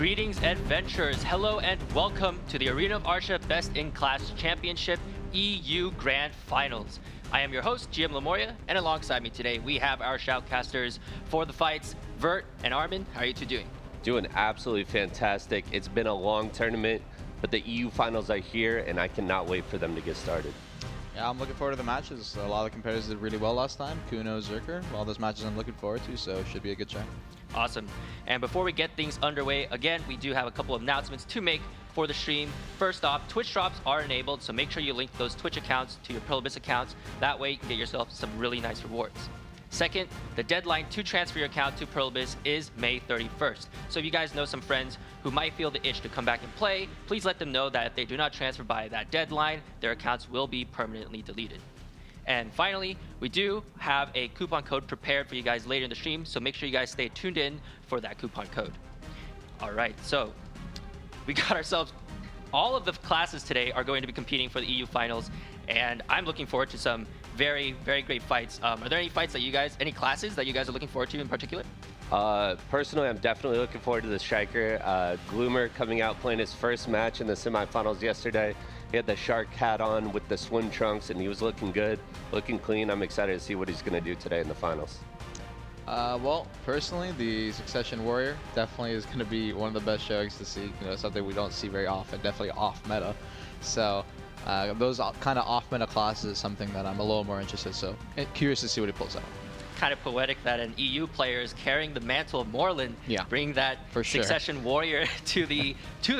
Greetings, adventurers. Hello and welcome to the Arena of Arsha Best in Class Championship EU Grand Finals. I am your host, GM Lemoria, and alongside me today we have our shoutcasters for the fights, Vert and Armin. How are you two doing? Doing absolutely fantastic. It's been a long tournament, but the EU Finals are here, and I cannot wait for them to get started. Yeah, I'm looking forward to the matches. A lot of the competitors did really well last time. Kunoichi, all those matches I'm looking forward to, so it should be a good show. Awesome. And before we get things underway, again, we do have a couple of announcements to make for the stream. First off, Twitch drops are enabled, so make sure you link those Twitch accounts to your Pluribus accounts. That way you can get yourself some really nice rewards. Second, the deadline to transfer your account to Pluribus is May 31st. So if you guys know some friends who might feel the itch to come back and play, please let them know that if they do not transfer by that deadline, their accounts will be permanently deleted. And finally, we do have a coupon code prepared for you guys later in the stream, so make sure you guys stay tuned in for that coupon code. All right, so we got ourselves, all of the classes today are going to be competing for the EU Finals, and I'm looking forward to some very, very great fights. Are there any fights that you guys, any classes that you guys are looking forward to in particular? Personally, I'm definitely looking forward to the striker. Gloomer coming out playing his first match in the semifinals yesterday. He had the shark hat on with the swim trunks, and he was looking good, looking clean. I'm excited to see what he's going to do today in the finals. Well, personally, the Succession Warrior definitely is going to be one of the best showings to see. You know, something we don't see very often, definitely off meta. So those kind of off meta classes is something that I'm a little more interested in. So curious to see what he pulls out. Kind of poetic that an EU player is carrying the mantle of Moreland, bringing that Succession Warrior to the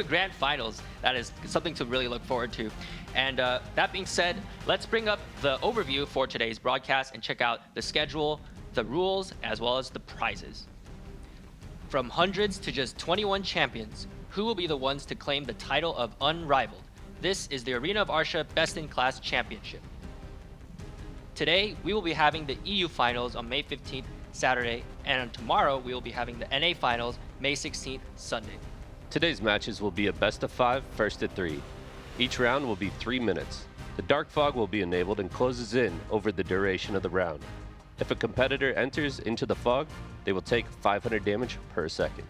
grand finals. That is something to really look forward to. And that being said, let's bring up the overview for today's broadcast and check out the schedule, the rules, as well as the prizes. From hundreds to just 21 champions, who will be the ones to claim the title of Unrivaled? This is the Arena of Arsha Best in Class Championship. Today, we will be having the EU Finals on May 15th, Saturday, and on tomorrow, we will be having the NA Finals, May 16th, Sunday. Today's matches will be a best of 5, first to 3. Each round will be 3 minutes. The Dark Fog will be enabled and closes in over the duration of the round. If a competitor enters into the fog, they will take 500 damage per second.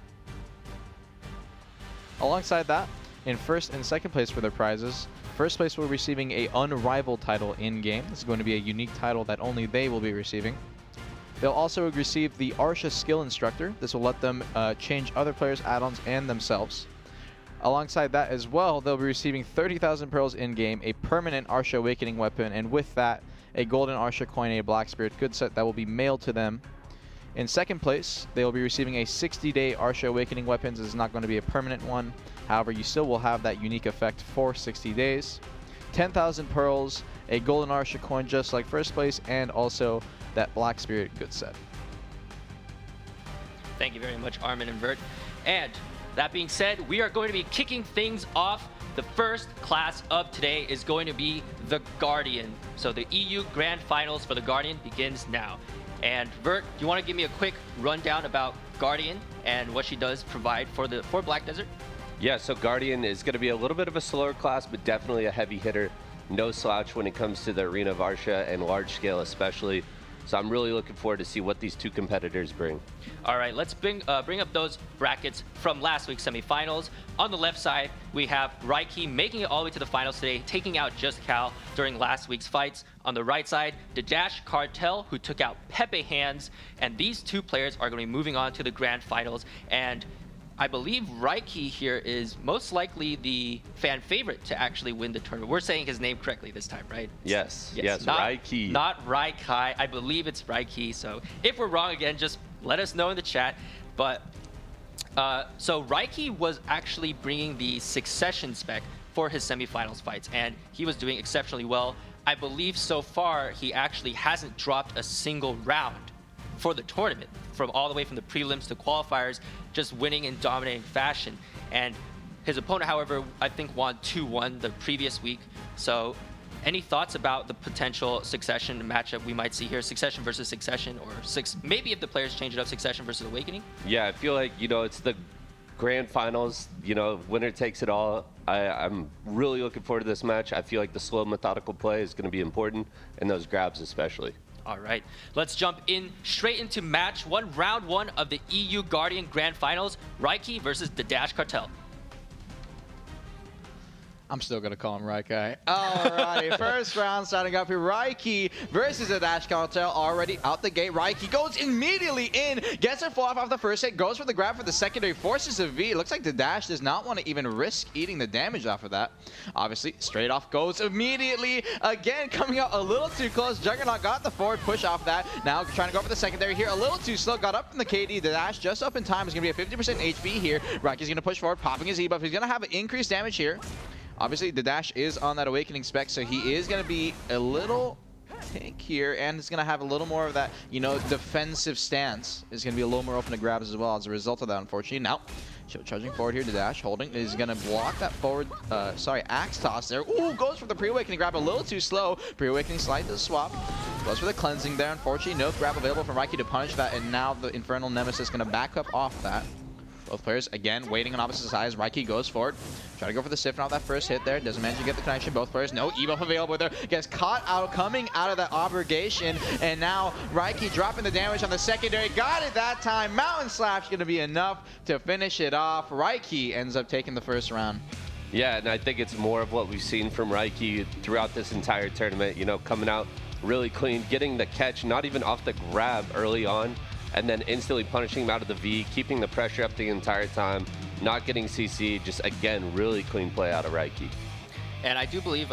Alongside that, in first and second place for their prizes, first place will be receiving a Unrivaled title in-game. This is going to be a unique title that only they will be receiving. They'll also receive the Arsha Skill Instructor. This will let them change other players' add-ons and themselves. Alongside that as well, they'll be receiving 30,000 pearls in-game, a permanent Arsha Awakening weapon, and with that, a golden Arsha coin, a Black Spirit good set that will be mailed to them. In second place, they will be receiving a 60-day Arsha Awakening weapons. This is not going to be a permanent one. However, you still will have that unique effect for 60 days. 10,000 pearls, a golden Arsha coin just like first place, and also that Black Spirit good set. Thank you very much, Armin and Vert. And that being said, we are going to be kicking things off. The first class of today is going to be the Guardian. So the EU Grand Finals for the Guardian begins now. And Vert, do you want to give me a quick rundown about Guardian and what she does provide for BlackDesert? Yeah, so Guardian is going to be a little bit of a slower class, but definitely a heavy hitter. No slouch when it comes to the Arena of Arsha and large scale especially. So I'm really looking forward to see what these two competitors bring. All right, let's bring up those brackets from last week's semifinals. On the left side, we have Raiki making it all the way to the finals today, taking out Just Cal during last week's fights. On the right side, the Dash Cartel, who took out Pepe Hands, and these two players are going to be moving on to the grand finals. And I believe Raiki here is most likely the fan favorite to actually win the tournament. We're saying his name correctly this time, right? Yes, Raiki. Not Raikai. I believe it's Raiki. So if we're wrong again, just let us know in the chat. But so Raiki was actually bringing the Succession spec for his semifinals fights, and he was doing exceptionally well. I believe so far he actually hasn't dropped a single round for the tournament, from all the way from the prelims to qualifiers, just winning in dominating fashion. And his opponent, however, I think won 2-1 the previous week. So any thoughts about the potential Succession matchup we might see here? Succession versus Succession, or maybe if the players change it up, Succession versus Awakening? Yeah, I feel like, you know, it's the grand finals, you know, winner takes it all. I'm really looking forward to this match. I feel like the slow, methodical play is going to be important, and those grabs especially. All right, let's jump in straight into match 1, round 1 of the EU Guardian Grand Finals, Raiki versus the Dash Cartel. I'm still going to call him Raiki. Alrighty, first round starting up here. Raiki versus the Dash Cartel already out the gate. Raiki goes immediately in, gets her full off the first hit, goes for the grab for the secondary, forces a V. It looks like the Dash does not want to even risk eating the damage off of that. Obviously, straight off goes immediately. Again, coming out a little too close. Juggernaut got the forward push off that. Now trying to go for the secondary here. A little too slow. Got up from the KD. The Dash just up in time. Is going to be a 50% HP here. Raiki's going to push forward, popping his E-buff. He's going to have an increased damage here. Obviously, the Dash is on that Awakening spec, so he is going to be a little tank here, and it's going to have a little more of that, you know, defensive stance. Is going to be a little more open to grabs as well as a result of that, unfortunately. Now, charging forward here, the Dash holding is going to block that forward, axe toss there. Ooh, goes for the pre-awakening grab a little too slow. Pre-awakening slide to swap. Goes for the cleansing there. Unfortunately, no grab available from Raiki to punish that, and now the Infernal Nemesis going to back up off that. Both players, again, waiting on opposite sides. Raiki goes forward. Try to go for the siphon off that first hit there. Doesn't manage to get the connection. Both players, no E-buff available there. Gets caught out, coming out of that obligation. And now Raiki dropping the damage on the secondary. Got it that time. Mountain Slap's going to be enough to finish it off. Raiki ends up taking the first round. Yeah, and I think it's more of what we've seen from Raiki throughout this entire tournament. You know, coming out really clean, getting the catch, not even off the grab early on, and then instantly punishing him out of the V, keeping the pressure up the entire time, not getting CC. Just, again, really clean play out of Raiki. And I do believe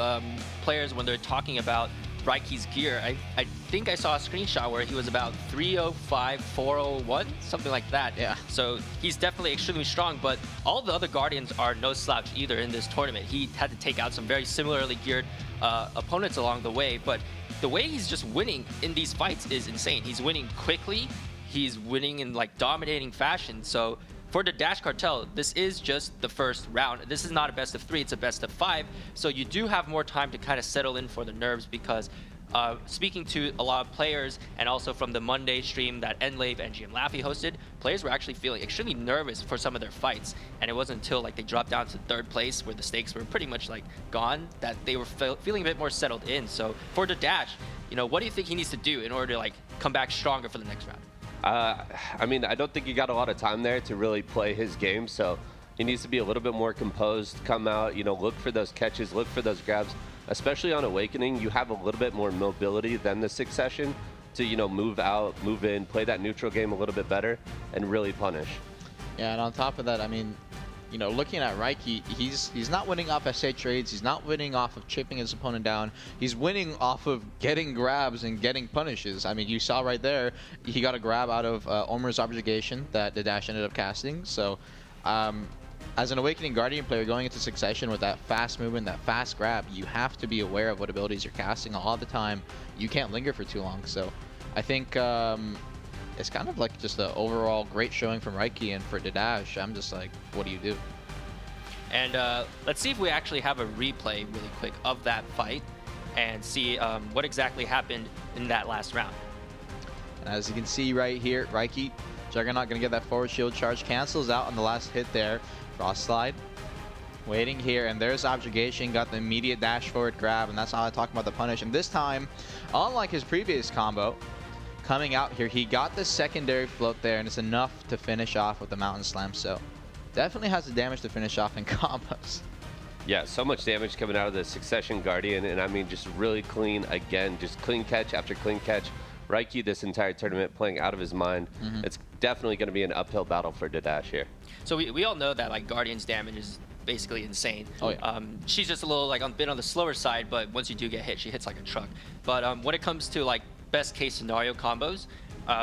players, when they're talking about Raiki's gear, I think I saw a screenshot where he was about 305, 401, something like that. Yeah. So he's definitely extremely strong, but all the other Guardians are no slouch either in this tournament. He had to take out some very similarly geared opponents along the way, but the way he's just winning in these fights is insane. He's winning quickly. He's winning in like dominating fashion. So for the Dash Cartel, this is just the first round. This is not a best of 3, it's a best of 5. So you do have more time to kind of settle in for the nerves, because speaking to a lot of players and also from the Monday stream that Enlave and GM Laffy hosted, players were actually feeling extremely nervous for some of their fights. And it wasn't until like they dropped down to 3rd place, where the stakes were pretty much like gone, that they were feeling a bit more settled in. So for the Dash, you know, what do you think he needs to do in order to like come back stronger for the next round? I mean, I don't think he got a lot of time there to really play his game, so he needs to be a little bit more composed, come out, you know, look for those catches, look for those grabs. Especially on Awakening, you have a little bit more mobility than the Succession to, you know, move out, move in, play that neutral game a little bit better, and really punish. Yeah, and on top of that, I mean, you know, looking at Raiki, he's not winning off SA trades. He's not winning off of chipping his opponent down. He's winning off of getting grabs and getting punishes. I mean, you saw right there, he got a grab out of Omer's Obligation that the Dash ended up casting. So, as an Awakening Guardian player going into Succession with that fast movement, that fast grab, you have to be aware of what abilities you're casting all the time. You can't linger for too long. So, I think it's kind of like just an overall great showing from Raiki, and for the Dash, I'm just like, what do you do? And let's see if we actually have a replay really quick of that fight and see what exactly happened in that last round. And as you can see right here, Raiki, Juggernaut gonna get that forward shield charge, cancels out on the last hit there. Frost slide, waiting here, and there's Objugation, got the immediate dash forward grab, and that's how I talk about the punish. And this time, unlike his previous combo, coming out here, he got the secondary float there, and it's enough to finish off with the Mountain Slam. So definitely has the damage to finish off in combos. Yeah, so much damage coming out of the Succession Guardian, and I mean, just really clean again, just clean catch after clean catch. Raiki this entire tournament playing out of his mind. It's definitely going to be an uphill battle for Dadash here. So we all know that like Guardian's damage is basically insane. Oh, yeah. She's just a little like a bit on the slower side, but once you do get hit, she hits like a truck. But when it comes to like best case scenario combos,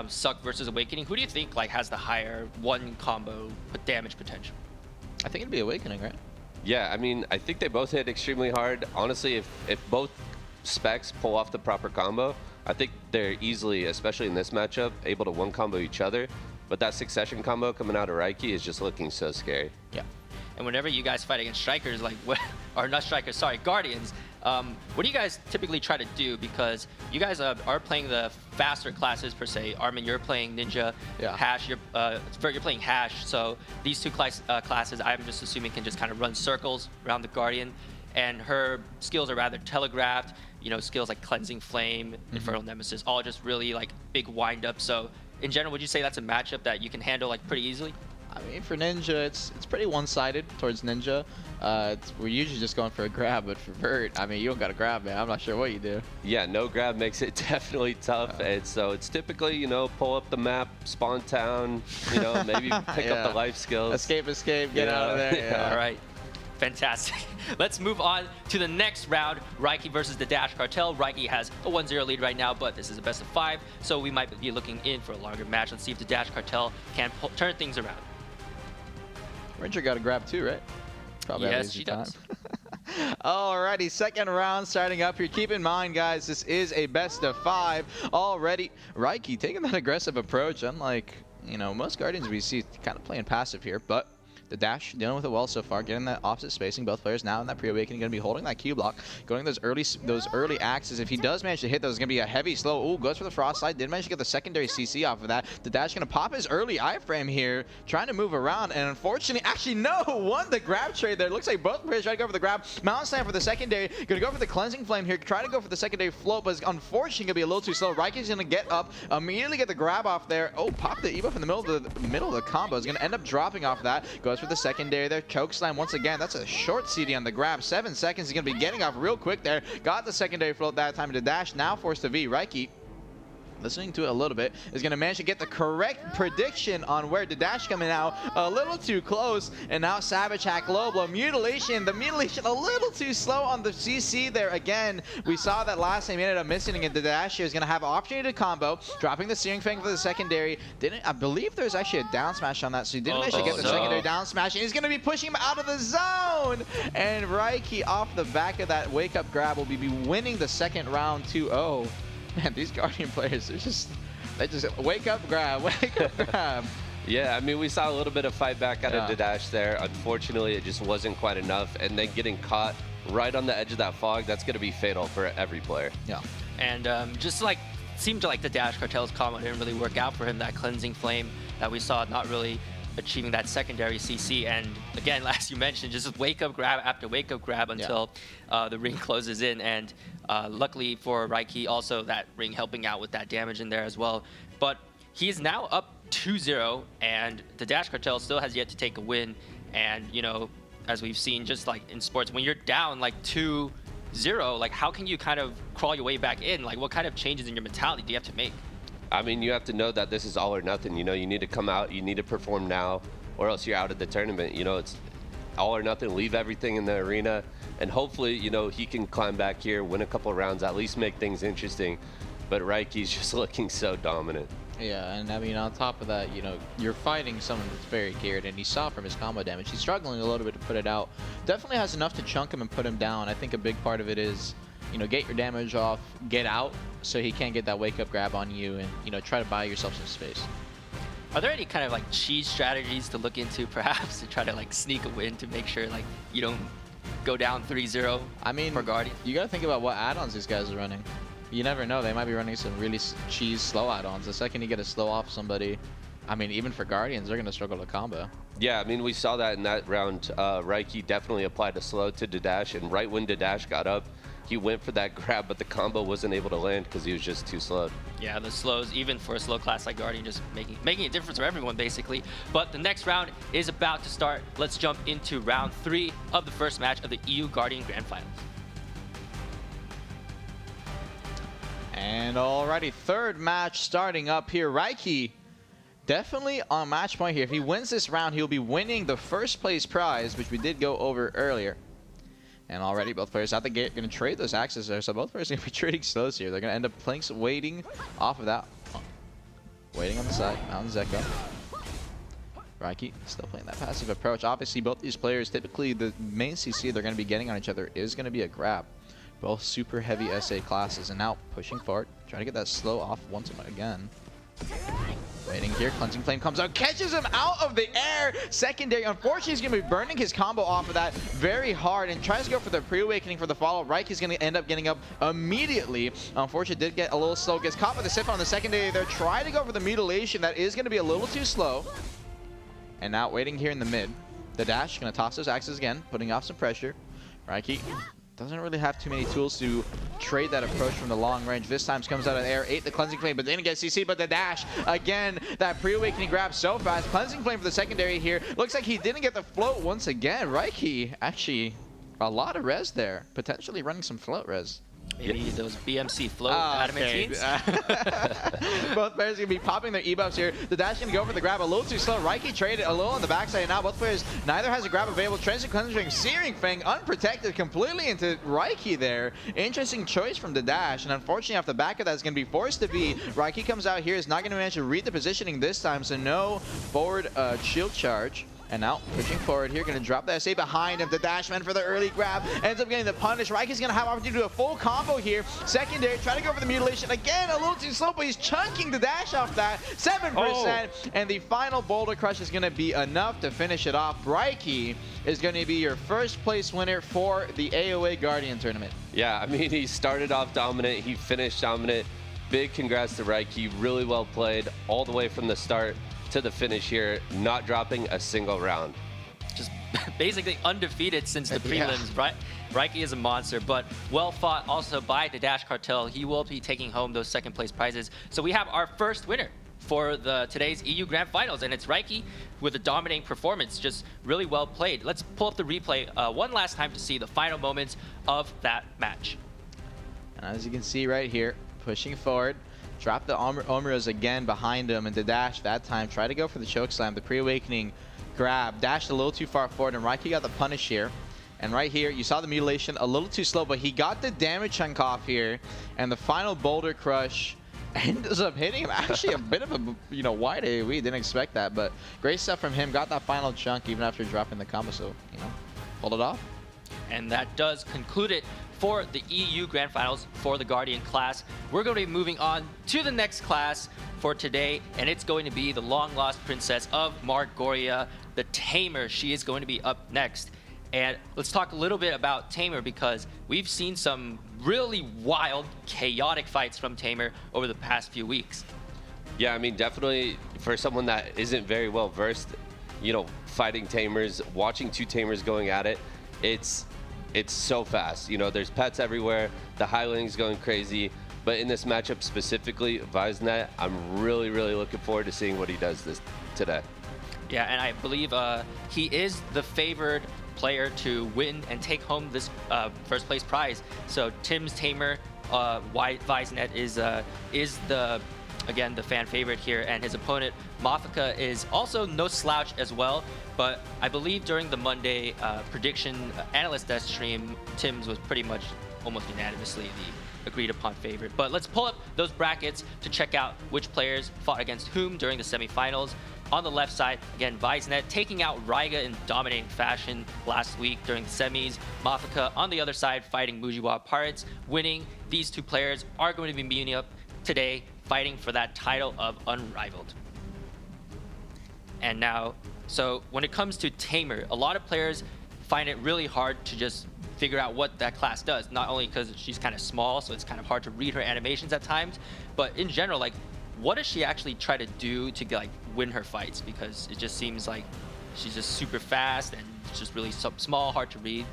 Suck versus Awakening, who do you think like has the higher one combo damage potential? I think it'd be Awakening, right? Yeah, I mean, I think they both hit extremely hard. Honestly, if both specs pull off the proper combo, I think they're easily, especially in this matchup, able to one combo each other. But that Succession combo coming out of Raiki is just looking so scary. Yeah. And whenever you guys fight against strikers, like, or not strikers, sorry, Guardians, what do you guys typically try to do? Because you guys are playing the faster classes per se. Armin, you're playing Ninja. Yeah. Hash, you're playing Hash. So these two classes, I'm just assuming, can just kind of run circles around the Guardian. And her skills are rather telegraphed. you know, skills like Cleansing Flame, Infernal Nemesis, all just really like big wind up. So in general, would you say that's a matchup that you can handle like pretty easily? I mean, for Ninja, it's pretty one-sided towards Ninja. We're usually just going for a grab, but for Vert, I mean, you don't got to grab, man. I'm not sure what you do. Yeah, no grab makes it definitely tough. And so it's typically, you know, pull up the map, spawn town, you know, maybe pick up the life skills. Escape, get out of there. Yeah. All right. Fantastic. Let's move on to the next round. Raiki versus the Dash Cartel. Raiki has a 1-0 lead right now, but this is a best of 5, so we might be looking in for a longer match. Let's see if the Dash Cartel can turn things around. Ranger got a grab too, right? Probably yes, she does. Alrighty, second round starting up here. Keep in mind, guys, this is a best of 5 already. Raiki taking that aggressive approach, unlike, you know, most Guardians we see kind of playing passive here, but the Dash dealing with it well so far, getting that opposite spacing. Both players now in that pre-awakening going to be holding that Q block, going those early axes. If he does manage to hit those, it's going to be a heavy slow. Ooh, goes for the frost slide. Did manage to get the secondary CC off of that. The Dash going to pop his early iframe here, trying to move around, and unfortunately, actually no, won the grab trade there. It looks like both players try to go for the grab. Mountain Slam for the secondary. Going to go for the Cleansing Flame here. Try to go for the secondary float, but it's unfortunately going to be a little too slow. Raiki's going to get up, immediately get the grab off there. Oh, pop the ebuff in the middle of the combo. Is going to end up dropping off that. Goes for the secondary there. Choke slam once again. That's a short CD on the grab. 7 seconds. He's going to be getting off real quick there. Got the secondary float that time to Dash. Now forced to V. Raiki, listening to it a little bit, is going to manage to get the correct prediction on where the Dash coming out. A little too close. And now Savage Hack low blow. Mutilation. The mutilation a little too slow on the CC there again. We saw that last time he ended up missing it. The Dash is going to have an opportunity to combo. Dropping the Searing Fang for the secondary. I believe there's actually a down smash on that, so he didn't actually get the secondary down smash. And he's going to be pushing him out of the zone. And Raiki off the back of that wake up grab will be winning the second round 2-0. Man, these Guardian players, they just wake up, grab, wake up, grab. Yeah, I mean, we saw a little bit of fight back out of the Dash there. Unfortunately, it just wasn't quite enough. And then getting caught right on the edge of that fog, that's going to be fatal for every player. Yeah. And just like, seemed like the Dash Cartel's combo didn't really work out for him. That Cleansing Flame that we saw not really achieving that secondary CC. And again, as you mentioned, just wake up grab after wake up grab until the ring closes in. And luckily for Raiki, also that ring helping out with that damage in there as well. But he's now up 2-0, and the Dash Cartel still has yet to take a win. And, you know, as we've seen just like in sports, when you're down like 2-0, like how can you kind of crawl your way back in? Like what kind of changes in your mentality do you have to make? I mean, you have to know that this is all or nothing. You know, you need to come out, you need to perform now, or else you're out of the tournament. You know, it's all or nothing. Leave everything in the arena, and hopefully, you know, he can climb back here, win a couple of rounds, at least make things interesting. But Raiki's just looking so dominant. Yeah, and I mean, on top of that, you know, you're fighting someone that's very geared, and you saw from his combo damage, he's struggling a little bit to put it out. Definitely has enough to chunk him and put him down. I think a big part of it is, you know, get your damage off, get out, so he can't get that wake-up grab on you, and, you know, try to buy yourself some space. Are there any kind of, like, cheese strategies to look into, perhaps, to try to, like, sneak a win to make sure, like, you don't go down 3-0 for Guardian? You got to think about what add-ons these guys are running. You never know. They might be running some really cheese slow add-ons. The second you get a slow off somebody, I mean, even for Guardians, they're going to struggle to combo. Yeah, I mean, we saw that in that round. Raiki definitely applied a slow to Dadash, and right when Dadash got up, he went for that grab, but the combo wasn't able to land because he was just too slow. Yeah, the slows, even for a slow class like Guardian, just making a difference for everyone, basically. But the next round is about to start. Let's jump into round 3 of the first match of the EU Guardian Grand Finals. And alrighty, third match starting up here. Raiki definitely on match point here. If he wins this round, he'll be winning the first place prize, which we did go over earlier. And already both players out the gate going to trade those axes there. So both players are going to be trading slows here. They're going to end up playing waiting off of that. Waiting on the side. Mountain Zeko. Raiki still playing that passive approach. Obviously, both these players, typically the main CC they're going to be getting on each other is going to be a grab. Both super heavy SA classes. And now pushing forward. Trying to get that slow off once again. Waiting here, Cleansing Flame comes out, catches him out of the air. Secondary, unfortunately, he's going to be burning his combo off of that very hard and tries to go for the pre-awakening for the follow. Raiki's going to end up getting up immediately. Unfortunately, did get a little slow, gets caught with the sip on the secondary there. Try to go for the mutilation. That is going to be a little too slow. And now waiting here in the mid. The dash, going to toss those axes again, putting off some pressure. Raiki doesn't really have too many tools to trade that approach from the long range. This time comes out of the air, ate the Cleansing Flame, but didn't get CC, but the dash, again, that pre-awakening grab so fast. Cleansing Flame for the secondary here. Looks like he didn't get the float once again. Raiki, actually, a lot of res there. Potentially running some float res. Maybe those BMC float adamantines. Both players going to be popping their E-buffs here. The dash going to go for the grab a little too slow. Raiki traded a little on the backside, and now both players, neither has a grab available. Transient Cleansing, Searing Fang, unprotected completely into Raiki there. Interesting choice from the dash, and unfortunately off the back of that is going to be forced to be. Raiki comes out here, is not going to manage to read the positioning this time, so no forward shield charge. And now, pushing forward here, going to drop the SA behind him. The Dashman for the early grab. Ends up getting the punish. Raiki's going to have opportunity to do a full combo here. Secondary, try to go for the mutilation. Again, a little too slow, but he's chunking the dash off that. 7%. And the final Boulder Crush is going to be enough to finish it off. Raiki is going to be your first place winner for the AOA Guardian tournament. Yeah, I mean, he started off dominant. He finished dominant. Big congrats to Raiki. Really well played all the way from the start to the finish here, not dropping a single round. Just basically undefeated since the prelims, right? Raiki is a monster, but well fought also by the Dash Cartel. He will be taking home those second place prizes. So we have our first winner for today's EU Grand Finals, and it's Raiki with a dominating performance, just really well played. Let's pull up the replay one last time to see the final moments of that match. And as you can see right here, pushing forward, drop the Omeros again behind him, and the dash that time, try to go for the choke slam, the pre-awakening grab, dashed a little too far forward, and Raiki got the punish here. And right here, you saw the mutilation, a little too slow, but he got the damage chunk off here, and the final Boulder Crush ends up hitting him. Actually, a bit of a wide AoE, didn't expect that, but great stuff from him. Got that final chunk even after dropping the combo, so pulled it off. And that does conclude it for the EU Grand Finals for the Guardian class. We're going to be moving on to the next class for today, and it's going to be the long-lost princess of Margoria, the Tamer. She is going to be up next. And let's talk a little bit about Tamer, because we've seen some really wild, chaotic fights from Tamer over the past few weeks. Yeah, I mean, definitely for someone that isn't very well versed, fighting Tamers, watching two Tamers going at it, it's so fast. There's pets everywhere. The high lane's going crazy. But in this matchup specifically, Vaisnet, I'm really, really looking forward to seeing what he does today. Yeah, and I believe he is the favored player to win and take home this first place prize. So Tim's Tamer, Vaisnet is the fan favorite here, and his opponent Maewha is also no slouch as well. But I believe during the Monday prediction analyst desk stream, Tim's was pretty much almost unanimously the agreed upon favorite. But let's pull up those brackets to check out which players fought against whom during the semifinals. On the left side, again, Vaisnet taking out Raiga in dominating fashion last week during the semis. Maewha on the other side fighting Mujiwa Pirates, winning. These two players are going to be meeting up today, fighting for that title of Unrivaled. And now, so when it comes to Tamer, a lot of players find it really hard to just figure out what that class does. Not only because she's kind of small, so it's kind of hard to read her animations at times, but in general, what does she actually try to do to win her fights? Because it just seems like she's just super fast and it's just really small, hard to read.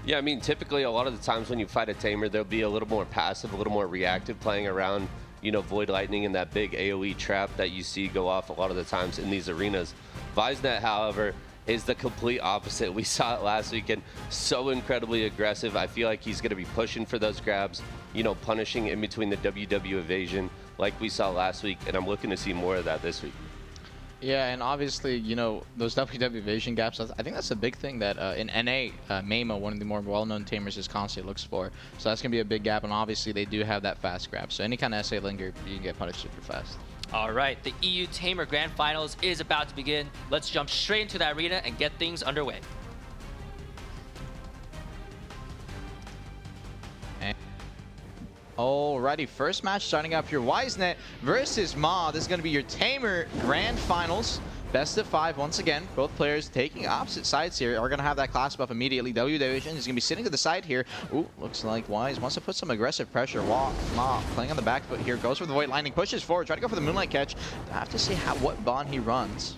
Yeah, I mean, typically a lot of the times when you fight a Tamer, there'll be a little more passive, a little more reactive, playing around, Void Lightning and that big AoE trap that you see go off a lot of the times in these arenas. Vaisnet, however, is the complete opposite. We saw it last weekend, so incredibly aggressive. I feel like he's going to be pushing for those grabs, punishing in between the WW evasion like we saw last week, and I'm looking to see more of that this week. Yeah, and obviously, those WW evasion gaps, I think that's a big thing that in NA, Maewha, one of the more well-known Tamers, is constantly looks for. So that's going to be a big gap, and obviously they do have that fast grab. So any kind of SA linger, you can get punished super fast. All right, the EU Tamer Grand Finals is about to begin. Let's jump straight into the arena and get things underway. Alrighty, first match starting up here. Vaisnet versus Ma. This is going to be your Tamer Grand Finals. Best of 5 once again. Both players taking opposite sides here are going to have that class buff immediately. W Division is going to be sitting to the side here. Ooh, looks like Wise wants to put some aggressive pressure. Ma playing on the back foot here. Goes for the Void Lightning. Pushes forward. Try to go for the Moonlight Catch. I have to see what bond he runs.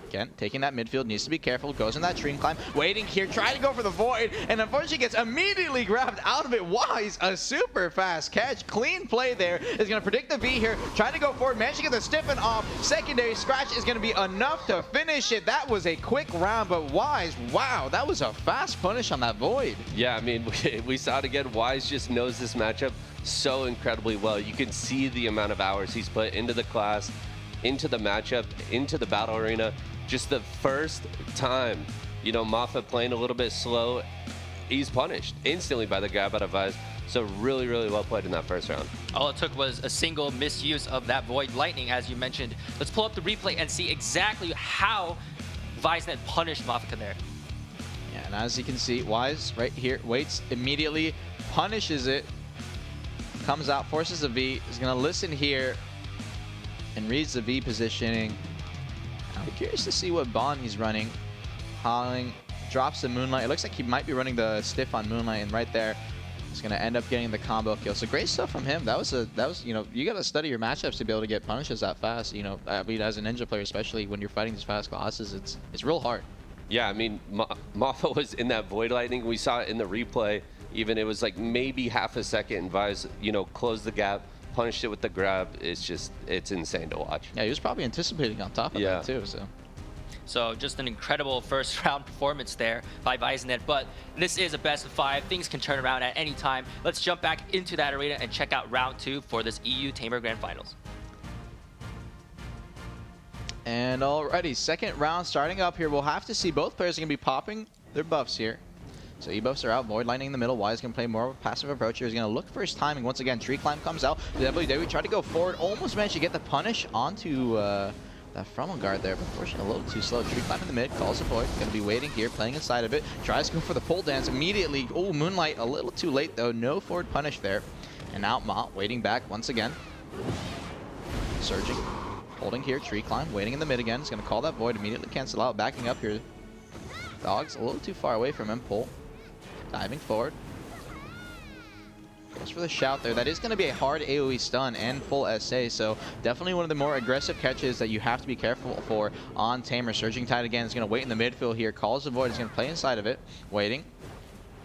Again, taking that midfield, needs to be careful, goes in that stream climb, waiting here, trying to go for the void, and unfortunately gets immediately grabbed out of it. Wise, a super fast catch, clean play there, is going to predict the V here, trying to go forward, managed to get the stiffen off, secondary scratch is going to be enough to finish it. That was a quick round, but Wise, wow, that was a fast punish on that void. Yeah, I mean, we saw it again. Wise just knows this matchup so incredibly well. You can see the amount of hours he's put into the class, into the matchup, into the battle arena. Just the first time, you know, Maewha playing a little bit slow, he's punished instantly by the grab out of Vise. So really, really well played in that first round. All it took was a single misuse of that Void Lightning, as you mentioned. Let's pull up the replay and see exactly how Vizenet punished Maewha there. Yeah, and as you can see, Wise right here, waits immediately, punishes it, comes out, forces a V, is going to listen here, and reads the V positioning. I'm curious to see what bond he's running. Howling, drops the Moonlight. It looks like he might be running the stiff on Moonlight, and right there, he's going to end up getting the combo kill. So great stuff from him. That was, you know, you got to study your matchups to be able to get punishes that fast. You know, I mean, as a ninja player, especially when you're fighting these fast classes, it's real hard. Yeah, I mean, Maewha was in that Void Lightning. We saw it in the replay. Even it was like maybe half a second, and Vise, you know, closed the gap, punished it with the grab. It's just, it's insane to watch. Yeah, he was probably anticipating on top of that too. So just an incredible first round performance there by Vizenet, but this is a best of 5. Things can turn around at any time. Let's jump back into that arena and check out round 2 for this EU Tamer Grand Finals. And already, second round starting up here. We'll have to see both players are going to be popping their buffs here. So E-buffs are out, Void Lightning in the middle. Wise going to play more of a passive approach here. He's going to look for his timing. Once again, Tree Climb comes out. WWE tried to go forward, almost managed to get the punish onto that frontal guard there, but unfortunately a little too slow. Tree Climb in the mid, calls a Void. Going to be waiting here, playing inside of it. Tries to go for the pole dance immediately. Oh, Moonlight a little too late though. No forward punish there. And now Ma waiting back once again. Surging. Holding here, Tree Climb, waiting in the mid again. He's going to call that Void, immediately cancel out. Backing up here. Dogs a little too far away from him. Pull. Diving forward. Goes for the shout there. That is going to be a hard AoE stun and full SA, so definitely one of the more aggressive catches that you have to be careful for on Tamer. Surging Tide again is going to wait in the midfield here. Calls the Void. He's going to play inside of it. Waiting.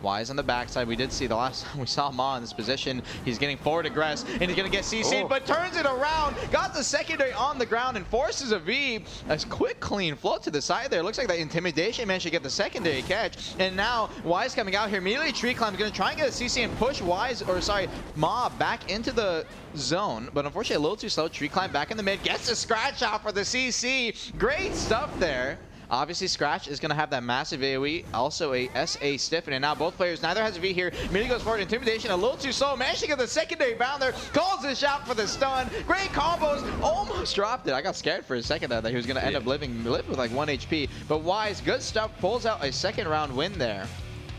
Wise on the backside. We did see the last time we saw Ma in this position. He's getting forward aggress, and he's going to get CC'd, but turns it around. Got the secondary on the ground and forces a V. A quick, clean float to the side there. Looks like that Intimidation managed to get the secondary catch. And now Wise coming out here. Immediately Tree Climb going to try and get a CC and push Ma back into the zone. But unfortunately a little too slow. Tree Climb back in the mid. Gets the scratch out for the CC. Great stuff there. Obviously, Scratch is going to have that massive AoE, also a SA stiffen, and now both players, neither has a V here. Immediately goes forward, Intimidation a little too slow, managed to get the secondary bound there, calls the shot for the stun. Great combos, almost dropped it. I got scared for a second there that he was going to end up living with like 1 HP, but Wise, good stuff, pulls out a second round win there.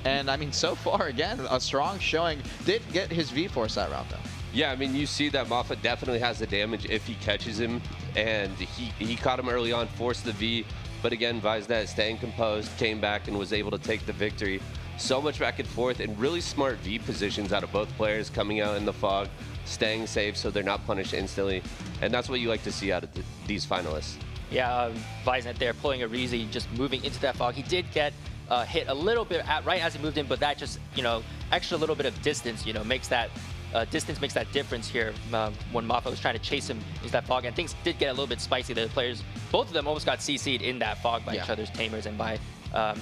And I mean, so far, again, a strong showing. Did get his V force that round, though. Yeah, I mean, you see that Maewha definitely has the damage if he catches him, and he caught him early on, forced the V. But again, Vizenet staying composed, came back and was able to take the victory. So much back and forth and really smart V positions out of both players, coming out in the fog, staying safe so they're not punished instantly. And that's what you like to see out of these finalists. Yeah, Vizenet there pulling a Reezy, just moving into that fog. He did get hit a little bit right as he moved in, but that just, you know, extra little bit of distance, you know, makes that distance makes that difference here when Maewha was trying to chase him into that fog, and things did get a little bit spicy. The players, both of them almost got CC'd in that fog by each other's Tamers and by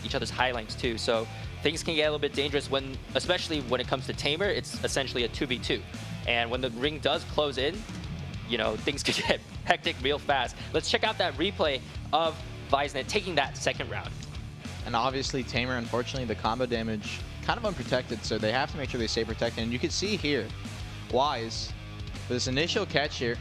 each other's Highlands too. So things can get a little bit dangerous especially when it comes to Tamer. It's essentially a 2v2, and when the ring does close in, you know, things can get hectic real fast. Let's check out that replay of Vizenet taking that second round. And obviously Tamer, unfortunately, the combo damage kind of unprotected, so they have to make sure they stay protected. And you can see here, Wise, for this initial catch here,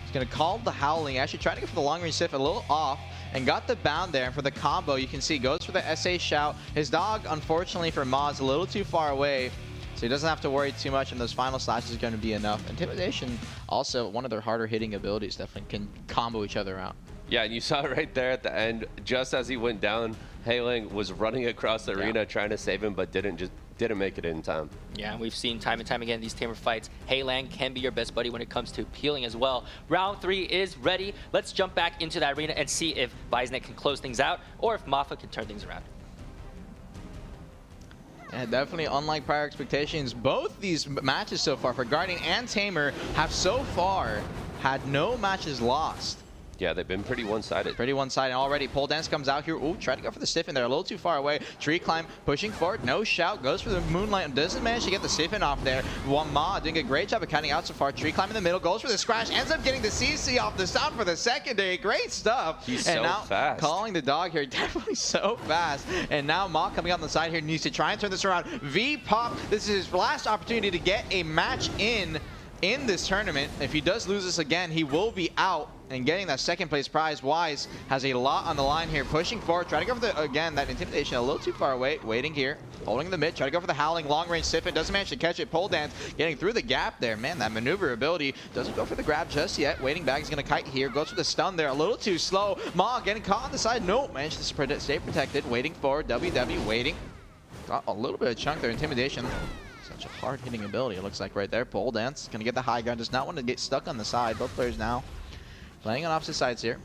he's going to call the Howling, actually trying to go for the long range stiff, a little off, and got the bound there. And for the combo, you can see, goes for the SA shout. His dog, unfortunately for Ma, is a little too far away, so he doesn't have to worry too much, and those final slashes are going to be enough. Intimidation, also one of their harder hitting abilities, definitely can combo each other out. Yeah, and you saw it right there at the end, just as he went down, Hailing was running across the arena trying to save him, but didn't, just didn't make it in time. Yeah, we've seen time and time again these Tamer fights. Lahn can be your best buddy when it comes to peeling as well. Round 3 is ready. Let's jump back into that arena and see if Weisnet can close things out or if Maewha can turn things around. Yeah, definitely unlike prior expectations, both these matches so far for Guardian and Tamer have so far had no matches lost. Yeah, they've been pretty one-sided. Pretty one-sided already. Pole dance comes out here. Ooh, try to go for the stiffen there. A little too far away. Tree climb, pushing forward. No shout. Goes for the moonlight. Doesn't manage to get the stiffen off there. Ma doing a great job of cutting out so far. Tree climb in the middle. Goes for the scratch. Ends up getting the CC off the sound for the secondary. Great stuff. He's and so now fast. Calling the dog here. Definitely so fast. And now Ma coming out on the side here needs to try and turn this around. V pop. This is his last opportunity to get a match in this tournament. If he does lose this again, he will be out and getting that second place prize. Wise has a lot on the line here, pushing forward, trying to go for the, again, that intimidation a little too far away, waiting here, holding the mid, try to go for the howling, long range stiffen, doesn't manage to catch it, pole dance, getting through the gap there. Man, that maneuverability doesn't go for the grab just yet, waiting back, he's gonna kite here, goes for the stun there, a little too slow. Ma getting caught on the side, nope, managed to stay protected, waiting for WW, waiting. Got a little bit of chunk there, intimidation. Such a hard-hitting ability, it looks like right there. Pole dance, gonna get the high ground, does not want to get stuck on the side. Both players now playing on opposite sides here.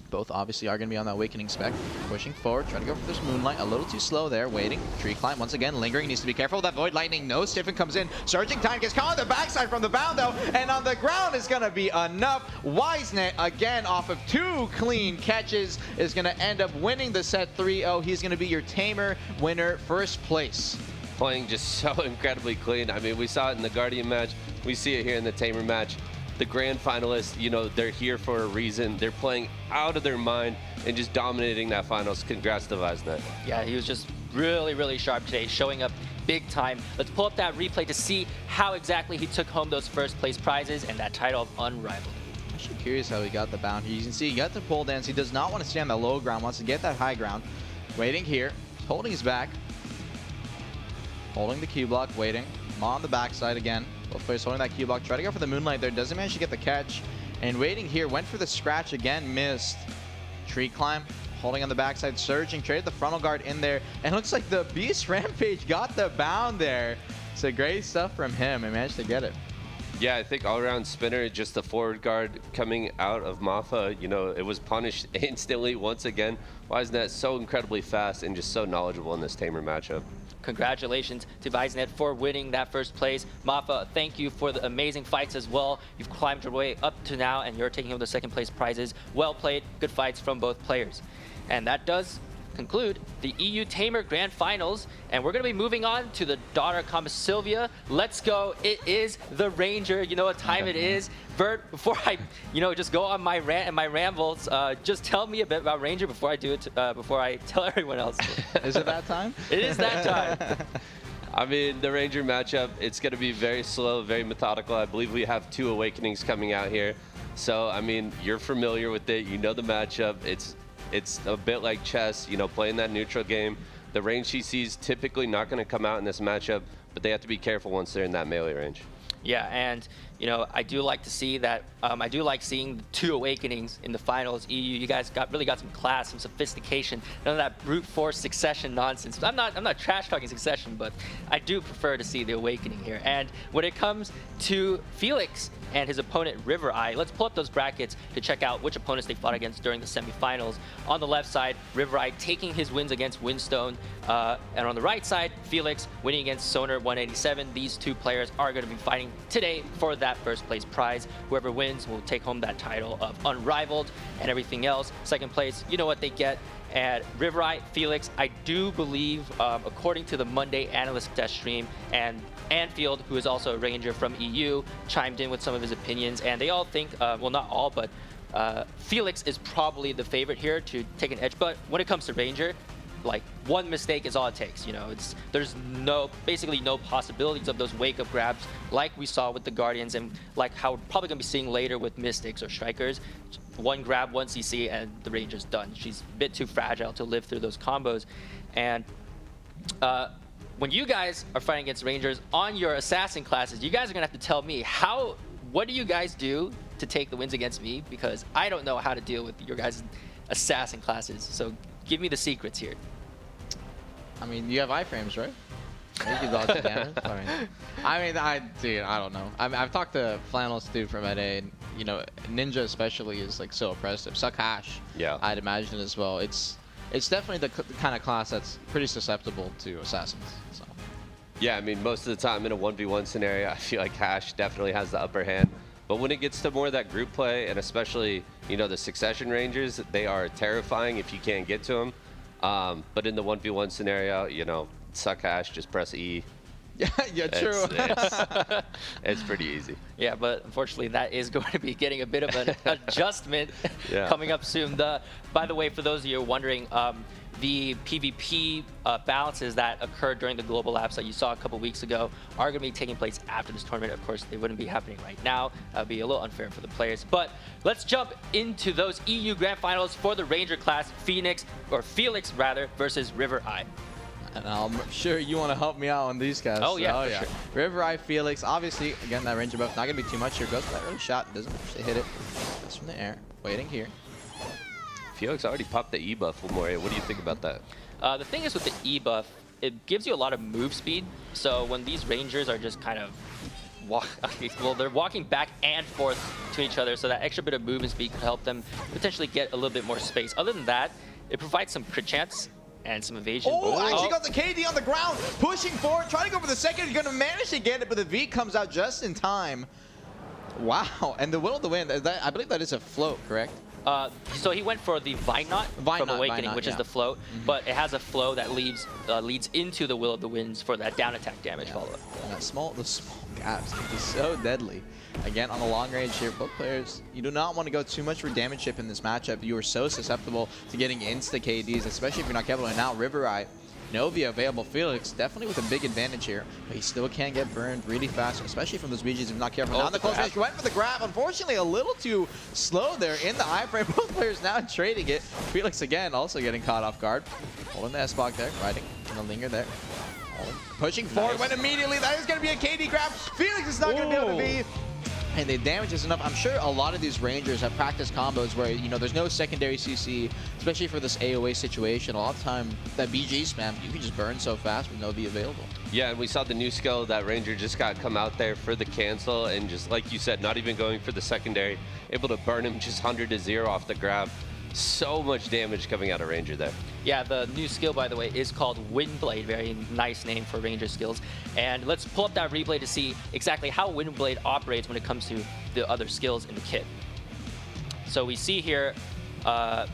Both obviously are gonna be on that awakening spec. Pushing forward, trying to go for this moonlight, a little too slow there, waiting. Tree climb once again, lingering, needs to be careful. That void lightning, no stiffen comes in. Surging time gets caught on the backside from the bound though, and on the ground is gonna be enough. Weisnet again off of 2 clean catches is gonna end up winning the set 3-0. He's gonna be your Tamer winner, first place. Playing just so incredibly clean. I mean, we saw it in the Guardian match. We see it here in the Tamer match. The grand finalists, you know, they're here for a reason. They're playing out of their mind and just dominating that finals. Congrats to Weisnet. Yeah, he was just really, really sharp today, showing up big time. Let's pull up that replay to see how exactly he took home those first place prizes and that title of Unrivaled. I'm actually curious how he got the bound here. You can see he got the pole dance. He does not want to stay on the low ground, wants to get that high ground. Waiting here, holding his back. Holding the Q block, waiting. Ma on the backside again. Both players holding that Q block. Try to go for the moonlight there. Doesn't manage to get the catch. And waiting here. Went for the scratch again. Missed. Tree climb. Holding on the backside. Surging. Traded the frontal guard in there. And looks like the Beast Rampage got the bound there. So great stuff from him. And managed to get it. Yeah, I think all-around spinner, just the forward guard coming out of Maewha, you know, it was punished instantly once again. Weisnet so incredibly fast and just so knowledgeable in this Tamer matchup. Congratulations to Weisnet for winning that first place. Maewha, thank you for the amazing fights as well. You've climbed your way up to now and you're taking home the second place prizes. Well played, good fights from both players. And that does conclude the EU Tamer Grand Finals, and we're going to be moving on to the daughter Kama Sylvia. Let's go. It is the Ranger. You know what time it is. Vert, before I, just go on my rant and my rambles, just tell me a bit about Ranger before I do it, before I tell everyone else. Is it that time? It is that time. I mean, the Ranger matchup, it's going to be very slow, very methodical. I believe we have 2 awakenings coming out here. So, I mean, you're familiar with it. You know the matchup. It's a bit like chess, playing that neutral game. The range she sees typically not going to come out in this matchup, but they have to be careful once they're in that melee range. Yeah, and I do like to see that. I do like seeing the 2 awakenings in the finals. EU, you guys really got some class, some sophistication. None of that brute force succession nonsense. I'm not trash talking succession, but I do prefer to see the awakening here. And when it comes to Felix and his opponent River Eye, let's pull up those brackets to check out which opponents they fought against during the semifinals. On the left side, River Eye taking his wins against Windstone, and on the right side, Felix winning against Sonar 187. These 2 players are going to be fighting today for that first place prize. Whoever wins will take home that title of Unrivaled, and everything else. Second place, you know what they get. And River Eye, Felix, I do believe, according to the Monday analyst test stream, and Anfield, who is also a Ranger from EU, chimed in with some of his opinions, and they all think, well, not all, but Felix is probably the favorite here to take an edge. But when it comes to Ranger, like, one mistake is all it takes. There's basically no possibilities of those wake-up grabs like we saw with the Guardians, and like how we're probably gonna be seeing later with Mystics or Strikers. One grab, one CC, and the Ranger's done. She's a bit too fragile to live through those combos. And when you guys are fighting against Rangers on your assassin classes, you guys are gonna have to tell me what do you guys do to take the wins against me, because I don't know how to deal with your guys' assassin classes. So give me the secrets here. I mean, you have iframes, right? Make you dodge damage? Sorry. I mean, dude, I don't know. I've talked to Flannel Stu from NA, and you know, Ninja especially is like so oppressive. Suck Hash, Yeah. I'd imagine as well. It's definitely the kind of class that's pretty susceptible to assassins. So. Yeah, I mean, most of the time in a 1v1 scenario, I feel like Hash definitely has the upper hand. But when it gets to more of that group play, and especially, you know, the Succession Rangers, they are terrifying if you can't get to them. But in the 1v1 scenario, you know, suck Hash, just press E. Yeah, true. It's pretty easy. Yeah, but unfortunately, that is going to be getting a bit of an adjustment coming up soon. By the way, for those of you wondering, the PvP balances that occurred during the global labs that you saw a couple weeks ago are going to be taking place after this tournament. Of course, they wouldn't be happening right now. That would be a little unfair for the players. But let's jump into those EU Grand Finals for the Ranger class, Felix versus River Eye. And I'm sure you want to help me out on these guys. Oh, yeah, for sure. River Eye, Felix. Obviously, again, that Ranger buff not going to be too much here. Goes for that early shot. Doesn't actually hit it. Goes from the air. Waiting here. Felix already popped the E buff, Lemoria. What do you think about that? The thing is with the E buff, it gives you a lot of move speed. So when these Rangers are just kind of they're walking back and forth to each other, so that extra bit of movement speed could help them potentially get a little bit more space. Other than that, it provides some crit chance and some evasion. Oh, actually got the KD on the ground, pushing forward, trying to go for the second. He's going to manage to get it, but the V comes out just in time. Wow, and the Will of the Wind, I believe that is a float, correct? So he went for the Vine Knot from Awakening, which is the float, but it has a flow that leads into the Will of the Winds for that down attack damage follow-up. And the small gaps can be so deadly. Again, on the long range here, both players, you do not want to go too much for damage chip in this matchup. You are so susceptible to getting insta KDs, especially if you're not careful. And now River Eye, Novia available. Felix definitely with a big advantage here, but he still can get burned really fast, especially from those BGs if you're not careful. Now the close range went for the grab. Unfortunately, a little too slow there in the iframe. Both players now trading it. Felix again also getting caught off guard. Holding the S-Bog there, riding in the linger there. Pushing forward, went immediately. That is going to be a KD grab. Felix is not going to be able to be. And the damage is enough. I'm sure a lot of these Rangers have practiced combos where, you know, there's no secondary CC, especially for this AOA situation. A lot of time, that BG spam, you can just burn so fast with no V available. Yeah, and we saw the new skill that Ranger just got come out there for the cancel, and just like you said, not even going for the secondary, able to burn him just 100 to 0 off the grab. So much damage coming out of Ranger there. Yeah, the new skill, by the way, is called Windblade. Very nice name for Ranger skills. And let's pull up that replay to see exactly how Windblade operates when it comes to the other skills in the kit. So we see here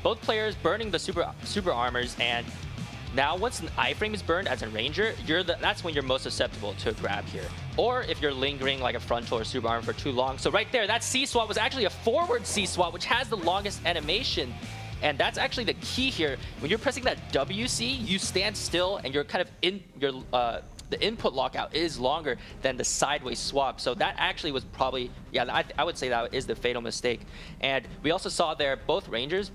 both players burning the super armors, and now once an iframe is burned as a Ranger, that's when you're most susceptible to a grab here. Or if you're lingering like a frontal or super armor for too long. So right there, that C-swap was actually a forward C-swap, which has the longest animation. And that's actually the key here. When you're pressing that WC, you stand still and you're kind of in your the input lockout is longer than the sideways swap. So that actually was probably, yeah, I would say that is the fatal mistake. And we also saw there both Rangers,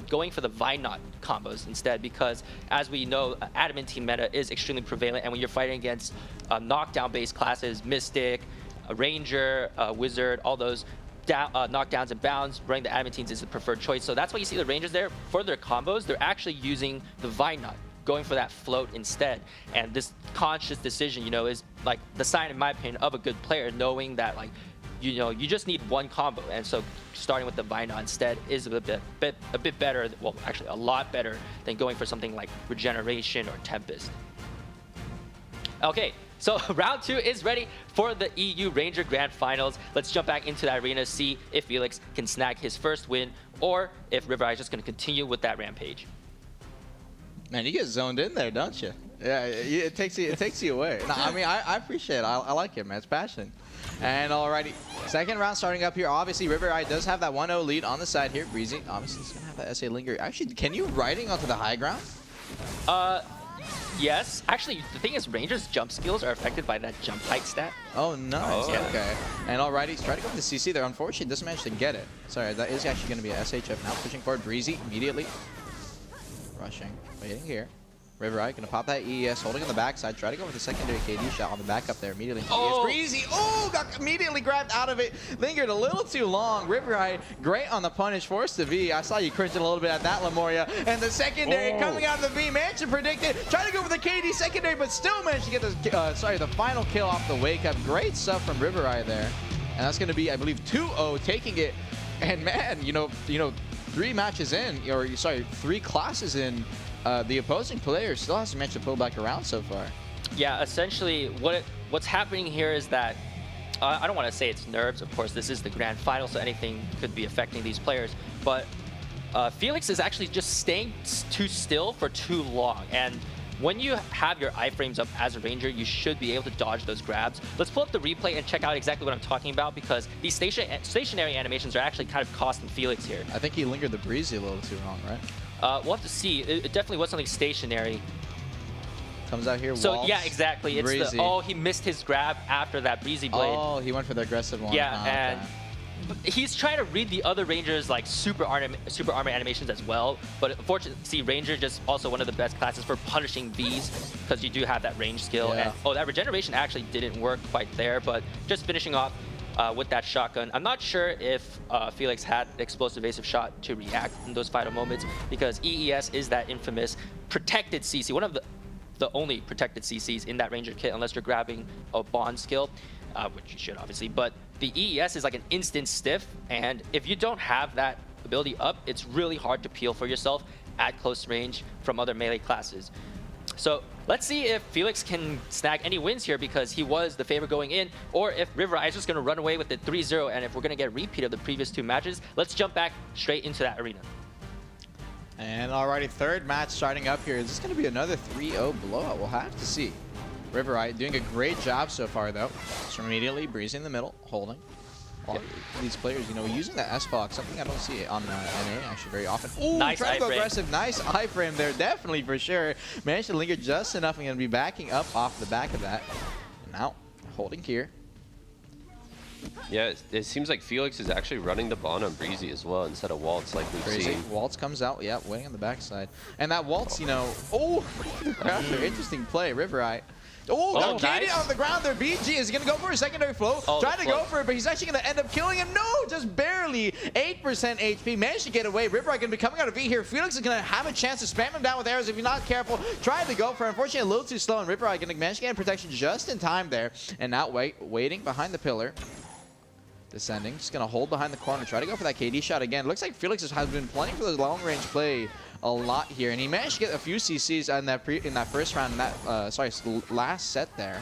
going for the Vine Knot combos instead, because as we know, Adamantine meta is extremely prevalent. And when you're fighting against knockdown-based classes, Mystic, Ranger, Wizard, all those, knockdowns and bounds, running the Adamantines is the preferred choice. So that's why you see the Rangers there. For their combos, they're actually using the Vine Knot, going for that float instead. And this conscious decision, you know, is like the sign, in my opinion, of a good player, knowing that, like, you know, you just need one combo. And so starting with the Vine Knot instead is a bit better, well, actually a lot better than going for something like Regeneration or Tempest. Okay, so round 2 is ready for the EU Ranger Grand Finals. Let's jump back into that arena, see if Felix can snag his first win, or if River Eye is just going to continue with that rampage. Man, you get zoned in there, don't you? Yeah, it takes you away. No, I mean, I appreciate it. I like it, man. It's passion. And alrighty, second round starting up here. Obviously, River Eye does have that 1-0 lead on the side here. Breezy, obviously, he's gonna have that SA linger. Actually, can you riding onto the high ground? Yes. Actually, the thing is, Ranger's jump skills are affected by that jump height stat. Oh, nice. Yeah. Okay. And alrighty, he's trying to go for the CC there. Unfortunately, doesn't manage to get it. Sorry, that is actually going to be a SHF now. Pushing forward, Breezy immediately. Rushing. Waiting here. River Eye gonna pop that EES, holding on the backside, try to go with the secondary KD shot on the back up there immediately. Oh. Breezy, oh, got immediately grabbed out of it, lingered a little too long. River Eye, great on the punish, forced the V. I saw you cringing a little bit at that, Lemoria. And the secondary coming out of the V, managed to predict it, try to go for the KD secondary, but still managed to get the final kill off the wake up. Great stuff from River Eye there. And that's gonna be, I believe, 2-0, taking it. And man, you know, 3 matches in, or sorry, 3 classes in, the opposing player still hasn't managed to pull back around so far. Yeah, essentially what's happening here is that I don't want to say it's nerves. Of course, this is the grand final, so anything could be affecting these players. But Felix is actually just staying too still for too long. And when you have your iframes up as a ranger, you should be able to dodge those grabs. Let's pull up the replay and check out exactly what I'm talking about, because these stationary animations are actually kind of costing Felix here. I think he lingered the breezy a little too long, right? We'll have to see. It definitely was something stationary. Comes out here, so waltz, yeah, exactly. It's breezy. he missed his grab after that breezy blade. Oh, he went for the aggressive one. Yeah, oh, and okay. he's trying to read the other Rangers like super armor animations as well. But unfortunately, see, Ranger just also one of the best classes for punishing Vs, because you do have that range skill. Yeah. And that regeneration actually didn't work quite there, but just finishing off with that shotgun. I'm not sure if Felix had the explosive evasive shot to react in those final moments, because EES is that infamous protected CC, one of the only protected CCs in that Ranger kit, unless you're grabbing a bond skill, which you should obviously. But the EES is like an instant stiff, and if you don't have that ability up, it's really hard to peel for yourself at close range from other melee classes. So let's see if Felix can snag any wins here, because he was the favorite going in, or if River Eye is just going to run away with it 3-0, and if we're going to get a repeat of the previous 2 matches. Let's jump back straight into that arena. And alrighty, 3rd match starting up here. Is this going to be another 3-0 blowout? We'll have to see. River Eye doing a great job so far, though. So immediately breezing in the middle, holding. All these players, you know, using the S-Fox, something I don't see on NA actually very often. Ooh, nice trying to go iframe. aggressive. Nice iframe there, definitely for sure. Managed to linger just enough and going to be backing up off the back of that. And now, holding here. Yeah, it seems like Felix is actually running the bond on Breezy as well instead of Waltz like we've Crazy. seen. Waltz comes out, yeah, waiting on the backside. And that Waltz, you know, interesting play, River Eye. Oh, got KD nice. on the ground there. BG is going to go for a secondary flow. Trying to go for it, but he's actually going to end up killing him. No, just barely. 8% HP. Managed to get away. River Eye going to be coming out of V here. Felix is going to have a chance to spam him down with arrows if you're not careful. Trying to go for it. Unfortunately, a little too slow, and River Eye going to manage to get in protection just in time there. And now waiting behind the pillar. Descending, just going to hold behind the corner, try to go for that KD shot again. Looks like Felix has been playing for the long-range play a lot here, and he managed to get a few CCs in that first round, in that last set there.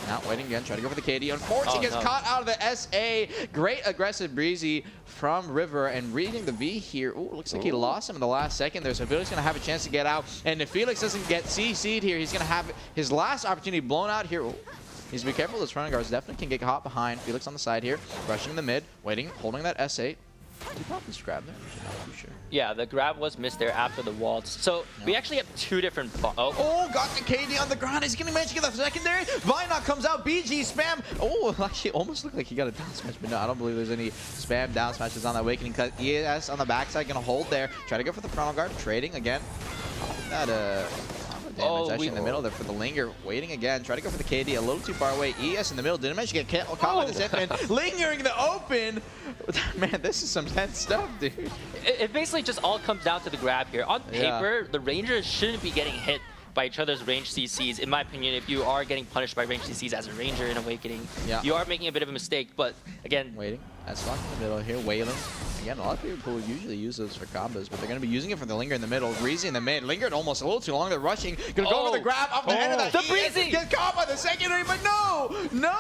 Now waiting again, try to go for the KD. Unfortunately, gets caught out of the SA. Great aggressive breezy from River, and reading the V here. Ooh, looks like he lost him in the last second there, so Felix going to have a chance to get out. And if Felix doesn't get CC'd here, he's going to have his last opportunity blown out here. Ooh. Needs to be careful. Those front guards definitely can get caught behind. Felix on the side here, rushing the mid, waiting, holding that S8. Did he pop this grab there? I'm not too sure. Yeah, the grab was missed there after the waltz. So we actually have 2 different. Oh, got the KD on the ground. He's going to manage to get the secondary. Vinok comes out. BG spam. Oh, actually almost looked like he got a down smash, but no, I don't believe there's any spam down smashes on that Awakening cut. ES on the backside, going to hold there. Try to go for the frontal guard. Trading again. That damage actually in the middle there for the linger. Waiting again. Try to go for the KD a little too far away. ES in the middle. Didn't manage to get caught with the zip in. Lingering the open. Man, this is some tense stuff, dude. It basically just all comes down to the grab here. On paper, the Rangers shouldn't be getting hit by each other's range CCs. In my opinion, if you are getting punished by range CCs as a Ranger in Awakening, you are making a bit of a mistake. But again, waiting. That's locked in the middle here. Wailing. Again, a lot of people usually use those for combos, but they're going to be using it for the linger in the middle. Breezy in the mid. Lingered almost a little too long. They're rushing. Going to go for the grab off the head of that. The Breezy! Gets caught by the secondary, but no! No!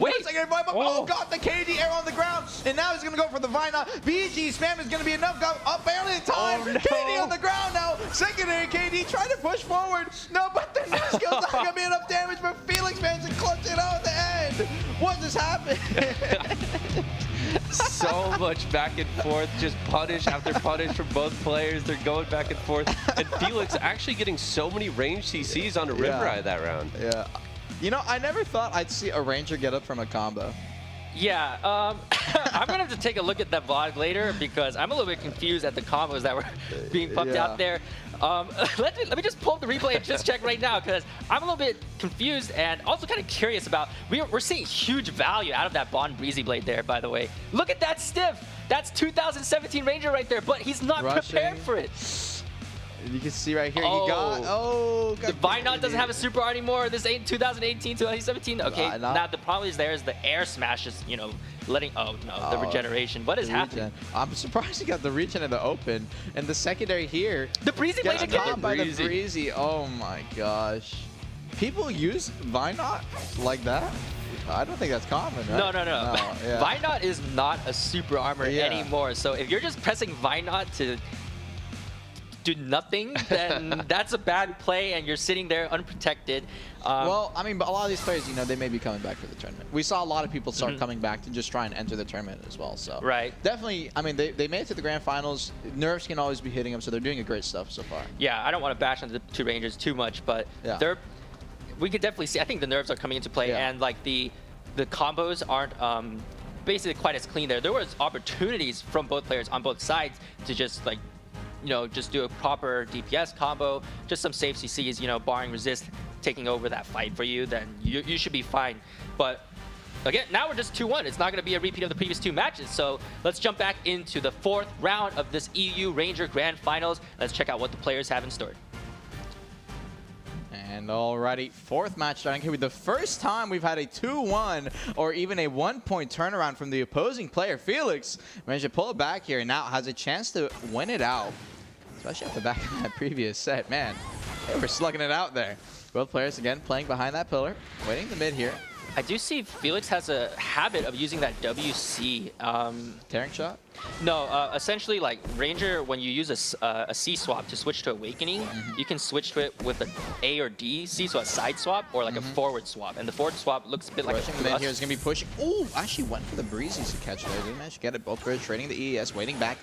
Wait! Secondary vibe up. Oh, got the KD arrow on the ground. And now he's going to go for the Vina. BG spam is going to be enough. Got up barely in time. Oh, no. KD on the ground now. Secondary KD trying to push forward. No, but the next skill's not going to be enough damage, but Felix managed to clutch it out at the end. What just happened? So much back and forth, just punish after punish from both players. They're going back and forth. And Felix actually getting so many range CCs onto River Eye that round. Yeah. You know, I never thought I'd see a Ranger get up from a combo. Yeah, I'm gonna have to take a look at that VOD later because I'm a little bit confused at the combos that were being pumped out there. Let me just pull up the replay and just check right now because I'm a little bit confused and also kind of curious about. We're seeing huge value out of that Bond Breezy Blade there, by the way. Look at that stiff. That's 2017 Ranger right there, but he's not prepared for it. You can see right here, he got the Vinod doesn't have a super art anymore. This ain't 2018, 2017. Okay, now the problem is there's the air smashes, you know, letting, the regeneration. What is happening? I'm surprised he got the regen in the open. And the secondary here, the Breezy Blade gets again. caught by the Breezy. Oh my gosh. People use Vinod like that? I don't think that's common, right? No. Yeah. Vinod is not a super armor anymore. So if you're just pressing Vinod to do nothing, then that's a bad play and you're sitting there unprotected. Well, I mean, but a lot of these players, you know, they may be coming back for the tournament. We saw a lot of people start coming back to just try and enter the tournament as well. So definitely, I mean, they made it to the grand finals. Nerfs can always be hitting them, so they're doing a great stuff so far. Yeah, I don't want to bash on the two Rangers too much, but we could definitely see, I think the nerfs are coming into play and like the combos aren't basically quite as clean there. There was opportunities from both players on both sides to just like, you know, just do a proper DPS combo, just some safe CCs, you know, barring resist, taking over that fight for you, then you should be fine. But again, now we're just 2-1. It's not going to be a repeat of the previous two matches. So let's jump back into the 4th round of this EU Ranger Grand Finals. Let's check out what the players have in store. And alrighty, 4th match starting here with the first time we've had a 2-1 or even a 1-point turnaround from the opposing player. Felix managed to pull it back here and now has a chance to win it out. Especially at the back of that previous set. Man, they were slugging it out there. Both players, again, playing behind that pillar, waiting the mid here. I do see Felix has a habit of using that WC. Tearing shot? No, essentially, like, Ranger, when you use a C swap to switch to Awakening, you can switch to it with an A or D C, so a side swap, or like a forward swap. And the forward swap looks a bit like Rushing a mid here is going to be pushing. Ooh, actually went for the Breezies to catch it. They didn't manage to get it. Both players trading the EES, waiting back.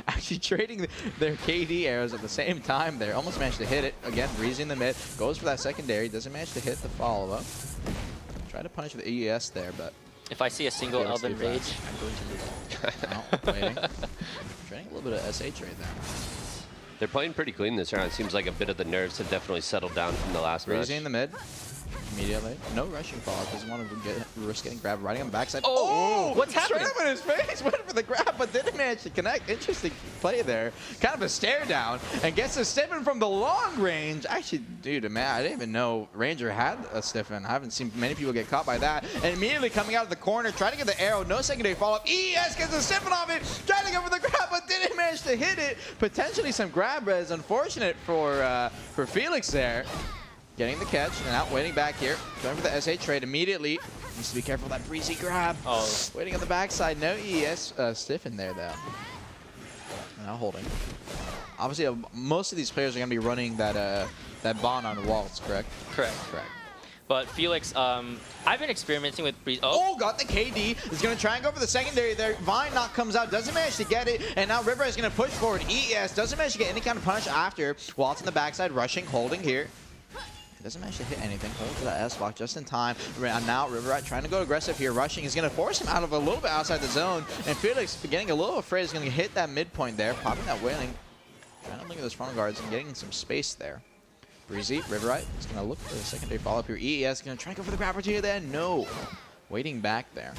Actually trading their KD arrows at the same time there. Almost managed to hit it. Again, Breezy in the mid. Goes for that secondary. Doesn't manage to hit the follow-up. Try to punish with the EES there, but... If I see a single Elven Rage, I'm going to lose. Waiting. Trading a little bit of SH right there. They're playing pretty clean this round. It seems like a bit of the nerves have definitely settled down from the last Breezy rush. in the mid. Immediately. No rushing fall. Doesn't want to risk getting grabbed. Riding on the backside. Oh! What's happening? Straight up in his face. Went for the grab, but didn't manage to connect. Interesting play there. Kind of a stare down. And gets a stiffen from the long range. Actually, dude, man, I didn't even know Ranger had a stiffen. I haven't seen many people get caught by that. And immediately coming out of the corner, trying to get the arrow. No secondary follow-up. ES gets a stiffen off it. Trying to go for the grab, but didn't manage to hit it. Potentially some grab res. Unfortunate for Felix there. Getting the catch and out waiting back here. Going for the SH trade immediately. Needs to be careful of that breezy grab. Waiting on the backside. No ES stiffen there though. Now holding. Obviously, most of these players are going to be running that bond on walls, correct? Correct. But Felix, I've been experimenting with Breeze. Oh, got the KD. Is going to try and go for the secondary there. Vine knock comes out, doesn't manage to get it. And now River is going to push forward. ES doesn't manage to get any kind of punish after. Waltz on the backside, rushing, holding here. Doesn't manage to hit anything. Going for that S-block just in time. And now Riverite trying to go aggressive here. Rushing is going to force him out of a little bit outside the zone. And Felix getting a little afraid is going to hit that midpoint there. Popping that wailing. Trying to look at those front guards and getting some space there. Breezy, Riverite is going to look for the secondary follow-up here. EES going to try and go for the grab opportunity there. No. Waiting back there.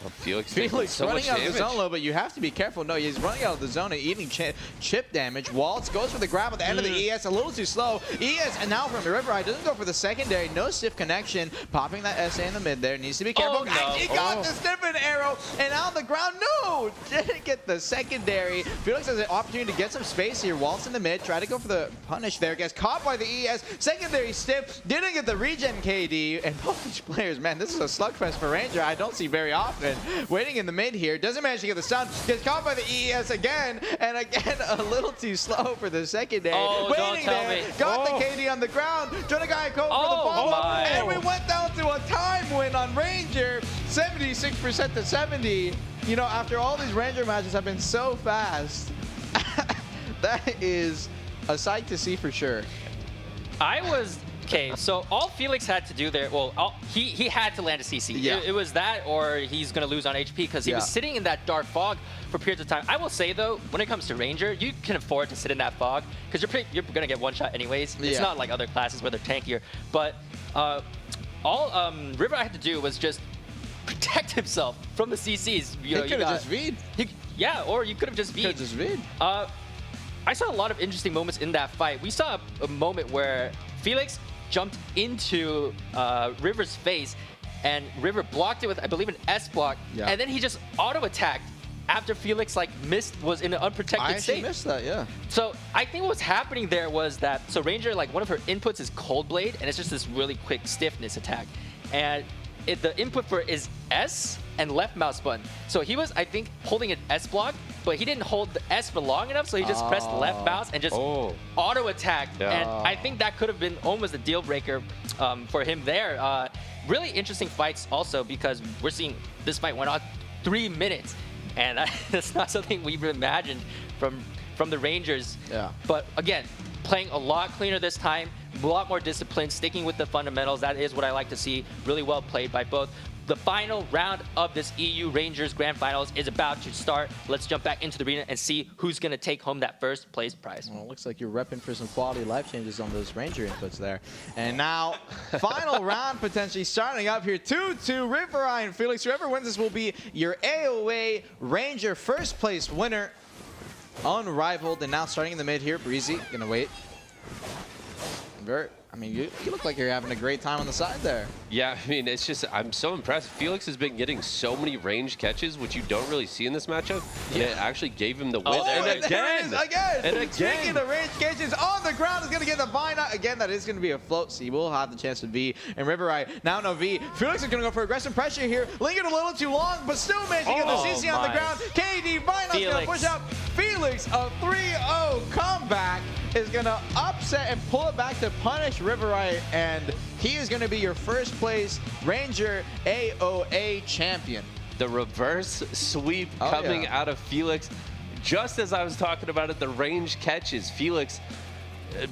Well, Felix so running out of the zone, but you have to be careful. No, he's running out of the zone and eating chip damage. Waltz goes for the grab at the end of the ES, a little too slow. ES, and now from the Riverite, doesn't go for the secondary. No stiff connection. Popping that SA in the mid there. Needs to be careful. He got the stiffen arrow, and on the ground, no! Didn't get the secondary. Felix has an opportunity to get some space here. Waltz in the mid, try to go for the punish there. Gets caught by the ES. Secondary stiff. Didn't get the regen KD. And both these players, man, this is a slugfest for Ranger. I don't see very often. Waiting in the mid here, doesn't manage to get the stun, gets caught by the EES again, and again a little too slow for the secondary. Waiting there, got the KD on the ground, trying to go for the follow-up, and we went down to a time win on Ranger, 76% to 70. You know, after all these Ranger matches have been so fast, that is a sight to see for sure. I was Okay, so all Felix had to do there, well, he had to land a CC. Yeah. It was that, or he's going to lose on HP because he was sitting in that dark fog for periods of time. I will say, though, when it comes to Ranger, you can afford to sit in that fog because you're going to get one shot anyways. It's not like other classes where they're tankier. But all River had to do was just protect himself from the CCs. He could have just V'd. Yeah, or you could have just V'd. I saw a lot of interesting moments in that fight. We saw a moment where Felix jumped into River's face, and River blocked it with, I believe, an S block, and then he just auto-attacked after Felix was in an unprotected state. I missed that, yeah. So I think what was happening there was that, so Ranger, one of her inputs is Cold Blade, and it's just this really quick stiffness attack. And the input for it is S and left mouse button. So he was, I think, holding an S block, but he didn't hold the S for long enough, so he just pressed left mouse and just auto-attacked. And I think that could have been almost a deal breaker for him there. Really interesting fights also, because we're seeing this fight went on 3 minutes, and that's not something we've imagined from the Rangers. But again, playing a lot cleaner this time, a lot more discipline, sticking with the fundamentals. That is what I like to see. Really well played by both. The final round of this EU Rangers Grand Finals is about to start. Let's jump back into the arena and see who's going to take home that first place prize. Well, it looks like you're repping for some quality life changes on those Ranger inputs there. And now, final round potentially starting up here. 2-2, River Eye and Felix. Whoever wins this will be your AOA Ranger first place winner. Unrivaled. And now starting in the mid here, Breezy, gonna wait. Vert, I mean, you look like you're having a great time on the side there. Yeah, I mean, it's just, I'm so impressed. Felix has been getting so many range catches, which you don't really see in this matchup. And it actually gave him the win. And again! Speaking of range catches, on the ground is going to get the Vine. Again, that is going to be a float, so you will have the chance to V. And River Eye, now no V. Felix is going to go for aggressive pressure here. Lingered a little too long, but still managing to get the CC on the ground. KD Vine is going to push out Felix. A 3-0 comeback is going to upset and pull it back to punish River Eye, and he is going to be your first place Ranger AOA champion. The reverse sweep coming out of Felix. Just as I was talking about it, the range catches. Felix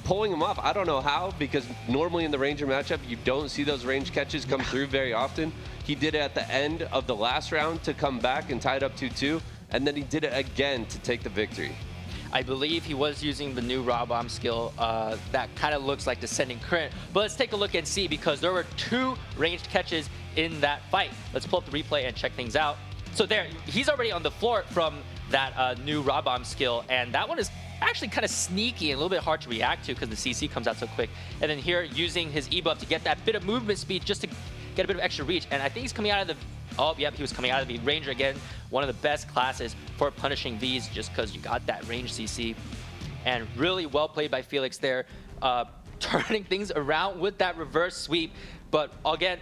pulling him off. I don't know how, because normally in the Ranger matchup, you don't see those range catches come through very often. He did it at the end of the last round to come back and tie it up 2-2, and then he did it again to take the victory. I believe he was using the new Raw Bomb skill that kind of looks like Descending Current. But let's take a look and see, because there were 2 ranged catches in that fight. Let's pull up the replay and check things out. So there, he's already on the floor from that new Raw Bomb skill, and that one is actually kind of sneaky and a little bit hard to react to because the CC comes out so quick. And then here, using his E-buff to get that bit of movement speed just to get a bit of extra reach. And I think he's coming out of the... Oh, yep, he was coming out of the Ranger again. One of the best classes for punishing Vs just because you got that range CC. And really well played by Felix there, turning things around with that reverse sweep. But again,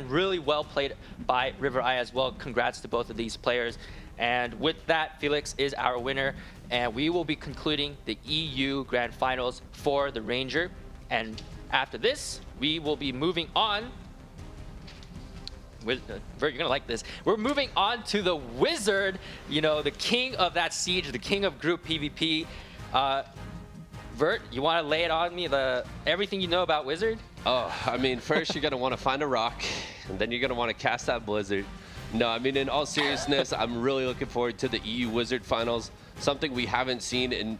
really well played by River Eye as well. Congrats to both of these players. And with that, Felix is our winner. And we will be concluding the EU Grand Finals for the Ranger. And after this, we will be moving on. Vert, you're gonna like this. We're moving on to the Wizard, you know, the king of that siege, the king of group PvP. Vert, you want to lay it on me, everything you know about Wizard? Oh, I mean, first you're gonna want to find a rock, and then you're gonna want to cast that Blizzard. No, I mean, in all seriousness, I'm really looking forward to the EU Wizard Finals. Something we haven't seen in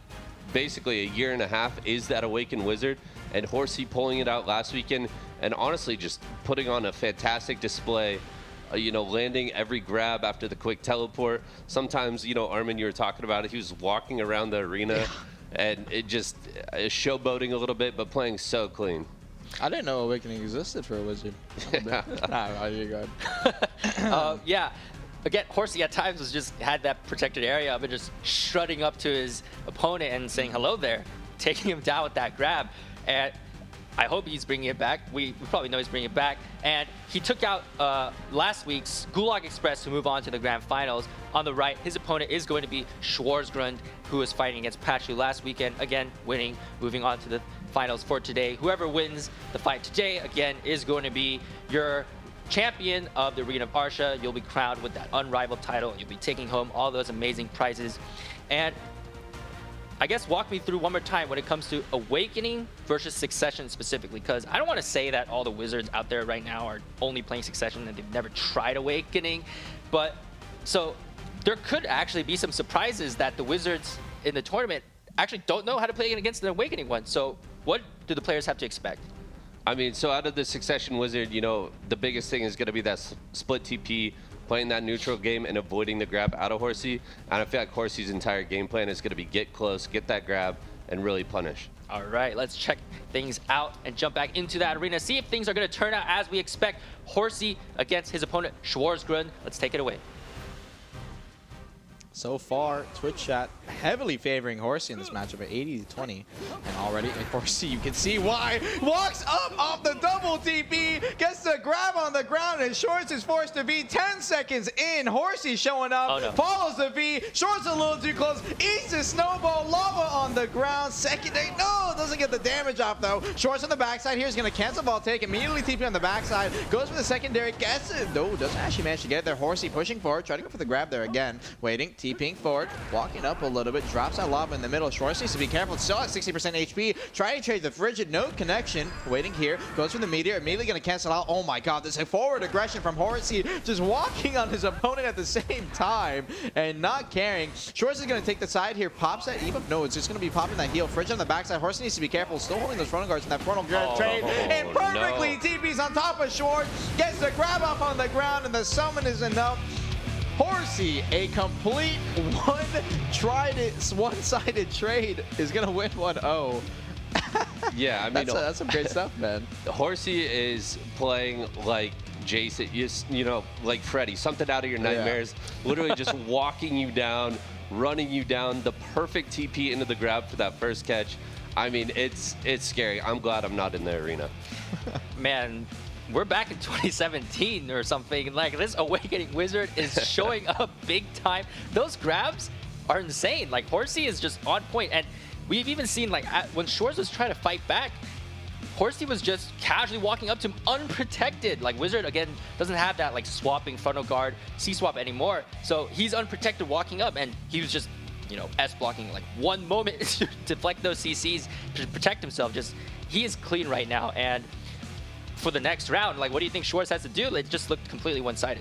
basically a year and a half is that Awakened Wizard, and Horsey pulling it out last weekend, and honestly just putting on a fantastic display, you know, landing every grab after the quick teleport. Sometimes, you know, Armin, you were talking about it, he was walking around the arena, and it just showboating a little bit, but playing so clean. I didn't know Awakening existed for a Wizard. Yeah. Again, Horsey at times was just had that protected area of it, just strutting up to his opponent and saying hello there, taking him down with that grab. And I hope he's bringing it back. We probably know he's bringing it back. And he took out last week's Gulag Express to move on to the Grand Finals. On the right, his opponent is going to be Schwarzgrund, who was fighting against Pachu last weekend. Again, winning, moving on to the finals for today. Whoever wins the fight today, again, is going to be your champion of the Arena of Arsha. You'll be crowned with that Unrivaled title. You'll be taking home all those amazing prizes. And I guess walk me through one more time when it comes to Awakening versus Succession specifically, because I don't want to say that all the Wizards out there right now are only playing Succession and they've never tried Awakening, but so there could actually be some surprises that the Wizards in the tournament actually don't know how to play against the Awakening one. So what do the players have to expect? I mean, so out of the Succession Wizard, you know, the biggest thing is going to be that split TP, playing that neutral game and avoiding the grab out of Horsey. And I feel like Horsey's entire game plan is going to be get close, get that grab, and really punish. All right, let's check things out and jump back into that arena, see if things are going to turn out as we expect. Horsey against his opponent, Schwarzgrund. Let's take it away. So far, Twitch chat heavily favoring Horsey in this matchup at 80-20. And already, Horsey, you can see why. Walks up off the double TP, gets the grab on the ground, and Shorts is forced to V 10 seconds in. Horsey showing up, follows the V, Shorts a little too close, eats the snowball, lava on the ground. Secondary, no, doesn't get the damage off though. Shorts on the backside here is going to cancel ball take, immediately TP on the backside, goes for the secondary, gets it. No, doesn't actually manage to get it there. Horsey pushing forward, trying to go for the grab there again. Waiting, TPing forward, walking up a little bit, drops that lava in the middle. Schwartz needs to be careful, still at 60% HP. Trying to trade the Frigid, no connection. Waiting here, goes for the Meteor, immediately going to cancel out. Oh my god, there's a forward aggression from Horsey, just walking on his opponent at the same time and not caring. Schwartz is going to take the side here, pops that ebuff. No, it's just going to be popping that heal. Frigid on the backside. Horsey needs to be careful, still holding those frontal guards in that frontal trade. And perfectly TP's on top of Schwartz, gets the grab up on the ground, and the summon is enough. Horsey, a complete one-sided trade, is going to win 1-0. Yeah, I mean, that's some great stuff, man. Horsey is playing like Jason, you know, like Freddy, something out of your nightmares, literally just walking you down, running you down, the perfect TP into the grab for that first catch. I mean, it's scary. I'm glad I'm not in the arena. Man, we're back in 2017 or something. Like, this Awakening Wizard is showing up big time. Those grabs are insane. Like, Horsey is just on point. And we've even seen, like, when Shores was trying to fight back, Horsey was just casually walking up to him unprotected. Like, Wizard, again, doesn't have that, like, swapping frontal guard C-swap anymore. So he's unprotected walking up, and he was just, you know, S-blocking, like, one moment to deflect those CCs to protect himself. Just, he is clean right now. And for the next round, like, what do you think Schwartz has to do? It just looked completely one-sided.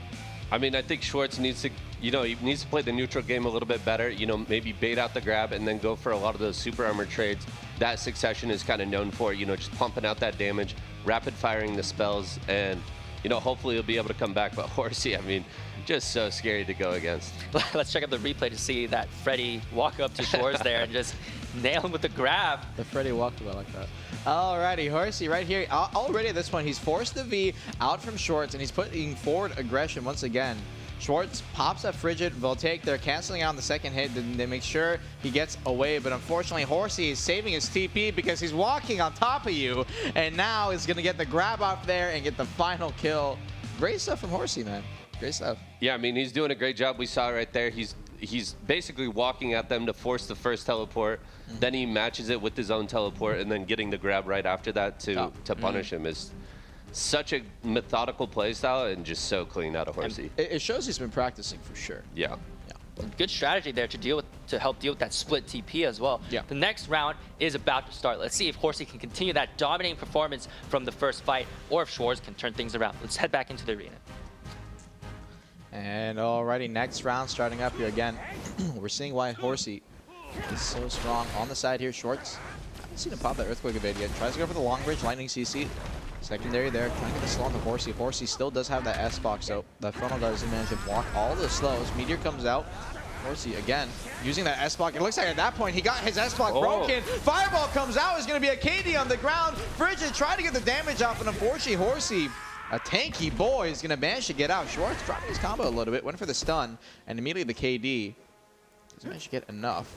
I mean, I think Schwartz needs to, you know, he needs to play the neutral game a little bit better. You know, maybe bait out the grab and then go for a lot of those super armor trades that Succession is kind of known for. You know, just pumping out that damage, rapid firing the spells, and, you know, hopefully he'll be able to come back. But Horsey, I mean, just so scary to go against. Let's check out the replay to see that Freddy walk up to Shores there and just nail him with the grab. The Freddy walkabout like that. Alrighty, Horsey right here. Already at this point, he's forced the V out from Schwartz, and he's putting forward aggression once again. Schwartz pops up Frigid, Voltaic. They're canceling out on the second hit. Then they make sure he gets away. But unfortunately, Horsey is saving his TP because he's walking on top of you. And now is going to get the grab off there and get the final kill. Great stuff from Horsey, man. Great stuff. Yeah, I mean, he's doing a great job. We saw right there. He's basically walking at them to force the first teleport. Then he matches it with his own teleport, and then getting the grab right after that to punish him is such a methodical play style and just so clean out of Horsey. It shows he's been practicing for sure. Yeah. Good strategy there to help deal with that split TP as well. Yeah. The next round is about to start. Let's see if Horsey can continue that dominating performance from the first fight, or if Schwartz can turn things around. Let's head back into the arena. And alrighty, next round starting up here again. We're seeing why Horsey is so strong on the side here. Schwartz, I haven't seen him pop that Earthquake evade yet. Tries to go for the long bridge, Lightning CC. Secondary there, trying to get the slow on the Horsey. Horsey still does have that S-box, so that frontal guard doesn't manage to block all the slows. Meteor comes out. Horsey again using that S-block. It looks like at that point he got his S-block broken. Fireball comes out. Is going to be a KD on the ground. Frigid tried to get the damage off, and unfortunately Horsey, a tanky boy, is going to manage to get out. Schwartz dropping his combo a little bit, went for the stun, and immediately the KD doesn't manage to get enough.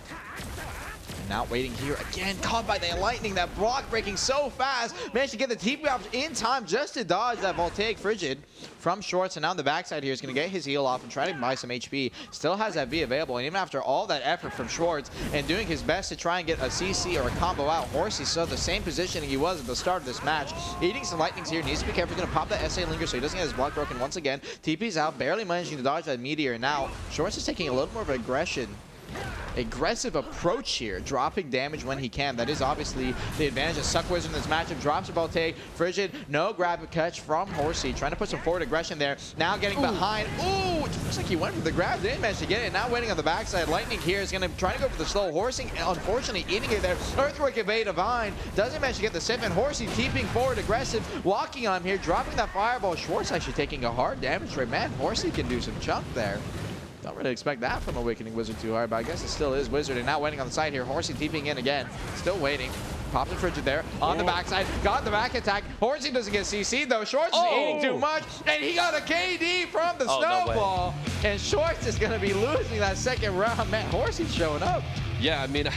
And now waiting here again, caught by the lightning. That block breaking so fast. Managed to get the TP off in time just to dodge that Voltaic Frigid from Schwartz. And now on the backside here is going to get his heal off and try to buy some HP. Still has that V available. And even after all that effort from Schwartz and doing his best to try and get a CC or a combo out, Horsey still the same positioning he was at the start of this match. Eating some lightnings here. Needs to be careful. He's going to pop that SA Linger so he doesn't get his block broken once again. TP's out. Barely managing to dodge that Meteor. Now Schwartz is taking a little more of aggression aggressive approach here, dropping damage when he can. That is obviously the advantage of Suck Wizard in this matchup. Drops a Bolte, Frigid, no grab and catch from Horsey, trying to put some forward aggression there. Now getting behind. Ooh, it looks like he went for the grab, didn't manage to get it. Now waiting on the backside. Lightning here is going to try to go for the slow. Horsey, unfortunately, eating it there. Earthquake evade Divine, doesn't manage to get the sip, and Horsey keeping forward aggressive, walking on him here, dropping that fireball. Schwartz actually taking a hard damage rate. Man, Horsey can do some chunk there. Don't really expect that from Awakening Wizard too hard, but I guess it still is Wizard. And now waiting on the side here. Horsey TPing in again. Still waiting. Pops the Frigid there. On the backside. Got the back attack. Horsey doesn't get CC'd though. Schwartz is eating too much. And he got a KD from the snowball. No, and Schwartz is going to be losing that second round. Man, Horsey's showing up. Yeah, I mean,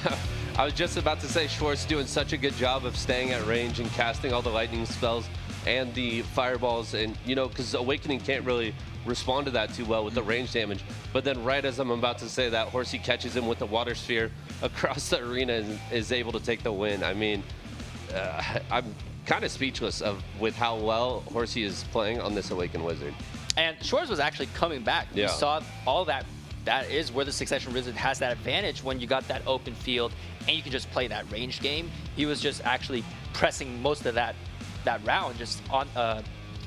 I was just about to say Schwartz doing such a good job of staying at range and casting all the lightning spells and the fireballs. And, you know, because Awakening can't really respond to that too well with the range damage. But then right as I'm about to say that, Horsey catches him with the water sphere across the arena and is able to take the win. I mean, I'm kind of speechless with how well Horsey is playing on this Awakened Wizard. And Schwartz was actually coming back. Yeah. You saw all that. That is where the Succession Wizard has that advantage when you got that open field and you can just play that range game. He was just actually pressing most of that round, just on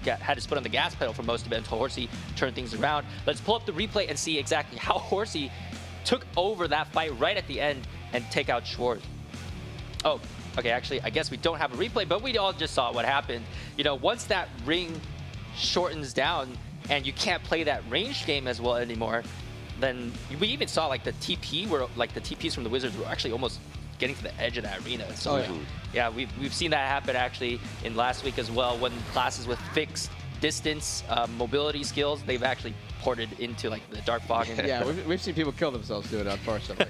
had his foot on the gas pedal for most of it until Horsey turned things around. Let's pull up the replay and see exactly how Horsey took over that fight right at the end and take out Schwartz. Oh, okay, actually, I guess we don't have a replay, but we all just saw what happened. You know, once that ring shortens down and you can't play that range game as well anymore, then we even saw like the TP where like the TPs from the Wizards were actually almost getting to the edge of that arena. So yeah, we've seen that happen actually in last week as well, when classes with fixed distance mobility skills, they've actually ported into like the Dark Fog. And yeah, we've seen people kill themselves doing it, unfortunately.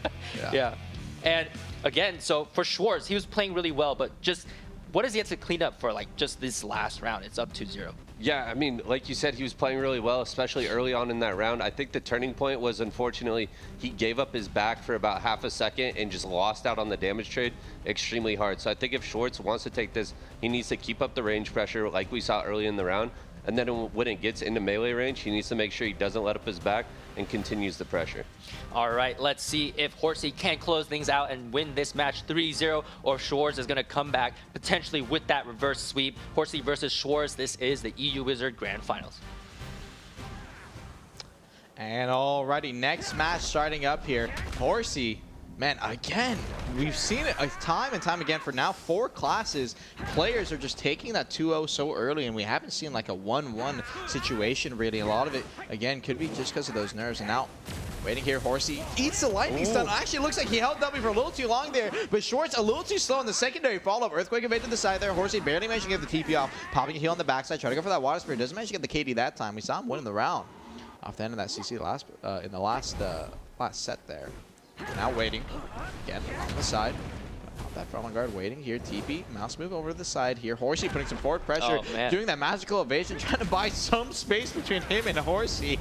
Yeah. And again, so for Schwartz, he was playing really well, but just what does he have to clean up for like just this last round? It's up 2-0. Yeah, I mean, like you said, he was playing really well, especially early on in that round. I think the turning point was, unfortunately, he gave up his back for about half a second and just lost out on the damage trade extremely hard. So I think if Schwartz wants to take this, he needs to keep up the range pressure like we saw early in the round. And then when it gets into melee range, he needs to make sure he doesn't let up his back and continues the pressure. All right, let's see if Horsey can close things out and win this match 3-0, or Schwartz is going to come back potentially with that reverse sweep. Horsey versus Schwartz, this is the EU Wizard Grand Finals. And alrighty, next match starting up here. Horsey, man, again, we've seen it time and time again for now 4 classes. Players are just taking that 2-0 so early, and we haven't seen like a 1-1 situation really. A lot of it, again, could be just because of those nerves. And now, waiting here, Horsey eats the lightning stun. Actually, looks like he held W for a little too long there, but Schwartz a little too slow in the secondary follow-up. Earthquake evade to the side there. Horsey barely managed to get the TP off, popping a heal on the backside, trying to go for that water spirit. Doesn't manage to get the KD that time. We saw him winning the round off the end of that CC in the last set there. Now waiting, again, on the side. Pop that front guard, waiting here. TP, mouse move over to the side here. Horsey putting some forward pressure, doing that magical evasion, trying to buy some space between him and Horsey.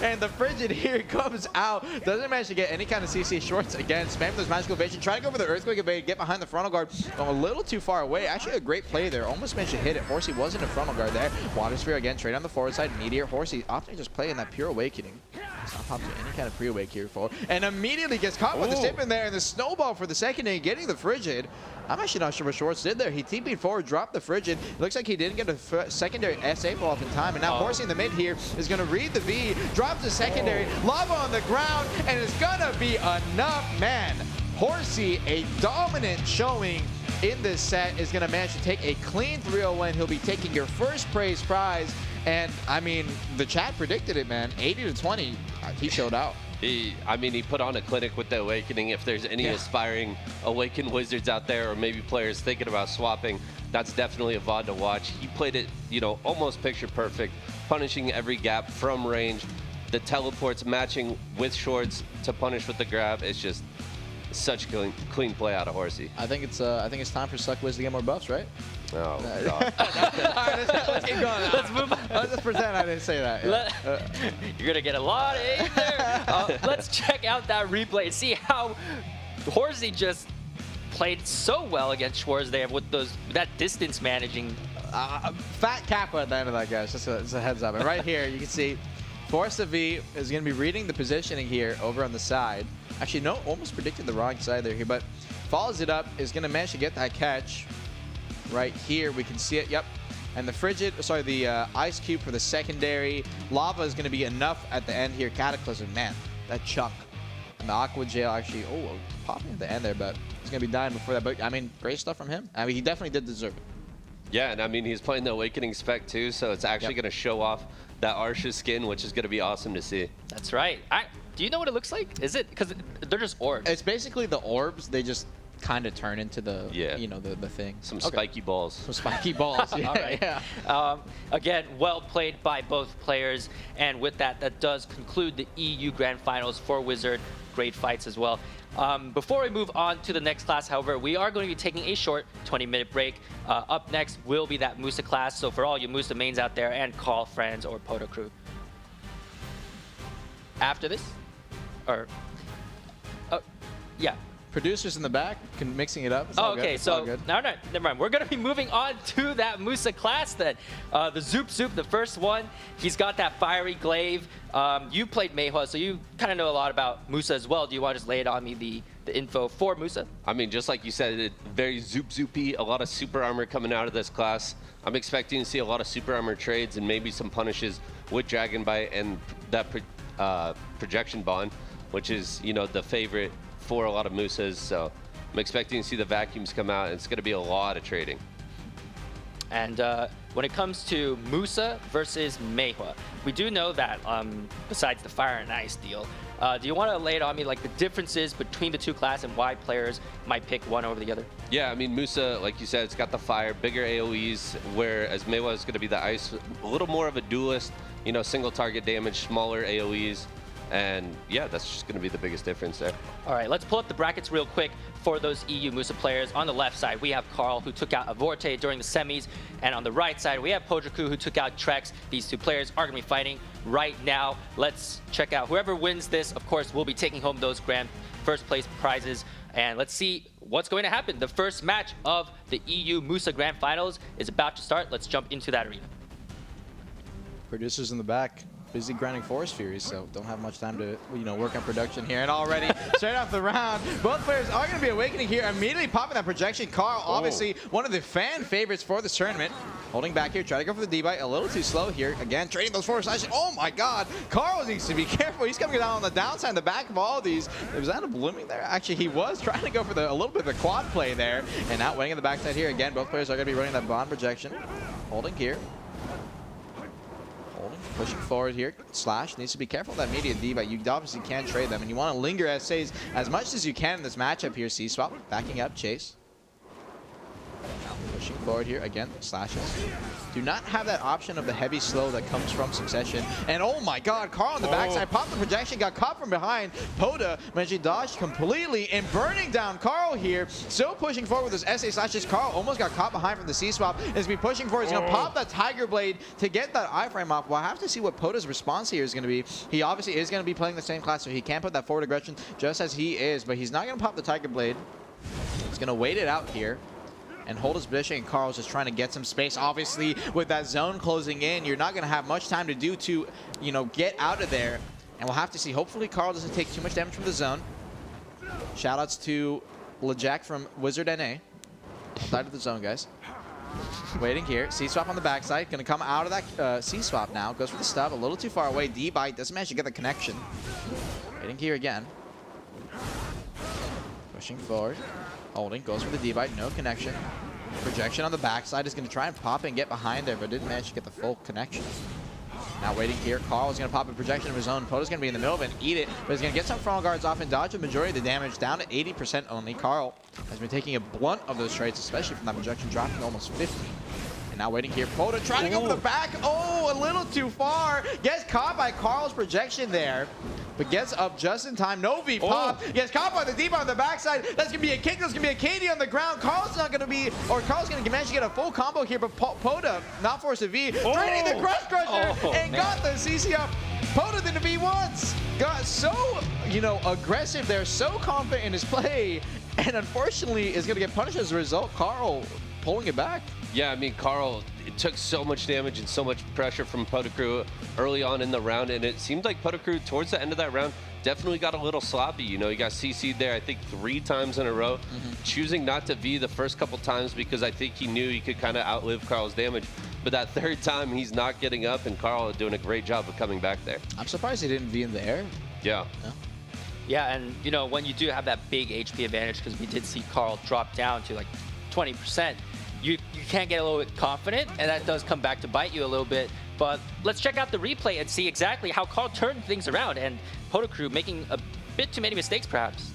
And the Frigid here comes out. Doesn't manage to get any kind of CC. Schwartz again, spamming those magical evasion, trying to go for the Earthquake evade, get behind the frontal guard. A little too far away. Actually a great play there. Almost managed to hit it. Horsey wasn't a frontal guard there. Water Sphere again, straight on the forward side. Meteor. Horsey opting just playing that pure awakening. It's not popped to any kind of pre-awake here for. And immediately gets caught with the sip in there, and the snowball for the secondary, getting the Frigid. I'm actually not sure what Schwartz did there. He TP'd forward, dropped the Frigid. Looks like he didn't get a secondary SA fall off in time. And now Horsey in the mid here is going to read the V, drops the secondary, lava on the ground, and it's going to be enough. Man, Horsey, a dominant showing in this set, is going to manage to take a clean 3-0 win. He'll be taking your first praise prize. And, I mean, the chat predicted it, man. 80-20, he showed out. He put on a clinic with the Awakening. If there's any aspiring Awakened Wizards out there, or maybe players thinking about swapping, that's definitely a VOD to watch. He played it, you know, almost picture perfect, punishing every gap from range. The teleports matching with Schwartz to punish with the grab. It's just such clean play out of Horsey. I think it's time for Suck Wiz to get more buffs, right? Oh, God. Let's keep going. Let's move on. Let's pretend I didn't say that. Yeah. You're going to get a lot of hate there. Let's check out that replay and see how Horsey just played so well against Schwartz there with that distance managing. Fat Kappa at the end of that, guys. Just a heads up. And right here, you can see Force the V is going to be reading the positioning here over on the side. Actually, no, almost predicted the wrong side there here, but follows it up, is going to manage to get that catch. Right here, we can see it, yep. And the Ice Cube for the secondary. Lava is going to be enough at the end here. Cataclysm, man, that chunk. And the Aqua Jail actually, popping at the end there, but he's going to be dying before that. But, I mean, great stuff from him. I mean, he definitely did deserve it. Yeah, and I mean, he's playing the Awakening spec too, so it's actually going to show off that Arsha skin, which is going to be awesome to see. That's right. Do you know what it looks like? Is it, because they're just orbs? It's basically the orbs. They just kind of turn into the, you know, the thing. Some spiky balls. Some spiky balls, yeah. All right. Yeah. Again, well played by both players. And with that, that does conclude the EU Grand Finals for Wizard. Great fights as well. Before we move on to the next class, however, we are going to be taking a short 20-minute break. Up next will be that Musa class. So for all you Musa mains out there and Carl friends or Poto crew. After this, yeah. Producers in the back, mixing it up. Okay, so no, never mind. We're going to be moving on to that Musa class then. The Zoop Zoop, the first one, he's got that fiery glaive. You played Maewha, so you kind of know a lot about Musa as well. Do you want to just lay it on me, the info for Musa? I mean, just like you said, it very Zoop Zoopy, a lot of super armor coming out of this class. I'm expecting to see a lot of super armor trades and maybe some punishes with Dragon Bite and that projection bond, which is, you know, the favorite for a lot of Musas, so I'm expecting to see the vacuums come out. It's going to be a lot of trading. And when it comes to Musa versus Maewha, we do know that besides the fire and ice deal, do you want to lay it on me, like the differences between the two classes and why players might pick one over the other? Yeah, I mean, Musa, like you said, it's got the fire, bigger AoEs, whereas Maewha is going to be the ice, a little more of a duelist, you know, single target damage, smaller AoEs. And yeah, that's just going to be the biggest difference there. All right, let's pull up the brackets real quick for those EU Musa players. On the left side, we have Carl, who took out Avorte during the semis. And on the right side, we have Podraku, who took out Trex. These two players are going to be fighting right now. Let's check out whoever wins this. Of course, will be taking home those grand first place prizes. And let's see what's going to happen. The first match of the EU Musa Grand Finals is about to start. Let's jump into that arena. Producers in the back. Busy grinding Forest Furies, so don't have much time to, you know, work on production here. And already, straight off the round, both players are going to be awakening here, immediately popping that projection. Carl, obviously, one of the fan favorites for this tournament. Holding back here, try to go for the D-bite, a little too slow here. Again, trading those forward slashes. Oh my god, Carl needs to be careful. He's coming down on the downside in the back of all of these. Was that a blooming there? Actually, he was trying to go for a little bit of the quad play there. And now winning in the backside here. Again, both players are going to be running that bond projection. Holding here. Pushing forward here. Slash needs to be careful of that immediate D, but you obviously can trade them, and you want to linger essays as much as you can in this matchup here. C-swap, backing up, chase. Pushing forward here, again, slashes. Do not have that option of the heavy slow that comes from Succession. And oh my god, Carl on the backside, popped the projection, got caught from behind. Poda managed to dodge completely and burning down Carl here. Still pushing forward with his SA slashes. Carl almost got caught behind from the C-swap. Is be pushing forward. He's going to pop that Tiger Blade to get that iframe off. We'll have to see what Poda's response here is going to be. He obviously is going to be playing the same class, so he can't put that forward aggression just as he is, but he's not going to pop the Tiger Blade. He's going to wait it out here and hold his position, and Carl's just trying to get some space. Obviously, with that zone closing in, you're not going to have much time to do to, you know, get out of there. And we'll have to see. Hopefully, Carl doesn't take too much damage from the zone. Shoutouts to LeJack from Wizard NA. Side of the zone, guys. Waiting here. C-swap on the backside. Going to come out of that C-swap now. Goes for the stub. A little too far away. D-bite doesn't manage to get the connection. Waiting here again. Pushing forward. Holding, goes for the D-bite, no connection. Projection on the backside is going to try and pop and get behind there, but didn't manage to get the full connection. Now waiting here, Carl is going to pop a projection of his own. Poda's going to be in the middle of it and eat it, but he's going to get some frontal guards off and dodge the majority of the damage down to 80% only. Carl has been taking a blunt of those trades, especially from that projection, dropping to almost 50. And now waiting here, Poda trying to go for the back. Oh, a little too far. Gets caught by Carl's projection there, but gets up just in time. No V pop. Gets caught by the D-bar on the backside. That's going to be a kick. That's going to be a KD on the ground. Carl's not going to be, or Carl's going to manage to get a full combo here, but Poda, not force a V. Trading the Crush Crusher and got the CC up. Poda did the V once. Got so, you know, aggressive there, so confident in his play, and unfortunately is going to get punished as a result. Carl pulling it back. Yeah, I mean, Carl took so much damage and so much pressure from Podokru early on in the round, and it seemed like Podokru towards the end of that round definitely got a little sloppy. You know, he got CC'd there, I think 3 times in a row, choosing not to V the first couple times because I think he knew he could kind of outlive Carl's damage. But that 3rd time, he's not getting up, and Carl is doing a great job of coming back there. I'm surprised he didn't V in the air. Yeah. Yeah, and you know, when you do have that big HP advantage, because we did see Carl drop down to like 20%, you can get a little bit confident, and that does come back to bite you a little bit. But let's check out the replay and see exactly how Carl turned things around, and Podokru making a bit too many mistakes, perhaps.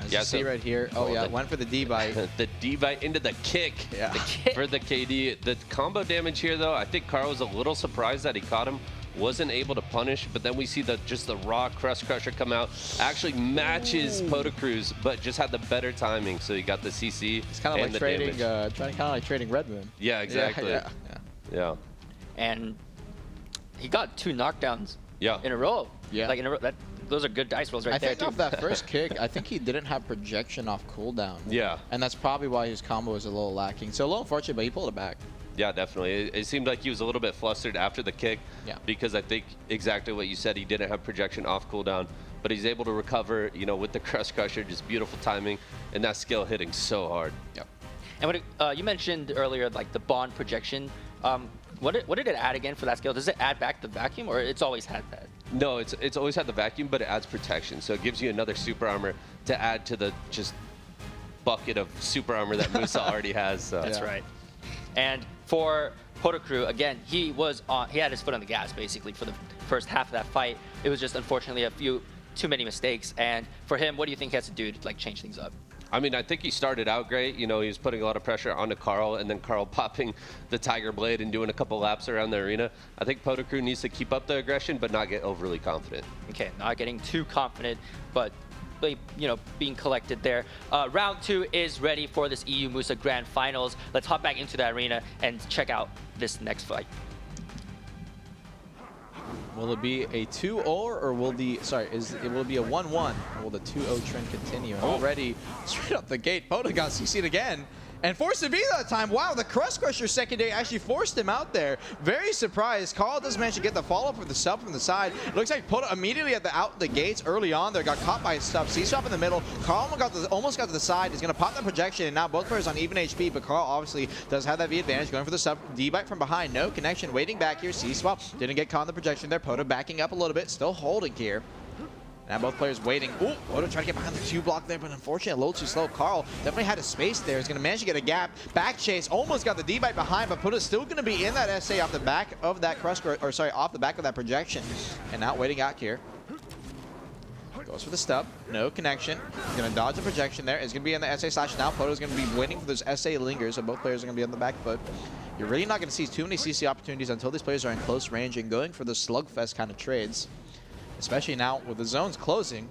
As you see right here. Oh, yeah, went for the D-bite. The D-bite into the kick, Yeah. for the KD. The combo damage here, though, I think Carl was a little surprised that he caught him. Wasn't able to punish, but then we see just the raw Crust Crusher come out. Actually matches Podokru's, but just had the better timing, so he got the CC. It's kind of like trading, trading Red Moon. Yeah, exactly. Yeah. And he got 2 knockdowns in a row. Yeah. Like in a row. Those are good dice rolls right there, too. I think off that first kick, I think he didn't have projection off cooldown. Yeah. And that's probably why his combo was a little lacking. So a little unfortunate, but he pulled it back. Yeah, definitely. It seemed like he was a little bit flustered after the kick. Yeah. Because I think exactly what you said, he didn't have projection off cooldown, but he's able to recover, you know, with the Crust Crusher, just beautiful timing, and that skill hitting so hard. Yep. And what you mentioned earlier, like the bond projection, what did it add again for that skill? Does it add back the vacuum, or it's always had that? No, it's always had the vacuum, but it adds protection. So it gives you another super armor to add to the just bucket of super armor that Musa already has. So. That's right. And for Podokru, again, he had his foot on the gas basically for the first half of that fight. It was just unfortunately too many mistakes. And for him, what do you think he has to do to like change things up? I mean, I think he started out great. You know, he was putting a lot of pressure onto Carl, and then Carl popping the Tiger Blade and doing a couple laps around the arena. I think Podokru needs to keep up the aggression, but not get overly confident. Okay, not getting too confident, but you know, being collected there. Round 2 is ready for this EU Musa Grand Finals. Let's hop back into the arena and check out this next fight. Will it be a 2-0 or will will it be a 1-1? Or will the 2-0 trend continue? And already, straight up the gate, Poda got CC'd again. And forced to be that time. Wow, the Crust Crusher secondary actually forced him out there. Very surprised. Carl does manage to get the follow-up with the sub from the side. It looks like Poda immediately out the gates early on there got caught by his sub. C-swap in the middle. Carl almost got to the side. He's going to pop the projection, and now both players on even HP, but Carl obviously does have that V advantage. Going for the sub. D-bite from behind. No connection. Waiting back here. C-swap didn't get caught in the projection there. Poda backing up a little bit. Still holding here. Now both players waiting. Ooh, Poda trying to get behind the Q block there, but unfortunately a little too slow. Carl definitely had a space there. He's going to manage to get a gap. Back chase, almost got the D-bite behind, but Poda's still going to be in that SA off the back of that off the back of that projection. And now waiting out here. Goes for the stub. No connection. He's going to dodge the projection there. It's going to be in the SA slash. Now Poda's going to be waiting for those SA lingers, so both players are going to be on the back foot. You're really not going to see too many CC opportunities until these players are in close range and going for the slugfest kind of trades. Especially now with the zones closing.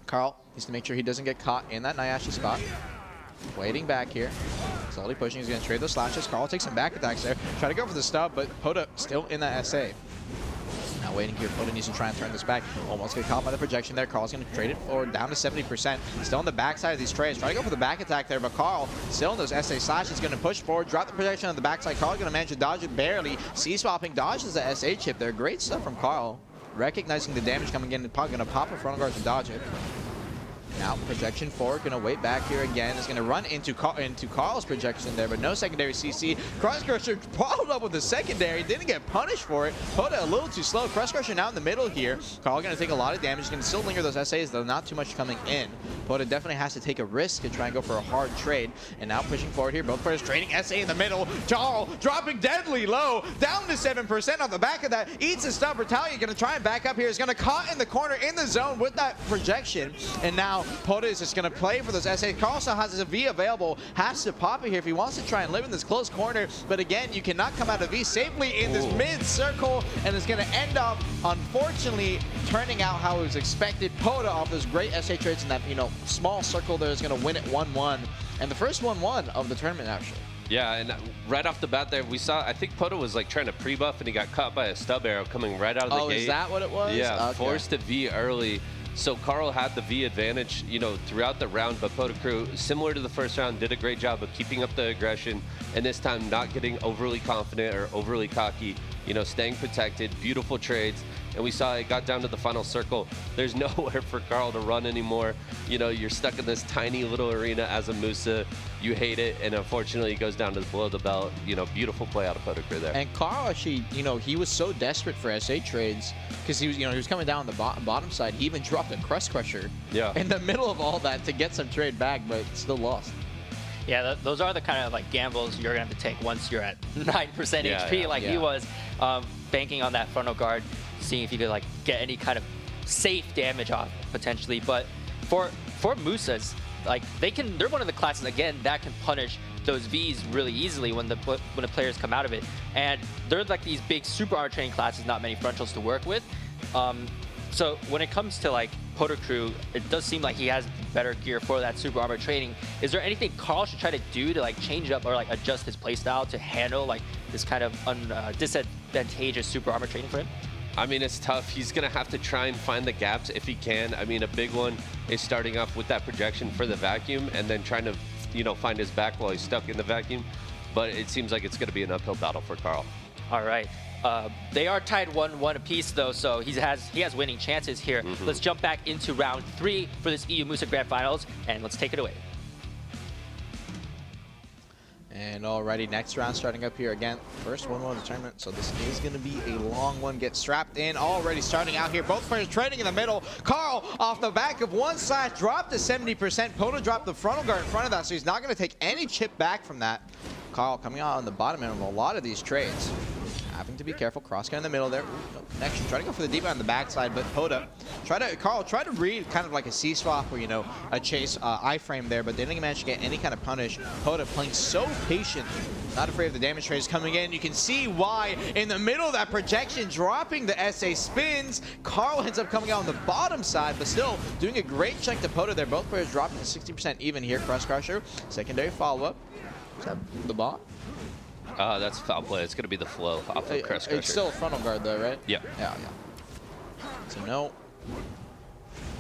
Carl needs to make sure he doesn't get caught in that Nayashe spot. Waiting back here. Slowly pushing. He's going to trade those slashes. Carl takes some back attacks there. Try to go for the stub, but Poda still in that SA. Now waiting here. Poda needs to try and turn this back. Almost get caught by the projection there. Carl's going to trade it forward down to 70%. Still on the backside of these trades. Try to go for the back attack there, but Carl still in those SA slashes. Going to push forward, drop the projection on the backside. Carl going to manage to dodge it barely. C-swapping dodges the SA chip there. Great stuff from Carl. Recognizing the damage coming in, going to pop a front guard to dodge it. Now projection forward, going to wait back here again. Is going to run into Carl's projection there, but no secondary CC. Crust Crusher followed up with the secondary, didn't get punished for it. Poda a little too slow. Crust Crusher now in the middle here. Carl going to take a lot of damage. He's going to still linger those SAs, though not too much coming in. Poda definitely has to take a risk and try and go for a hard trade. And now pushing forward here, both players trading SA in the middle. Carl dropping deadly low, down to 7% on the back of that. Eats a stub. Retaliate going to try and back up here. Is going to caught in the corner in the zone with that projection. And now Poda is just going to play for those SAs. Carl still has his V available. Has to pop it here if he wants to try and live in this close corner. But again, you cannot come out of V safely in this mid-circle. And it's going to end up, unfortunately, turning out how it was expected. Poda off those great SA trades in that, small circle there is going to win it 1-1. And the first 1-1 of the tournament, actually. Yeah, and right off the bat there, we saw, I think Poda was like trying to pre-buff and he got caught by a stub arrow coming right out of the gate. Oh, is that what it was? Yeah, okay. Forced to V early. So Carl had the V advantage, you know, throughout the round, but Podocru, similar to the first round, did a great job of keeping up the aggression, and this time not getting overly confident or overly cocky, you know, staying protected, beautiful trades. And we saw it got down to the final circle. There's nowhere for Carl to run anymore. You know, you're stuck in this tiny little arena as a Musa. You hate it, and unfortunately, it goes down to below the belt. You know, beautiful play out of Podocru there. And Carl actually, you know, he was so desperate for SA trades because he was, you know, he was coming down the bottom side. He even dropped a Crust Crusher in the middle of all that to get some trade back, but still lost. Yeah, those are the kind of like gambles you're gonna have to take once you're at 9% HP, like he was, banking on that frontal guard, seeing if you could like get any kind of safe damage off potentially. But for Musas, like they're one of the classes again that can punish those Vs really easily when the players come out of it, and they're like these big super armor training classes, not many frontals to work with. So when it comes to like Podocru, it does seem like he has better gear for that super armor training. Is there anything Carl should try to do to like change up or like adjust his playstyle to handle like this kind of disadvantageous super armor training for him? I mean, it's tough. He's going to have to try and find the gaps if he can. I mean, a big one is starting off with that projection for the vacuum and then trying to, you know, find his back while he's stuck in the vacuum. But it seems like it's going to be an uphill battle for Carl. All right. They are tied 1-1 apiece, though, so he has winning chances here. Let's jump back into round 3 for this EU Musa Grand Finals, and let's take it away. And alrighty, next round starting up here again. First 1-1 of the tournament, so this is going to be a long one. Get strapped in, already starting out here. Both players trading in the middle. Carl off the back of one slash dropped to 70%. Poto dropped the frontal guard in front of that, so he's not going to take any chip back from that. Carl coming out on the bottom end of a lot of these trades. Having to be careful. Crossguard in the middle there. Ooh, no connection. Trying to go for the deep on the backside, but Poto Carl tried to read kind of like a C-swap or, you know, a chase iframe there, but they didn't manage to get any kind of punish. Poto playing so patient, not afraid of the damage trades coming in. You can see why in the middle of that projection, dropping the SA spins. Carl ends up coming out on the bottom side, but still doing a great check to Poto there. Both players dropping to 60% even here. Crust Crusher, secondary follow-up. Is that the bot? That's foul play. It's going to be the flow off of Crust Crusher. It's still a frontal guard though, right? Yeah. Yeah. So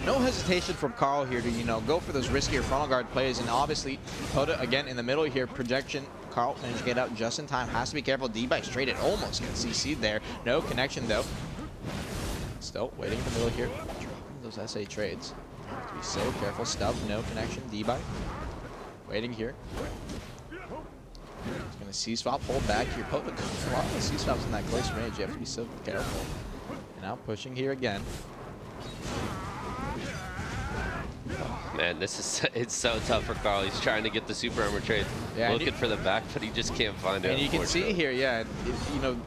no hesitation from Carl here to, you know, go for those riskier frontal guard plays. And obviously, Poto again in the middle here, projection. Carl managed to get out just in time. Has to be careful. D-by straight, it almost gets CC'd there. No connection though. Still waiting in the middle here. Dropping those SA trades. Have to be so careful. Stub, no connection. D-by. Waiting here. He's going to C-swap, hold back here. Poto goes for a lot of the C-swaps in that close range. You have to be so careful. And now pushing here again. Oh, man, it's so tough for Carl. He's trying to get the super armor trade, looking for the back, but he just can't find it. And you can see here, you know,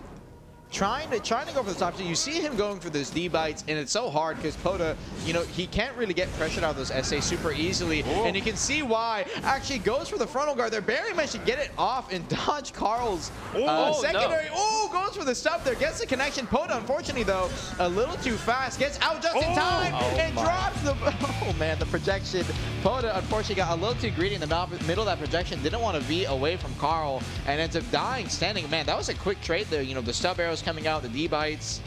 trying to go for the top. So you see him going for those D-bites, and it's so hard because Poto, you know, he can't really get pressured out of those SA super easily. Ooh. And you can see why. Actually goes for the frontal guard there. Barely managed to get it off and dodge Carl's secondary. Oh, goes for the stub there. Gets the connection. Poto, unfortunately, though, a little too fast. Gets out just in time and drops the... Oh, man, the projection. Poto, unfortunately, got a little too greedy in the middle of that projection. Didn't want to V away from Carl and ends up dying standing. Man, that was a quick trade there. You know, the stub arrows coming out, the D-bites.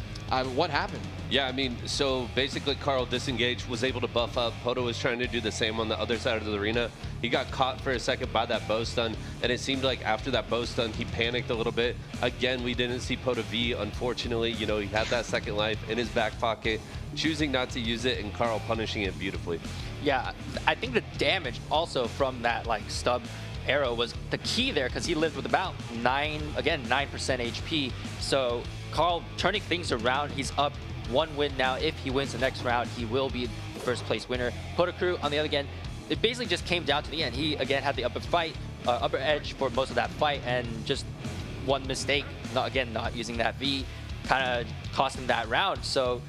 What happened? Yeah, I mean, so basically Carl disengaged, was able to buff up. Poto was trying to do the same on the other side of the arena. He got caught for a second by that bow stun, and it seemed like after that bow stun, he panicked a little bit. Again, we didn't see Poto V, unfortunately. You know, he had that second life in his back pocket, choosing not to use it, and Carl punishing it beautifully. Yeah, I think the damage also from that, like, stub arrow was the key there because he lived with about 9% HP. So Carl turning things around. He's up 1 win now. If he wins the next round, he will be the first place winner. Podocru, on the other hand, it basically just came down to the end. He again had the upper edge for most of that fight, and just one mistake, not using that V, kind of cost him that round. So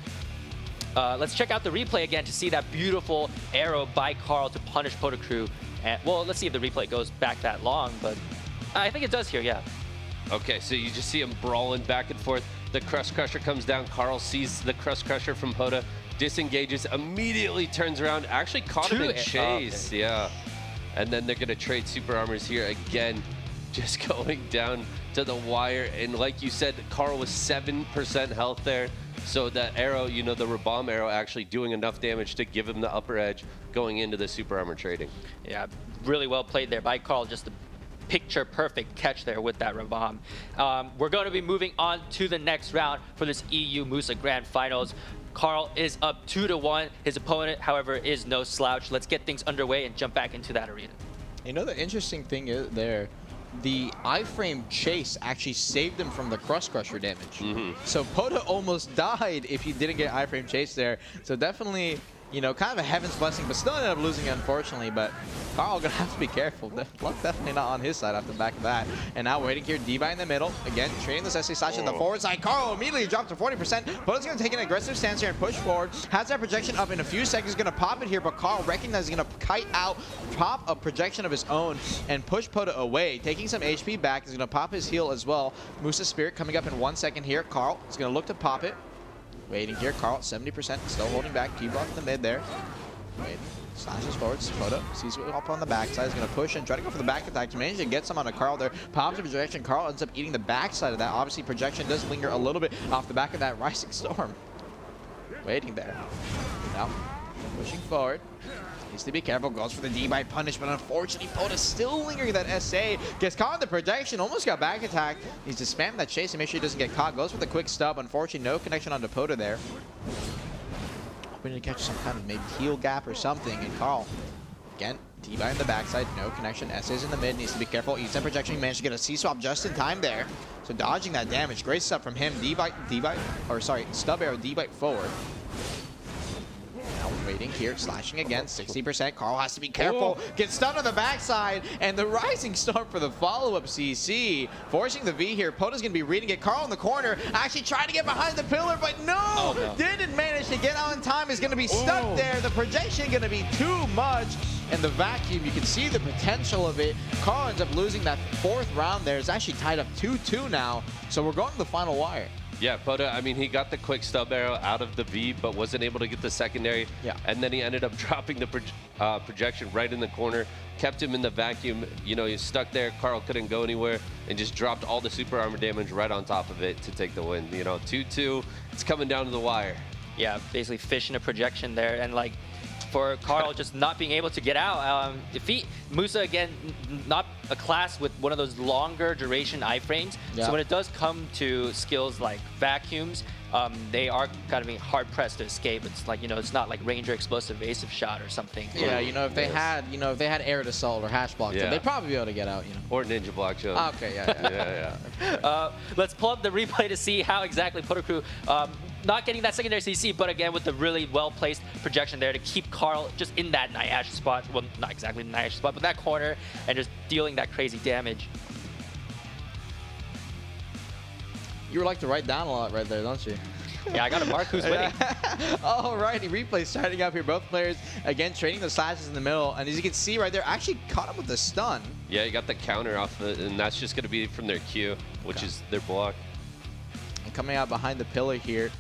let's check out the replay again to see that beautiful arrow by Carl to punish Podocru. And, well, let's see if the replay goes back that long, but I think it does here, yeah. Okay, so you just see him brawling back and forth. The Crust Crusher comes down. Carl sees the Crust Crusher from Poto, disengages, immediately turns around, actually caught him in chase. Okay. Yeah. And then they're going to trade super armors here again, just going down to the wire. And like you said, Carl was 7% health there. So that arrow, you know, the Rabam arrow actually doing enough damage to give him the upper edge going into the super armor trading. Yeah, really well played there by Carl. Just a picture perfect catch there with that Rabam. We're going to be moving on to the next round for this EU Musa Grand Finals. Carl is up 2-1. His opponent, however, is no slouch. Let's get things underway and jump back into that arena. You know, the interesting thing is there, the iframe chase actually saved him from the Crust Crusher damage. So Poda almost died if he didn't get iframe chase there. So definitely, you know, kind of a heaven's blessing, but still ended up losing, unfortunately. But Carl gonna have to be careful. Luck definitely not on his side after the back of that. And now waiting here, D-By in the middle. Again, trading this SA slash in the forward side. Carl immediately dropped to 40%. Poda's gonna take an aggressive stance here and push forward. Has that projection up in a few seconds, gonna pop it here, but Carl recognizes he's gonna kite out, pop a projection of his own, and push Poda away. Taking some HP back, he's gonna pop his heal as well. Musa Spirit coming up in 1 second here. Carl is gonna look to pop it. Waiting here, Carl at 70%, still holding back. Key block in the mid there. Waiting, slashes forwards. Poda sees what up on the backside. He's going to push and try to go for the back attack to manage to get some on a Carl there. Pops a projection. Carl ends up eating the backside of that. Obviously, projection does linger a little bit off the back of that Rising Storm. Waiting there. Now, pushing forward. Needs to be careful, goes for the D-by punish, but unfortunately, Poda still lingering that SA. Gets caught in the projection, almost got back attack. Needs to spam that chase and make sure he doesn't get caught. Goes for the quick stub. Unfortunately, no connection onto Poda there. Hoping to catch some kind of maybe heal gap or something. And Carl, again, D-by in the backside, no connection. SA's in the mid, needs to be careful. Eats that projection, he managed to get a C-swap just in time there. So dodging that damage. Great stuff from him. Stub arrow, D-by forward. Now waiting here, slashing again, 60%. Carl has to be careful. Gets stunned on the backside, and the Rising Storm for the follow-up CC. Forcing the V here. Poda's going to be reading it. Carl in the corner, actually trying to get behind the pillar, but no! Didn't manage to get out in time. Is going to be stuck there. The projection going to be too much. And the vacuum, you can see the potential of it. Carl ends up losing that 4th round there. It's actually tied up 2-2 now. So we're going to the final wire. Yeah, Poda, I mean, he got the quick stub arrow out of the V, but wasn't able to get the secondary. Yeah. And then he ended up dropping the projection right in the corner, kept him in the vacuum. You know, he's stuck there. Carl couldn't go anywhere and just dropped all the super armor damage right on top of it to take the win. You know, 2-2, it's coming down to the wire. Yeah, basically fishing a projection there. And like, for Carl just not being able to get out. Musa, again, not a class with one of those longer duration iframes. Yeah. So when it does come to skills like vacuums, they are kind of being hard pressed to escape. It's like, you know, it's not like Ranger Explosive Evasive Shot or something. Yeah, you know, if they had, Air Assault or Hash Block, they'd probably be able to get out, you know. Or Ninja Block Show. Okay, yeah. Let's pull up the replay to see how exactly Poda not getting that secondary CC, but again with the really well-placed projection there to keep Carl just in that Nyash spot. Well, not exactly the Nyash spot, but that corner, and just dealing that crazy damage. You like to write down a lot right there, don't you? Yeah, I got to mark who's winning. Alrighty, replay starting up here. Both players, again, trading the slashes in the middle. And as you can see right there, actually caught him with the stun. Yeah, you got the counter off, and that's just going to be from their Q, which is their block. And coming out behind the pillar here.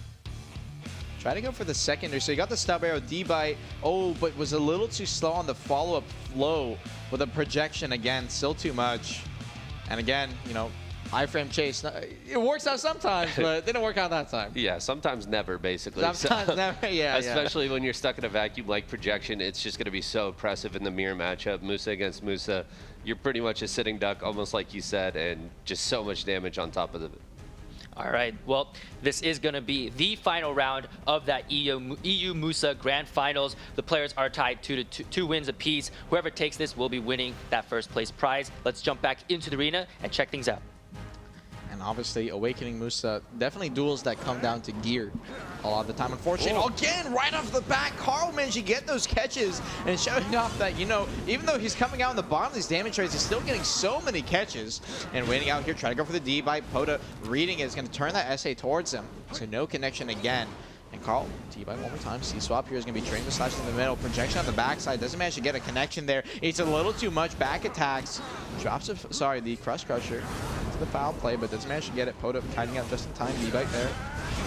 Try to go for the secondary. So you got the stub arrow, D-by. Oh, but was a little too slow on the follow-up flow with a projection again. Still too much. And again, you know, iframe chase. It works out sometimes, but it didn't work out that time. Yeah, sometimes never, basically. Sometimes never, yeah. Especially when you're stuck in a vacuum like projection, it's just going to be so oppressive in the mirror matchup. Musa against Musa, you're pretty much a sitting duck, almost like you said, and just so much damage on top of it. All right, well, this is going to be the final round of that EU Musa Grand Finals. The players are tied 2 wins apiece. Whoever takes this will be winning that first place prize. Let's jump back into the arena and check things out. And obviously, Awakening Musa, definitely duels that come down to gear a lot of the time. Unfortunately, again, right off the bat, Carl managed to get those catches and showing off that, you know, even though he's coming out in the bottom of these damage rates, he's still getting so many catches. And waiting out here, trying to go for the D-by. Poda reading it, is going to turn that SA towards him. So no connection again. And Carl, D-by one more time. C-swap here is going to be trading the slashes in the middle. Projection on the backside. Doesn't manage to get a connection there. It's a little too much. Back attacks. Drops, the Crust Crusher. It's the foul play, but doesn't manage to get it. Poda tidying up just in time. D-by there.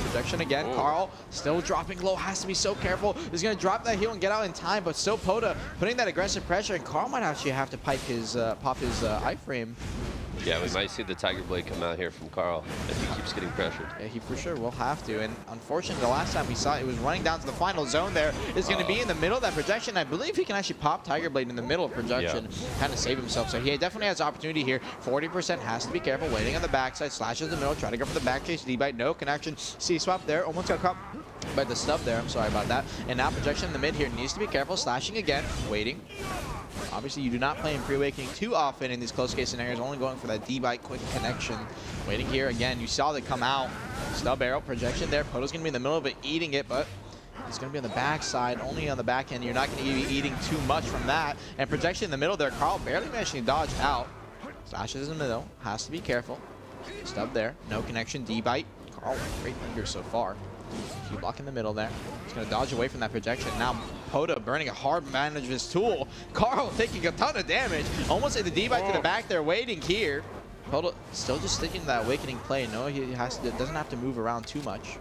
Projection again. Carl still dropping low. Has to be so careful. He's going to drop that heal and get out in time, but still Poda putting that aggressive pressure. And Carl might actually have to pop his iframe. Yeah, we might see the Tiger Blade come out here from Carl if he keeps getting pressured. Yeah, he for sure will have to. And unfortunately, the last time we saw it was running down to the final zone there. Is going to be in the middle of that projection. I believe he can actually pop Tiger Blade in the middle of projection, kind of save himself. So he definitely has opportunity here. 40% has to be careful. Waiting on the backside, slashes the middle, try to go for the back chase. D-bite, no connection. C-swap there, almost got caught by the stub there. I'm sorry about that. And now projection in the mid here needs to be careful. Slashing again, waiting. Obviously, you do not play in pre-awakening too often in these close case scenarios, only going for that D-bite quick connection. Waiting here again, you saw it come out. Stub arrow, projection there. Poto's going to be in the middle of it, eating it, but he's going to be on the backside, only on the back end. You're not going to be eating too much from that. And projection in the middle there, Carl barely managing to dodge out. Slashes in the middle, has to be careful. Stub there, no connection, D-bite. Carl, great fingers so far. Q block in the middle there. He's going to dodge away from that projection. Now Poto burning a hard advantage of his tool. Carl taking a ton of damage. Almost hit the D-bite to the back there, waiting here. Poto still just sticking to that awakening play. No, he doesn't have to move around too much.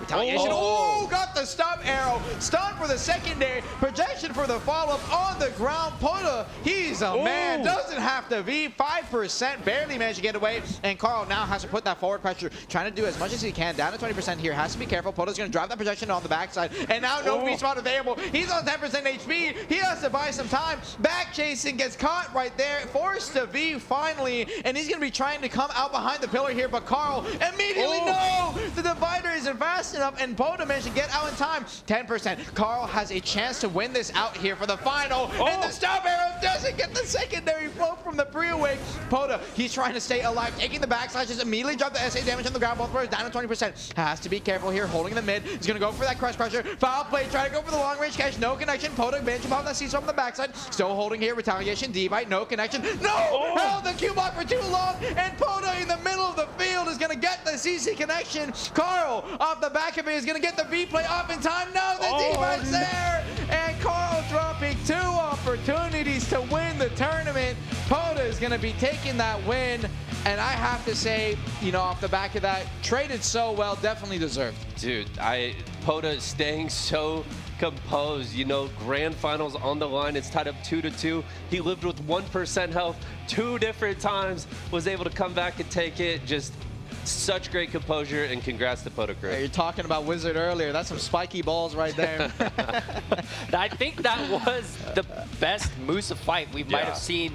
Retaliation. Oh, got the stun arrow. Stun for the secondary. Projection for the follow-up on the ground. Poto, he's a man. Doesn't have to be. 5%. Barely managed to get away. And Carl now has to put that forward pressure. Trying to do as much as he can. Down to 20% here. Has to be careful. Poto's going to drive that projection on the backside. And now no V-spot available. He's on 10% HP. He has to buy some time. Back chasing. Gets caught right there. Forced to V finally. And he's going to be trying to come out behind the pillar here. But Carl immediately, no! The divider isn't fast enough, and Poto managed to get out in time. 10%. Carl has a chance to win this out here for the final, and the stop arrow doesn't get the secondary flow from the pre-awake. Poto, he's trying to stay alive, taking the backslashes, immediately drop the SA damage on the ground. Both players down to 20%. Has to be careful here, holding in the mid. He's going to go for that crush pressure. Foul play, try to go for the long range catch. No connection. Poto managed to pop that C-swap on the backside. Still holding here. Retaliation. D-bite. No connection. No! Held the Q block for too long, and Poto in the middle of the field is going to get the CC connection. Carl off the back of it is going to get the V-play off in time. No, the D-bite's there! And Carl dropping 2 opportunities to win the tournament. Poto is going to be taking that win. And I have to say, you know, off the back of that, traded so well, definitely deserved. Dude, Poto staying so composed, you know, grand finals on the line. It's tied up 2-2. He lived with 1% health 2 different times, was able to come back and take it. Just such great composure, and congrats to Poto Crew. Hey, you're talking about Wizard earlier. That's some spiky balls right there. I think that was the best Musa fight we might have seen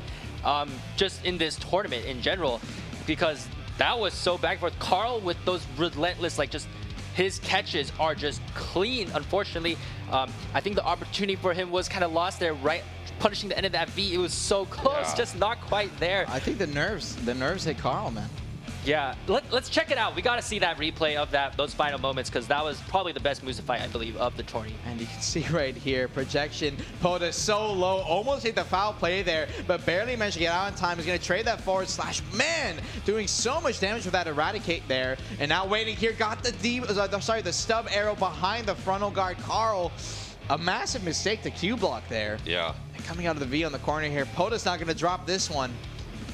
just in this tournament in general, because that was so back and forth. Carl with those relentless, like, just his catches are just clean. Unfortunately, I think the opportunity for him was kind of lost there, right? Punishing the end of that V, it was so close, just not quite there. I think the nerves hit Carl, man. Yeah, let's check it out. We got to see that replay of those final moments, because that was probably the best Musa fight, I believe, of the tourney. And you can see right here, projection, Poto so low, almost hit the foul play there, but barely managed to get out in time. He's going to trade that forward slash. Man, doing so much damage with that eradicate there. And now waiting here, got the stub arrow behind the frontal guard. Carl, a massive mistake to Q block there. Yeah. And coming out of the V on the corner here, Poto's not going to drop this one.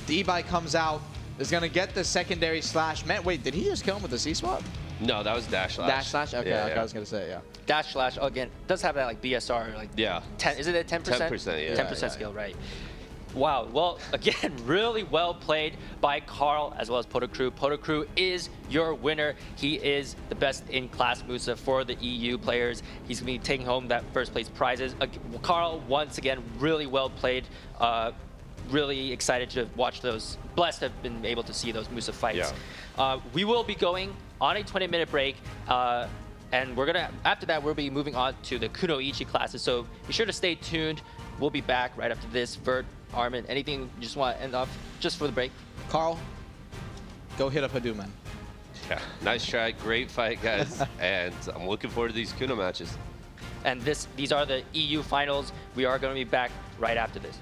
D-bite comes out. Is going to get the secondary slash. Man, wait, did he just kill him with the C-swap? No, that was dash slash. Dash slash? Okay, yeah, okay, I was going to say, yeah. Dash slash, again, does have that like BSR, like 10, is it a 10%? 10%, yeah. 10% skill, right. Wow, well, again, really well played by Carl as well as Poto Crew. Poto Crew is your winner. He is the best in class Musa for the EU players. He's going to be taking home that first place prizes. Carl, once again, really well played. Really excited to watch those. Blessed to have been able to see those Musa fights. Yeah. We will be going on a 20-minute break, and we're gonna, after that, we'll be moving on to the Kunoichi classes. So be sure to stay tuned. We'll be back right after this. Vert, Armin, anything you just want to end off just for the break? Carl, go hit up Hadou, man. Yeah, nice try. Great fight, guys. And I'm looking forward to these Kuno matches. And these are the EU finals. We are going to be back right after this.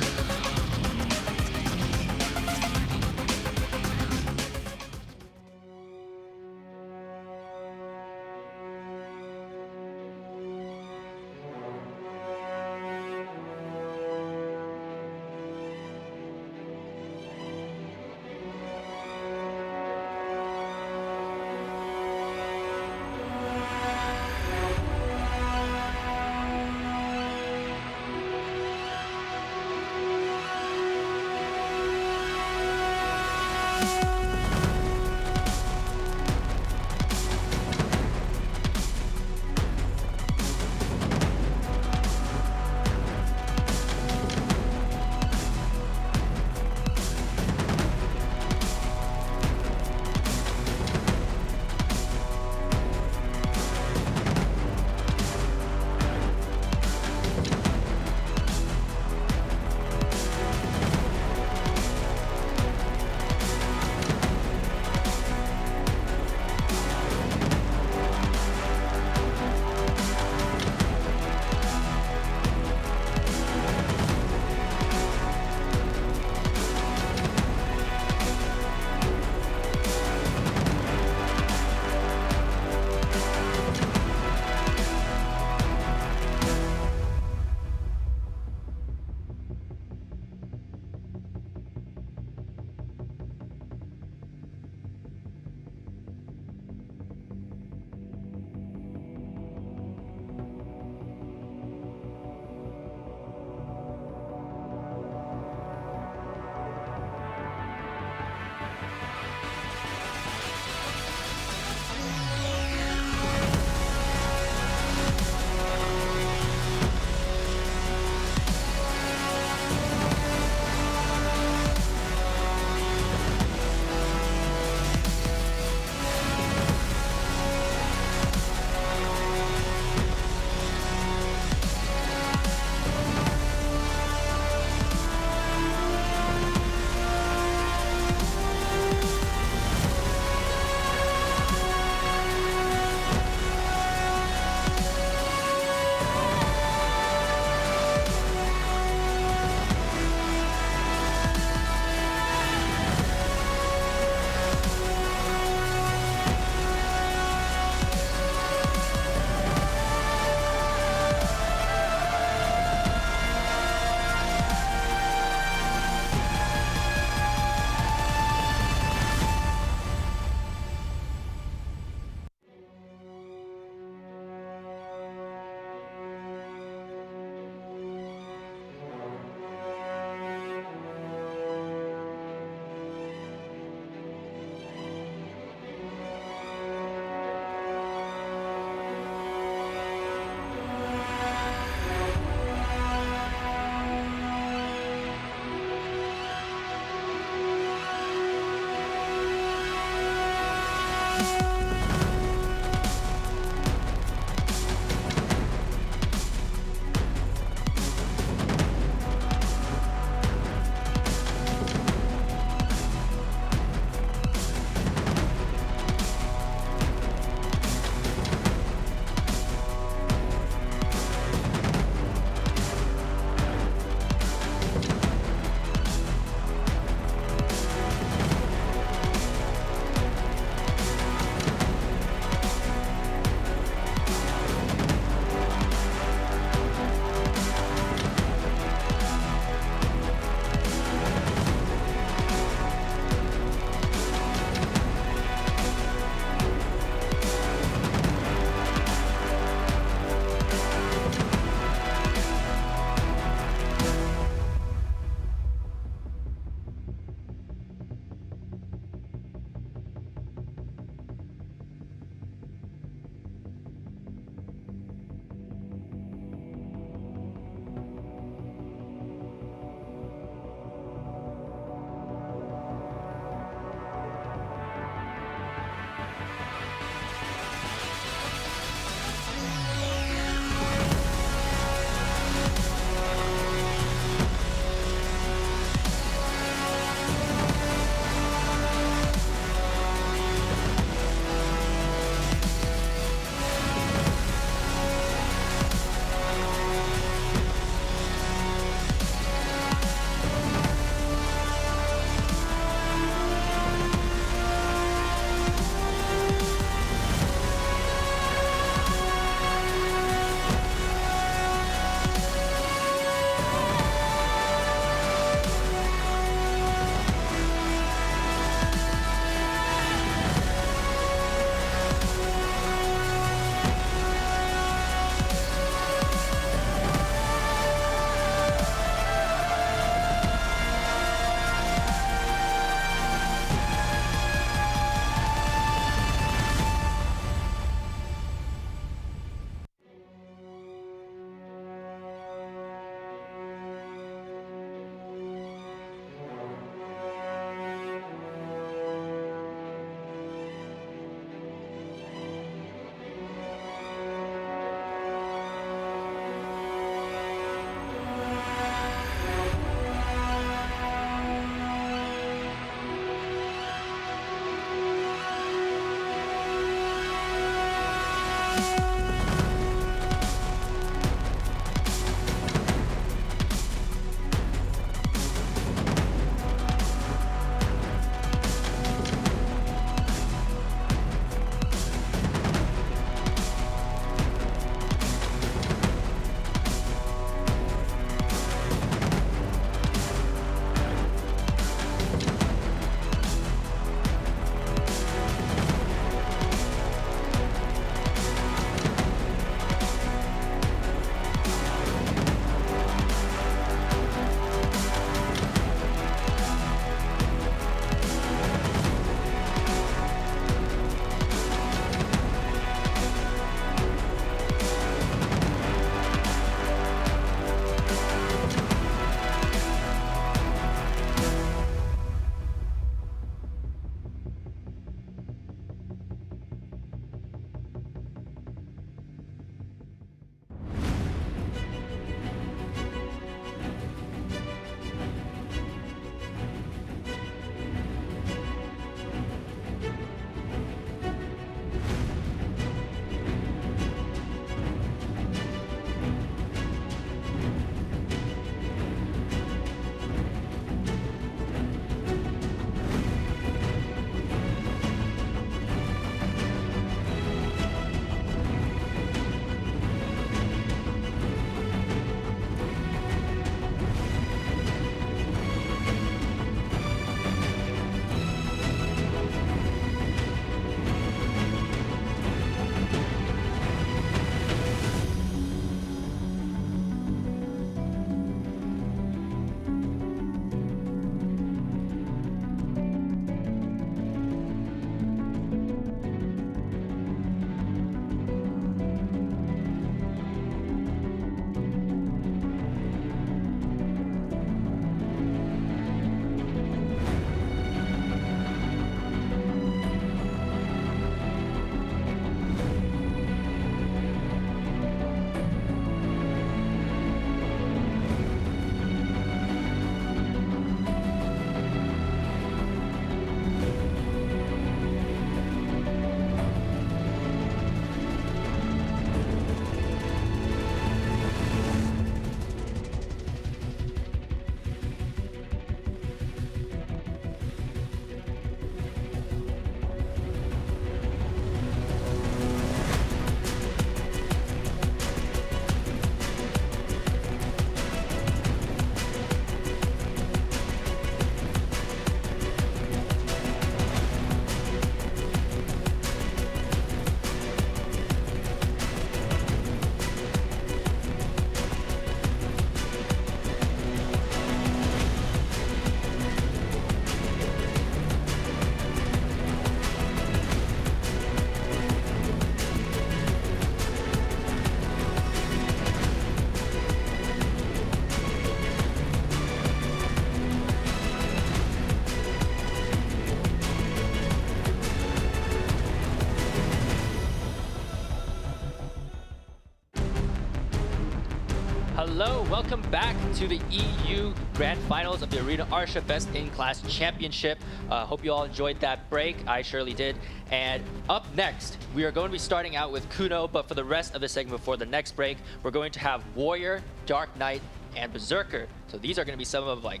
Hello, welcome back to the EU Grand Finals of the Arena Arsha Best in Class Championship. Hope you all enjoyed that break. I surely did. And up next, we are going to be starting out with Kuno, but for the rest of the segment before the next break, we're going to have Warrior, Dark Knight, and Berzerker. So these are going to be some of like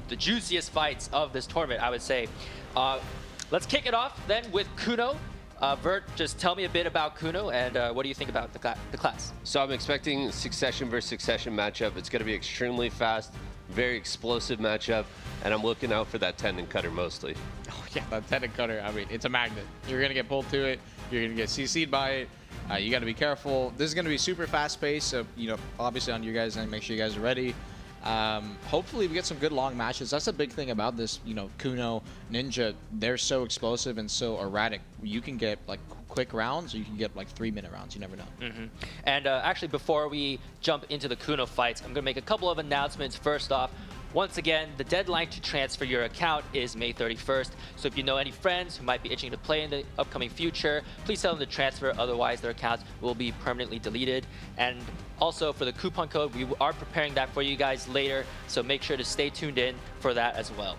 the juiciest fights of this tournament, I would say. Let's kick it off then with Kuno. Vert, just tell me a bit about Kuno and what do you think about the class? So I'm expecting succession versus succession matchup. It's going to be extremely fast, very explosive matchup, and I'm looking out for that tendon cutter mostly. Oh yeah, that tendon cutter, I mean, it's a magnet. You're going to get pulled to it. You're going to get CC'd by it. You got to be careful. This is going to be super fast paced, so, you know, obviously on you guys, and make sure you guys are ready. Hopefully we get some good long matches. That's the big thing about this, you know, Kuno, Ninja. They're so explosive and so erratic. You can get like quick rounds, or you can get like 3-minute rounds. You never know. And actually, before we jump into the Kuno fights, I'm going to make a couple of announcements. First off, once again, the deadline to transfer your account is May 31st. So if you know any friends who might be itching to play in the upcoming future, please tell them to transfer. Otherwise, their accounts will be permanently deleted. And also for the coupon code, we are preparing that for you guys later. So make sure to stay tuned in for that as well.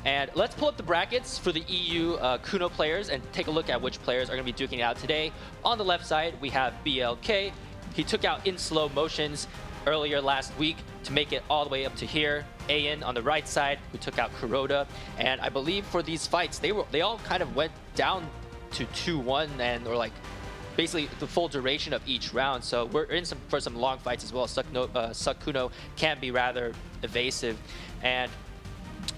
And let's pull up the brackets for the EU Kuno players and take a look at which players are going to be duking it out today. On the left side, we have BLK. He took out in slow motions earlier last week to make it all the way up to here. Ayan on the right side, who took out Kuroda. And I believe for these fights, they all kind of went down to 2-1 and or like basically the full duration of each round. So we're in for some long fights as well. Kuno can be rather evasive. And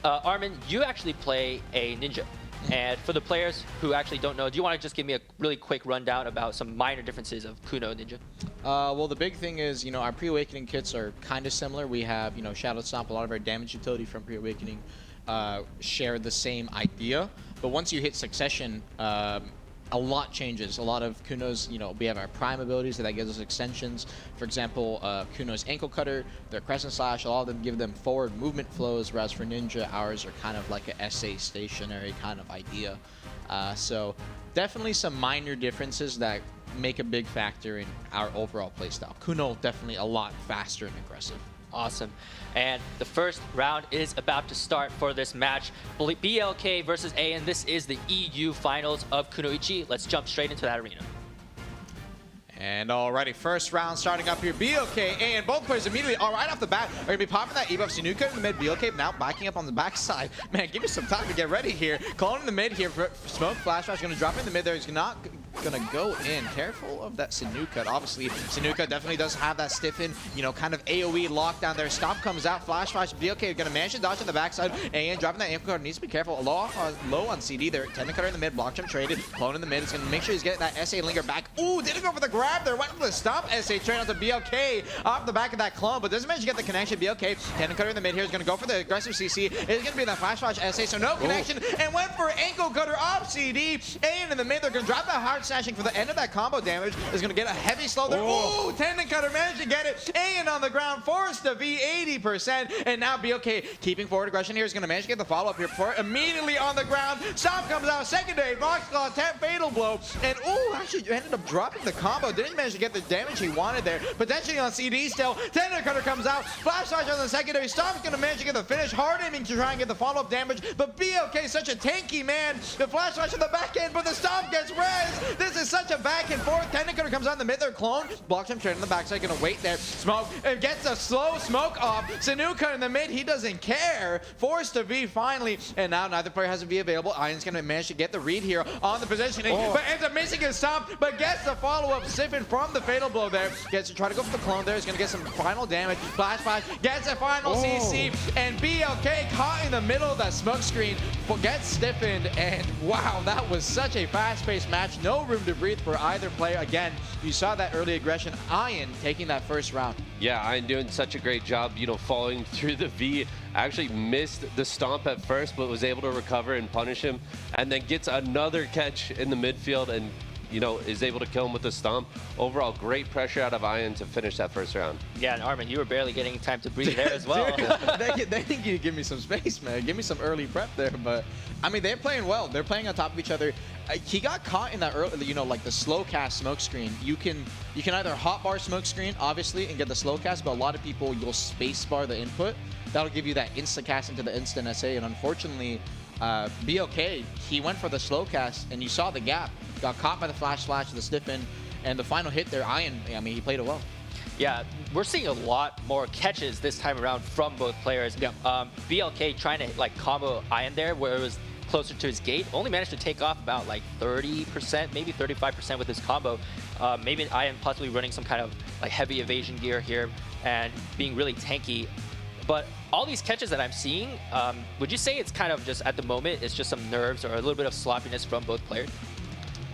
Armin, you actually play a ninja. And for the players who actually don't know, do you want to just give me a really quick rundown about some minor differences of Kuno and Ninja? Well, the big thing is, you know, our pre-awakening kits are kind of similar. We have, you know, Shadow Stomp, a lot of our damage utility from pre-awakening share the same idea. But once you hit Succession, a lot changes. A lot of Kuno's, you know, we have our Prime abilities that gives us extensions. For example, Kuno's Ankle Cutter, their Crescent Slash, all of them give them forward movement flows, whereas for Ninja, ours are kind of like a SA stationary kind of idea. So definitely some minor differences that make a big factor in our overall playstyle. Kuno definitely a lot faster and aggressive. Awesome. And the first round is about to start for this match. BLK versus Ayan. This is the EU finals of Kunoichi. Let's jump straight into that arena. And alrighty, first round starting up here. BLK and both players immediately, right off the bat, are going to be popping that E-buff. Sinuka in the mid, BLK now backing up on the backside. Man, give me some time to get ready here. Clone in the mid here. Smoke Flash Flash going to drop in the mid there. He's not going to go in. Careful of that Sinuka. Obviously, Sinuka definitely does have that stiffen, you know, kind of AoE lockdown there. Stomp comes out. Flash Flash. BLK going to manage to dodge on the backside. And dropping that ankle card. Needs to be careful. Low on CD there. Tendon cutter in the mid. Block jump traded. Clone in the mid. He's going to make sure he's getting that SA linger back. Ooh, didn't go for the grab there. Went for the stomp. SA trade out to BLK off the back of that clone, but doesn't manage to get the connection. BLK, tendon cutter in the mid here, is going to go for the aggressive CC. It's going to be that Flash Flash SA, so no connection. And went for ankle cutter off CD. And in the mid, they're going to drop that hard snatching for the end of that combo damage. Is going to get a heavy slow there. Ooh, tendon cutter managed to get it. And on the ground, forced to be 80%. And now BLK keeping forward aggression here is going to manage to get the follow-up here before immediately on the ground. Stomp comes out, secondary, Box Claw, fatal blow. And ooh, actually ended up dropping the combo. Didn't manage to get the damage he wanted there. Potentially on CD still. Tendon cutter comes out. Flash Flash on the secondary. Stomp's going to manage to get the finish. Hard aiming to try and get the follow-up damage. But BLK is such a tanky man. The Flash Flash on the back end, but the Stomp gets res. This is such a back and forth. Tendon cutter comes out in the mid there. Clone. Blocks him straight on the backside. Going to wait there. Smoke. And gets a slow smoke off. Sinuka in the mid. He doesn't care. Forced to V finally. And now neither player has to be available. Iron's going to manage to get the read here on the positioning. But ends up missing his Stomp. But gets the follow-up siphon from the fatal blow there. Gets to try to go for the clone there. He's going to get some final damage. Flash Flash gets a final CC. And BLK caught in the middle of that smoke screen. Gets stiffened. And wow, that was such a fast-paced match. No room to breathe for either player. Again, you saw that early aggression. Ian taking that first round. Yeah, Ian doing such a great job, you know, following through the V. Actually missed the stomp at first, but was able to recover and punish him. And then gets another catch in the midfield and you know, is able to kill him with the stomp. Overall, great pressure out of Ian to finish that first round. Yeah, and Armin, you were barely getting time to breathe there as well. They think you give me some space, man. Give me some early prep there, but I mean, they're playing well. They're playing on top of each other. He got caught in that early, you know, like the slow cast smoke screen. You can either hotbar smoke screen, obviously, and get the slow cast, but a lot of people, you'll spacebar the input. That'll give you that insta cast into the instant SA, and unfortunately, BOK, he went for the slow cast, and you saw the gap. Got caught by the flash, the stiffen, and the final hit there, Ian, I mean, he played it well. Yeah, we're seeing a lot more catches this time around from both players. Yep. BLK trying to like combo Ian there where it was closer to his gate, only managed to take off about like 30%, maybe 35% with his combo. Maybe Ian possibly running some kind of like heavy evasion gear here and being really tanky. But all these catches that I'm seeing, would you say it's kind of just at the moment, it's just some nerves or a little bit of sloppiness from both players?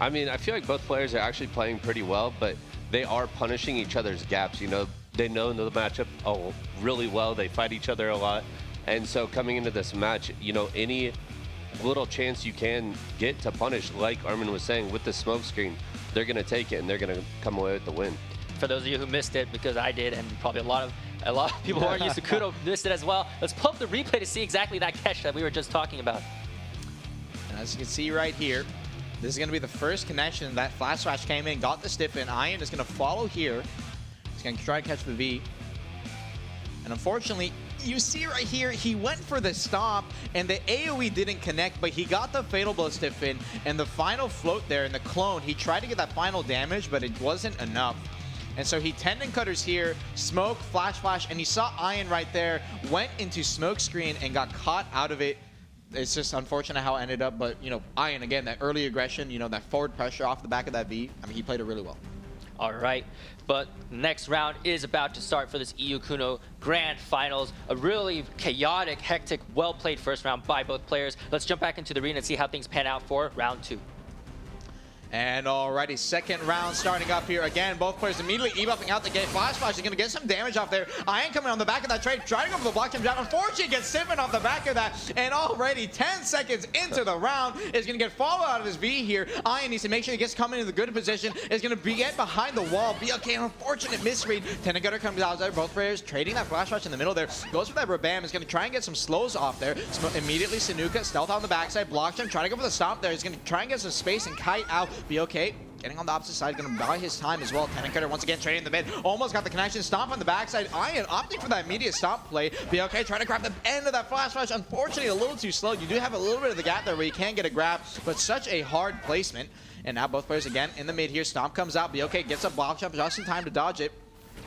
I mean, I feel like both players are actually playing pretty well, but they are punishing each other's gaps. You know, they know the matchup really well. They fight each other a lot. And so coming into this match, you know, any little chance you can get to punish, like Armin was saying, with the smoke screen, they're going to take it and they're going to come away with the win. For those of you who missed it, because I did, and probably a lot of people who aren't used to Kuno missed it as well, let's pull up the replay to see exactly that catch that we were just talking about. And as you can see right here, this is going to be the first connection. That flash came in, got the stiffen. Ian is going to follow here. He's going to try to catch the V. And unfortunately, you see right here, he went for the stomp, and the AoE didn't connect, but he got the Fatal Blow stiffen, and the final float there in the clone, he tried to get that final damage, but it wasn't enough. And so he tendon cutters here, smoke, flash, and he saw Ian right there, went into smoke screen and got caught out of it. It's just unfortunate how it ended up, but, you know, Ian, again, that early aggression, you know, that forward pressure off the back of that V, I mean, he played it really well. All right, but next round is about to start for this EU Kuno Grand Finals. A really chaotic, hectic, well-played first round by both players. Let's jump back into the arena and see how things pan out for round 2. And alrighty, second round starting up here. Again, both players immediately e-buffing out the gate. Flash is going to get some damage off there. Ian coming on the back of that trade, trying to go for the block jump down. Unfortunately, gets stiffened off the back of that. And already 10 seconds into the round, is going to get follow out of his V here. Ian needs to make sure he gets coming into the good position. Is going to get behind the wall. BLK, an unfortunate misread. Tendon Cutter comes out there. Both players trading that flash rush in the middle there. Goes for that Rabam. Is going to try and get some slows off there. Immediately, Sanuka, stealth on the backside. Block jump, trying to go for the stomp there. He's going to try and get some space and kite out. BLK getting on the opposite side, going to buy his time as well. Tendon Cutter once again trading in the mid. Almost got the connection. Stomp on the backside. Ian opting for that immediate stomp play. BLK trying to grab the end of that flash rush. Unfortunately, a little too slow. You do have a little bit of the gap there where you can get a grab, but such a hard placement. And now both players again in the mid here. Stomp comes out. BLK gets a block jump just in time to dodge it.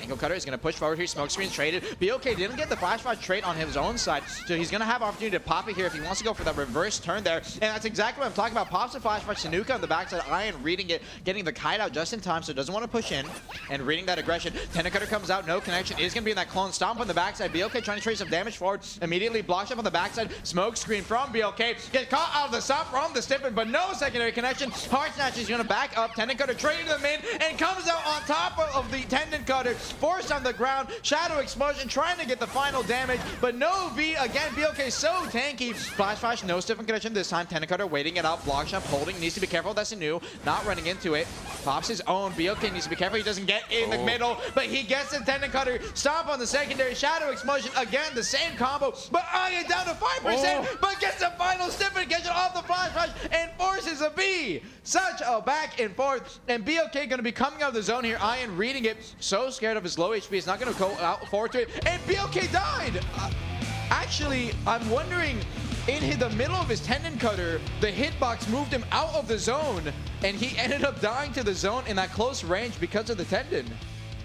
Angle Cutter is going to push forward here. Smoke screen traded. BOK didn't get the flash rush trade on his own side, so he's going to have opportunity to pop it here if he wants to go for that reverse turn there. And that's exactly what I'm talking about. Pops the flash rush. Sanuka on the backside. Ian reading it, getting the kite out just in time, so doesn't want to push in, and reading that aggression. Tendon Cutter comes out. No connection. Is going to be in that clone. Stomp on the backside. BOK trying to trade some damage forward. Immediately blocks up on the backside. Smoke screen from BOK. Gets caught out of the stomp from the stiffen, but no secondary connection. Hard Snatch is going to back up. Tendon Cutter trading to the mid and comes out on top of the Tendon Cutter. Forced on the ground. Shadow Explosion trying to get the final damage, but no V again. BLK so tanky. Flash, no stiffen connection this time. Tendon Cutter waiting it out. Block jump holding. Needs to be careful. That's a new. Not running into it. Pops his own. BLK needs to be careful. He doesn't get in the middle, but he gets the Tendon Cutter. Stomp on the secondary. Shadow Explosion again. The same combo, but Ian down to 5%, but gets the final stiffen. Gets it off the flash rush and forces a V. Such a back and forth. And BLK going to be coming out of the zone here. Ian reading it. So scared of his low HP. He's not going to go out forward to it. And BLK died. Actually, I'm wondering, in the middle of his Tendon Cutter, the hitbox moved him out of the zone, and he ended up dying to the zone in that close range because of the tendon.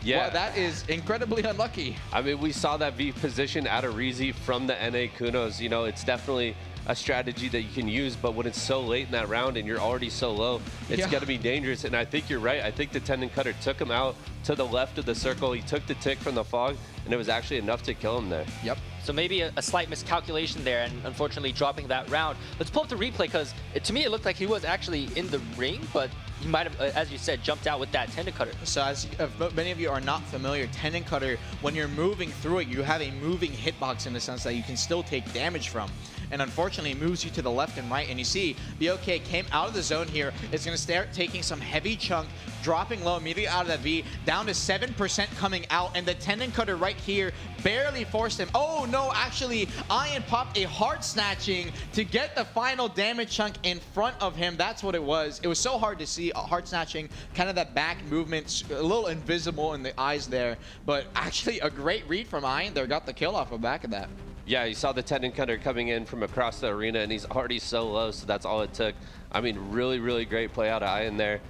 Yeah. Wow, that is incredibly unlucky. I mean, we saw that V position at Arizi from the NA Kunos. You know, it's definitely a strategy that you can use, but when it's so late in that round and you're already so low, it's going to be dangerous. And I think you're right. I think the Tendon Cutter took him out to the left of the circle. He took the tick from the fog, and it was actually enough to kill him there. Yep. So maybe a slight miscalculation there, and unfortunately dropping that round. Let's pull up the replay, because to me it looked like he was actually in the ring, but he might have, as you said, jumped out with that Tendon Cutter. So as many of you are not familiar, Tendon Cutter, when you're moving through it, you have a moving hitbox in the sense that you can still take damage from. and unfortunately moves you to the left and right. And you see BOK came out of the zone here. It's going to start taking some heavy chunk, dropping low immediately out of that V, down to 7% coming out, and the tendon cutter right here barely forced him. Oh no, actually, Ian popped a heart snatching to get the final damage chunk in front of him. That's what it was. It was so hard to see, heart snatching, kind of that back movement, a little invisible in the eyes there, but actually a great read from Ian there, got the kill off the back of that. Yeah, you saw the tendon cutter coming in from across the arena, and he's already so low, so that's all it took. I mean, really, really great play out of Ian there.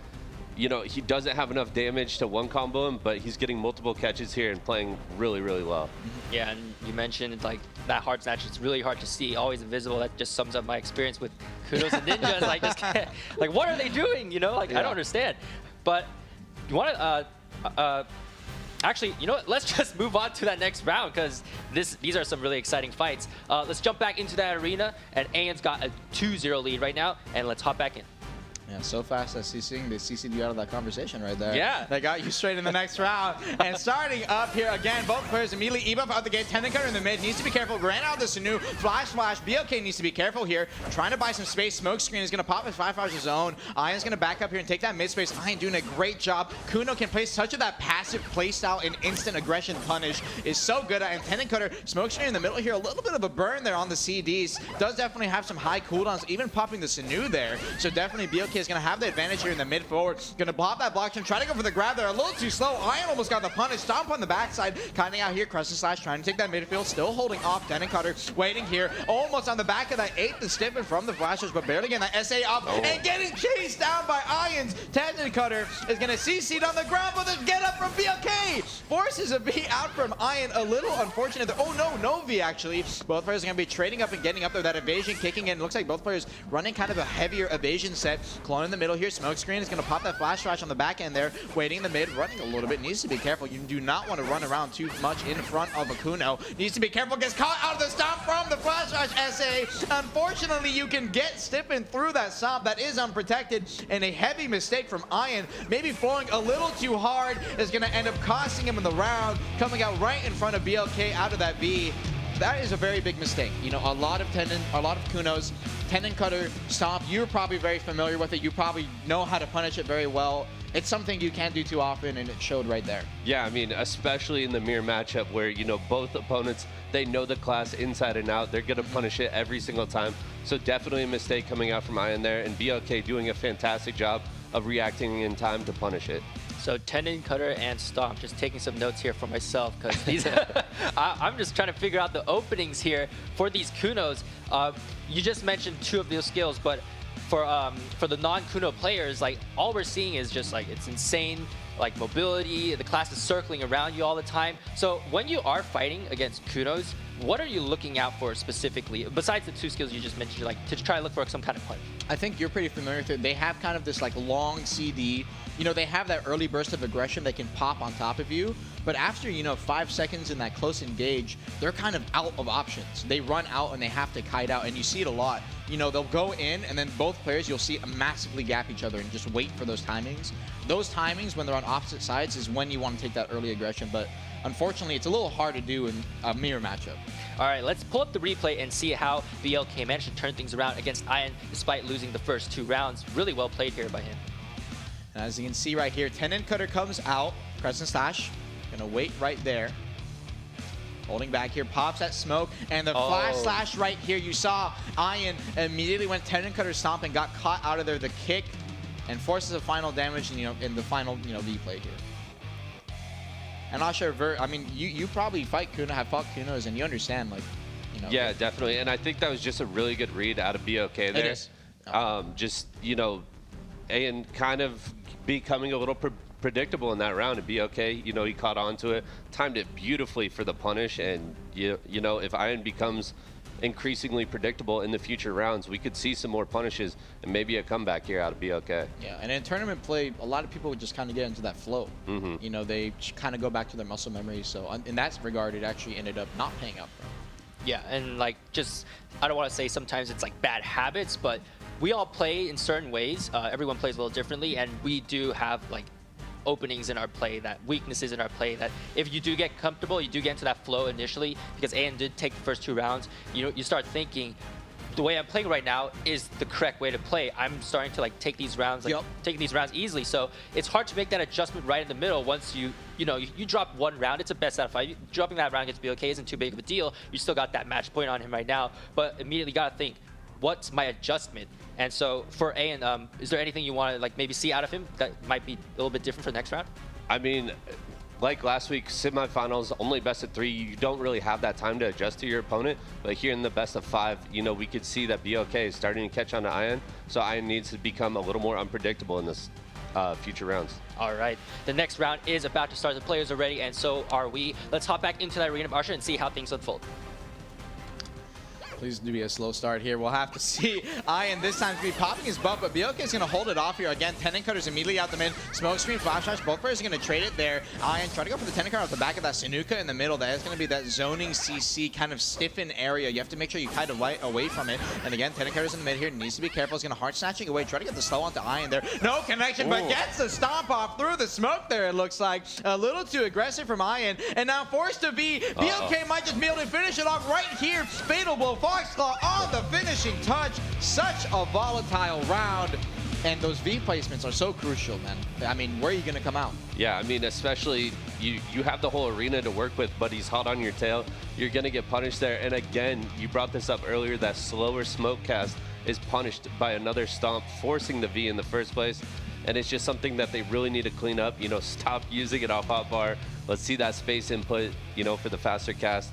You know, he doesn't have enough damage to one combo him, but he's getting multiple catches here and playing really, really well. Yeah, and you mentioned like that hard snatch. It's really hard to see, always invisible. That just sums up my experience with Kunos and Ninjas. I just can't, like, what are they doing? You know, like, I don't understand. But you want to, actually, you know what? Let's just move on to that next round because these are some really exciting fights. Let's jump back into that arena, and Ian's got a 2-0 lead right now, and let's hop back in. Yeah, so fast as CCing, they CC'd you out of that conversation right there. Yeah. They got you straight in the next round. And starting up here again, both players immediately ebuff out the gate. Tendon cutter in the mid, needs to be careful. Ran out the Sanu. Flash. BOK needs to be careful here. Trying to buy some space. Smoke screen is going to pop his 5-hour zone. Ian's going to back up here and take that mid space. Ian doing a great job. Kuno can play such of that passive playstyle and instant aggression punish is so good at. And Tendon cutter, smoke screen in the middle here. A little bit of a burn there on the CDs. Does definitely have some high cooldowns, even popping the Sanu there. So definitely BOK is going to have the advantage here in the mid forward. Gonna pop that blockchain, try to go for the grab there. A little too slow. Ian almost got the punish. Stomp on the backside. Kindly out here. Crescent Slash trying to take that midfield. Still holding off. Tendon cutter waiting here. Almost on the back of that 8th and stiffen from the flashes, but barely getting that SA up and getting chased down by Ian's. Tendon cutter is gonna CC'd on the ground, but the get up from BOK forces a V out from Ian. A little unfortunate there. Oh no V actually. Both players are gonna be trading up and getting up there. That evasion kicking in. Looks like both players running kind of a heavier evasion set. Clone in the middle here. Smoke screen is going to pop that flash on the back end there, waiting in the mid, running a little bit. Needs to be careful. You do not want to run around too much in front of a Kuno. Needs to be careful. Gets caught out of the stomp from the flash SA. Unfortunately, you can get stiffened through that stomp. That is unprotected, and a heavy mistake from Ian. Maybe flowing a little too hard is going to end up costing him in the round, coming out right in front of BLK out of that V. That is a very big mistake. You know, a lot of Kunos, tendon cutter, stomp. You're probably very familiar with it. You probably know how to punish it very well. It's something you can't do too often, and it showed right there. Yeah, I mean, especially in the mirror matchup where, you know, both opponents, they know the class inside and out. They're going to punish it every single time. So definitely a mistake coming out from Ian there, and BLK doing a fantastic job of reacting in time to punish it. So tendon cutter and stomp, just taking some notes here for myself because these I'm just trying to figure out the openings here for these Kunos. You just mentioned 2 of those skills, but for the non-Kuno players, like all we're seeing is just like it's insane, like mobility. The class is circling around you all the time. So when you are fighting against Kunos, what are you looking out for specifically besides the 2 skills you just mentioned, like to try to look for some kind of punch? I think you're pretty familiar with it. They have kind of this like long CD. You know, they have that early burst of aggression that can pop on top of you, but after, you know, 5 seconds in that close engage, they're kind of out of options. They run out and they have to kite out, and you see it a lot. You know, they'll go in, and then both players, you'll see massively gap each other and just wait for those timings. Those timings, when they're on opposite sides, is when you want to take that early aggression, but unfortunately, it's a little hard to do in a mirror matchup. All right, let's pull up the replay and see how BLK managed to turn things around against Ian despite losing the first 2 rounds. Really well played here by him. And as you can see right here, tendon cutter comes out. Crescent Slash gonna wait right there. Holding back here, pops that smoke, and the flash slash right here. You saw Ian immediately went tendon cutter stomp and got caught out of there. The kick and forces a final damage, in the final replay here. And not sure, Vert, I mean, you probably fight Kuno, have fought Kunos, and you understand, like, you know. Yeah, definitely. And I think that was just a really good read out of BOK there. It is. Just, you know, and kind of becoming a little predictable in that round. And BOK, you know, he caught on to it, timed it beautifully for the punish. And, you know, if Ian becomes increasingly predictable in the future rounds, we could see some more punishes and maybe a comeback here out of BOK. Yeah, and in tournament play, a lot of people would just kind of get into that flow. You know, they kind of go back to their muscle memory. So in that regard, it actually ended up not paying out for them. Yeah, and like just, I don't want to say sometimes it's like bad habits, but we all play in certain ways. Everyone plays a little differently, and we do have like openings in our play, that weaknesses in our play, that if you do get comfortable, you do get into that flow initially, because Ian did take the first 2 rounds, you know, you start thinking, the way I'm playing right now is the correct way to play. I'm starting to like take these rounds, taking these rounds easily. So it's hard to make that adjustment right in the middle. Once you drop one round, it's a best out of 5. Dropping that round against BOK isn't too big of a deal. You still got that match point on him right now, but immediately gotta think, what's my adjustment? And so for Ayan, is there anything you want to like maybe see out of him that might be a little bit different for the next round? I mean, like last week, semifinals, only best of 3. You don't really have that time to adjust to your opponent. But here in the best of 5, we could see that BOK is starting to catch on to Ayan. So Ayan needs to become a little more unpredictable in this future rounds. All right, the next round is about to start. The players are ready, and so are we. Let's hop back into that arena of Arsha and see how things unfold. Please do be a slow start here. We'll have to see Ayan this time to be popping his buff, but BOK is going to hold it off here. Again, Tenon Cutters immediately out the mid. Smoke screen, flash dash. Both players are going to trade it there. Ayan try to go for the Tenon Cutter off the back of that Sanuka in the middle. That is going to be that zoning CC kind of stiffen area. You have to make sure you kite away from it. And again, Tenon Cutters in the mid here. Needs to be careful. He's going to heart snatching away. Try to get the slow onto Ayan there. No connection, but gets the stomp off through the smoke there, it looks like. A little too aggressive from Ayan. And now forced to be. BOK might just be able to finish it off right here. Fatal Blow, Foxclaw on the finishing touch. Such a volatile round, and those V placements are so crucial, man. I mean, where are you going to come out? Yeah, I mean, especially you have the whole arena to work with, but he's hot on your tail. You're going to get punished there. And again, you brought this up earlier, that slower smoke cast is punished by another stomp, forcing the V in the first place. And it's just something that they really need to clean up. Stop using it off hotbar. Let's see that space input, for the faster cast.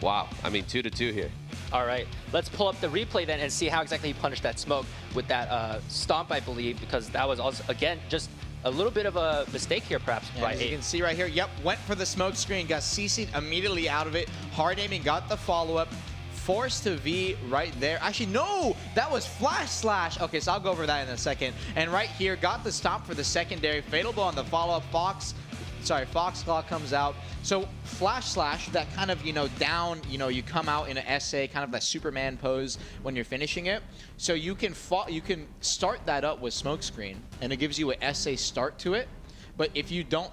Wow, I mean, 2-2 here. All right, let's pull up the replay then and see how exactly he punished that smoke with that stomp, I believe, because that was also, again, just a little bit of a mistake here, perhaps. Yeah, as you can see right here, yep, went for the smoke screen, got CC'd immediately out of it. Hard aiming, got the follow-up. Forced to V right there. Actually, no, that was flash slash. Okay, so I'll go over that in a second. And right here, got the stomp for the secondary. Fatal Blow on the follow-up. Foxclaw comes out. So flash slash, that kind of, down, you come out in an SA, kind of that Superman pose when you're finishing it. So you can start that up with smokescreen, and it gives you an SA start to it. But if you don't,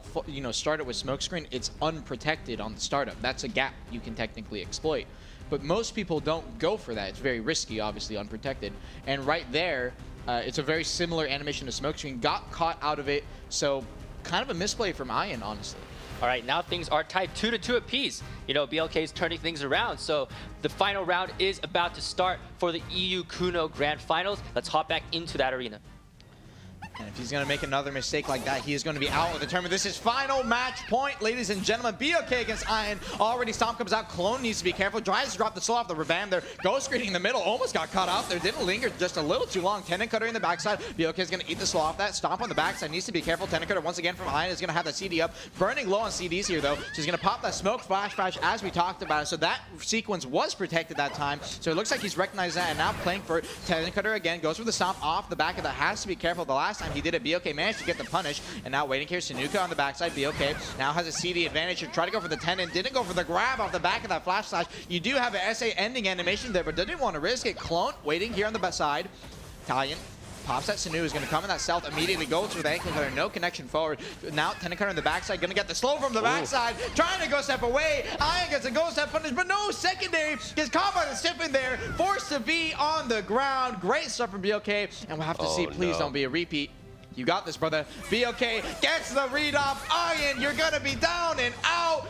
start it with smokescreen, it's unprotected on the startup. That's a gap you can technically exploit. But most people don't go for that. It's very risky, obviously, unprotected. And right there, it's a very similar animation to smokescreen. Got caught out of it, so kind of a misplay from Ayan, honestly. All right, now things are tied 2-2 apiece. BLK is turning things around. So the final round is about to start for the EU Kuno Grand Finals. Let's hop back into that arena. And if he's going to make another mistake like that, he is going to be out of the tournament. This is final match point, ladies and gentlemen. BOK against Ayan. Already Stomp comes out. Clone needs to be careful. Tries to drop the slow off the Rebam there. Ghost screening in the middle. Almost got caught out there. Didn't linger just a little too long. Tenon Cutter in the backside. BOK is going to eat the slow off that. Stomp on the backside. Needs to be careful. Tenon Cutter once again from Ayan is going to have that CD up. Burning low on CDs here, though. She's going to pop that smoke flash as we talked about it. So that sequence was protected that time. So it looks like he's recognized that and now playing for Tenon Cutter again. Goes for the stomp off the back of that. Has to be careful. The last time he did it, BOK managed to get the punish, and now waiting here, Sanuka on the backside. BOK now has a CD advantage to try to go for the 10 and didn't go for the grab off the back of that flash slash. You do have an SA ending animation there, but didn't want to risk it. Clone waiting here on the side. Italian pops that Sanu, is going to come in that stealth, immediately goes with the ankle cutter, no connection forward. Now Tenon Cutter on the backside, going to get the slow from the backside, trying to go step away. Ayan gets a go step punish, but no secondary. Gets caught by the stiff in there, forced to be on the ground. Great stuff from BOK, and we'll have to see, please don't be a repeat. You got this, brother. BOK gets the read off. Ayan, you're going to be down and out.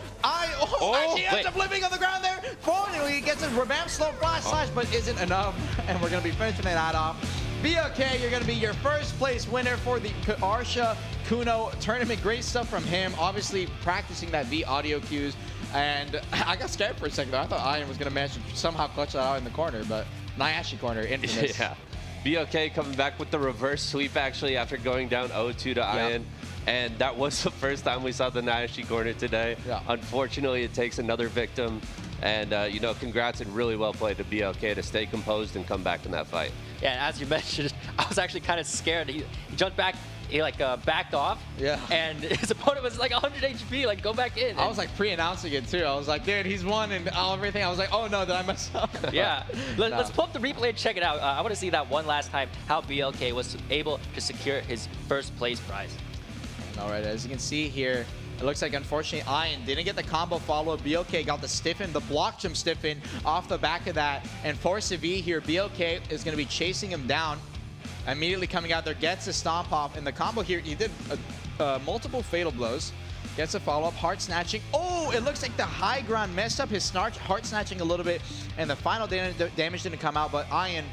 She ends up living on the ground there. Fortunately, he gets a Rebam slow flash slash, but isn't enough. And we're going to be finishing that off. BOK, you're going to be your first place winner for the Arsha Kuno tournament. Great stuff from him. Obviously, practicing that V audio cues. And I got scared for a second, though. I thought Ayan was going to manage to somehow clutch that out in the corner, but Nayashe corner, infamous. Yeah. BOK coming back with the reverse sweep, actually, after going down 0-2 to Ayan. And that was the first time we saw the Nayashe corner today. Yeah. Unfortunately, it takes another victim. And, congrats and really well played to BOK to stay composed and come back in that fight. Yeah, and as you mentioned, I was actually kind of scared. He jumped back, he backed off. Yeah. And his opponent was like 100 HP, go back in. I was pre-announcing it too. I was like, dude, he's won and everything. I was like, oh no, did I mess up? Yeah. Let's pull up the replay and check it out. I want to see that one last time, how BLK was able to secure his first place prize. All right, as you can see here, It looks like, unfortunately, Ian didn't get the combo follow. BOK got the stiffen, the block jump stiffen off the back of that. And force a V here, BOK is going to be chasing him down. Immediately coming out there, gets a stomp off. And the combo here, he did multiple fatal blows. Gets a follow-up, heart snatching. Oh, it looks like the high ground messed up his snarch, heart snatching a little bit. And the final damage didn't come out, but Ian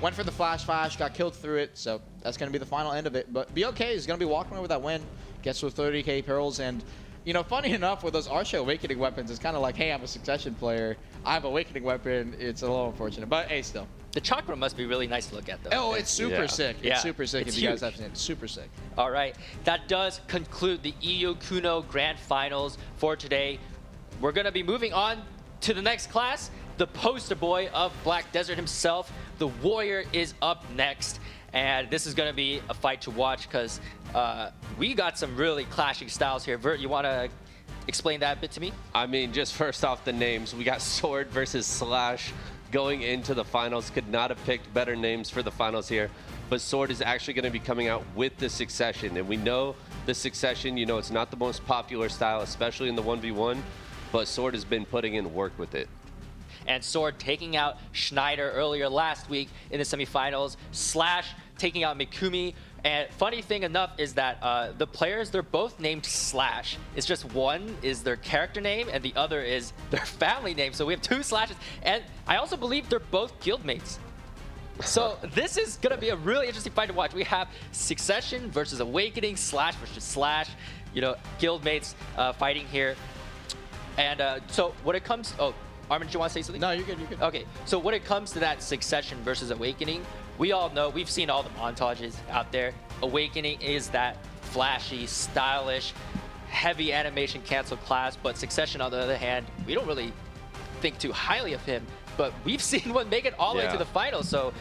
went for the flash, got killed through it. So that's going to be the final end of it. But BOK is going to be walking away with that win. Gets with 30k pearls. And, you know, funny enough, with those Arsha Awakening weapons, it's kind of like, hey, I'm a Succession player. I have Awakening weapon. It's a little unfortunate. But, hey, still. The chakra must be really nice to look at, though. Oh, it's super sick. It's super sick It's if you guys huge. have seen it. It's super sick. All right, that does conclude the EU Kuno Grand Finals for today. We're going to be moving on to the next class. The poster boy of BlackDesert himself, the Warrior, is up next. And this is going to be a fight to watch because we got some really clashing styles here. Vert, you want to explain that a bit to me? I mean, just first off the names, we got Sword versus Slash going into the finals. Could not have picked better names for the finals here. But Sword is actually going to be coming out with the Succession. And we know the Succession, you know, it's not the most popular style, especially in the 1v1. But Sword has been putting in work with it. And Sword taking out Schneider earlier last week in the semifinals. Slash taking out Mikumi. And funny thing enough is that the players, they're both named Slash. It's just one is their character name and the other is their family name. So we have two Slashes. And I also believe they're both guildmates. So this is going to be a really interesting fight to watch. We have Succession versus Awakening, Slash versus Slash. You know, guildmates fighting here. And so when it comes... Oh, Armin, do you want to say something? No, you're good, you're good. Okay, so when it comes to that Succession versus Awakening, we all know, we've seen all the montages out there. Awakening is that flashy, stylish, heavy animation cancel class, but Succession, on the other hand, we don't really think too highly of him, but we've seen one make it all the way to the final, so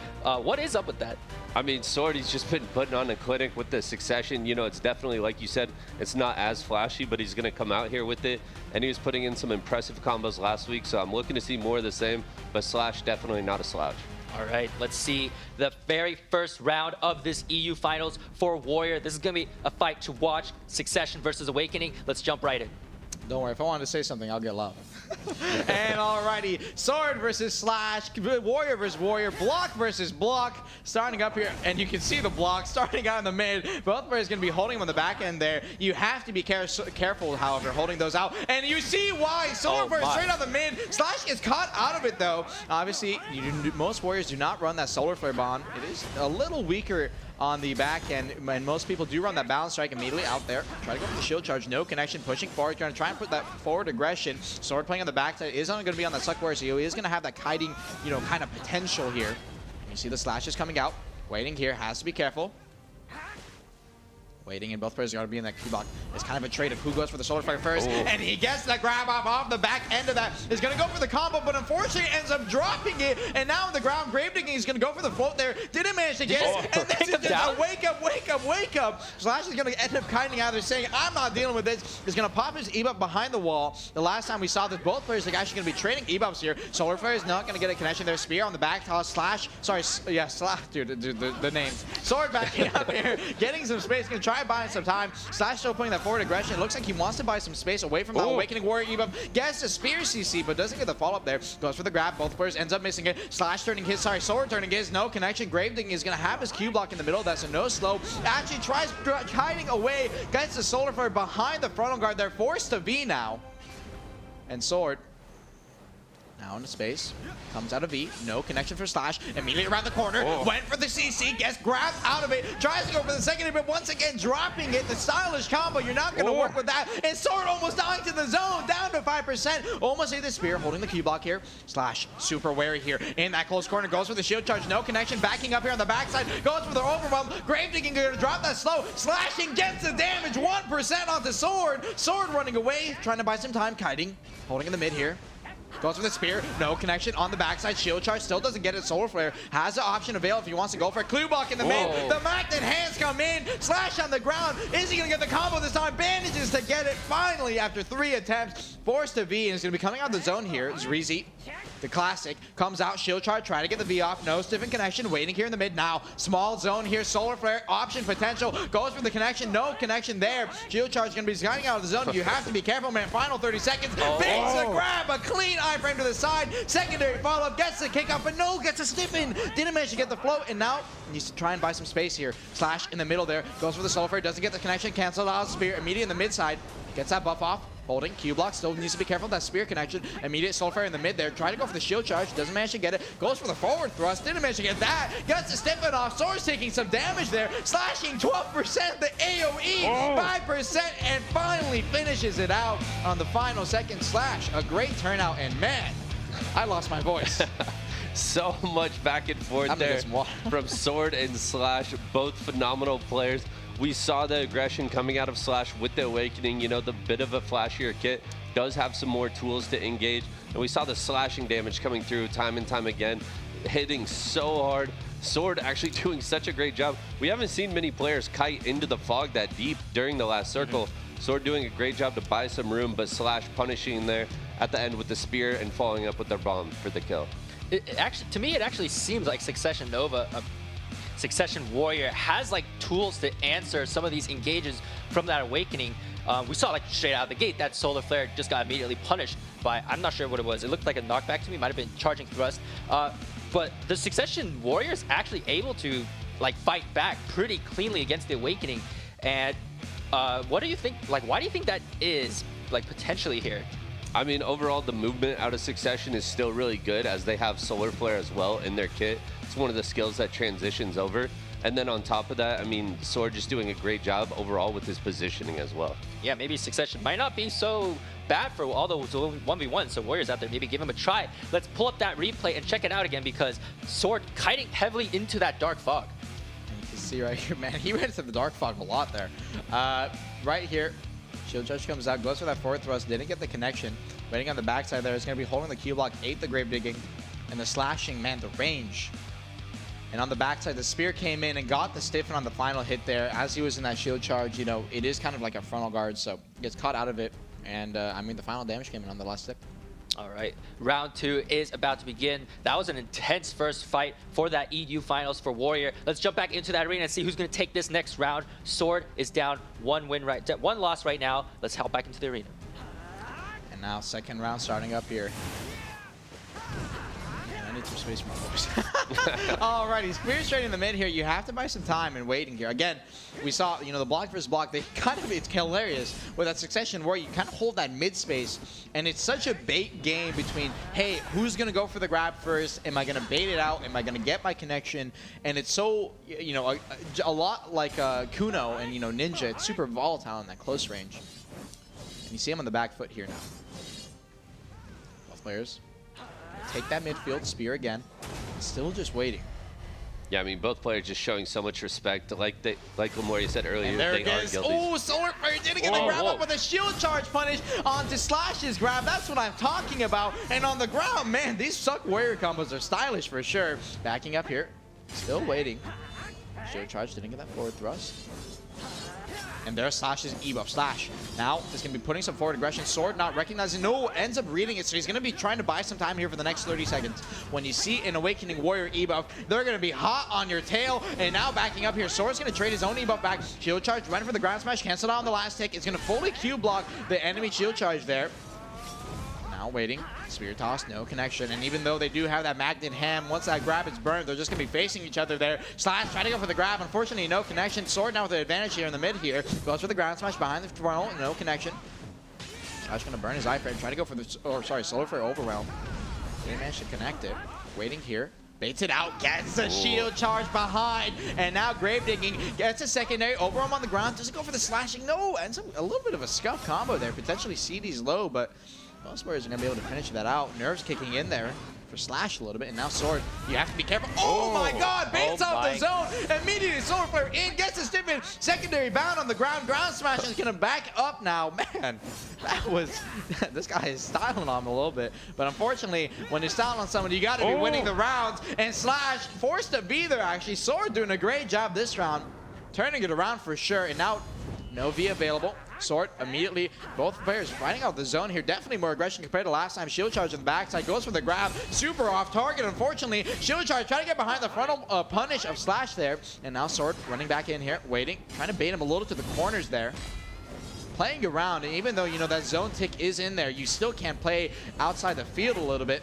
what is up with that? I mean, Sword, he's just been putting on a clinic with the Succession. You know, it's definitely, like you said, it's not as flashy, but he's going to come out here with it. And he was putting in some impressive combos last week, so I'm looking to see more of the same. But Slash, definitely not a slouch. All right, let's see the very first round of this EU Finals for Warrior. This is going to be a fight to watch. Succession versus Awakening. Let's jump right in. Don't worry, if I wanted to say something, I'll get loud. And alrighty, Sword versus Slash, Warrior versus Warrior, Block versus Block, starting up here, and you can see the block starting out in the mid. Both players going to be holding him on the back end there. You have to be careful, however, holding those out. And you see why. Sword versus straight out the mid. Slash is caught out of it, though. Obviously, most Warriors do not run that Solar Flare Bond. It is a little weaker on the back end, and most people do run that balance strike immediately out there. Try to go for the shield charge, no connection, pushing forward, trying to put that forward aggression. Sword playing on the backside is only going to be on that suck warrior, so he is going to have that kiting, you know, kind of potential here. You see the slashes coming out, waiting here, has to be careful. Waiting, and both players are going to be in that Q block. It's kind of a trade of who goes for the Solar Flare first, and he gets the grab off the back end of that. He's going to go for the combo, but unfortunately ends up dropping it, and now on the ground, Gravedigging is going to go for the float there. Didn't manage to get it, and this is just a wake up. Slash is going to end up kiting out there, saying, I'm not dealing with this. He's going to pop his E-buff behind the wall. The last time we saw this, both players are actually going to be trading E-buffs here. Solar Flare is not going to get a connection there. Spear on the back toss. Slash, sorry, yeah, Slash, dude, the names. Sword backing up here, getting some space, going to try buying some time. Slash still putting that forward aggression. It looks like he wants to buy some space away from that Awakening Warrior E-buff. Gets a Spear CC, but doesn't get the follow-up there. Goes for the grab. Both players ends up missing it. Slash turning his, Sword turning his. No connection. Gravedigging is going to have his Q block in the middle. That's a no slow. Actually tries hiding away. Gets the Solar Flare behind the frontal guard. They're forced to V now. And Sword now into space, comes out of V, no connection for Slash, immediately around the corner, went for the CC, gets grabbed out of it, tries to go for the second hit, but once again dropping it, the stylish combo, you're not going to work with that, and Sword almost dying to the zone, down to 5%, almost hit the Spear, holding the Q block here. Slash, super wary here, in that close corner, goes for the shield charge, no connection, backing up here on the backside, goes for the overwhelm, Gravedigging going to drop that slow, slashing, gets the damage, 1% onto Sword, Sword running away, trying to buy some time, kiting, holding in the mid here. Goes for the Spear, no connection on the backside. Shield charge still doesn't get it. Solar Flare has the option available if he wants to go for it. Klubak in the mid. The magnet hands come in. Slash on the ground. Is he going to get the combo this time? Manages to get it finally after 3 attempts. Forced to V, and is going to be coming out of the zone here. It's Reezy The classic comes out, shield charge, try to get the V off, no stiffen connection, waiting here in the mid now. Small zone here, solar flare, option potential, goes for the connection, no connection there. Shield charge is gonna be skying out of the zone. You have to be careful, man. Final 30 seconds. Makes the grab, a clean iframe to the side. Secondary follow-up, gets the kick up, but no, gets a stiffen. Didn't manage to get the float, and now needs to try and buy some space here. Slash in the middle there, goes for the solar flare, doesn't get the connection, cancel out spear, immediate in the mid side, gets that buff off. Holding, Q block, still needs to be careful of that spear connection. Immediate soul fire in the mid there. Try to go for the shield charge, doesn't manage to get it. Goes for the forward thrust, didn't manage to get that. Gets the stiffen off, Sword's taking some damage there. Slashing 12%, the AoE, 5%, and finally finishes it out on the final second slash. A great turnout, and man, I lost my voice. So much back and forth there from Sword and Slash, both phenomenal players. We saw the aggression coming out of Slash with the Awakening. You know, the bit of a flashier kit does have some more tools to engage. And we saw the slashing damage coming through time and time again, hitting so hard. Sword actually doing such a great job. We haven't seen many players kite into the fog that deep during the last circle. Sword doing a great job to buy some room, but Slash punishing there at the end with the spear and following up with their bomb for the kill. To me, it actually seems like Succession Nova, Succession Warrior has like tools to answer some of these engages from that Awakening. We saw like straight out of the gate that solar flare just got immediately punished by, I'm not sure what it was. It looked like a knockback to me, might have been charging thrust. But the Succession Warrior is actually able to like fight back pretty cleanly against the Awakening. And what do you think? Like, why do you think that is like potentially here? I mean, overall, the movement out of Succession is still really good as they have Solar Flare as well in their kit. It's one of the skills that transitions over. And then on top of that, I mean, Sword just doing a great job overall with his positioning as well. Yeah, maybe Succession might not be so bad for all those 1v1, so Warriors out there, maybe give him a try. Let's pull up that replay and check it out again because Sword kiting heavily into that Dark Fog. You can see right here, man, he ran into the Dark Fog a lot there. Right here, Shield Charge comes out, goes for that forward thrust, didn't get the connection. Waiting on the backside there, is going to be holding the Q block, ate the grave digging, and the slashing, man, the range. And on the backside, the spear came in and got the stiffen on the final hit there. As he was in that shield charge, you know, it is kind of like a frontal guard, so gets caught out of it. And I mean, the final damage came in on the last stick. All right, round 2 is about to begin. That was an intense first fight for that EU finals for Warrior. Let's jump back into that arena and see who's going to take this next round. Sword is down one loss right now. Let's hop back into the arena. And now second round starting up here. Man, I need some space for my voice. Alrighty, spear straight in the mid here. You have to buy some time and waiting here. Again, we saw, you know, the block versus block, they kind of, it's hilarious with that Succession where you kind of hold that mid space, and it's such a bait game between, hey, who's going to go for the grab first? Am I going to bait it out? Am I going to get my connection? And it's so, you know, a lot like Kuno and, you know, Ninja. It's super volatile in that close range. And you see him on the back foot here now. Both players take that midfield, spear again. Still just waiting. Yeah, I mean, both players just showing so much respect. Like Lemoria said earlier, they are is. guilty. Oh, Solar Flare didn't get the grab up with a shield charge punish onto Slash's grab. That's what I'm talking about. And on the ground, man, these suck Warrior combos are stylish for sure. Backing up here, still waiting. Shield charge didn't get that forward thrust. And there's Slash's E-buff. Slash now is going to be putting some forward aggression. Sword not recognizing. No, ends up reading it. So he's going to be trying to buy some time here for the next 30 seconds. When you see an Awakening Warrior E-buff, they're going to be hot on your tail. And now backing up here, Sword's going to trade his own E-buff back. Shield charge, went for the ground smash, canceled out on the last tick. It's going to fully Q block the enemy shield charge there. Now waiting. Spear toss, no connection. And even though they do have that magnet ham, once that grab is burned, they're just going to be facing each other there. Slash trying to go for the grab. Unfortunately, no connection. Sword now with the advantage here in the mid here. Goes for the ground smash behind the frontal, no connection. Slash going to burn his iframe. Trying to go for the, Solar Flare overwhelm. Didn't manage to connect it. Waiting here. Baits it out, gets a shield charge behind, and now grave digging, gets a secondary, overwhelm on the ground, doesn't go for the slashing, no, ends up a little bit of a scuff combo there, potentially CD's low, but most players are going to be able to finish that out. Nerves kicking in there for Slash a little bit, and now Sword, you have to be careful. Oh my god, baits off the zone, immediately Solar Flare in, gets a stiffen, secondary bound on the ground, ground smash is going to back up now. Man, that was, this guy is styling on him a little bit, but unfortunately, when you're styling on someone, you got to be winning the rounds, and Slash forced to be there actually. Sword doing a great job this round, turning it around for sure, and now No V available. Sword immediately, both players finding out the zone here. Definitely more aggression compared to last time. Shield charge on the backside, goes for the grab. Super off target, unfortunately. Shield charge trying to get behind the frontal punish of Slash there. And now Sword running back in here, waiting, trying to bait him a little to the corners there. Playing around, and even though, you know, that zone tick is in there, you still can't play outside the field a little bit.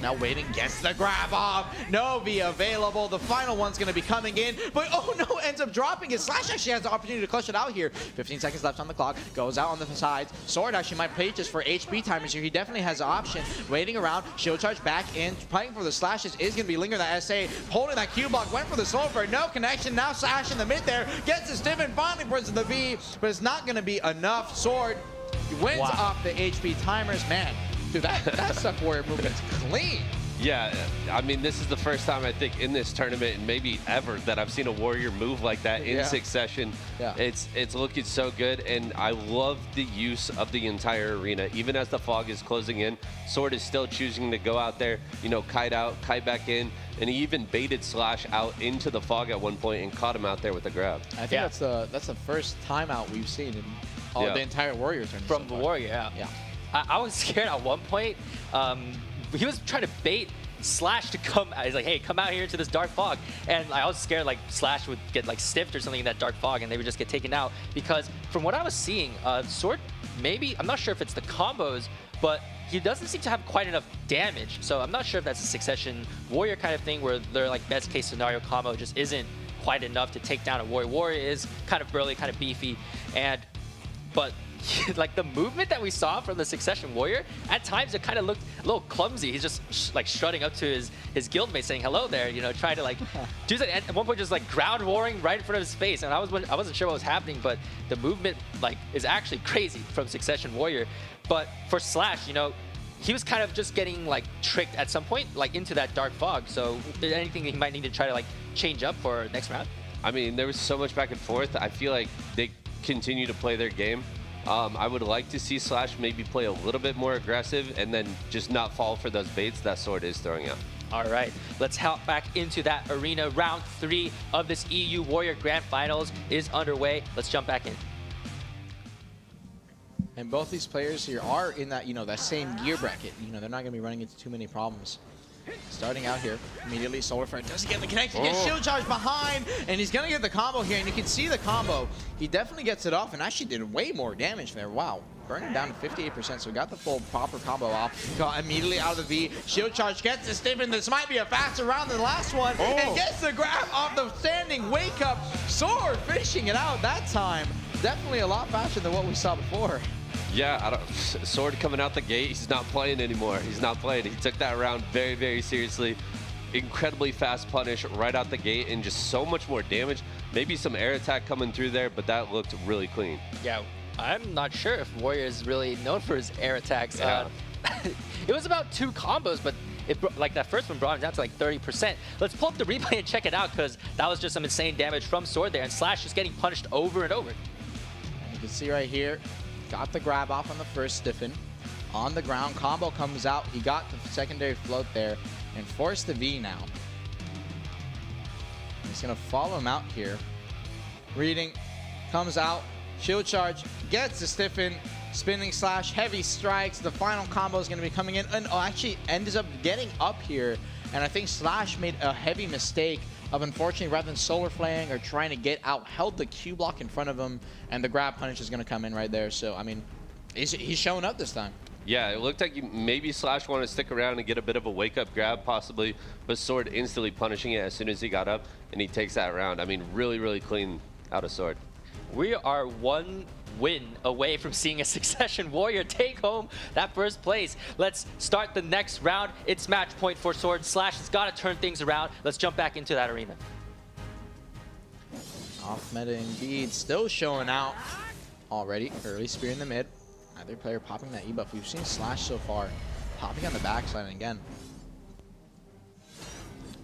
Now waiting, gets the grab off. No V available. The final one's going to be coming in, but oh no, ends up dropping it. Slash actually has the opportunity to clutch it out here. 15 seconds left on the clock. Goes out on the sides. Sword actually might play just for HP timers here. He definitely has the option. Waiting around. Shield charge back in. Playing for the slashes is going to be lingering that SA. Holding that Q block. Went for the Sulfur. No connection. Now Slash in the mid there. Gets his stiff and finally puts the V, but it's not going to be enough. Sword wins off the HP timers. Man. Dude, that Suck Warrior movement's clean. Yeah, I mean, this is the first time I think in this tournament and maybe ever that I've seen a Warrior move like that in succession. Yeah. It's looking so good, and I love the use of the entire arena. Even as the fog is closing in, Sword is still choosing to go out there, you know, kite out, kite back in, and he even baited Slash out into the fog at one point and caught him out there with a grab. I think that's the first timeout we've seen in all the entire Warrior tournament. From the Warrior, yeah. I was scared at one point. He was trying to bait Slash to come. He's like, hey, come out here into this dark fog. And I was scared like Slash would get like stiffed or something in that dark fog and they would just get taken out. Because from what I was seeing, Sword, maybe, I'm not sure if it's the combos, but he doesn't seem to have quite enough damage. So I'm not sure if that's a Succession Warrior kind of thing where their like best case scenario combo just isn't quite enough to take down a Warrior. Warrior is kind of burly, kind of beefy, but like the movement that we saw from the Succession Warrior, at times it kind of looked a little clumsy. He's just like strutting up to his guildmate saying hello there, you know, trying to like do that. At one point just like ground warring right in front of his face, and I wasn't sure what was happening, but the movement like is actually crazy from Succession Warrior. But for Slash, you know, he was kind of just getting like tricked at some point like into that dark fog. So anything he might need to try to like change up for next round? I mean, there was so much back and forth. I feel like they continue to play their game. I would like to see Slash maybe play a little bit more aggressive and then just not fall for those baits that Sword is throwing out. All right, let's hop back into that arena. Round 3 of this EU Warrior Grand Finals is underway. Let's jump back in. And both these players here are in that, you know, that same gear bracket. You know, they're not going to be running into too many problems. Starting out here, immediately Solar Flare doesn't get the connection, gets shield charge behind, and he's gonna get the combo here, and you can see the combo. He definitely gets it off, and actually did way more damage there. Wow, burning down to 58%, so we got the full proper combo off. Got immediately out of the V, shield charge gets the stiffen. This might be a faster round than the last one, and gets the grab off the standing wake up. Sword finishing it out that time. Definitely a lot faster than what we saw before. Yeah, Sword coming out the gate, he's not playing anymore. He's not playing. He took that round very, very seriously. Incredibly fast punish right out the gate and just so much more damage. Maybe some air attack coming through there, but that looked really clean. Yeah, I'm not sure if Warrior is really known for his air attacks. Yeah. It was about 2 combos, but like that first one brought him down to like 30%. Let's pull up the replay and check it out because that was just some insane damage from Sword there, and Slash is getting punished over and over. And you can see right here, got the grab off on the first stiffen. On the ground, combo comes out. He got the secondary float there and forced the V now. He's gonna follow him out here. Reading, comes out, shield charge, gets the stiffen, spinning Slash, heavy strikes. The final combo is gonna be coming in and actually ends up getting up here. And I think Slash made a heavy mistake of, unfortunately, rather than solar flaying or trying to get out, held the Q block in front of him, and the grab punish is going to come in right there. So, I mean, he's showing up this time. Yeah, it looked like maybe Slash wanted to stick around and get a bit of a wake-up grab, possibly, but Sword instantly punishing it as soon as he got up, and he takes that round. I mean, really, really clean out of Sword. We are 1 win away from seeing a Succession Warrior take home that first place. Let's start the next round. It's match point for Sword. Slash has got to turn things around. Let's jump back into that arena. Off meta indeed, still showing out already. Early spear in the mid. Either player popping that E-buff. We've seen Slash so far popping on the backside, and again,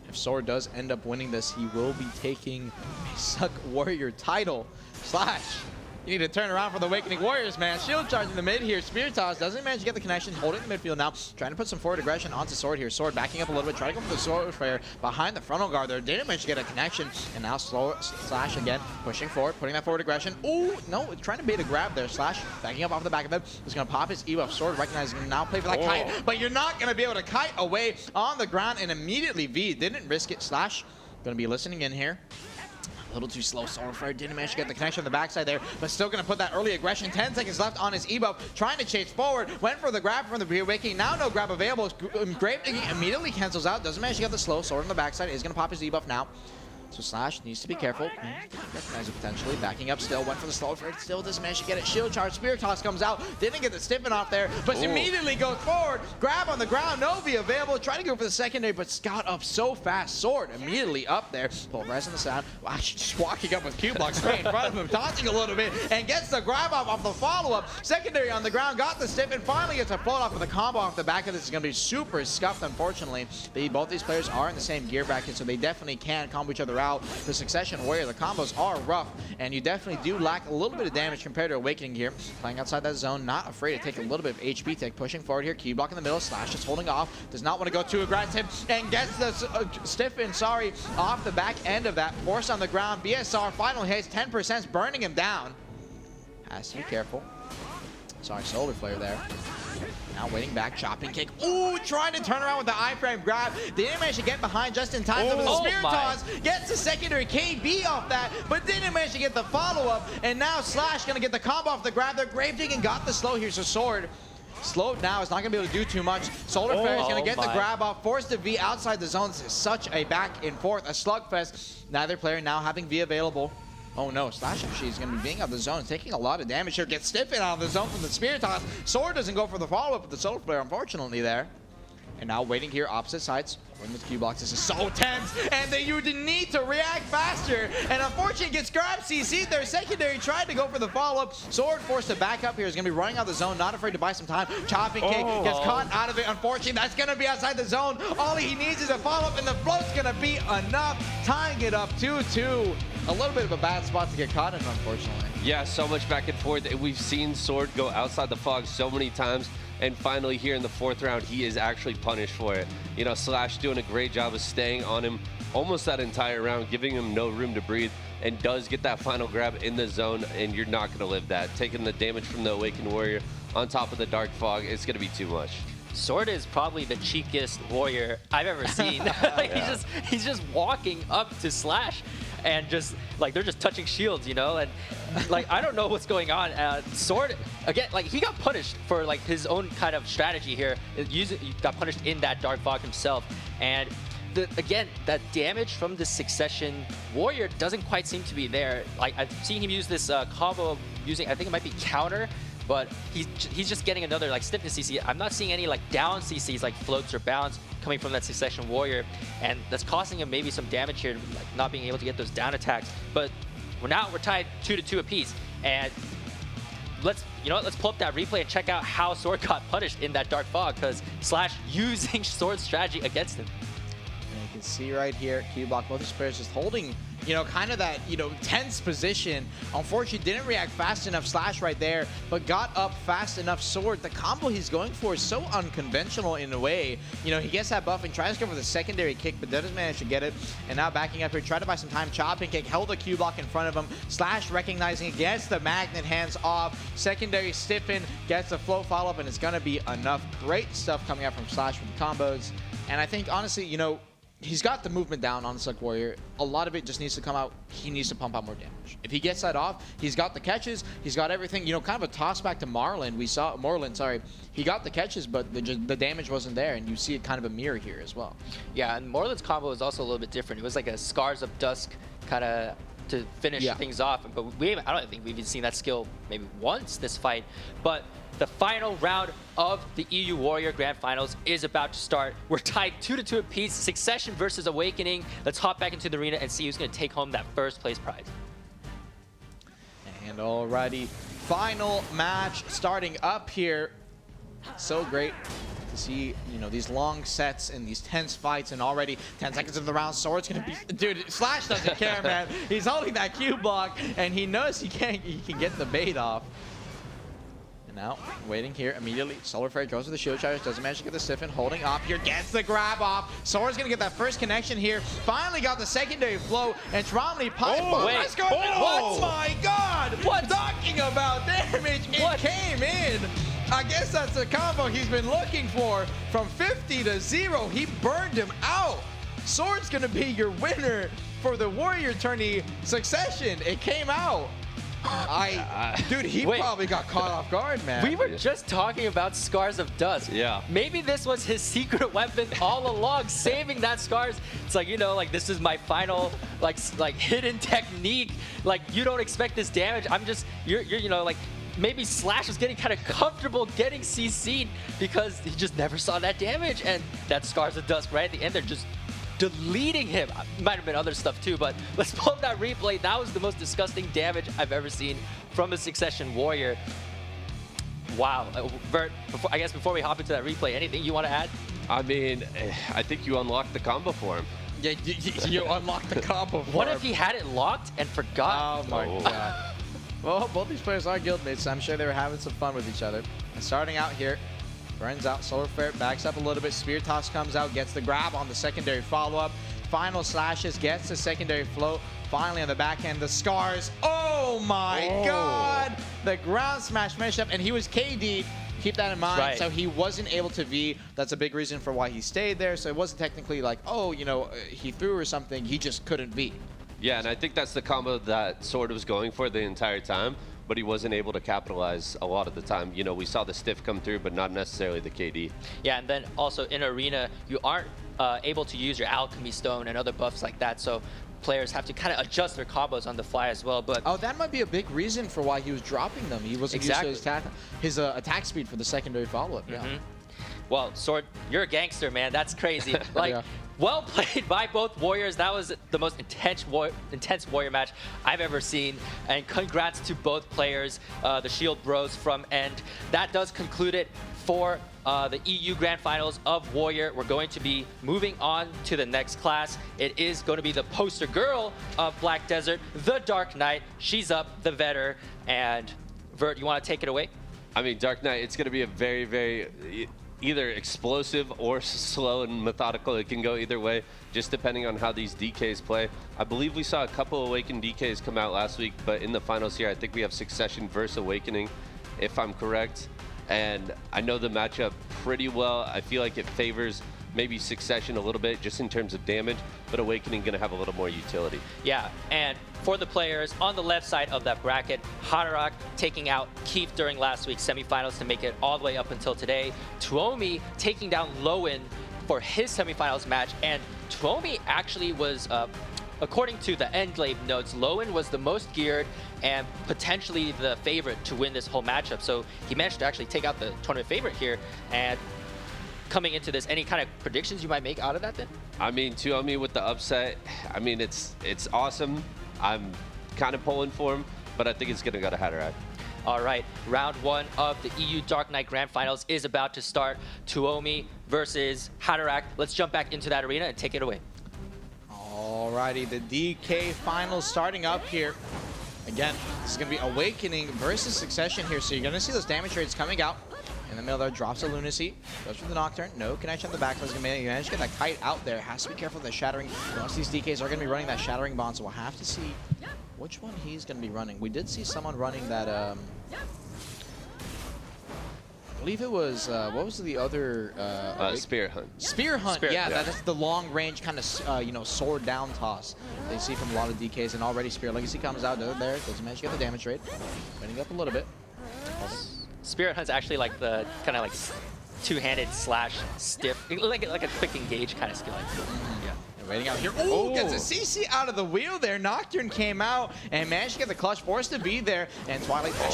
if Sword does end up winning this, he will be taking a Suck Warrior title. Slash You need to turn around for the Awakening Warriors, man. Shield charge in the mid here. Spear toss doesn't manage to get the connection. Holding the midfield now. Trying to put some forward aggression onto Sword here. Sword backing up a little bit. Trying to go for the Sword Flare behind the frontal guard there. Didn't manage to get a connection. And now Slash again. Pushing forward. Putting that forward aggression. Ooh, no. Trying to bait a grab there. Slash backing up off the back of it. He's going to pop his E-buff. Sword recognizing him now. Play for that kite. But you're not going to be able to kite away on the ground. And immediately V didn't risk it. Slash going to be listening in here. A little too slow. Sorceress didn't manage to get the connection on the backside there, but still going to put that early aggression. 10 seconds left on his E-buff, trying to chase forward. Went for the grab from the Reawakening. Now no grab available. Grave Digging immediately cancels out. Doesn't manage to get the slow. Sword on the backside. Is going to pop his E-buff now. So Slash needs to be careful. Recognize it potentially. Backing up still. Went for the slow. Still doesn't manage to get it. Shield charge. Spirit toss comes out. Didn't get the stiffen off there, but immediately goes forward. Grab on the ground. No V available. Trying to go for the secondary, but got up so fast. Sword immediately up there. Pull res in the sound. Wow, just walking up with Q blocks right in front of him. Taunting a little bit and gets the grab off the follow-up. Secondary on the ground. Got the stiffen. Finally gets a float off with a combo off the back of this. Is going to be super scuffed, unfortunately. Both these players are in the same gear bracket, so they definitely can combo each other out. The Succession Warrior, the combos are rough, and you definitely do lack a little bit of damage compared to Awakening here. Playing outside that zone, not afraid to take a little bit of HP take. Pushing forward here, Q block in the middle. Slash is holding off, does not want to go too aggressive, and gets the stiffen, off the back end of that. Force on the ground, BSR, final hits, 10%, burning him down. Has to be careful. Sorry, Solar Flare there. Now waiting back, chopping kick. Ooh, trying to turn around with the iframe grab. They didn't manage to get behind just in time. The Spirit toss gets the secondary KB off that, but didn't manage to get the follow-up. And now Slash gonna get the combo off the grab. They're Grave Digging, got the slow here, so Sword slowed now. It's not gonna be able to do too much. Solar Flare is gonna get the grab off, force the V outside the zone. This is such a back and forth, a slugfest. Neither player now having V available. Oh no, Slash actually is going to be being out of the zone, taking a lot of damage here. Gets stiffened out of the zone from the Spirit Toss. Sword doesn't go for the follow-up with the Solar Flare, unfortunately, there. And now waiting here, opposite sides. Going with Q-blocks. This is so tense, and then you need to react faster. And unfortunately, gets grabbed, CC'd there. Secondary tried to go for the follow-up. Sword forced to back up here. Is going to be running out of the zone, not afraid to buy some time. Chopping kick, gets caught out of it. Unfortunately, that's going to be outside the zone. All he needs is a follow-up, and the float's going to be enough. Tying it up 2-2. A little bit of a bad spot to get caught in, unfortunately. Yeah, so much back and forth. We've seen Sword go outside the fog so many times, and finally here in the 4th round, he is actually punished for it. You know, Slash doing a great job of staying on him almost that entire round, giving him no room to breathe, and does get that final grab in the zone, and you're not going to live that. Taking the damage from the Awakened Warrior on top of the Dark Fog, it's going to be too much. Sword is probably the cheekiest warrior I've ever seen. He's just walking up to Slash, and just like they're just touching shields, you know, and like I don't know what's going on. Sword again, like he got punished for like his own kind of strategy here. He got punished in that Dark Fog himself, and again, that damage from the Succession Warrior doesn't quite seem to be there. Like I've seen him use this combo using, I think it might be counter. But he's just getting another like stiffness CC. I'm not seeing any like down CCs like floats or bounce coming from that Succession Warrior, and that's costing him maybe some damage here, like not being able to get those down attacks. But we're tied 2-2 apiece, and let's pull up that replay and check out how Sword got punished in that Dark Fog, because Slash using Sword's strategy against him. And you can see right here, Q-block, both his players just holding, you know, kind of that, you know, tense position. Unfortunately, didn't react fast enough. Slash right there, but got up fast enough. Sword, the combo he's going for is so unconventional in a way. You know, he gets that buff and tries to go for the secondary kick, but doesn't manage to get it. And now backing up here, try to buy some time. Chopping kick, held a Q block in front of him. Slash recognizing it, gets the magnet, hands off. Secondary stiffen, gets the flow follow-up, and it's going to be enough. Great stuff coming out from Slash with the combos. And I think, honestly, you know, he's got the movement down on Slug Warrior. A lot of it just needs to come out. He needs to pump out more damage. If he gets that off, he's got the catches. He's got everything. You know, kind of a toss back to Moreland. He got the catches, but the damage wasn't there, and you see it kind of a mirror here as well. Yeah, and Moreland's combo is also a little bit different. It was like a Scars of Dusk kind of to finish things off. But I don't think we've even seen that skill maybe once this fight. But the final round of the EU Warrior Grand Finals is about to start. We're tied 2-2 apiece. Succession versus Awakening. Let's hop back into the arena and see who's going to take home that first place prize. And alrighty, final match starting up here. So great. to see, you know, these long sets and these tense fights, and already 10 seconds into the round, Sword's gonna be, dude, Slash doesn't care, man. He's holding that Q block, and he knows he can get the bait off. And now, waiting here immediately. Solar Flare goes with the shield charge, doesn't manage to get the stiffen, holding up here, gets the grab off. Sword's gonna get that first connection here. Finally got the secondary flow, and Traumany pipe. Oh, wait. Oh my god! What? Talking about damage, it came in. I guess that's the combo he's been looking for. From 50 to 0, he burned him out. Sword's gonna be your winner for the Warrior tourney Succession. It came out. Dude, he probably got caught off guard, man. We were just talking about Scars of Dusk. Yeah. Maybe this was his secret weapon all along, saving that Scars. It's like, you know, like this is my final, like hidden technique. Like you don't expect this damage. I'm just, you're you know, like maybe Slash was getting kind of comfortable getting CC'd because he just never saw that damage. And that Scars of Dusk right at the end, they're just deleting him. Might have been other stuff too, but let's pull up that replay. That was the most disgusting damage I've ever seen from a Succession Warrior. Wow. Vert, I guess before we hop into that replay, anything you want to add? I mean, I think you unlocked the combo for him. Yeah, you unlocked the combo. What if he had it locked and forgot? Oh my god. Well, both these players are guildmates, so I'm sure they were having some fun with each other. And starting out here, burns out, Solar Flare backs up a little bit, Spear Toss comes out, gets the grab on the secondary follow-up. Final Slashes, gets the secondary float. Finally on the backhand, the Scars. Oh my god! The ground smash finish up, and he was KD. Keep that in mind. Right. So he wasn't able to V. That's a big reason for why he stayed there. So it wasn't technically like, oh, you know, he threw or something. He just couldn't V. Yeah, and I think that's the combo that Sword was going for the entire time, but he wasn't able to capitalize a lot of the time. You know, we saw the stiff come through, but not necessarily the KD. Yeah, and then also in Arena, you aren't able to use your Alchemy Stone and other buffs like that, so players have to kind of adjust their combos on the fly as well. But oh, that might be a big reason for why he was dropping them. He wasn't used to his attack speed for the secondary follow-up. Yeah. Well, Sword, you're a gangster, man. That's crazy. Like, well played by both Warriors. That was the most intense Warrior match I've ever seen. And congrats to both players, the Shield Bros from End. That does conclude it for the EU Grand Finals of Warrior. We're going to be moving on to the next class. It is going to be the poster girl of BlackDesert, the Dark Knight. She's up, the Vetter. And Vert, you want to take it away? I mean, Dark Knight, it's going to be a very, very either explosive or slow and methodical. It can go either way, just depending on how these DKs play. I believe we saw a couple Awakened DKs come out last week, but in the finals here, I think we have Succession versus Awakening, if I'm correct. And I know the matchup pretty well. I feel like it favors maybe Succession a little bit just in terms of damage, but Awakening going to have a little more utility. Yeah, and for the players on the left side of that bracket, Haderach taking out Keith during last week's semifinals to make it all the way up until today. Tuomi taking down Lowen for his semifinals match, and Tuomi actually was, according to the Endglaive notes, Lowen was the most geared and potentially the favorite to win this whole matchup. So he managed to actually take out the tournament favorite here. And coming into this, any kind of predictions you might make out of that then? I mean, Tuomi with the upset, I mean, it's awesome. I'm kind of pulling for him, but I think it's going to go to Haderach. All right, round one of the EU Dark Knight Grand Finals is about to start. Tuomi versus Haderach. Let's jump back into that arena and take it away. Alrighty, the DK finals starting up here. Again, this is going to be Awakening versus Succession here, so you're going to see those damage rates coming out. In the middle there, drops a Lunacy, goes for the Nocturne, no connection on the back, so you manage to get that kite out there. Has to be careful of the Shattering. Most of these DKs are going to be running that Shattering Bond, so we'll have to see which one he's going to be running. We did see someone running that, I believe it was, what was the other? Spear Hunt. Spear Hunt, yeah, that's the long range kind of, you know, sword down toss they see from a lot of DKs, and already Spear Legacy comes out there, doesn't manage to get the damage rate, running up a little bit. Spirit Hunt's actually like the kind of like two-handed slash stiff, like a quick engage kind of skill. Yeah. waiting out here. Ooh, gets a CC out of the wheel there. Nocturne came out and managed to get the clutch, forced to be there. And Twilight Flash,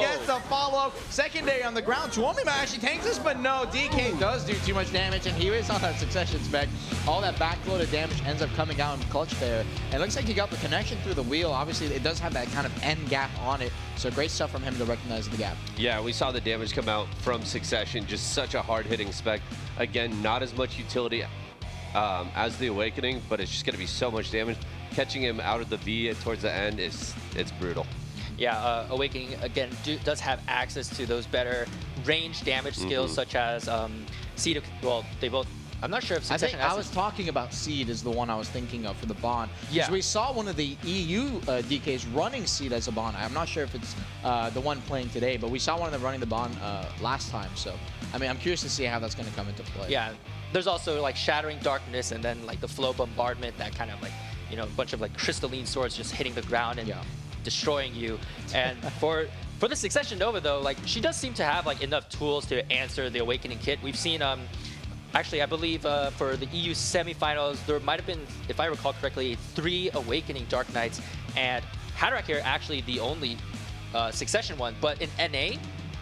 gets the follow. Secondary on the ground. Tuomi might actually tank this, but no. DK does do too much damage, and he is on that succession spec. All that backloaded damage ends up coming out in clutch there. And it looks like he got the connection through the wheel. Obviously, it does have that kind of end gap on it. So great stuff from him to recognize the gap. Yeah, we saw the damage come out from Succession. Just such a hard-hitting spec. Again, not as much utility as the Awakening, but it's just going to be so much damage. Catching him out of the V towards the end it's brutal. Yeah, Awakening, again, does have access to those better range damage skills, such as Seed. Well, they both... I'm not sure if Succession I was talking about Seed is the one I was thinking of for the Bond. Yeah. We saw one of the EU DKs running Seed as a Bond. I'm not sure if it's the one playing today, but we saw one of them running the Bond last time. So, I mean, I'm curious to see how that's going to come into play. Yeah. There's also like Shattering Darkness and then like the Flow Bombardment, that kind of like, you know, a bunch of like crystalline swords just hitting the ground and destroying you. And for the Succession Nova though, like she does seem to have like enough tools to answer the Awakening kit. We've seen actually, I believe for the EU semifinals, there might have been, if I recall correctly, 3 Awakening Dark Knights, and Haderach here actually the only Succession one. But in NA,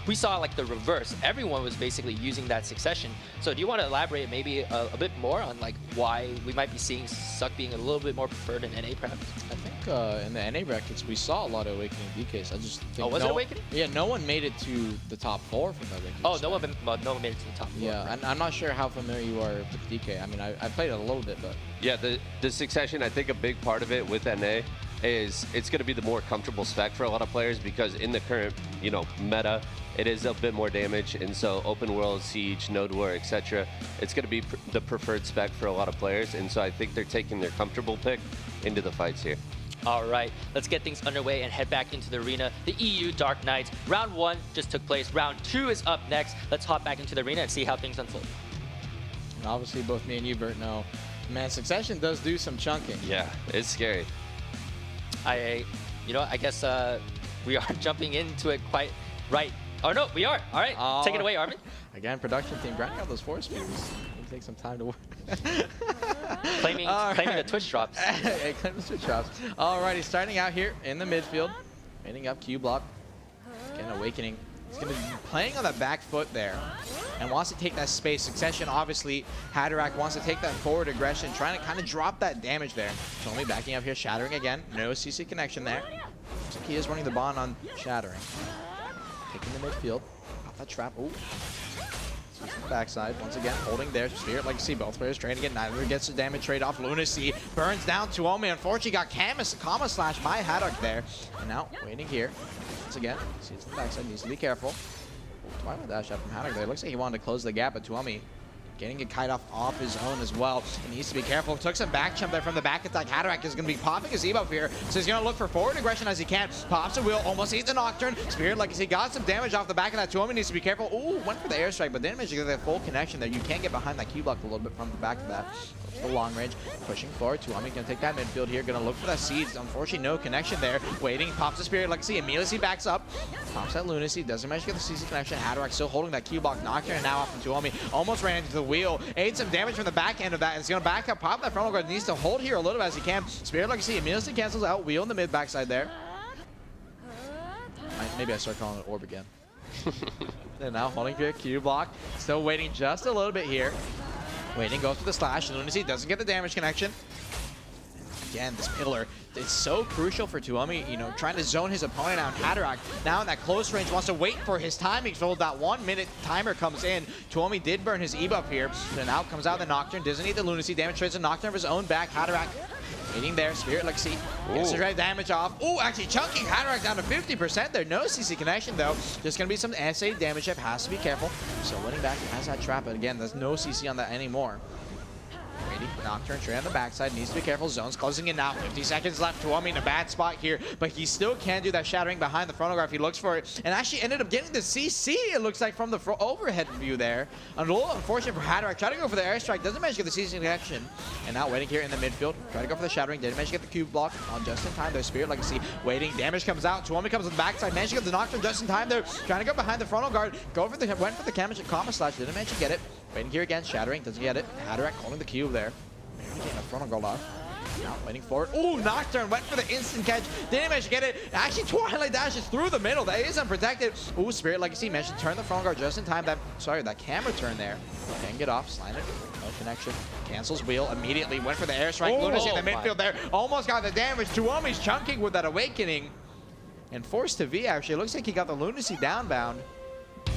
we saw like the reverse. Everyone was basically using that Succession. So do you want to elaborate maybe a bit more on like why we might be seeing Suck being a little bit more preferred in NA perhaps? I think in the NA brackets we saw a lot of Awakening DKs. I just think was it Awakening? Yeah, no one made it to the top 4 from the Awakening. Oh, no one made it to the top 4. Yeah, and I'm not sure how familiar you are with DK. I mean, I played it a little bit, but yeah, the Succession, I think a big part of it with NA is it's going to be the more comfortable spec for a lot of players, because in the current, you know, meta, it is a bit more damage, and so open world, siege, node war, etc. It's going to be the preferred spec for a lot of players, and so I think they're taking their comfortable pick into the fights here. All right, let's get things underway and head back into the arena. The EU Dark Knights, round 1 just took place. Round 2 is up next. Let's hop back into the arena and see how things unfold. And obviously, both me and you, Vert, know, man, Succession does do some chunking. Yeah, it's scary. I guess we are jumping into it quite right. Oh no, we are. All right, take it away, Armin. Again, production team grinding out those force speeds. It'll take some time to work. claiming the Twitch drops. Hey, claiming the Twitch drops. Alrighty, starting out here in the midfield, hitting up Q block. Again, Awakening. He's going to be playing on the back foot there and wants to take that space. Succession, obviously, Haderach wants to take that forward aggression, trying to kind of drop that damage there. Tomi backing up here, Shattering again. No CC connection there. Looks like he is running the Bond on Shattering. Taking the midfield. Off that trap. Ooh. Switch to the backside. Once again, holding there. Spirit Legacy. Both players trying to get neither gets the damage trade off. Lunacy burns down Tuomi. Unfortunately, got Kama Slash by Haderach there. And now, waiting here. Once again, sees the backside. Needs to be careful. Twilight dash out from Haderach there. Looks like he wanted to close the gap, but Tuomi getting a kite off his own as well. He needs to be careful. Took some back jump there from the back attack. Haderach is going to be popping his debuff here, so he's going to look for forward aggression as he can. Pops a wheel, almost eats the Nocturne. Spirit Legacy got some damage off the back of that. Tuomi needs to be careful. Ooh, went for the airstrike, but didn't manage to get that full connection there. You can't get behind that Q block a little bit from the back of that. Goes for the long range, pushing forward. Tuomi going to take that midfield here. Going to look for that Seeds. Unfortunately, no connection there. Waiting, pops the Spirit Legacy. Immediately backs up. Pops that Lunacy. Doesn't manage to get the CC connection. Haderach still holding that Q block. Nocturne now off from Tuomi. Almost ran into the wheel. Ate some damage from the back end of that. It's going to back up, pop that frontal guard. Needs to hold here a little bit as he can. Spirit Legacy immediately cancels out. Wheel in the mid backside there. Maybe I start calling it Orb again. And now holding here, Q block. Still waiting just a little bit here. Waiting, goes for the slash. Lunacy doesn't get the damage connection. Again, this pillar, it's so crucial for Tuomi, you know, trying to zone his opponent out. Haderach now in that close range wants to wait for his timing. So that 1 minute timer comes in. Tuomi did burn his E-buff here. Then out comes out the Nocturne. Doesn't need the Lunacy. Damage trades the Nocturne of his own back. Haderach waiting there. Spirit Legacy gets the red damage off. Ooh, actually chunking Haderach down to 50% there. No CC connection though. Just going to be some SA damage up. Has to be careful. So winning back has that trap. But again, there's no CC on that anymore. Waiting, Nocturne straight on the backside, needs to be careful. Zone's closing in now. 50 seconds left. Tuomi in a bad spot here, but he still can do that Shattering behind the frontal guard if he looks for it. And actually ended up getting the CC, it looks like, from the overhead view there. A little unfortunate for Haderach. Trying to go for the airstrike, doesn't manage to get the CC connection. And now waiting here in the midfield. Try to go for the Shattering, didn't manage to get the cube block. Just in time, there's Spirit Legacy waiting. Damage comes out. Tuomi comes on the backside, managed to get the Nocturne just in time there. Trying to go behind the frontal guard. Went for the Kama Slash, didn't manage to get it. Waiting here again, Shattering, doesn't get it. Haderach holding the cube there. getting a frontal guard off. Now waiting for it. Ooh, Nocturne went for the instant catch. Didn't manage to get it. Actually, Twilight dashes through the middle. That is unprotected. Ooh, Spirit Legacy managed to turn the frontal guard just in time. That camera turn there. Can get off. Slide it. No connection. Cancels wheel immediately. Went for the airstrike. Lunacy in the midfield there. Almost got the damage. Tuomi's chunking with that awakening. And forced to V, actually. It looks like he got the Lunacy downbound.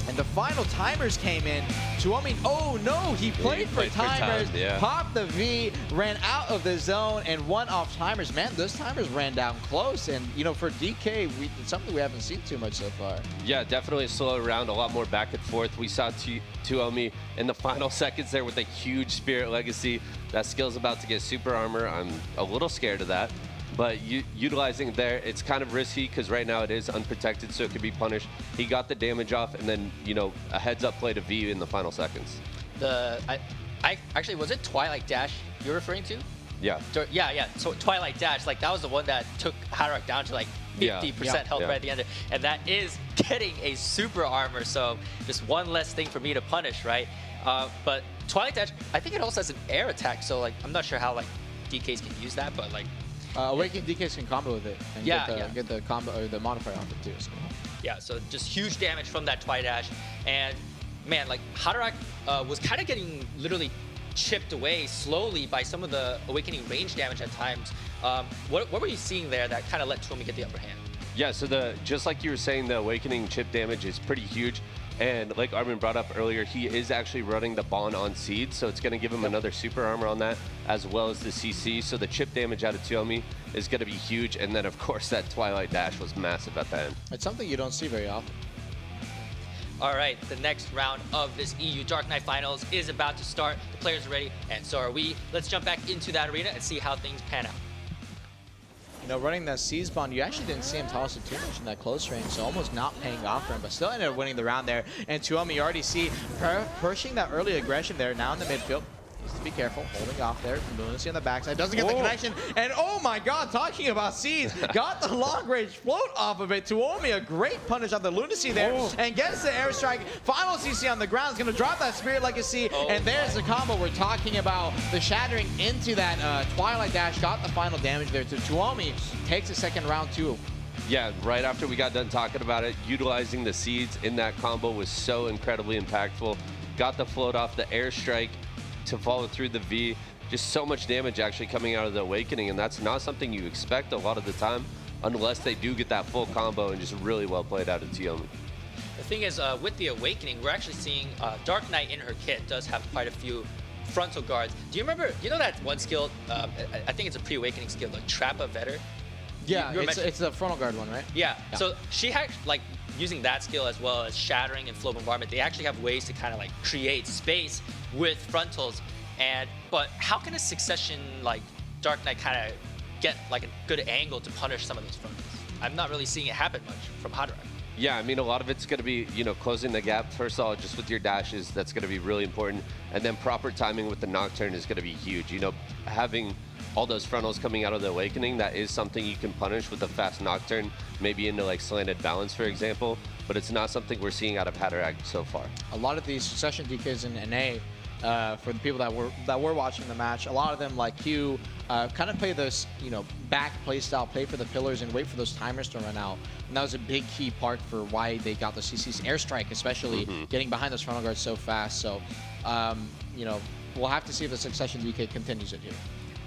And the final timers came in. Tuomi, oh no, he played for timers, popped the V, ran out of the zone, and won off timers. Man, those timers ran down close. And, you know, for DK, it's something we haven't seen too much so far. Yeah, definitely a slow round, a lot more back and forth. We saw Tuomi in the final seconds there with a huge Spirit Legacy. That skill's about to get super armor. I'm a little scared of that. But utilizing there, it's kind of risky because right now it is unprotected, so it could be punished. He got the damage off, and then, you know, a heads-up play to V in the final seconds. Actually, was it Twilight Dash you're referring to? Yeah. Yeah. So Twilight Dash, like that was the one that took Haderach down to like 50% health right at the end, and that is getting a super armor. So just one less thing for me to punish, right? But Twilight Dash, I think it also has an air attack, so like I'm not sure how like DKs can use that, but like. Awakening DKs can combo with it and get the combo or the modifier off it too. So. Yeah, so just huge damage from that Twilight Dash, and man, like Haderach was kind of getting literally chipped away slowly by some of the Awakening range damage at times. What were you seeing there that kind of let Tuomi get the upper hand? Yeah, so just like you were saying, the Awakening chip damage is pretty huge. And like Armin brought up earlier, he is actually running the Bond on Seed, so it's going to give him another super armor on that, as well as the CC. So the chip damage out of Tuomi is going to be huge. And then, of course, that Twilight Dash was massive at the end. It's something you don't see very often. All right, the next round of this EU Dark Knight Finals is about to start. The players are ready, and so are we. Let's jump back into that arena and see how things pan out. You know, running that Seize Bond, you actually didn't see him toss it too much in that close range, so almost not paying off for him, but still ended up winning the round there. And Tuomi, you already see pushing that early aggression there, now in the midfield. Needs to be careful, holding off there. Lunacy on the backside, doesn't get the connection. And oh my god, talking about Seize, got the long range float off of it. Tuomi, a great punish on the Lunacy there, and gets the airstrike. Final CC on the ground is going to drop that Spirit Legacy, and there's the combo we're talking about. The shattering into that Twilight Dash got the final damage there. So Tuomi takes the second round too. Yeah, right after we got done talking about it, utilizing the seeds in that combo was so incredibly impactful. Got the float off, the airstrike to follow through the V. Just so much damage actually coming out of the Awakening, and that's not something you expect a lot of the time unless they do get that full combo and just really well played out of Tuomi. The thing is, with the Awakening, we're actually seeing Dark Knight in her kit does have quite a few frontal guards. Do you remember, you know that one skill, I think it's a pre-Awakening skill, like Trap a Vetter? Yeah, it's the frontal guard one, right? Yeah, so she had, like, using that skill as well as shattering and flow bombardment, they actually have ways to kind of like create space with frontals. But how can a succession like Dark Knight kind of get like a good angle to punish some of those frontals? I'm not really seeing it happen much from Haderach. Yeah, I mean, a lot of it's going to be, you know, closing the gap. First of all, just with your dashes, that's going to be really important. And then proper timing with the Nocturne is going to be huge. You know, having all those frontals coming out of the Awakening, that is something you can punish with a fast Nocturne, maybe into like slanted balance, for example. But it's not something we're seeing out of Haderach so far. A lot of these succession DKs in NA, for the people that were watching the match, a lot of them like you kind of play this, you know, back play style, play for the pillars and wait for those timers to run out. And that was a big key part for why they got the CC's airstrike, especially getting behind those frontal guards so fast. So, you know, we'll have to see if the succession DK continues it here.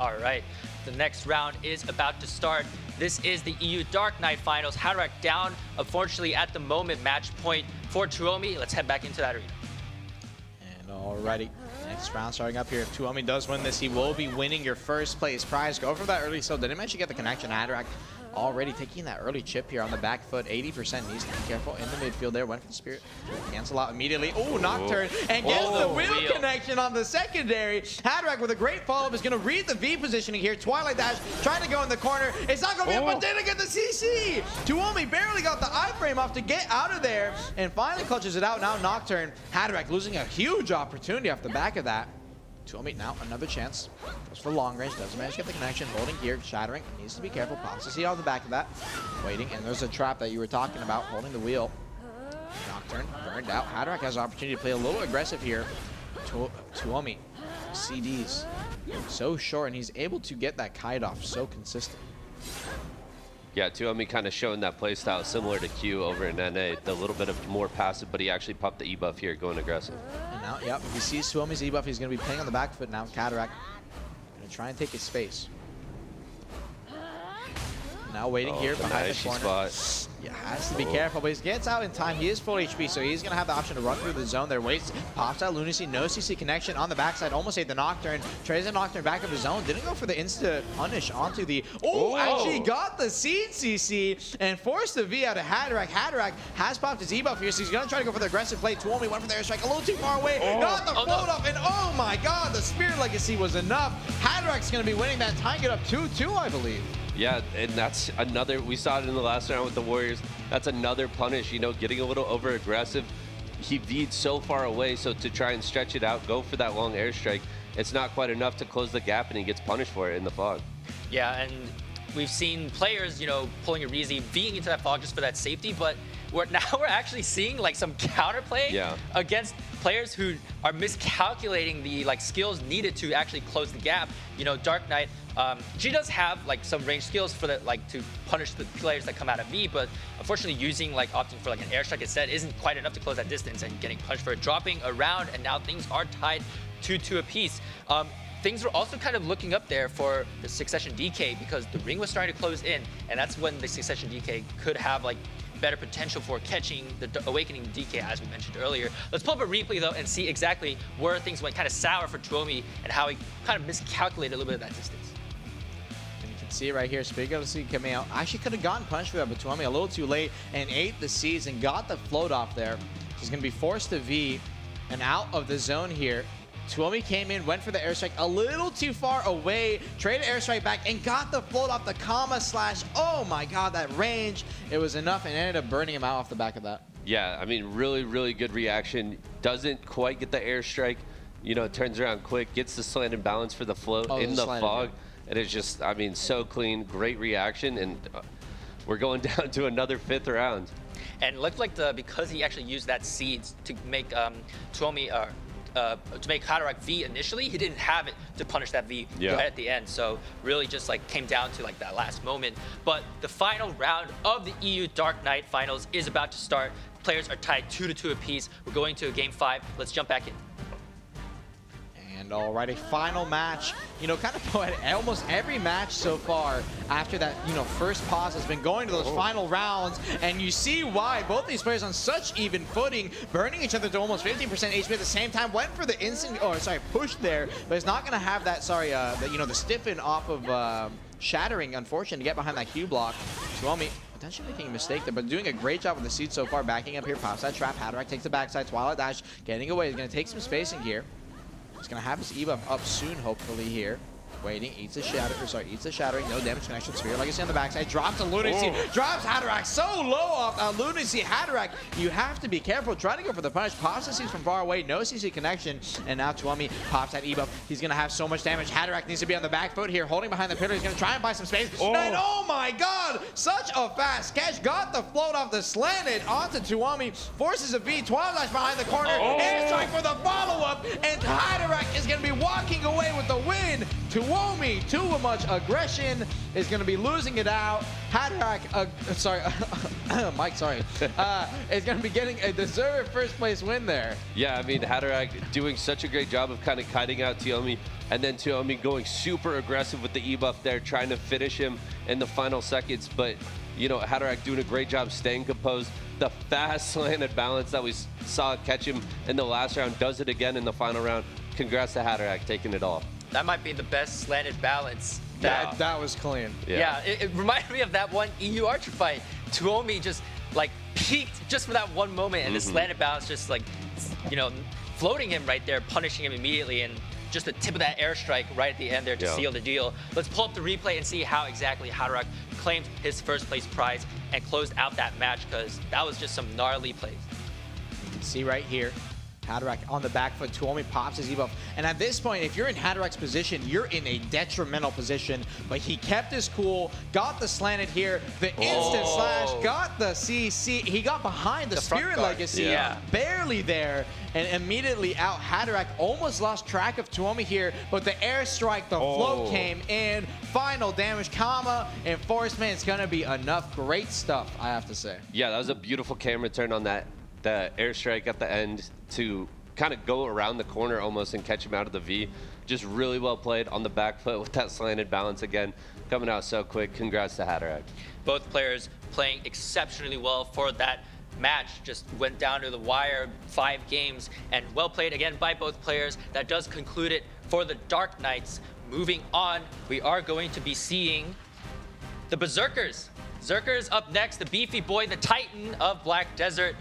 All right, the next round is about to start. This is the EU Dark Knight Finals. Haderach down, unfortunately, at the moment, match point for Tuomi. Let's head back into that arena. And alrighty, next round starting up here. If Tuomi does win this, he will be winning your first place prize. Go for that early still. Didn't manage to get the connection. Haderach already taking that early chip here on the back foot. 80% needs to be careful in the midfield there. Went for the Spirit. Cancel out immediately. Oh, Nocturne. And gets the wheel connection on the secondary. Haderach with a great follow-up is going to read the V positioning here. Twilight Dash trying to go in the corner. It's not going to be up, but didn't get the CC. Tuomi barely got the iframe off to get out of there and finally clutches it out. Now Nocturne. Haderach losing a huge opportunity off the back of that. Tuomi now another chance. Goes for long range, doesn't manage to get the connection. Holding gear, shattering, needs to be careful. Pops to see on the back of that. Waiting, and there's a trap that you were talking about, holding the wheel. Nocturne burned out. Haderach has an opportunity to play a little aggressive here. Tuomi CDs so short, and he's able to get that kite off so consistent. Yeah, Tuomi kind of showing that playstyle similar to Q over in NA. The little bit of more passive, but he actually popped the E buff here, going aggressive. And now, yep, if he sees Tuomi's E buff, he's going to be playing on the back foot now. Cataract going to try and take his space. Now waiting here behind the corner. Spot. Yeah, has to be careful, but he gets out in time. He is full HP, so he's going to have the option to run through the zone there. Waits, pops out Lunacy, no CC connection on the backside. Almost ate the Nocturne. Trays the Nocturne back of his zone. Didn't go for the insta punish onto the... Oh, actually got the Seed CC and forced the V out of Haderach. Haderach has popped his E buff here, so he's going to try to go for the aggressive play. Tuomi went for the airstrike a little too far away. Got the float off, and oh my god, the Spirit Legacy was enough. Haderach's going to be winning that, tying it up 2-2, I believe. Yeah, and that's another, we saw it in the last round with the Warriors. That's another punish, you know, getting a little over aggressive. He V'd so far away, so to try and stretch it out, go for that long airstrike, it's not quite enough to close the gap, and he gets punished for it in the fog. Yeah, and we've seen players, you know, pulling a Reezy, being into that fog just for that safety, but now we're actually seeing like some counterplay against players who are miscalculating the skills needed to actually close the gap. You know, Dark Knight, she does have like some range skills for the to punish the players that come out of V, but unfortunately using opting for an airstrike instead isn't quite enough to close that distance, and getting punished for it, dropping around, and now things are tied 2-2 apiece. Things were also kind of looking up there for the Succession DK because the ring was starting to close in, and that's when the Succession DK could have better potential for catching the Awakening DK, as we mentioned earlier. Let's pull up a replay though and see exactly where things went kind of sour for Tuomi and how he kind of miscalculated a little bit of that distance. And you can see it right here, Spirit Legacy coming out. Actually could have gotten punished for that, but Tuomi a little too late and ate the seeds and got the float off there. He's going to be forced to V and out of the zone here. Tuomi came in, went for the airstrike a little too far away, traded airstrike back, and got the float off the comma slash. Oh my god, that range. It was enough and ended up burning him out off the back of that. Yeah, I mean, really, really good reaction. Doesn't quite get the airstrike. You know, turns around quick, gets the slant and balance for the float in the fog. And it's just, I mean, so clean, great reaction. And we're going down to another 5th round. And it looked like because he actually used that seeds to make Tuomi... to make Haderach V initially, he didn't have it to punish that V right at the end. So really just came down to that last moment. But the final round of the EU Dark Knight Finals is about to start. Players are tied 2-2 apiece. We're going to a game 5. Let's jump back in. And alrighty, final match. You know, kind of poetic. Almost every match so far after that, first pause has been going to those final rounds. And you see why both these players on such even footing, burning each other to almost 15% HP at the same time, went for the instant, push there, but it's not going to have that, the stiffen off of Shattering, unfortunately, to get behind that Q block. Tuomi potentially making a mistake there, but doing a great job with the seed so far, backing up here, pops that trap. Haderach takes the backside, Twilight Dash, getting away. He's going to take some spacing here. He's going to have his E buff up soon, hopefully, here. Waiting, eats the shattering, no damage connection. Spirit Legacy on the backside, drops a Lunacy, drops Haderach so low off Lunacy. Haderach, you have to be careful, trying to go for the punish, pops the seeds from far away, no CC connection, and now Tuomi pops that E buff. He's gonna have so much damage. Haderach needs to be on the back foot here, holding behind the pillar. He's gonna try and buy some space, and oh my god, such a fast catch, got the float off the slanted onto Tuomi, forces a V, Twilight behind the corner, airstrike for the follow-up, and Haderach is gonna be walking away with the win. Tuomi, too much aggression, is going to be losing it out. Haderach, Mike, is going to be getting a deserved first place win there. Yeah, I mean, Haderach doing such a great job of kind of kiting out Tuomi, and then Tuomi going super aggressive with the E buff there, trying to finish him in the final seconds. But, Haderach doing a great job staying composed. The fast slanted balance that we saw catch him in the last round does it again in the final round. Congrats to Haderach taking it all. That might be the best slanted balance. That was clean. Yeah, it reminded me of that one EU Archer fight. Tuomi just peaked just for that one moment, and the slanted balance just floating him right there, punishing him immediately, and just the tip of that airstrike right at the end there to seal the deal. Let's pull up the replay and see how exactly Haderach claimed his first place prize and closed out that match, because that was just some gnarly plays. You can see right here, Haderach on the back foot, Tuomi pops his E-buff. And at this point, if you're in Haderach's position, you're in a detrimental position. But he kept his cool, got the slanted here, the instant slash, got the CC. He got behind the Spirit Legacy, barely there. and immediately out Haderach. Almost lost track of Tuomi here, but the airstrike, the float came in. Final damage, comma, enforcement. It's going to be enough. Great stuff, I have to say. Yeah, that was a beautiful camera turn on that the airstrike at the end to kind of go around the corner almost and catch him out of the V. Just really well played on the back foot with that slanted balance again. Coming out so quick. Congrats to Haderach. Both players playing exceptionally well for that match. Just went down to the wire, 5 games, and well played again by both players. That does conclude it for the Dark Knights. Moving on, we are going to be seeing the Berzerkers. Zerker's up next, the beefy boy, the titan of BlackDesert.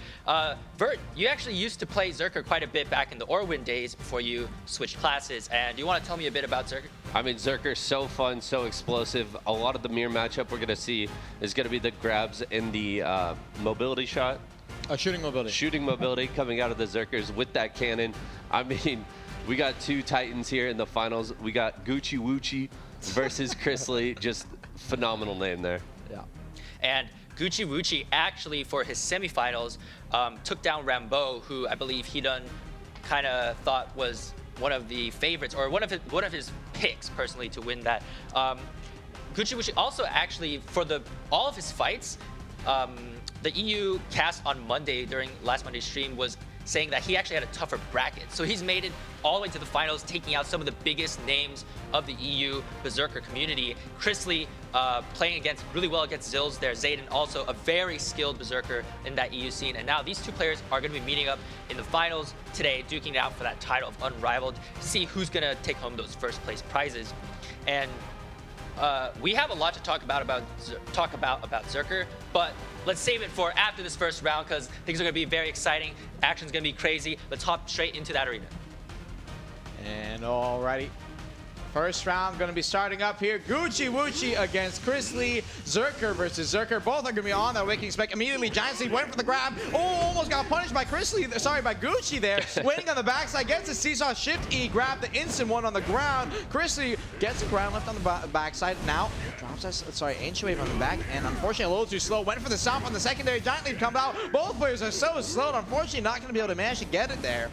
Vert, you actually used to play Zerker quite a bit back in the Orwin days before you switched classes. And do you want to tell me a bit about Zerker? I mean, Zerker's so fun, so explosive. A lot of the mirror matchup we're going to see is going to be the grabs in the mobility shot. Shooting mobility. Shooting mobility coming out of the Zerkers with that cannon. I mean, we got 2 titans here in the finals. We got Gucci Wucci versus Chrisley. Just phenomenal name there. Yeah. And Gucci Wucci actually, for his semifinals, took down Rambo, who I believe he kind of thought was one of the favorites, or one of his picks personally to win that. Gucci Wucci also actually, for all of his fights, the EU cast on Monday during last Monday's stream was saying that he actually had a tougher bracket. So he's made it all the way to the finals, taking out some of the biggest names of the EU Berzerker community. Chrisley playing really well against Zills there. Zayden also a very skilled Berzerker in that EU scene. And now these 2 players are going to be meeting up in the finals today, duking it out for that title of Unrivaled, to see who's going to take home those first place prizes. And we have a lot to talk about Zerker, but let's save it for after this first round, because things are going to be very exciting. Action's going to be crazy. Let's hop straight into that arena. And alrighty. First round going to be starting up here. Gucci Wucci against Chrisley. Zerker versus Zerker. Both are going to be on that waking spec. Immediately, Giant Sleep went for the grab. Oh, almost got punished by Chrisley. Sorry, by Gucci there. Waiting on the backside. Gets the seesaw shift E. Grab the instant one on the ground. Chrisley gets the ground left on the backside. Now, drops us, sorry, Ancient Wave on the back. And unfortunately, a little too slow. Went for the stomp on the secondary. Giant Leap comes out. Both players are so slow. Unfortunately, not going to be able to manage to get it there.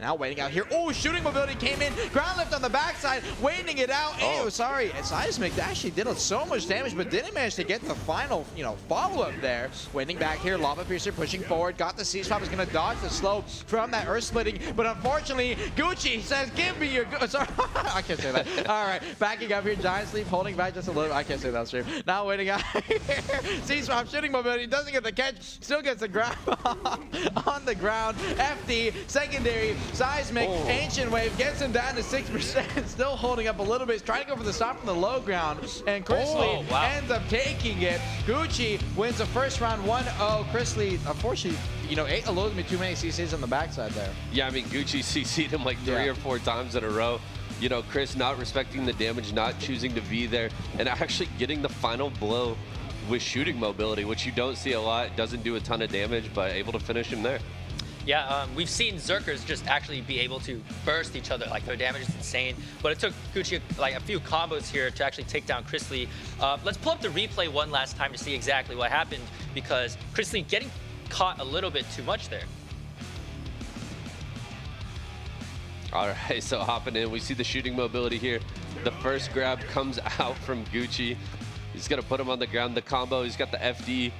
Now waiting out here. Oh, shooting mobility came in. Ground lift on the backside, waiting it out. Oh, sorry. Seismic actually did so much damage, but didn't manage to get the final, follow-up there. Waiting back here. Lava Piercer pushing forward. Got the C-Swap. Is going to dodge the slow from that Earth Splitting. But unfortunately, Gucci says, give me your... Sorry. I can't say that. All right. Backing up here. Giant Sleep holding back just a little. I can't say that stream. Now waiting out here. C-Swap shooting mobility. Doesn't get the catch. Still gets the grab on the ground. FD. Secondary. Seismic, Ancient Wave gets him down to 6%, still holding up a little bit. He's trying to go for the stop from the low ground, and Chrisley ends up taking it. Gucci wins the first round 1-0. Chrisley, unfortunately, ate a little bit too many CCs on the backside there. Yeah, I mean, Gucci CC'd him like 3 or 4 times in a row. Chris not respecting the damage, not choosing to V there, and actually getting the final blow with shooting mobility, which you don't see a lot. Doesn't do a ton of damage, but able to finish him there. Yeah, we've seen Zerkers just actually be able to burst each other. Like, their damage is insane. But it took Gucci like a few combos here to actually take down Chrisley. Let's pull up the replay one last time to see exactly what happened, because Chrisley getting caught a little bit too much there. All right, so hopping in, we see the shooting mobility here. The first grab comes out from Gucci. He's going to put him on the ground. The combo, he's got the FD.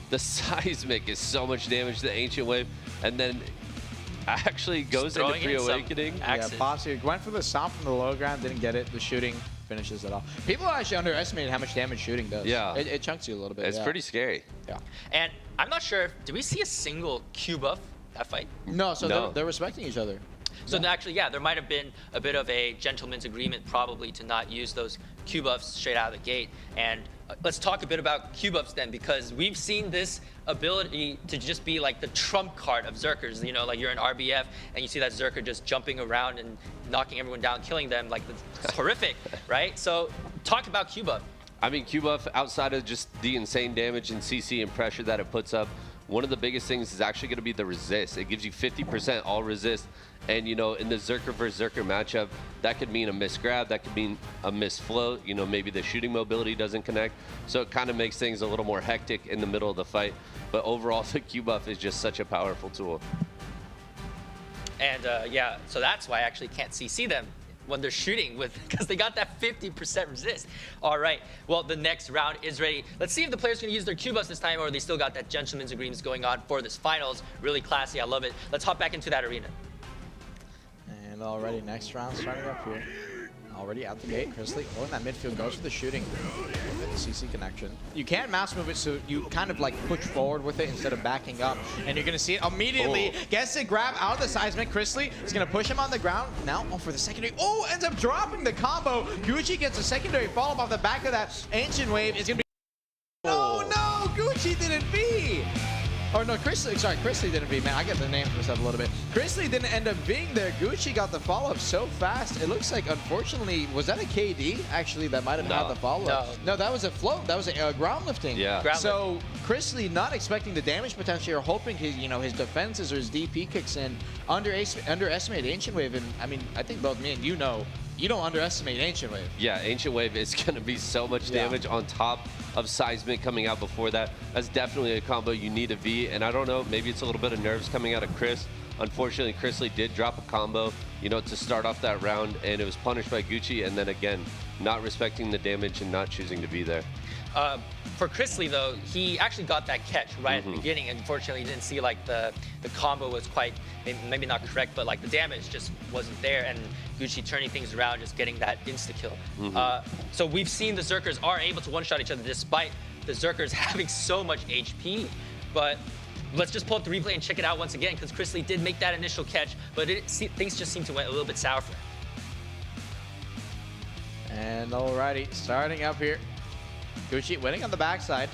The Seismic is so much damage to the Ancient Wave, and then actually goes into Free Awakening. Yeah, Bossy went for the stomp from the low ground, didn't get it. The shooting finishes it off. People actually underestimated how much damage shooting does. Yeah. It chunks you a little bit. It's pretty scary. Yeah. And I'm not sure, did we see a single Q buff that fight? No, so they're respecting each other. So actually, yeah, there might have been a bit of a gentleman's agreement probably to not use those Q buffs straight out of the gate. And let's talk a bit about Q buffs then, because we've seen this ability to just be like the trump card of Zerkers. Like you're in RBF and you see that Zerker just jumping around and knocking everyone down, killing them. Like, it's horrific, right? So talk about Q buff. I mean, Q buff, outside of just the insane damage and CC and pressure that it puts up, one of the biggest things is actually going to be the resist. It gives you 50% all resist. And, in the Zerker versus Zerker matchup, that could mean a missed grab. That could mean a missed float. Maybe the shooting mobility doesn't connect. So it kind of makes things a little more hectic in the middle of the fight. But overall, the Q buff is just such a powerful tool. And yeah, so that's why I actually can't CC them when they're shooting with, because they got that 50% resist. All right, well, the next round is ready. Let's see if the players can use their Q buffs this time, or they still got that gentleman's agreements going on for this finals. Really classy, I love it. Let's hop back into that arena. And already next round starting up here. Already out the gate, Chrisley going that midfield, goes for the shooting. And the CC connection. You can mouse move it, so you kind of like push forward with it instead of backing up. And you're gonna see it immediately. Gets the grab out of the seismic. Chrisley is gonna push him on the ground. Now for the secondary. Oh, ends up dropping the combo. Gucci gets a secondary follow-up off the back of that ancient wave. Is gonna be. Oh no, Gucci didn't beat. Oh no, Chrisley didn't beat. Man, I get the names mixed up a little bit. Chrisley didn't end up being there. Gucci got the follow-up so fast. It looks like, unfortunately, was that a KD? Actually, that might have had the follow-up. No, that was a float. That was a ground lifting. Yeah. So Chrisley not expecting the damage potential, or hoping his, his defenses or his DP kicks in. Underestimate Ancient Wave, and I mean, I think both me and you know. You don't underestimate Ancient Wave. Yeah, Ancient Wave is going to be so much damage on top of Seismic coming out before that. That's definitely a combo you need a V, and I don't know, maybe it's a little bit of nerves coming out of Chris. Unfortunately, Chrisley did drop a combo, to start off that round, and it was punished by Gucci, and then again, not respecting the damage and not choosing to be there. For Chrisley, though, he actually got that catch right at the beginning. Unfortunately, he didn't see like the combo was quite, maybe not correct, but like the damage just wasn't there. And Gucci turning things around, just getting that insta-kill. So we've seen the Zerkers are able to one-shot each other despite the Zerkers having so much HP. But let's just pull up the replay and check it out once again, because Chrisley did make that initial catch, but things just seem to went a little bit sour for him. And alrighty, starting up here. Gucci winning on the backside.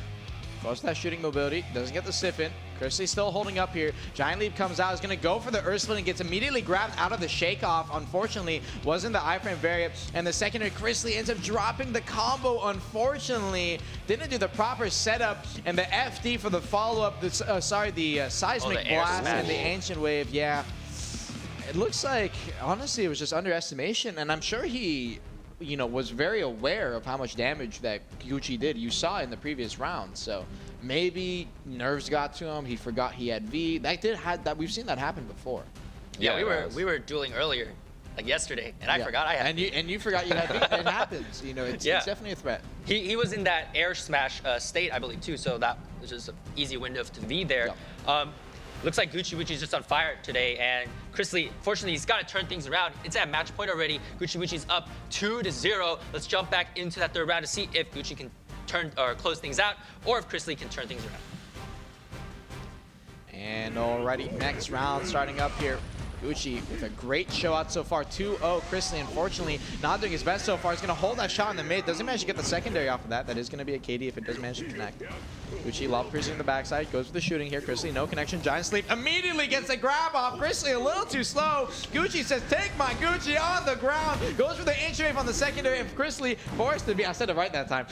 Goes to that shooting mobility. Doesn't get the sip in. Chrisley still holding up here. Giant Leap comes out. Is going to go for the Earth Split and gets immediately grabbed out of the shake-off. Unfortunately, wasn't the iframe variant. And the secondary, Chrisley ends up dropping the combo. Unfortunately, didn't do the proper setup. And the FD for the follow-up, the Seismic Blast and the Ancient Wave. Yeah, it looks like, honestly, it was just underestimation. And I'm sure he was very aware of how much damage that Gucci did. You saw in the previous round, so maybe nerves got to him. He forgot he had V. We've seen that happen before. Yeah, we were dueling earlier, like yesterday, and I forgot I had. And you forgot you had V. It happens. It's definitely a threat. He was in that air smash state, I believe, too. So that was just an easy window to V there. Yeah. Looks like Gucci's just on fire today, and Chrisley, fortunately, he's got to turn things around. It's at match point already. Gucci's up 2-0. Let's jump back into that third round to see if Gucci can turn or close things out, or if Chrisley can turn things around. And already next round starting up here. Gucci with a great show out so far, 2-0. Chrisley, unfortunately, not doing his best so far. He's going to hold that shot in the mid. Doesn't manage to get the secondary off of that. That is going to be a KD if it does manage to connect. Gucci lob piercing the backside, goes for the shooting here. Chrisley, no connection. Giant Sleep immediately gets a grab off. Chrisley a little too slow. Gucci says, take my Gucci on the ground. Goes for the Ancient Wave on the secondary, and Chrisley forced to be, I said it right that time.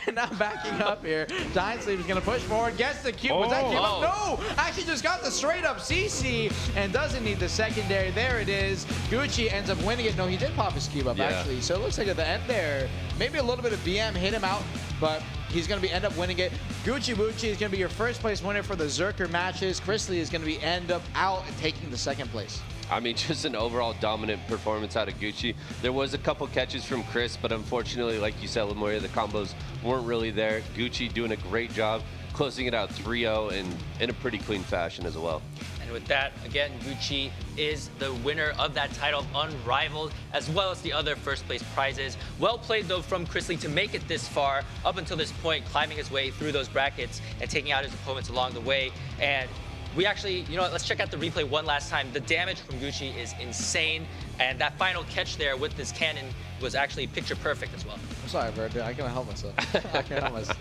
And now backing up here. Giant Sleep is going to push forward, gets the cube. Was that cube up? No! Actually just got the straight up CC and doesn't need the secondary. There it is. Gucci ends up winning it. No, he did pop his cube up, actually. So it looks like at the end there, maybe a little bit of BM hit him out, but he's going to end up winning it. Gucci is going to be your first place winner for the Zerker matches. Chrisley is going to be end up out and taking the second place. I mean, just an overall dominant performance out of Gucci. There was a couple catches from Chris, but unfortunately, like you said, Lemoria, the combos weren't really there. Gucci doing a great job, closing it out 3-0 and in a pretty clean fashion as well. And with that, again, Gucci is the winner of that title, Unrivaled, as well as the other first place prizes. Well played, though, from Chrisley to make it this far, up until this point, climbing his way through those brackets and taking out his opponents along the way. And we actually, let's check out the replay one last time. The damage from Gucci is insane, and that final catch there with this cannon was actually picture perfect as well. I'm sorry, Vert, I can't help myself. I can't help myself.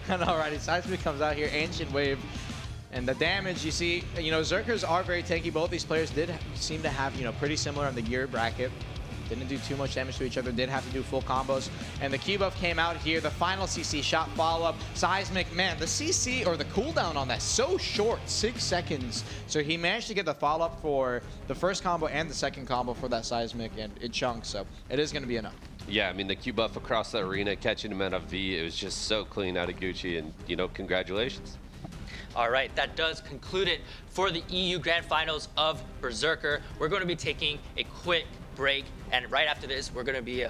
And alrighty, Seismic comes out here, Ancient Wave. And the damage, you see, Zerkers are very tanky. Both these players did seem to have, pretty similar on the gear bracket. Didn't do too much damage to each other, did have to do full combos. And the Q buff came out here, the final CC shot follow-up. Seismic, man, the CC, or the cooldown on that, so short, 6 seconds. So he managed to get the follow-up for the first combo and the second combo for that Seismic, and it chunks, so it is going to be enough. Yeah, I mean, the Q buff across the arena, catching him at a V, it was just so clean out of Gucci, and, congratulations. All right, that does conclude it for the EU Grand Finals of Berzerker. We're going to be taking a quick break, and right after this, we're going to be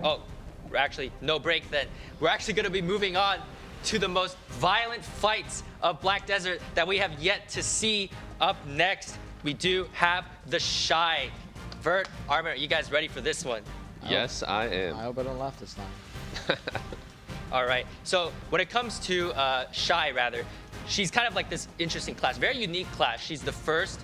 we're actually no break then. We're actually going to be moving on to the most violent fights of BlackDesert that we have yet to see. Up next, we do have the Shai. Vert, Armin, are you guys ready for this one? Yes, I am. I hope I don't laugh this time. All right, so when it comes to Shai, rather, she's kind of like this interesting class, very unique class. She's the first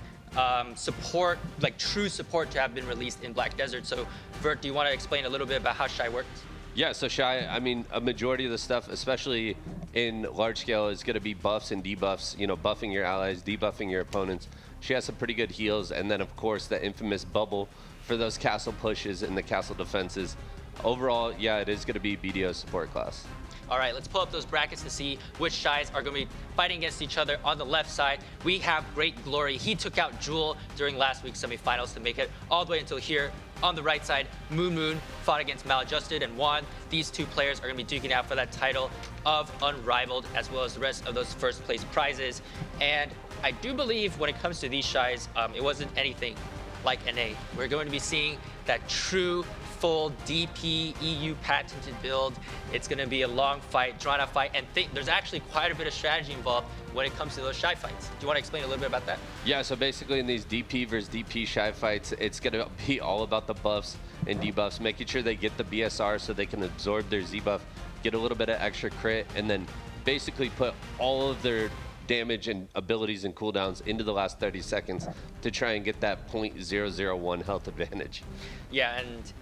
support, like true support to have been released in BlackDesert. So Vert, do you want to explain a little bit about how Shai works? Yeah, so Shai, I mean, a majority of the stuff, especially in large scale, is going to be buffs and debuffs, you know, buffing your allies, debuffing your opponents. She has some pretty good heals, and then, of course, the infamous bubble for those castle pushes and the castle defenses. Overall, yeah, it is going to be BDO support class. All right, let's pull up those brackets to see which Shais are going to be fighting against each other. On the left side, we have Great Glory. He took out Jewel during last week's semifinals to make it all the way until here. On the right side, Moon fought against Maladjusted and won. These two players are going to be duking out for that title of Unrivaled, as well as the rest of those first place prizes. And I do believe when it comes to these Shais, it wasn't anything like NA. We're going to be seeing that true full DP EU patented build. It's going to be a long fight, drawn out fight, and there's actually quite a bit of strategy involved when it comes to those Shai fights. Do you want to explain a little bit about that? Yeah, so basically in these DP versus DP Shai fights, it's going to be all about the buffs and debuffs, making sure they get the BSR so they can absorb their Z buff, get a little bit of extra crit, and then basically put all of their damage and abilities and cooldowns into the last 30 seconds to try and get that 0.001 health advantage. Yeah, and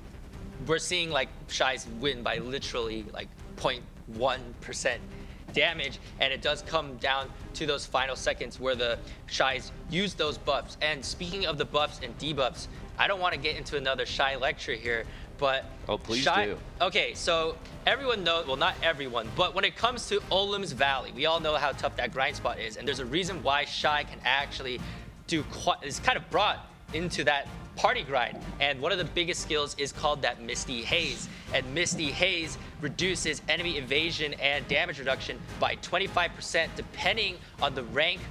we're seeing like Shai's win by literally like 0.1% damage, and it does come down to those final seconds where the Shais use those buffs. And speaking of the buffs and debuffs, I don't want to get into another Shai lecture here, but please Shai, do. Okay, so everyone knows, well, not everyone, but when it comes to Olim's Valley, we all know how tough that grind spot is, and there's a reason why Shai can actually is kind of brought into that party grind. And one of the biggest skills is called that Misty Haze. And Misty Haze reduces enemy evasion and damage reduction by 25% depending on the rank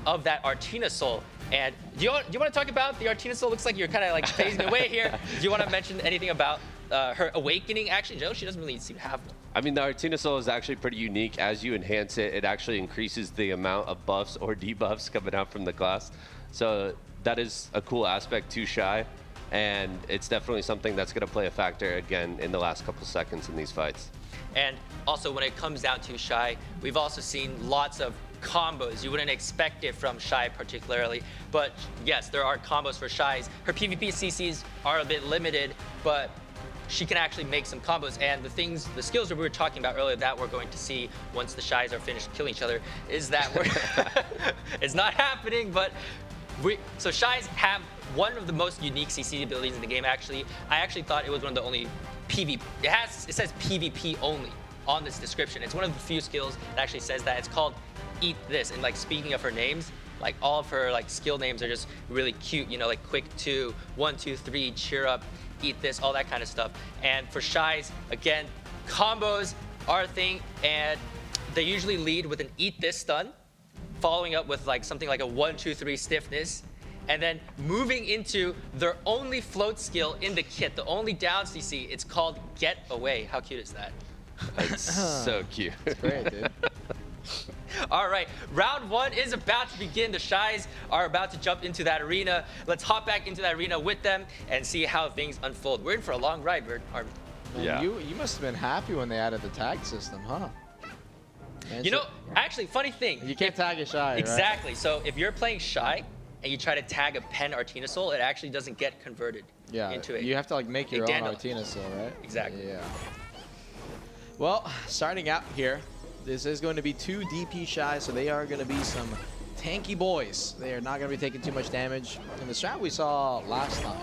of that Artina Soul. And do you want to talk about the Artina Soul? Looks like you're kind of like phasing away here. Do you want to mention anything about her awakening? Actually, Joe, she doesn't really seem to have one. I mean, the Artina Soul is actually pretty unique. As you enhance it, it actually increases the amount of buffs or debuffs coming out from the class. So that is a cool aspect to Shai, and it's definitely something that's going to play a factor again in the last couple seconds in these fights. And also when it comes down to Shai, we've also seen lots of combos. You wouldn't expect it from Shai particularly, but yes, there are combos for Shais. Her PvP CCs are a bit limited, but she can actually make some combos. And the skills that we were talking about earlier that we're going to see once the Shais are finished killing each other is that it's not happening, but so Shais have one of the most unique CC abilities in the game, actually. I actually thought it was one of the only PvP. It says PvP only on this description. It's one of the few skills that actually says that. It's called Eat This. And like speaking of her names, like all of her like skill names are just really cute, you know, like Quick 2, 1, 2, 3, Cheer Up, Eat This, all that kind of stuff. And for Shais, again, combos are a thing, and they usually lead with an Eat This stun, following up with like something like a 1, 2, 3 stiffness, and then moving into their only float skill in the kit, the only down CC. It's called Get Away. How cute is that? It's so cute. It's great, dude. All right, round one is about to begin. The Shais are about to jump into that arena. Let's hop back into that arena with them and see how things unfold. We're in for a long ride, Armin. Yeah. You must have been happy when they added the tag system, huh? Man, You know, actually, funny thing. you can't tag a Shai, right? Exactly. So if you're playing Shai and you try to tag a Pen Artina Soul, it actually doesn't get converted into it. You have to like make your own Dandelion. Artina Soul, right? Exactly. Yeah. Well, starting out here, this is going to be 2 DP Shai, so they are going to be some tanky boys. They are not going to be taking too much damage. And the strat we saw last time,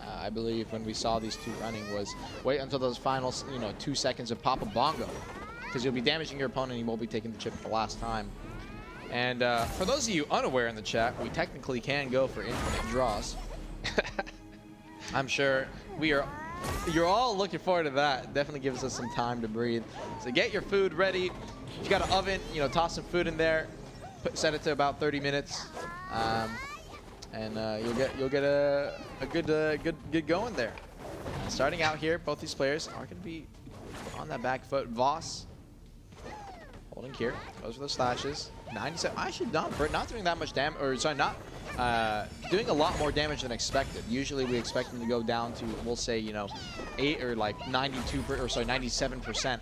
I believe, when we saw these two running, was wait until those final, 2 seconds of Papa Bongo, because you'll be damaging your opponent and you won't be taking the chip the last time. And for those of you unaware in the chat, we technically can go for infinite draws. I'm sure you're all looking forward to that. Definitely gives us some time to breathe. So get your food ready. If you got an oven, toss some food in there. set it to about 30 minutes, and you'll get a good going there. Starting out here, both these players are going to be on that back foot. Voss holding here, goes for the slashes. 97. Actually, not doing that much damage, or sorry, not doing a lot more damage than expected. Usually, we expect him to go down to, we'll say, 8 or like 97%.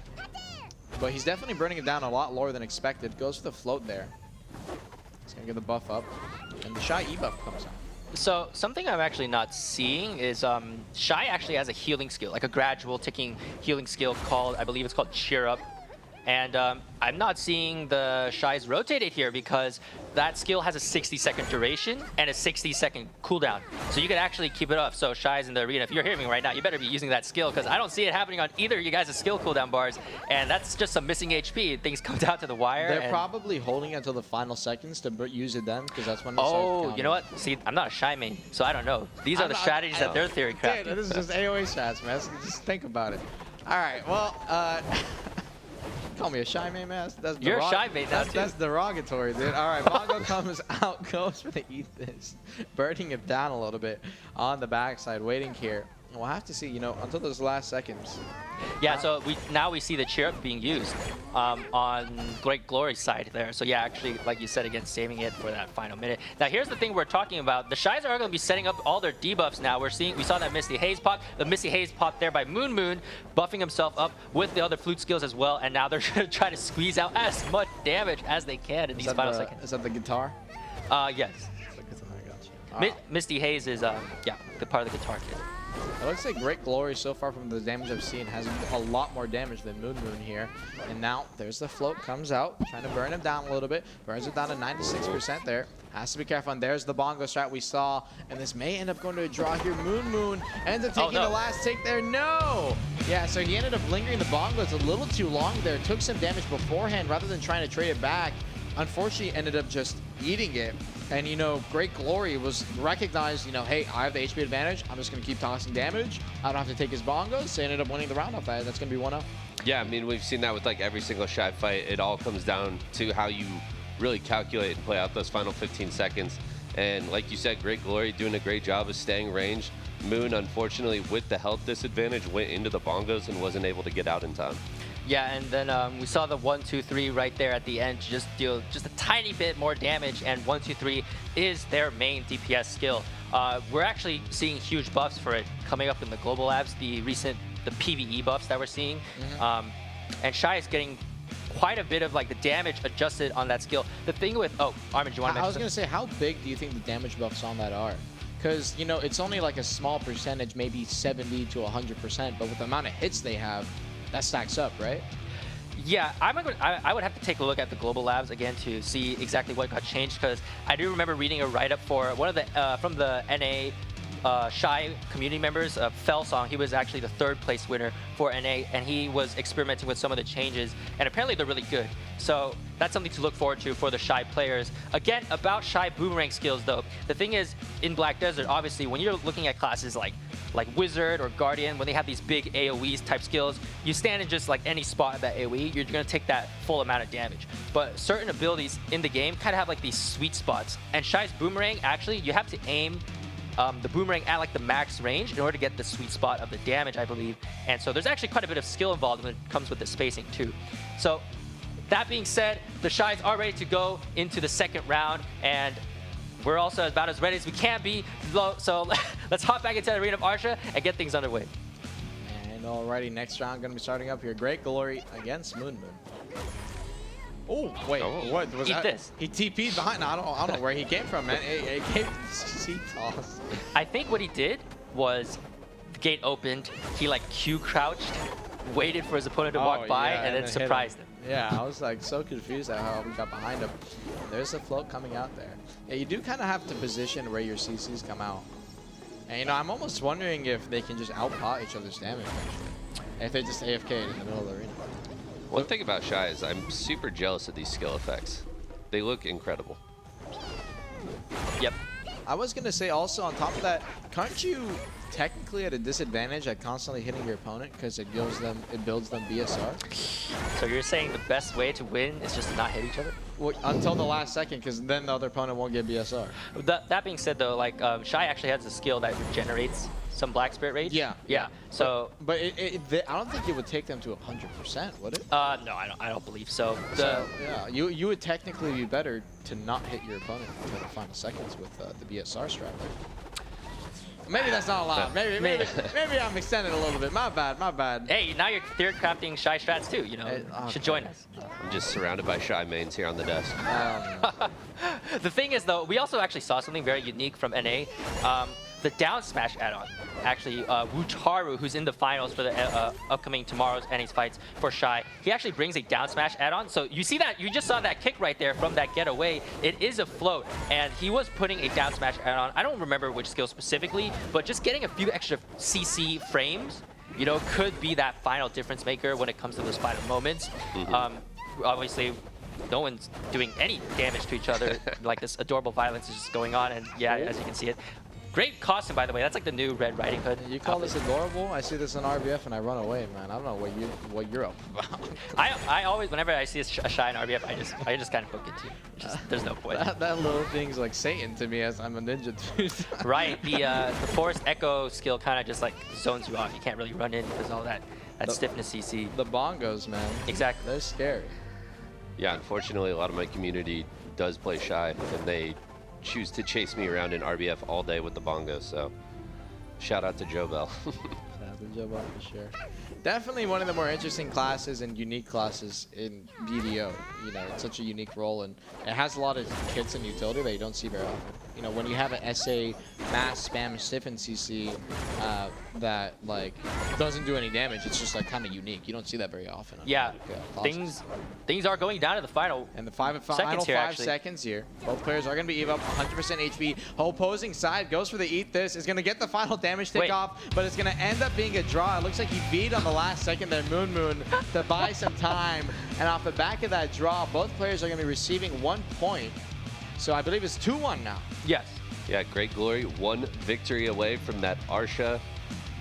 But he's definitely burning it down a lot lower than expected. Goes for the float there. He's gonna get the buff up, and the Shai E buff comes out. So something I'm actually not seeing is Shai actually has a healing skill, like a gradual ticking healing skill called, I believe it's called Cheer Up. And I'm not seeing the Shai's rotated here because that skill has a 60-second duration and a 60-second cooldown. So you could actually keep it up. So Shai's in the arena. If you're hearing me right now, you better be using that skill because I don't see it happening on either of you guys' skill cooldown bars. And that's just some missing HP. Things come down to the wire. They're probably holding it until the final seconds to use it then because that's when it starts counting. You know what? See, I'm not a Shai main, so I don't know. These are the strategies that they're theory crafting. Dude, this is just AoE shots, man. Just think about it. All right, well, call me a Shai main, man. You're a Shai main now, too. That's derogatory, dude. All right, Bongo comes out, goes for the Ethos, burning it down a little bit on the backside, waiting here. We'll have to see, until those last seconds. Yeah, so now we see the cheer up being used on Great Glory's side there. So yeah, actually, like you said, again, saving it for that final minute. Now here's the thing we're talking about. The Shais are going to be setting up all their debuffs now. We saw that Misty Haze pop. The Misty Haze pop there by Moon, buffing himself up with the other flute skills as well. And now they're going to try to squeeze out as much damage as they can in these final seconds. Is that the guitar? Yes. Misty Haze is the part of the guitar kit. It looks like Great Glory so far from the damage I've seen has a lot more damage than Moon here. And now there's the float, comes out, trying to burn him down a little bit. Burns it down to 96% there. Has to be careful. And there's the bongo strat we saw. And this may end up going to a draw here. Moon ends up taking the last take there. No! Yeah, so he ended up lingering the bongo. It's a little too long there. Took some damage beforehand rather than trying to trade it back. Unfortunately, ended up just eating it. And, Great Glory was recognized, hey, I have the HP advantage. I'm just going to keep tossing damage. I don't have to take his bongos. They ended up winning the round off that. That's going to be 1-0. Yeah, I mean, we've seen that with like every single Shai fight. It all comes down to how you really calculate and play out those final 15 seconds. And like you said, Great Glory doing a great job of staying ranged. Moon, unfortunately, with the health disadvantage, went into the bongos and wasn't able to get out in time. Yeah, and then we saw the 1-2-3 right there at the end just deal just a tiny bit more damage, and 1-2-3 is their main DPS skill. We're actually seeing huge buffs for it coming up in the global labs, the PvE buffs that we're seeing. And Shai is getting quite a bit of like the damage adjusted on that skill. The thing with, Armin, do you want to mention? I was going to say, how big do you think the damage buffs on that are? Because, it's only like a small percentage, maybe 70 to 100%, but with the amount of hits they have, that stacks up, right? Yeah, I would have to take a look at the global labs again to see exactly what got changed, because I do remember reading a write-up for one of the from the NA Shai community members, Fell Song. He was actually the 3rd place winner for NA, and he was experimenting with some of the changes, and apparently they're really good. So that's something to look forward to for the Shai players. Again, about Shai boomerang skills though, the thing is, in BlackDesert, obviously, when you're looking at classes like Wizard or Guardian, when they have these big AoEs type skills, you stand in just like any spot of that AoE, you're going to take that full amount of damage. But certain abilities in the game kind of have like these sweet spots. And Shai's boomerang, actually, you have to aim the boomerang at like the max range in order to get the sweet spot of the damage, I believe. And so there's actually quite a bit of skill involved when it comes with the spacing too. So that being said, the Shais are ready to go into the 2nd round, and we're also about as ready as we can be. So let's hop back into the arena of Arsha and get things underway. And alrighty, next round going to be starting up here. Great Glory against Moon. Oh, wait, what was that? This. He TP'd behind. No, I don't know where he came from, man. It came C-toss. I think what he did was the gate opened, he like Q crouched, waited for his opponent to walk by, and then surprised him. Yeah, I was like so confused at how we got behind him. There's a float coming out there. Yeah, you do kind of have to position where your CCs come out. And I'm almost wondering if they can just outpot each other's damage, actually. If they just AFK'd in the middle of the arena. One thing about Shai is I'm super jealous of these skill effects. They look incredible. Yep. I was going to say also on top of that, can't you technically at a disadvantage at constantly hitting your opponent because it builds them BSR. So you're saying the best way to win is just to not hit each other? Well, until the last second, because then the other opponent won't get BSR. That being said, though, like Shai actually has a skill that regenerates some Black Spirit Rage. Yeah. So, but I don't think it would take them to 100%, would it? no, I don't believe so. Yeah, you would technically be better to not hit your opponent until the final seconds with the BSR strat. Maybe that's not allowed. Maybe I'm extending a little bit. My bad. Hey, now you're theory crafting Shai strats too. You know, okay. should join us. I'm just surrounded by Shai mains here on the desk. The thing is, though, we also actually saw something very unique from NA. The down smash add-on. Actually, Wutaru, who's in the finals for the upcoming tomorrow's NA's fights for Shai, he actually brings a down smash add-on. So you see that, you just saw that kick right there from that getaway. It is a float, and he was putting a down smash add-on. I don't remember which skill specifically, but just getting a few extra CC frames, you know, could be that final difference maker when it comes to those final moments. Obviously, no one's doing any damage to each other. Like, this adorable violence is just going on, and yeah, as you can see it. Great costume, by the way. That's like the new Red Riding Hood. You call this adorable? I see this in RBF and I run away, man. I don't know what you're up about. I always, whenever I see a Shai in RBF, I just kind of book it too. There's no point. That little thing's like Satan to me as I'm a ninja too. Right. The Forest Echo skill kind of just like zones you off. You can't really run in because all that stiffness CC. The bongos, man. Exactly. They're scary. Yeah, unfortunately, a lot of my community does play Shai, and they choose to chase me around in RBF all day with the bongos, so shout out to Joe Bell. Shout out to Joe Bell for sure. Definitely one of the more interesting classes and unique classes in BDO. You know, it's such a unique role, and it has a lot of kits and utility that you don't see very often. You know, when you have an SA mass spam stiffen CC that like doesn't do any damage, it's just like kind of unique. You don't see that very often. Yeah, things are going down to the final. And the final 5 seconds here. Both players are going to be EVE up 100% HP. Whole opposing side goes for the eat this. Is going to get the final damage tick off, but it's going to end up being a draw. It looks like he beat on the last second there, Moon, to buy some time. And off the back of that draw, both players are going to be receiving 1 point. So I believe it's 2-1 now. Yes. Yeah, Great Glory, one victory away from that Arsha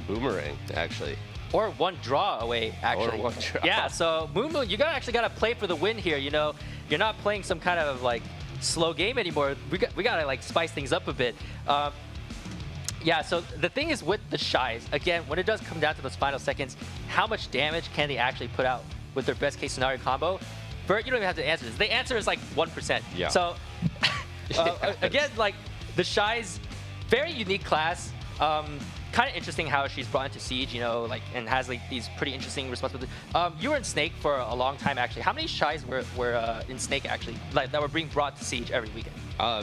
boomerang, actually. Or one draw away, actually. Or one draw. Yeah, so Moon, you actually got to play for the win here. You know, you're not playing some kind of like slow game anymore. We got to like spice things up a bit. Yeah, so the thing is with the Shais, again, when it does come down to those final seconds, how much damage can they actually put out with their best case scenario combo? Vert, you don't even have to answer this. The answer is like 1%. Yeah. So, again, like the Shai's very unique class. Kind of interesting how she's brought into Siege, you know, like, and has like these pretty interesting responsibilities. You were in Snake for a long time, actually. How many Shais were in Snake, actually, like that were being brought to Siege every weekend?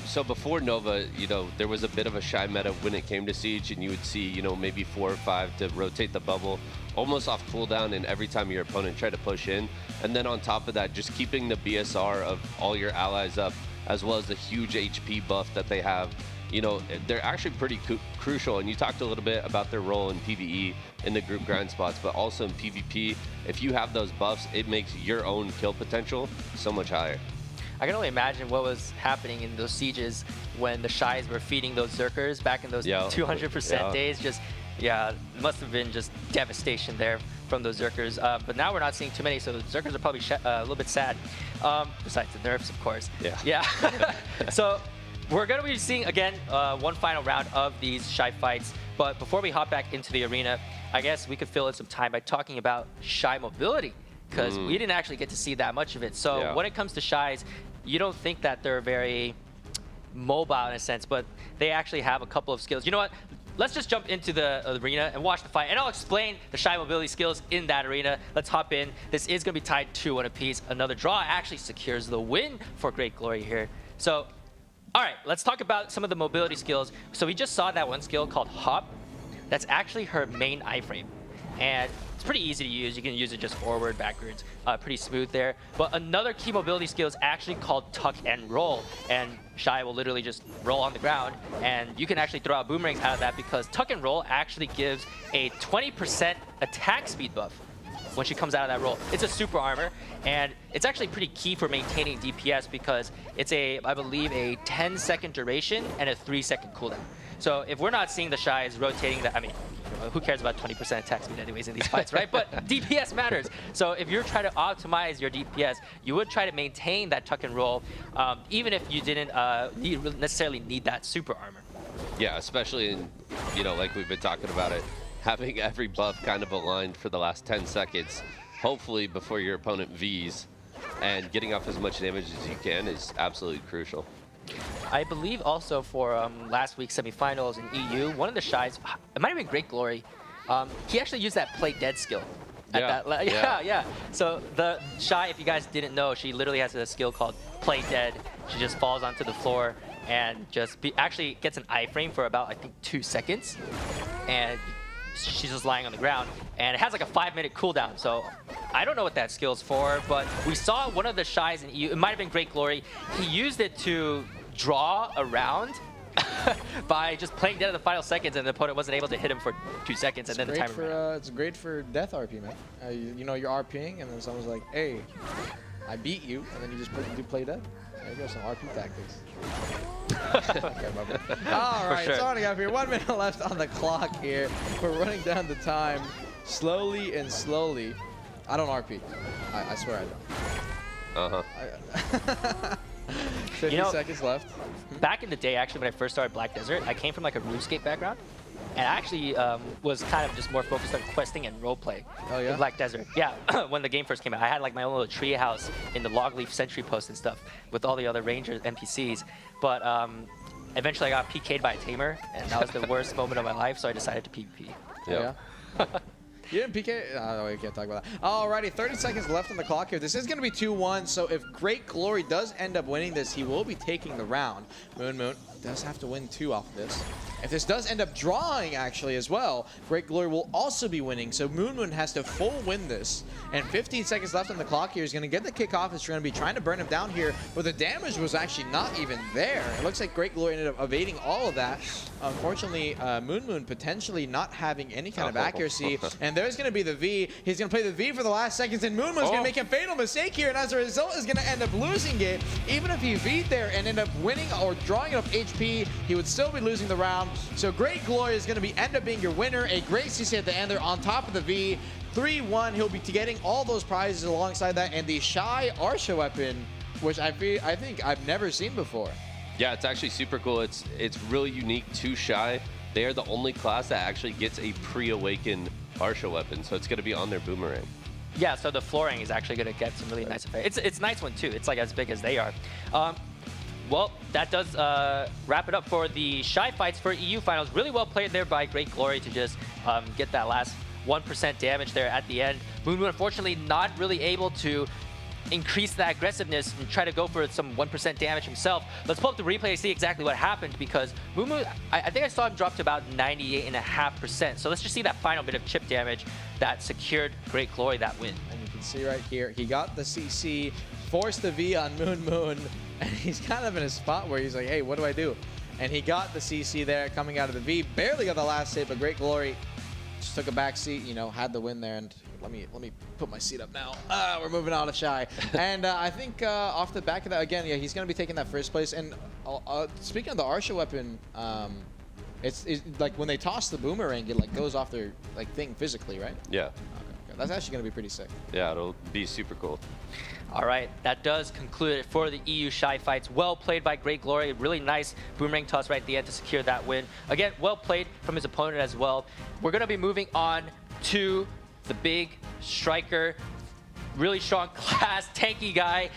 So before Nova, you know, there was a bit of a Shai meta when it came to Siege, and you would see, you know, maybe 4 or 5 to rotate the bubble almost off cooldown, and every time your opponent tried to push in. And then on top of that, just keeping the BSR of all your allies up, as well as the huge HP buff that they have. You know, they're actually pretty crucial, and you talked a little bit about their role in PvE in the group grind spots, but also in PvP. If you have those buffs, it makes your own kill potential so much higher. I can only imagine what was happening in those sieges when the Shais were feeding those Zerkers back in those 200% days. Just, yeah, it must have been just devastation there from those Zerkers. But now we're not seeing too many, so the Zerkers are probably a little bit sad. Besides the nerfs, of course. Yeah. So we're going to be seeing, again, one final round of these Shai fights. But before we hop back into the arena, I guess we could fill in some time by talking about Shai mobility, because we didn't actually get to see that much of it. So when it comes to Shais, you don't think that they're very mobile in a sense, but they actually have a couple of skills. You know what? Let's just jump into the arena and watch the fight, and I'll explain the Shai mobility skills in that arena. Let's hop in. This is going to be tied 2-1 apiece. Another draw actually secures the win for Great Glory here. So, all right, let's talk about some of the mobility skills. So we just saw that one skill called Hop. That's actually her main iframe, and it's pretty easy to use. You can use it just forward, backwards, pretty smooth there. But another key mobility skill is actually called Tuck and Roll, and Shai will literally just roll on the ground, and you can actually throw out boomerangs out of that, because Tuck and Roll actually gives a 20% attack speed buff when she comes out of that roll. It's a super armor, and it's actually pretty key for maintaining DPS, because it's I believe a 10-second duration and a 3-second cooldown. So if we're not seeing the Shais rotating that, I mean, who cares about 20% attack speed anyways in these fights, right? But DPS matters. So if you're trying to optimize your DPS, you would try to maintain that tuck and roll, even if you didn't necessarily need that super armor. Yeah, especially in, you know, like we've been talking about it, having every buff kind of aligned for the last 10 seconds, hopefully before your opponent Vs, and getting off as much damage as you can is absolutely crucial. I believe also for last week's semifinals in EU, one of the Shais, it might have been Great Glory, he actually used that play dead skill. Yeah. So the Shai, if you guys didn't know, she literally has a skill called play dead. She just falls onto the floor and just actually gets an iframe for about, I think, 2 seconds. And she's just lying on the ground. And it has like a 5-minute cooldown. So I don't know what that skill's for, but we saw one of the Shais in EU, it might have been Great Glory. He used it to draw around by just playing dead in the final seconds, and the opponent wasn't able to hit him for 2 seconds, and then the timer ran out. It's great for death RP, man. You know, you're RPing, and then someone's like, hey, I beat you, and then you just do play dead. There you go, some RP tactics. All right, sure. starting up here. 1 minute left on the clock here. We're running down the time slowly and slowly. I don't RP. I swear I don't. Uh-huh. 50 seconds left. Back in the day, actually, when I first started BlackDesert, I came from like a RuneScape background. And I actually was kind of just more focused on questing and roleplay in BlackDesert. Yeah, when the game first came out, I had like my own little tree house in the Logleaf Sentry Post and stuff with all the other Rangers, NPCs. But eventually I got PK'd by a Tamer, and that was the worst moment of my life, so I decided to PvP. Yeah. You didn't PK? Oh, we can't talk about that. Alrighty, 30 seconds left on the clock here. This is going to be 2-1, so if Great Glory does end up winning this, he will be taking the round. Moon does have to win 2 off of this. If this does end up drawing, actually, as well, Great Glory will also be winning, so Moon has to full win this. And 15 seconds left on the clock here. He's going to get the kickoff. It's going to be trying to burn him down here, but the damage was actually not even there. It looks like Great Glory ended up evading all of that. Unfortunately, Moon potentially not having any kind of accuracy, and there's going to be the V. He's going to play the V for the last seconds, and Moon's going to make a fatal mistake here, and as a result is going to end up losing it. Even if he V'd there and end up winning or drawing enough HP, he would still be losing the round. So Great Glory is going to end up being your winner. A great CC at the end there on top of the V. 3-1. He'll be getting all those prizes alongside that, and the Shai Arsha weapon, which I think I've never seen before. Yeah, it's actually super cool. It's really unique to Shai. They are the only class that actually gets a pre-awakened Arsha weapon, so it's going to be on their boomerang. Yeah, so the flooring is actually going to get some really nice effects. It's a nice one too. It's like as big as they are. Well, that does wrap it up for the Shai fights for EU finals. Really well played there by Great Glory to just get that last 1% damage there at the end. Moon, unfortunately, not really able to increase that aggressiveness and try to go for some 1% damage himself. Let's pull up the replay to see exactly what happened, because Mumu, I think I saw him drop to about 98.5%. So let's just see that final bit of chip damage that secured Great Glory that win. And you can see right here, he got the CC, forced the V on Moon, and he's kind of in a spot where he's like, hey, what do I do? And he got the CC there coming out of the V, barely got the last hit, but Great Glory just took a back seat, you know, had the win there. And let me put my seat up now. We're moving on to Shai. And I think off the back of that, again, yeah, he's going to be taking that first place. And speaking of the Arsha weapon, it's like when they toss the boomerang, it like goes off their like thing physically, right? Yeah. Okay. That's actually going to be pretty sick. Yeah, it'll be super cool. All right, that does conclude it for the EU Shai fights. Well played by Great Glory. Really nice boomerang toss right at the end to secure that win. Again, well played from his opponent as well. We're going to be moving on to the big striker, really strong class, tanky guy.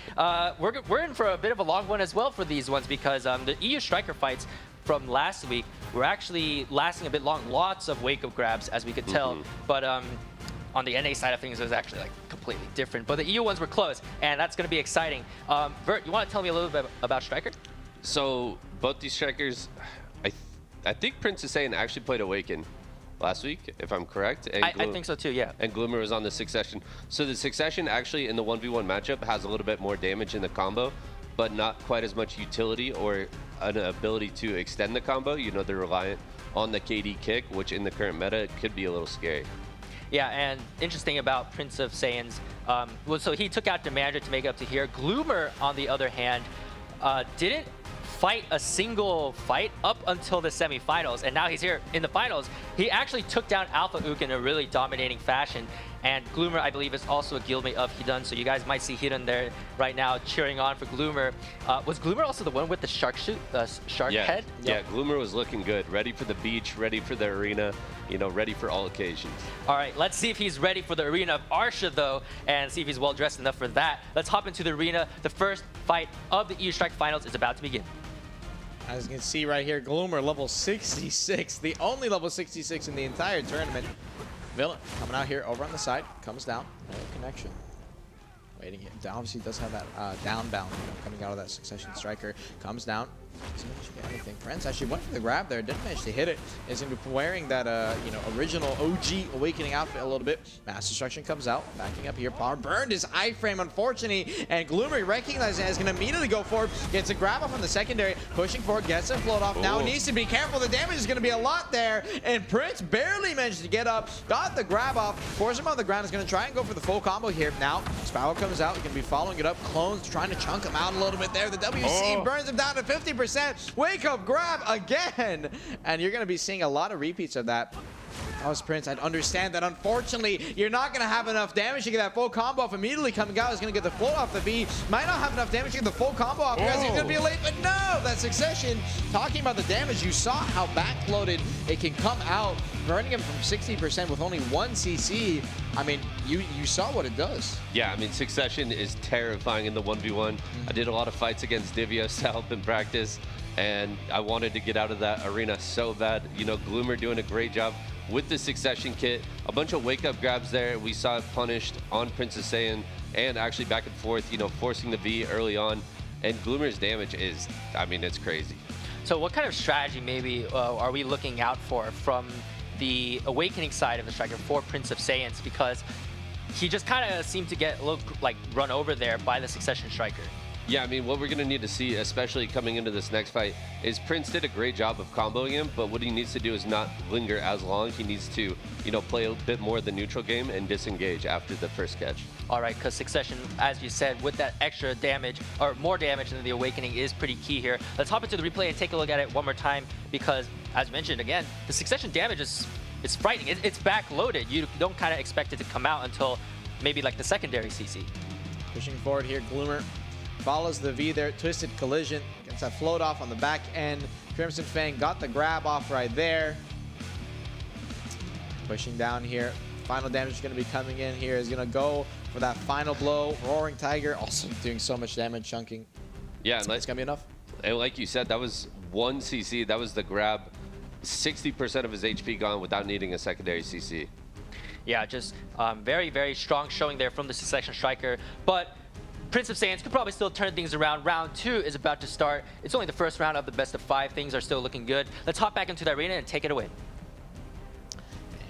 We're in for a bit of a long one as well for these ones, because the EU striker fights from last week were actually lasting a bit long. Lots of wake-up grabs, as we could tell. But on the NA side of things, it was actually like completely different. But the EU ones were close, and that's going to be exciting. Vert, you want to tell me a little bit about Striker? So both these strikers, I think Princess Saiyan actually played Awaken last week, if I'm correct. And I think so too, yeah. And Gloomer was on the Succession. So the Succession actually in the 1v1 matchup has a little bit more damage in the combo, but not quite as much utility or an ability to extend the combo. You know, they're reliant on the KD kick, which in the current meta could be a little scary. Yeah, and interesting about Prince of Saiyan's, well, so he took out Demander to make it up to here. Gloomer, on the other hand, didn't fight a single fight up until the semifinals, and now he's here in the finals. He actually took down Alpha Ook in a really dominating fashion, and Gloomer, I believe, is also a guildmate of Hidun, so you guys might see Hidun there right now cheering on for Gloomer. Was Gloomer also the one with the shark head? Yeah, Gloomer was looking good, ready for the beach, ready for the arena, you know, ready for all occasions. All right, let's see if he's ready for the arena of Arsha, though, and see if he's well-dressed enough for that. Let's hop into the arena. The first fight of the EU Strike Finals is about to begin. As you can see right here, Gloomer level 66, the only level 66 in the entire tournament. Villain coming out here over on the side, comes down, no connection. Waiting here. Obviously does have that downbound, you know, coming out of that Succession Striker. Comes down. Doesn't manage to get anything. Prince actually went for the grab there, didn't manage to hit it. Is going to be wearing that, you know, original OG Awakening outfit a little bit. Mass Destruction comes out, backing up here. Power burned his iframe, unfortunately, and Gloomer recognizing it is going to immediately go forward. Gets a grab off on the secondary, pushing forward, gets a float off. Now needs to be careful. The damage is going to be a lot there, and Prince barely managed to get up, got the grab off, forces him on the ground. Is going to try and go for the full combo here. Now Spiral comes out, going to be following it up. Clones trying to chunk him out a little bit there. The WC burns him down to 50%. Wake up grab again, and you're going to be seeing a lot of repeats of that. I was Prince. I'd understand that. Unfortunately, you're not going to have enough damage to get that full combo off. Immediately coming out is going to get the float off the V. Might not have enough damage to get the full combo off because he's going to be late, but no! That Succession, talking about the damage, you saw how backloaded it can come out, burning him from 60% with only 1 CC. I mean, you saw what it does. Yeah, I mean, Succession is terrifying in the 1v1. I did a lot of fights against Divios to help in practice, and I wanted to get out of that arena so bad. You know, Gloomer doing a great job with the Succession kit. A bunch of wake-up grabs there. We saw it punished on Princess Saiyan and actually back and forth, you know, forcing the V early on. And Gloomer's damage is, I mean, it's crazy. So what kind of strategy maybe are we looking out for from the Awakening side of the Striker for Prince of Saiyans? Because he just kind of seemed to get a little, like, run over there by the Succession Striker. Yeah, I mean, what we're going to need to see, especially coming into this next fight, is Prince did a great job of comboing him, but what he needs to do is not linger as long. He needs to, you know, play a bit more the neutral game and disengage after the first catch. All right, because Succession, as you said, with that extra damage, or more damage than the Awakening, is pretty key here. Let's hop into the replay and take a look at it one more time, because, as mentioned, again, the Succession damage is frightening. It's backloaded. You don't kind of expect it to come out until maybe like the secondary CC. Pushing forward here, Gloomer follows the V there, twisted collision, gets that float off on the back end. Crimson Fang got the grab off right there. Pushing down here. Final damage is going to be coming in here. Is going to go for that final blow. Roaring Tiger also doing so much damage, chunking. Yeah, and it's going to be enough. And like you said, that was 1 CC. That was the grab. 60% of his HP gone without needing a secondary CC. Yeah, just very, very strong showing there from the Succession Striker. But Prince of Saiyans could probably still turn things around. Round 2 is about to start. It's only the first round of the best of 5. Things are still looking good. Let's hop back into the arena and take it away.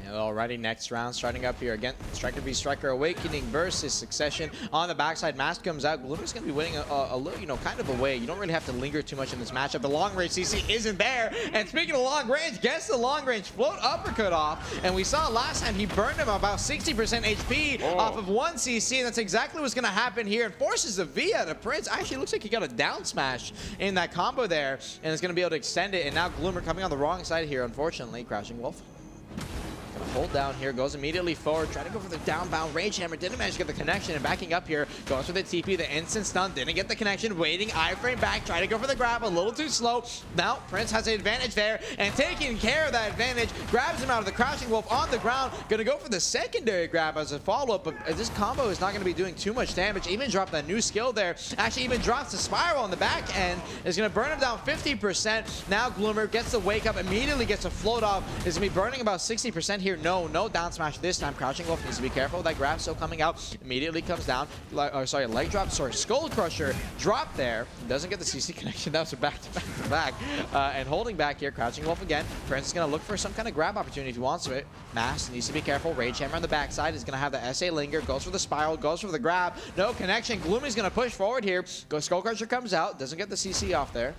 Alrighty, next round starting up here again. Striker v Striker Awakening versus Succession. On the backside, Mask comes out. Gloomer's going to be winning a little, you know, kind of away. You don't really have to linger too much in this matchup. The long range CC isn't there. And speaking of long range, gets the long range float uppercut off. And we saw last time he burned him about 60% HP off of 1 CC. And that's exactly what's going to happen here. And forces the V out of Prince. Actually, looks like he got a down smash in that combo there. And is going to be able to extend it. And now Gloomer coming on the wrong side here, unfortunately. Crouching Wolf. Gonna hold down here, goes immediately forward, trying to go for the downbound rage hammer, didn't manage to get the connection, and backing up here, goes for the TP, the instant stun, didn't get the connection, waiting, iframe back, trying to go for the grab, a little too slow. Now, Prince has the advantage there, and taking care of that advantage, grabs him out of the Crouching Wolf on the ground, gonna go for the secondary grab as a follow-up, but this combo is not gonna be doing too much damage, even dropped that new skill there, actually even drops the Spiral on the back end, is gonna burn him down 50%. Now Gloomer gets the wake up, immediately gets a float off, is gonna be burning about 60% here. No down smash this time. Crouching Wolf needs to be careful. That grab still coming out. Immediately comes down. Leg drop. Skull Crusher drop there. Doesn't get the CC connection. That was a back-to-back. And holding back here. Crouching Wolf again. Prince is going to look for some kind of grab opportunity if he wants it. Mask needs to be careful. Rage Hammer on the backside is going to have the SA linger. Goes for the Spiral. Goes for the grab. No connection. Gloomy's going to push forward here. Skull Crusher comes out. Doesn't get the CC off there.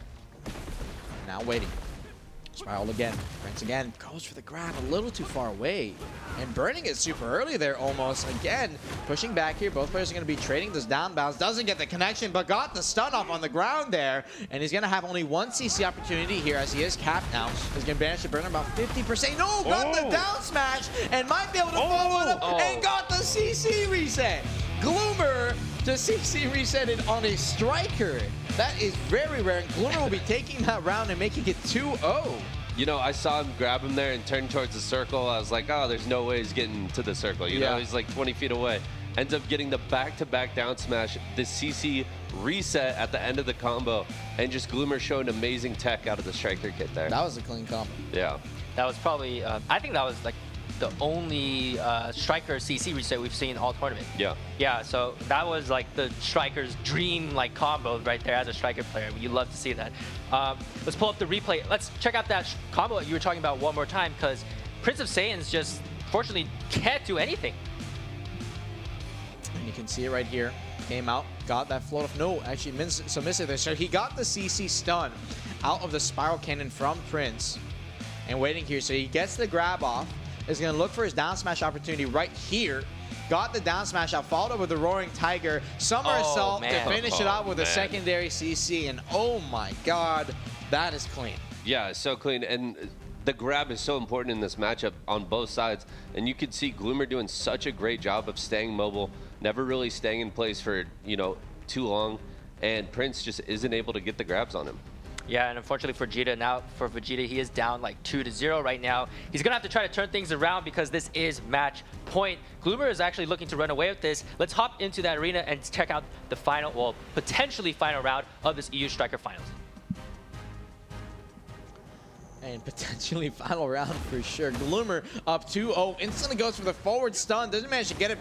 Now waiting. Spiral again. Prince again goes for the grab a little too far away. And burning it super early there almost. Again, pushing back here. Both players are going to be trading this down bounce. Doesn't get the connection, but got the stun off on the ground there. And he's going to have only one CC opportunity here as he is capped now. He's going to manage to burn about 50%. No, got the down smash and might be able to follow it up and got the CC reset. Gloomer to CC reset it on a striker. That is very rare. And Gloomer will be taking that round and making it 2-0. You know, I saw him grab him there and turn towards the circle. I was like, oh, there's no way he's getting to the circle. You know, he's like 20 feet away. Ends up getting the back-to-back down smash, the CC reset at the end of the combo, and just Gloomer showing amazing tech out of the striker kit there. That was a clean combo. Yeah. That was probably, I think that was like the only striker CC reset we've seen all tournament. Yeah. Yeah, so that was like the striker's dream like combo right there as a striker player. You love to see that. Let's pull up the replay. Let's check out that combo that you were talking about one more time, because Prince of Saiyans just fortunately can't do anything. And you can see it right here. Came out, got that float of no, actually missed it there. So he got the CC stun out of the spiral cannon from Prince. And waiting here, so he gets the grab off. Is going to look for his down smash opportunity right here. Got the down smash out, followed up with the Roaring Tiger. Somersault to finish it out with a secondary CC. And oh my god, that is clean. Yeah, so clean. And the grab is so important in this matchup on both sides. And you can see Gloomer doing such a great job of staying mobile, never really staying in place for, you know, too long. And Prince just isn't able to get the grabs on him. Yeah, and unfortunately for Vegeta, he is down like 2-0 right now. He's gonna have to try to turn things around because this is match point. Gloomer is actually looking to run away with this. Let's hop into that arena and check out the final, well, potentially final round of this EU Striker Finals. And potentially final round for sure. Gloomer up 2-0. Instantly goes for the forward stun. Doesn't manage to get it.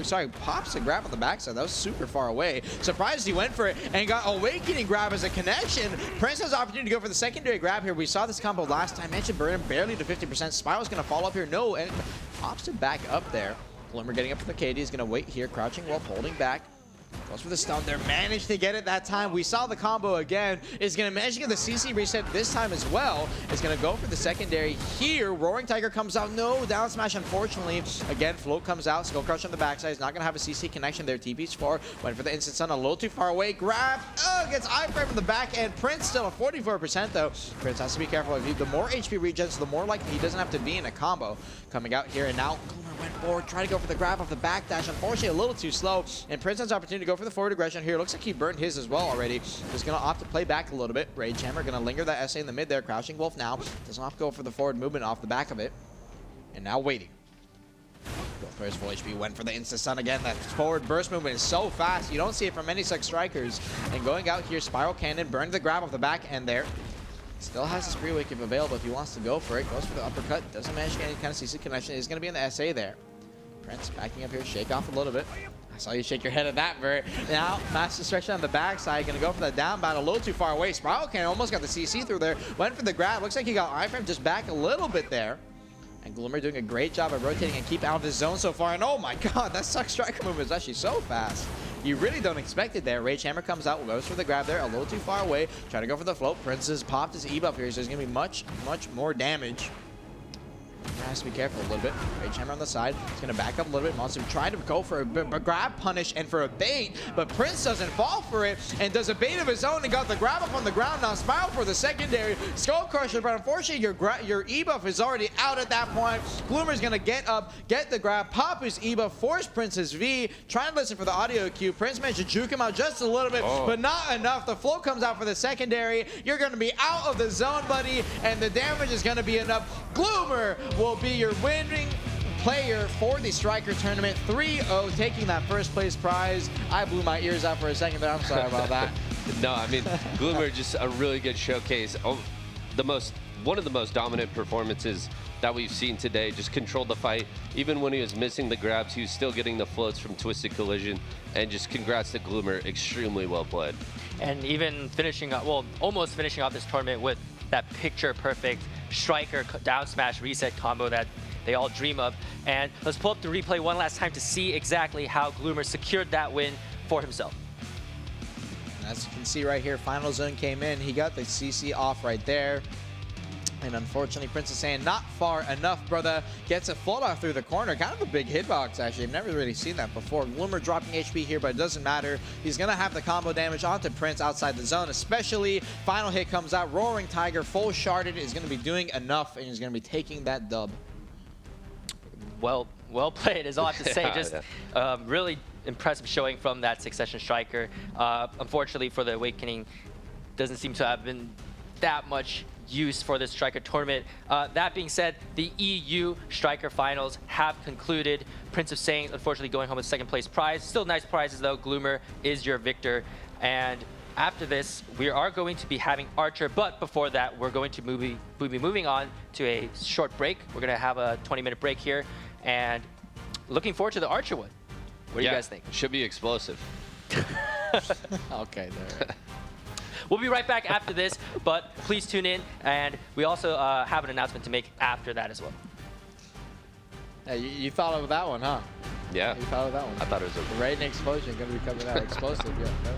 Sorry, pops a grab on the backside. That was super far away. Surprised he went for it and got Awakening grab as a connection. Prince has the opportunity to go for the secondary grab here. We saw this combo last time. Mentioned burn barely to 50%. Spiral's going to fall up here. No, and pops it back up there. Gloomer getting up for the KD. He's going to wait here, crouching while holding back. Goes for the stun there, managed to get it that time. We saw the combo again. Is going to manage to get the CC reset this time as well. Is going to go for the secondary here. Roaring Tiger comes out. No, down smash unfortunately. Again, float comes out. Skull Crush on the backside. He's not going to have a CC connection there. TP's 4. Went for the instant stun a little too far away. Grab. Gets iframe from the back end. Prince still at 44% though. Prince has to be careful. The more HP regens, the more likely he doesn't have to be in a combo. Coming out here and now went forward, trying to go for the grab off the backdash. Unfortunately, a little too slow. And Prince has opportunity to go for the forward aggression here. Looks like he burned his as well already. He's going to opt to play back a little bit. Rage Hammer going to linger that SA in the mid there. Crouching Wolf now. Doesn't have to go for the forward movement off the back of it. And now waiting. Both players full HP. Went for the instant stun again. That forward burst movement is so fast. You don't see it from many such strikers. And going out here, Spiral Cannon. Burned the grab off the back end there. Still has his free wake if available if he wants to go for it. Goes for the uppercut. Doesn't manage to get any kind of CC connection. He's going to be in the SA there. Prince backing up here. Shake off a little bit. I saw you shake your head at that, Vert. Now, Master Stretch on the backside. Going to go for the down bat a little too far away. Spiral Cannon almost got the CC through there. Went for the grab. Looks like he got iframe just back a little bit there. And Gloomer doing a great job of rotating and keep out of his zone so far. And oh my god, that suck striker movement is actually so fast. You really don't expect it there. Rage Hammer comes out, goes for the grab there, a little too far away. Trying to go for the float. Prince has popped his E-buff here, so there's going to be much, much more damage. Has to be careful a little bit. Rage Hammer on the side. He's going to back up a little bit. Monster trying to go for a grab punish and for a bait, but Prince doesn't fall for it and does a bait of his own and got the grab up on the ground. Now Spiral for the secondary. Skull Crusher, but unfortunately your E-buff is already out at that point. Gloomer's going to get up, get the grab, pop his E-buff, force Prince's V. Trying to listen for the audio cue. Prince managed to juke him out just a little bit, but not enough. The float comes out for the secondary. You're going to be out of the zone, buddy, and the damage is going to be enough. Gloomer will be your winning player for the Striker Tournament. 3-0, taking that first place prize. I blew my ears out for a second, but I'm sorry about that. No, I mean, Gloomer just a really good showcase. One of the most dominant performances that we've seen today. Just controlled the fight. Even when he was missing the grabs, he was still getting the floats from Twisted Collision. And just congrats to Gloomer. Extremely well played. And even finishing up, well, almost finishing off this tournament with that picture-perfect striker down smash reset combo that they all dream of. And let's pull up the replay one last time to see exactly how Gloomer secured that win for himself. As you can see right here, Final Zone came in. He got the CC off right there. And unfortunately, Princess Saiyan not far enough, brother. Gets a float off through the corner. Kind of a big hitbox, actually. I've never really seen that before. Gloomer dropping HP here, but it doesn't matter. He's going to have the combo damage onto Prince outside the zone, especially. Final hit comes out. Roaring Tiger, full sharded, is going to be doing enough, and he's going to be taking that dub. Well played is all I have to say. Just really impressive showing from that Succession striker. Unfortunately for the Awakening, doesn't seem to have been that much use for this striker tournament. That being said, the EU striker finals have concluded. Prince of Saiyans unfortunately going home with second place prize. Still nice prizes though. Gloomer is your victor. And after this, we are going to be having Archer, but before that, we're going to be moving on to a short break. We're going to have a 20-minute break here, and looking forward to the Archer one. What do you guys think? Should be explosive. Okay, there. We'll be right back after this, but please tune in, and we also have an announcement to make after that as well. Hey, you thought of that one, huh? Yeah. You thought of that one. I thought it was a Raid and Explosion going to be coming out. Explosive, yeah. No?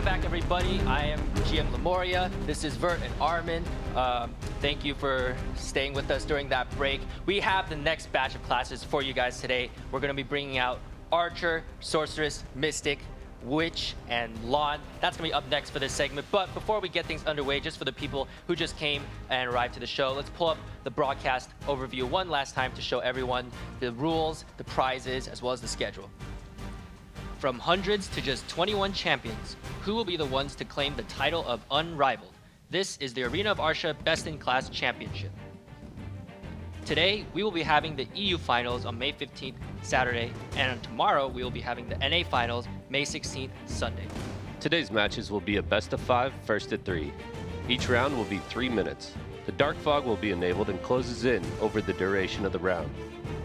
Welcome back, everybody. I am GM Lemoria. This is Vert and Armin. Thank you for staying with us during that break. We have the next batch of classes for you guys today. We're going to be bringing out Archer, Sorceress, Mystic, Witch, and Lahn. That's going to be up next for this segment. But before we get things underway, just for the people who just came and arrived to the show, let's pull up the broadcast overview one last time to show everyone the rules, the prizes, as well as the schedule. From hundreds to just 21 champions, who will be the ones to claim the title of Unrivaled? This is the Arena of Arsha Best in Class Championship. Today, we will be having the EU Finals on May 15th, Saturday, and tomorrow we will be having the NA Finals, May 16th, Sunday. Today's matches will be a best of 5, first to 3. Each round will be 3 minutes. The Dark Fog will be enabled and closes in over the duration of the round.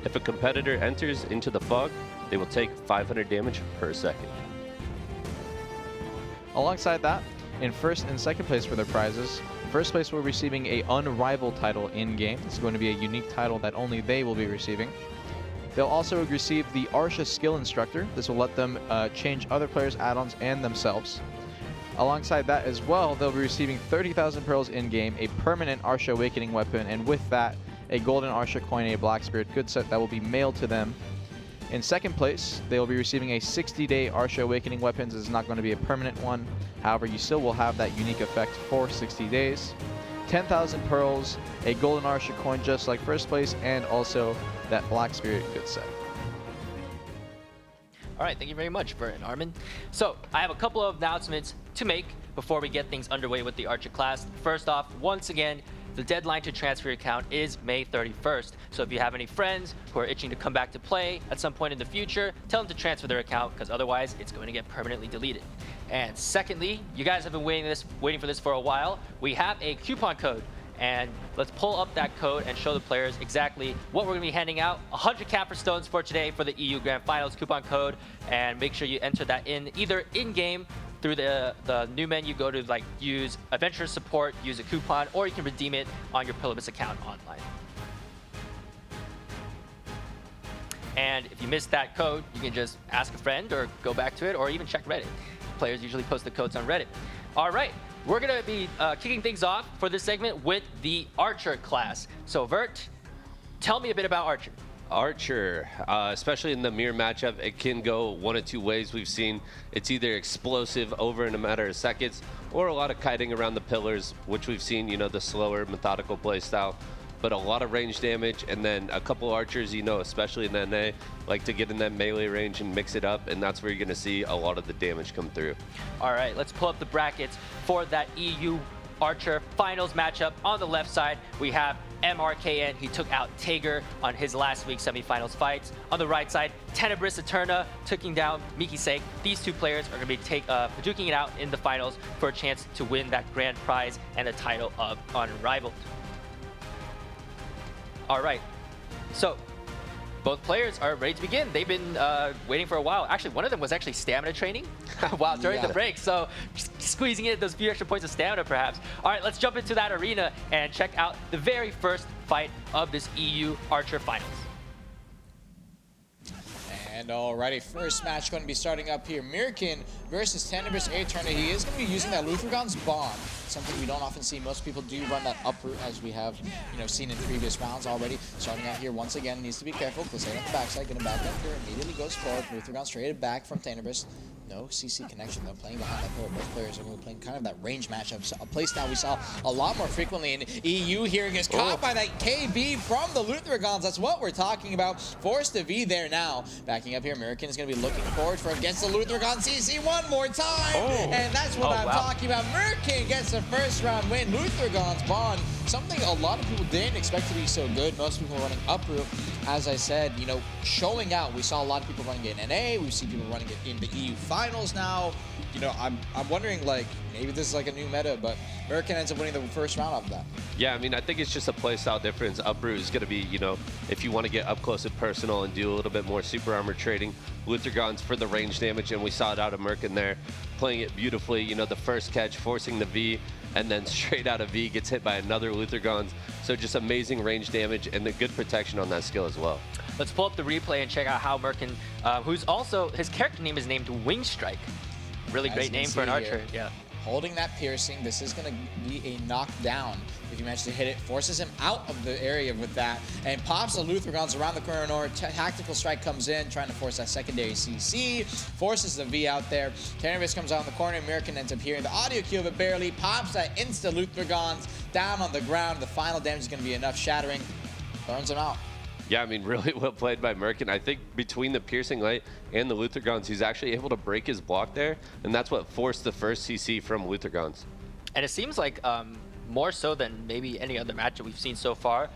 If a competitor enters into the fog, they will take 500 damage per second. Alongside that, in first and second place for their prizes, first place will be receiving a Unrivaled title in-game. It's going to be a unique title that only they will be receiving. They'll also receive the Arsha Skill Instructor. This will let them change other players' add-ons and themselves. Alongside that as well, they'll be receiving 30,000 pearls in-game, a permanent Arsha Awakening weapon, and with that, a golden Arsha coin, a Black Spirit good set that will be mailed to them. In second place, they will be receiving a 60-day Arsha Awakening weapons. This is not going to be a permanent one. However, you still will have that unique effect for 60 days. 10,000 pearls, a golden Arsha coin just like first place, and also that Black Spirit good set. All right, thank you very much, Vert and Armin. So I have a couple of announcements to make before we get things underway with the Archer class. First off, once again, the deadline to transfer your account is May 31st. So if you have any friends who are itching to come back to play at some point in the future, tell them to transfer their account, because otherwise it's going to get permanently deleted. And secondly, you guys have been waiting for this for a while. We have a coupon code, and let's pull up that code and show the players exactly what we're going to be handing out. 100 Capper Stones for today for the EU Grand Finals coupon code, and make sure you enter that in either in-game through the new menu. Go to like use Adventure Support, use a coupon, or you can redeem it on your Pilibus account online. And if you missed that code, you can just ask a friend or go back to it, or even check Reddit. Players usually post the codes on Reddit. All right, we're going to be kicking things off for this segment with the Archer class. So Vert, tell me a bit about Archer. Archer, especially in the mirror matchup, it can go one of two ways. We've seen it's either explosive over in a matter of seconds, or a lot of kiting around the pillars, which we've seen, you know, the slower methodical play style, but a lot of range damage. And then a couple archers, you know, especially in the NA, like to get in that melee range and mix it up, and that's where you're going to see a lot of the damage come through. All right, let's pull up the brackets for that EU Archer finals matchup. On the left side, we have MRKN. He took out Tager on his last week's semifinals fights. On the right side, Tenebris Eterna taking down Miki Sake. These two players are going to be duking it out in the finals for a chance to win that grand prize and the title of Unrivaled. All right, so both players are ready to begin. They've been waiting for a while. Actually, one of them was actually stamina training while during the break, so squeezing in those few extra points of stamina, perhaps. All right, let's jump into that arena and check out the very first fight of this EU Archer Finals. And alrighty, first match going to be starting up here. Mirkin versus Tenebris Eterna. He is going to be using that Luthragon's Bond, something we don't often see. Most people do run that uproot, as we have, you know, seen in previous rounds already. Starting out here once again, needs to be careful. Clisade on the backside, going to back up here, immediately goes forward. Luthragon straight back from Tenebris. No CC connection though, playing behind that pillar. Both players are going to be playing kind of that range matchup. So a place now we saw a lot more frequently in EU here. Gets caught by that KB from the Luthragons. That's what we're talking about. Forced to be there now. Backing up here, Mirkin is going to be looking forward for against the Luthragon CC one more time. And that's what I'm talking about. Mirkin gets the first round win. Luthragon's Bond, something a lot of people didn't expect to be so good. Most people running uproot. As I said, you know, showing out. We saw a lot of people running it in NA. We see people running it in the EU Finals now. You know, I'm wondering, like, maybe this is like a new meta, but Mirkin ends up winning the first round of that. Yeah, I mean, I think it's just a playstyle difference. Uproot is going to be, you know, if you want to get up close and personal and do a little bit more super armor trading. Luthragon's for the range damage, and we saw it out of Mirkin there, playing it beautifully. You know, the first catch, forcing the V, and then straight out of V gets hit by another Luthragon's. So just amazing range damage and the good protection on that skill as well. Let's pull up the replay and check out how Mirkin, who's also, his character name is named Wing Strike. really As great you can name for an see archer. here. Yeah. Holding that piercing, this is going to be a knockdown. If you manage to hit it, forces him out of the area with that, and pops the Luthergons around the corner. Tactical strike comes in, trying to force that secondary CC, forces the V out there. Tamer comes out in the corner, American ends up hearing the audio cue of it barely, pops that insta Luthergons down on the ground. The final damage is going to be enough, shattering, burns him out. Yeah, I mean, really well played by Merkin. I think between the Piercing Light and the Luthergons, he's actually able to break his block there, and that's what forced the first CC from Luthergons. And it seems like more so than maybe any other match that we've seen so far,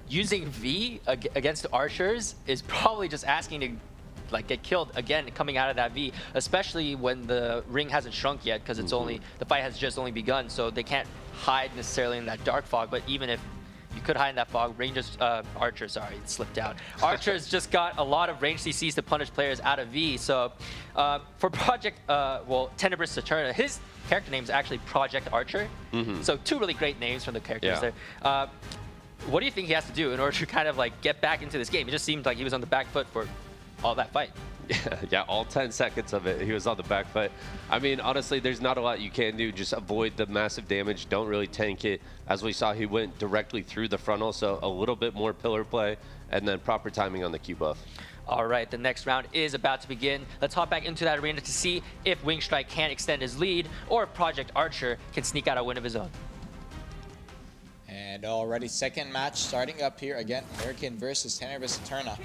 using V against archers is probably just asking to like get killed again coming out of that V, especially when the ring hasn't shrunk yet, because it's only the fight has just only begun, so they can't hide necessarily in that dark fog. But even if you could hide in that fog, Archer, sorry, it slipped out. Archer's just got a lot of range CCs to punish players out of V. So for Project, Tenebrous Saturna, his character name is actually Project Archer. So two really great names from the characters there. What do you think he has to do in order to kind of like get back into this game? It just seemed like he was on the back foot for all that fight. Yeah, all 10 seconds of it, he was on the back foot. I mean, honestly, there's not a lot you can do. Just avoid the massive damage. Don't really tank it. As we saw, he went directly through the frontal, so a little bit more pillar play, and then proper timing on the Q buff. All right, the next round is about to begin. Let's hop back into that arena to see if Wing Strike can extend his lead, or if Project Archer can sneak out a win of his own. And already second match starting up here. Again, American versus Tenebrous Saturna.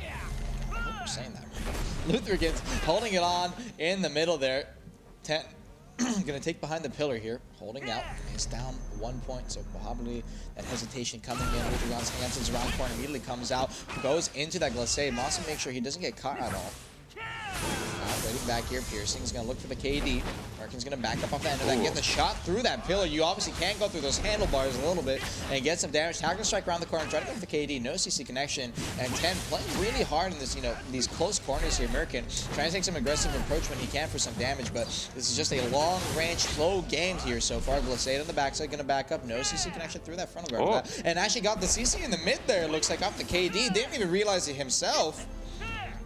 I hope we're saying that right. Luthergans holding it on in the middle there. Gonna take behind the pillar here, holding out. He's down 1 point, so probably that hesitation coming in. Luthergans cancels around the corner, immediately comes out, goes into that glissade. Wants to make sure he doesn't get caught at all. Waiting back here, Piercing's gonna look for the KD. Merkin's gonna back up off the end of that, get the shot through that pillar. You obviously can go through those handlebars a little bit and get some damage. Tactical strike around the corner, try to go for the KD, no CC connection. And 10 playing really hard in this, these close corners here. Merkin trying to take some aggressive approach when he can for some damage, but this is just a long range, slow game here so far. Glissade on the backside, gonna back up, no CC connection through that frontal guard. And actually got the CC in the mid there, it looks like, off the KD. Didn't even realize it himself.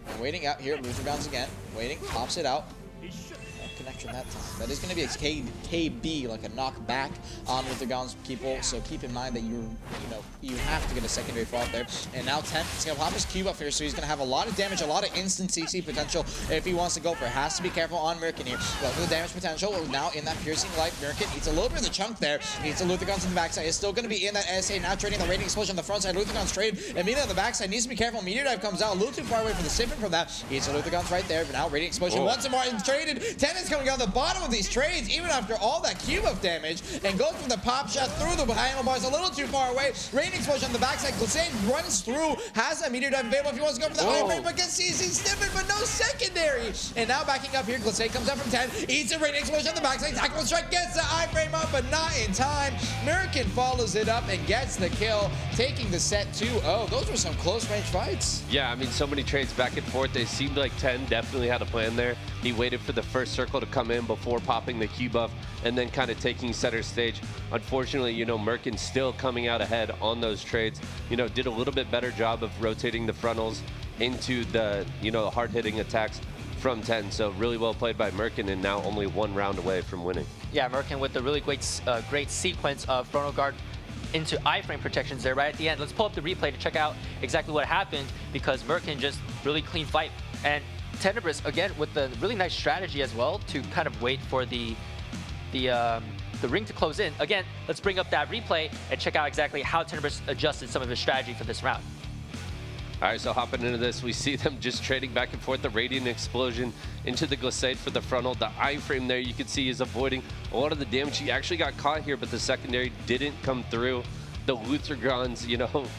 And waiting out here, Luthergons again. Waiting, pops it out. No connection that time. That is going to be a KB, like a knockback on Luthergons people. So keep in mind that you have to get a secondary fault there. And now 10, he's going to pop his cube up here, so he's going to have a lot of damage, a lot of instant CC potential if he wants to go for it. Has to be careful on Merkin here. Look at the damage potential. Now in that piercing light, Merkin eats a little bit of the chunk there. Needs the Luthergons on the backside. Is still going to be in that SA. Now trading the rating explosion on the front side. Luthergons trade immediately on the backside. Needs to be careful. Meteor Dive comes out a little too far away for the siphon from that. Eats the Luthergons right there. But now rating explosion once more and traded. 10 is coming out the bottom of these trades, even after all that cube of damage, and goes for the pop shot through the handlebars a little too far away. Rain explosion on the backside. Glissade runs through, has a meteor dive available if he wants to go for the high frame, but gets CC stiffened, but no secondary. And now backing up here, Glissade comes up from 10, eats a rain explosion on the backside. Tactical strike gets the iframe up, but not in time. Merkin follows it up and gets the kill, taking the set 2-0. Those were some close range fights. Yeah, I mean, so many trades back and forth. They seemed like 10 definitely had a plan there. He waited for the first circle to come in before popping the Q buff and then kind of taking center stage. Unfortunately, Merkin still coming out ahead on those trades. Did a little bit better job of rotating the frontals into the, hard-hitting attacks from 10. So really well played by Merkin, and now only 1 round away from winning. Yeah, Merkin with the really great sequence of frontal guard into iframe protections there right at the end. Let's pull up the replay to check out exactly what happened, because Merkin just really clean fight. And Tenebrous, again, with the really nice strategy as well to kind of wait for the ring to close in. Again, let's bring up that replay and check out exactly how Tenebrous adjusted some of his strategy for this round. All right, so hopping into this, we see them just trading back and forth, the Radiant Explosion into the Glissade for the frontal. The iframe there, you can see, is avoiding a lot of the damage. He actually got caught here, but the secondary didn't come through. The Luthergons,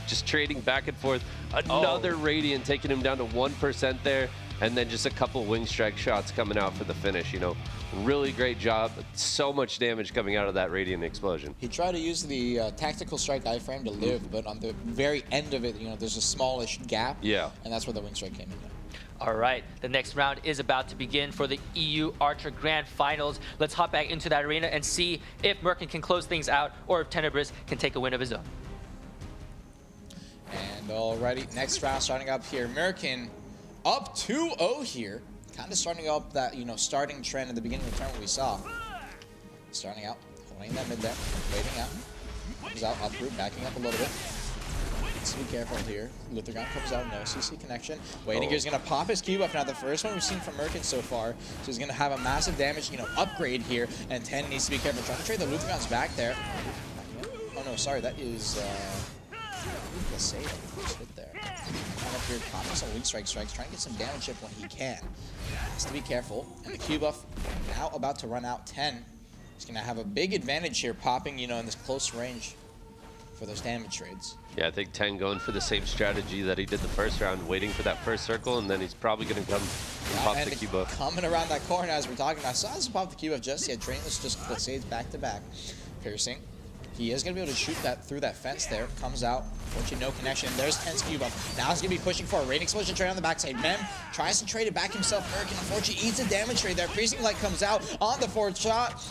just trading back and forth. Another Radiant taking him down to 1% there. And then just a couple wing strike shots coming out for the finish. Really great job. So much damage coming out of that Radiant Explosion. He tried to use the tactical strike iframe to live, but on the very end of it, there's a smallish gap. Yeah. And that's where the wing strike came in. All right, the next round is about to begin for the EU Archer Grand Finals. Let's hop back into that arena and see if Merkin can close things out, or if Tenebrous can take a win of his own. And already, next round starting up here. Merkin up 2-0 here. kind of starting up that, starting trend at the beginning of the turn what we saw. Starting out, holding that mid there, waiting out. Comes out, uproot, backing up a little bit. Needs to be careful here. Luthergon comes out, no CC connection. Waiting here's going to pop his cube up. Now the first one we've seen from Merkin so far. So he's going to have a massive damage, upgrade here. And 10 needs to be careful. Trying to trade the Luthergon's back there. Oh no, sorry, that is the save on the first hit there. Coming up here, popping some weak strikes, trying to get some damage chip when he can. Has to be careful. And the cube buff now about to run out. 10. He's going to have a big advantage here, popping, in this close range for those damage trades. Yeah, I think 10 going for the same strategy that he did the first round, waiting for that first circle, and then he's probably going to come and pop the cube buff. Coming around that corner as we're talking, I saw this pop the cube buff just yet. Trainless just Glissades back to back. Piercing. He is going to be able to shoot that through that fence there. Comes out. Unfortunately, no connection. There's 10's cube buff. Now he's going to be pushing for a rain explosion trade on the backside. Mem tries to trade it back himself. Merkin, unfortunately, eats a damage trade there. Piercing Light comes out on the fourth shot.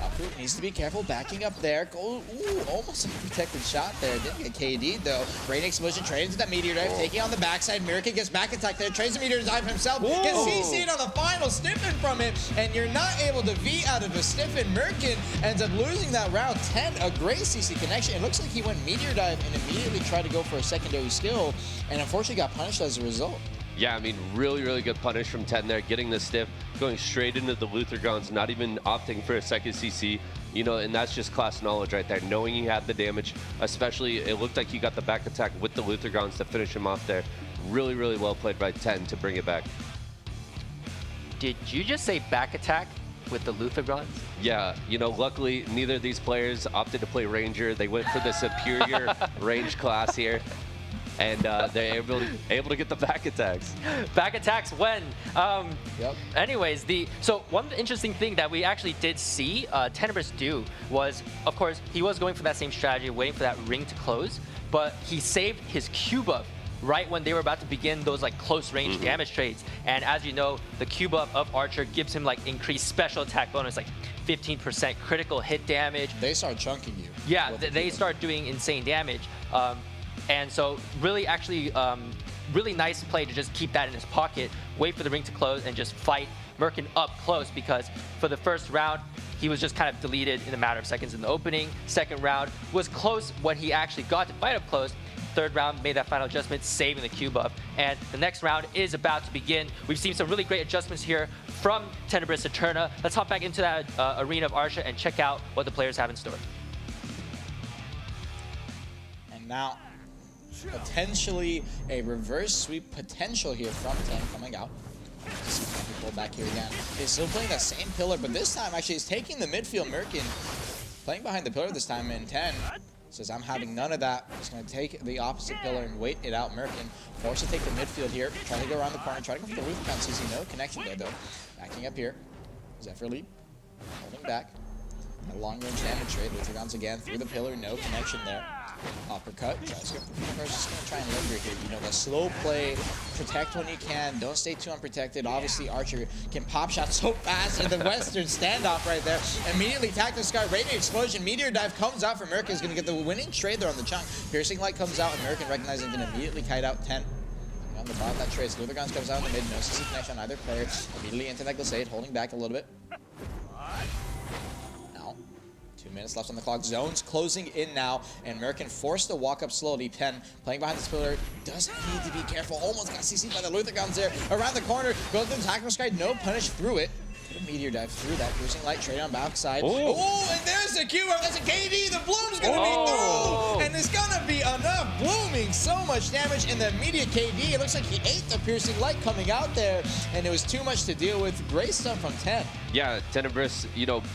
Uproot needs to be careful, backing up there. Go, ooh, almost a protected shot there. Didn't get KD though. Rain explosion trades into that meteor dive, taking on the backside. Merkin gets back attack there, trades the meteor dive himself. Whoa. Gets CC'd on the final, stiffen from it, and you're not able to V out of a stiffen. Merkin ends up losing that round. 10, a great CC connection. It looks like he went meteor dive and immediately tried to go for a secondary skill, and unfortunately got punished as a result. Yeah, I mean, really, really good punish from 10 there, getting the stiff, going straight into the Luthergons, not even opting for a second CC, and that's just class knowledge right there, knowing he had the damage, especially it looked like he got the back attack with the Luthergons to finish him off there. Really, really well played by 10 to bring it back. Did you just say back attack with the Luthergons? Yeah, luckily neither of these players opted to play Ranger. They went for the superior range class here. And they're able to get the back attacks. Back attacks when? Yep. Anyways, so one interesting thing that we actually did see Tamer do was, of course, he was going for that same strategy, waiting for that ring to close, but he saved his Q buff right when they were about to begin those close range damage trades. And as you know, the Q buff of Archer gives him increased special attack bonus, 15% critical hit damage. They start chunking you. Yeah, they start doing insane damage. And so really really nice play to just keep that in his pocket, wait for the ring to close, and just fight Merkin up close, because for the first round, he was just kind of deleted in a matter of seconds in the opening. Second round was close when he actually got to fight up close. Third round made that final adjustment, saving the Q buff. And the next round is about to begin. We've seen some really great adjustments here from Tenebris Eterna. Let's hop back into that arena of Arsha and check out what the players have in store. And now, potentially a reverse sweep potential here from 10 coming out. Pull back here again. He's still playing that same pillar, but this time actually he's taking the midfield. Merkin playing behind the pillar this time, in 10 says, I'm having none of that. Just going to take the opposite pillar and wait it out. Merkin forced to take the midfield here. Try to go around the corner, try to go for the roof count. CC, no connection there though. Backing up here. Zephyr leap, holding back. A long range damage trade. Luthergons again through the pillar, no connection there. Uppercut, tries to go for just going to try and linger here. The slow play, protect when you can, don't stay too unprotected. Obviously, Archer can pop shots so fast in the Western standoff right there. Immediately attack the sky, radiant explosion, meteor dive comes out for Merkin. Is going to get the winning trade there on the chunk. Piercing Light comes out, and Merkin recognizing going to immediately kite out 10. On the bottom, that trade. Luthergons comes out in the mid, no CC connection on either player. Immediately into that Glissade, holding back a little bit. 2 minutes left on the clock. Zone's closing in now, and Merkin forced to walk up slowly. 10 playing behind this pillar. Does need to be careful. Almost got CC'd by the Luthergons there. Around the corner, goes to the attack sky. No punish through it. Put a meteor dive through that. Piercing Light trade on backside. Oh, and there's the Q. That's a KD. The bloom's going to be through. And it's going to be enough. Blooming so much damage in the immediate KD. It looks like he ate the Piercing Light coming out there, and it was too much to deal with. Great stuff from 10. Yeah, Tenebris,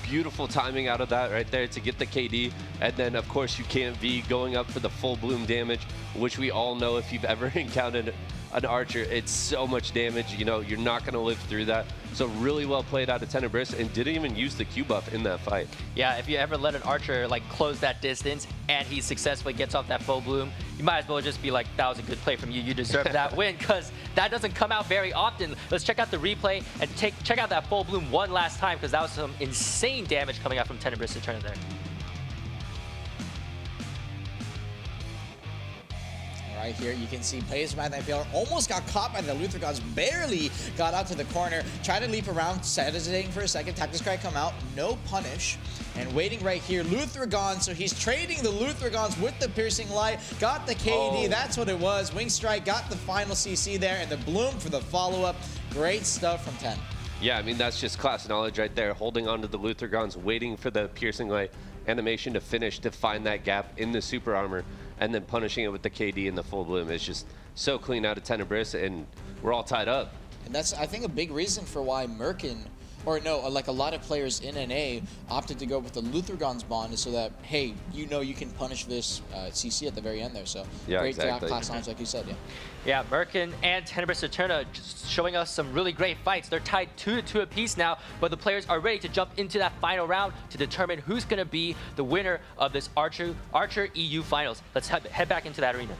beautiful timing out of that right there to get the KD. And then, of course, you can't be going up for the full bloom damage, which we all know if you've ever encountered an Archer, it's so much damage, you're not going to live through that. So really well played out of Tenebris, and didn't even use the Q buff in that fight. Yeah, if you ever let an Archer close that distance and he successfully gets off that full bloom, you might as well just be like, that was a good play from you. You deserve that win, because that doesn't come out very often. Let's check out the replay and check out that full bloom one last time, because that was some insane damage coming out from Tenebris Eterna there. Right here, you can see plays by that pillar. Almost got caught by the Luther Gods. Barely got out to the corner. Tried to leap around, hesitating for a second. Tactics Cry come out. No punish. And waiting right here, Luthragon. So he's trading the Luthragons with the Piercing Light. Got the KD. That's what it was. Wing Strike got the final CC there. And the Bloom for the follow-up. Great stuff from 10. Yeah, I mean, that's just class knowledge right there. Holding on to the Luthragons, waiting for the Piercing Light animation to finish to find that gap in the super armor, and then punishing it with the KD and the full bloom. It's just so clean out of Tenebris, and we're all tied up. And that's, I think, a big reason for why Merkin, or no, like a lot of players in NA opted to go with the Luthragon's bond, is so that, hey, you know you can punish this CC at the very end there. So yeah, great exactly. class knowledge, like you said. Yeah. Yeah, Merkin and Tenebris Eterna just showing us some really great fights. They're tied 2-2 apiece now, but the players are ready to jump into that final round to determine who's going to be the winner of this Archer EU Finals. Let's head back into that arena.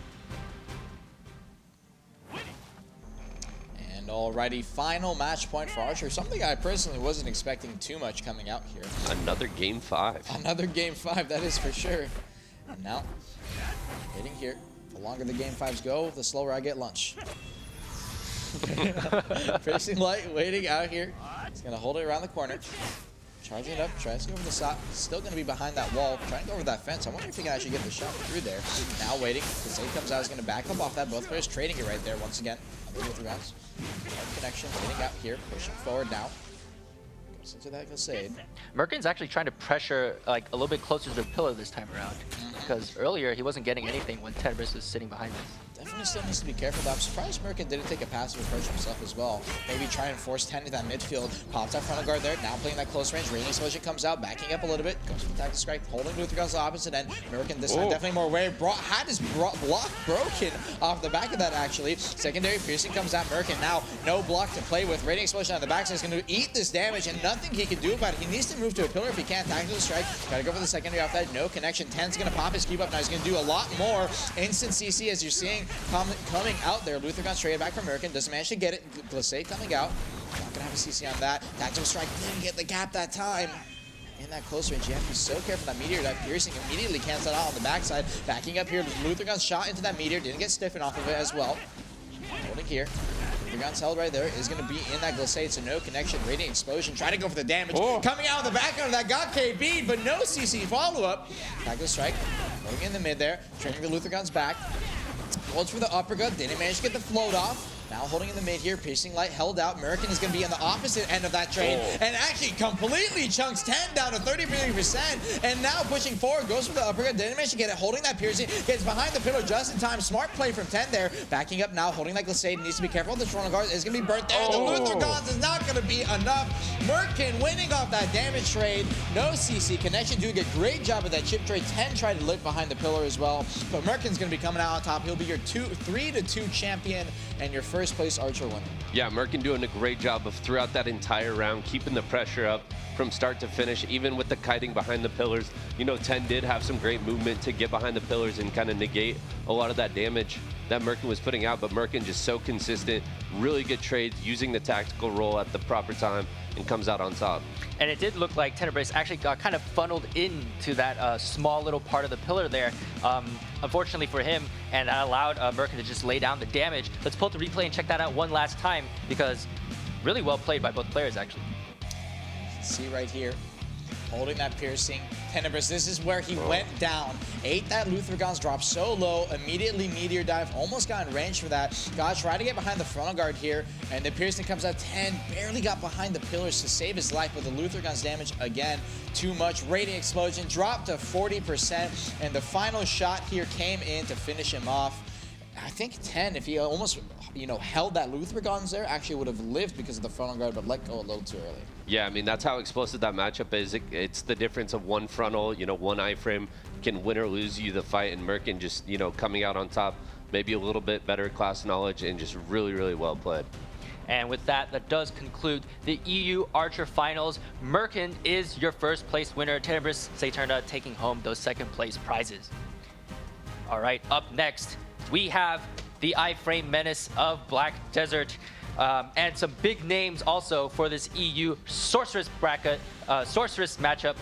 And alrighty, final match point for Archer. Something I personally wasn't expecting too much coming out here. Another game 5. Another game 5, that is for sure. And now, hitting here. The longer the game 5s go, the slower I get lunch. Piercing Light waiting out here. He's going to hold it around the corner. Charging it up, tries to go over the side. Still going to be behind that wall, trying to go over that fence. I wonder if he can actually get the shot through there. Now waiting. The save comes out. He's going to back up off that. Both players trading it right there once again. Another with rounds. Connection waiting out here. Pushing forward now. Goes into that Glissade. Merkin's actually trying to pressure like a little bit closer to the pillar this time around. Because earlier he wasn't getting anything when Tenebris was sitting behind this. Definitely still needs to be careful, but I'm surprised Merkin didn't take a passive approach himself as well. Maybe try and force 10 to that midfield. Pops that frontal guard there, now playing that close range. Raining Explosion comes out, backing up a little bit. Goes for the Tactics Strike, holding Luthergon's the opposite end. Merkin this time definitely more aware. Had his block broken off the back of that actually. Secondary Piercing comes out. Merkin now no block to play with. Raining Explosion on the backside is going to eat this damage and nothing he can do about it. He needs to move to a pillar if he can't. Tactical Strike, try to go for the secondary off that. No connection. 10's going to pop his cube up. Now he's going to do a lot more. Instant CC as you're seeing coming out there. Luthragon straight back from Merkin. Doesn't manage to get it. Glissade coming out. Not going to have a CC on that. Tactical Strike didn't get the gap that time. In that close range, you have to be so careful. That Meteor, that Piercing immediately cancels out on the backside. Backing up here. Luthragon's shot into that Meteor. Didn't get stiffened off of it as well. Holding here. Luthragon's held right there. Is going to be in that Glissade, so no connection. Radiant Explosion. Try to go for the damage. Coming out of the background, that got KB'd, but no CC follow-up. Tactical Strike. Going in the mid there. Training the Luthragon's back. Holds for the uppercut, didn't manage to get the float off. Now holding in the mid here, Piercing Light held out. Merkin is going to be on the opposite end of that trade and actually completely chunks 10 down to 30%. And now pushing forward, goes for the uppercut, didn't manage to get it. Holding that Piercing, gets behind the pillar just in time. Smart play from 10 there. Backing up now, holding that Glissade. Needs to be careful. The Toronto Guard is going to be burnt there. The Luthragon's is not going to be enough. Merkin winning off that damage trade. No CC connection. Doing a great job of that chip trade. 10 tried to live behind the pillar as well. But Merkin's going to be coming out on top. He'll be your 3-2 champion and your first place Archer winner. Yeah, Merkin doing a great job of throughout that entire round, keeping the pressure up from start to finish, even with the kiting behind the pillars. You know, 10 did have some great movement to get behind the pillars and kind of negate a lot of that damage that Merkin was putting out, but Merkin just so consistent, really good trades, using the tactical role at the proper time, and comes out on top. And it did look like Tenebris actually got kind of funneled into that small little part of the pillar there. Unfortunately for him, and that allowed Merkin to just lay down the damage. Let's pull up the replay and check that out one last time, because really well played by both players actually. See right here, holding that Piercing. Tenebris, this is where he went down. Ate that Luthragon's drop so low, immediately Meteor Dive, almost got in range for that. God tried to get behind the frontal guard here, and the Piercing comes out 10, barely got behind the pillars to save his life, but the Luthragon's damage, again, too much. Radiant Explosion dropped to 40%, and the final shot here came in to finish him off. I think 10, if he almost, held that Luthragon's there, actually would have lived because of the frontal guard, but let go a little too early. Yeah, I mean, that's how explosive that matchup is. It's the difference of one frontal, one iframe can win or lose you the fight, and Merkin just, coming out on top, maybe a little bit better class knowledge and just really, really well played. And with that, that does conclude the EU Archer Finals. Merkin is your first place winner. Tenebris Eterna taking home those second place prizes. All right, up next, we have the iframe menace of BlackDesert. And some big names also for this EU Sorceress bracket, Sorceress matchup.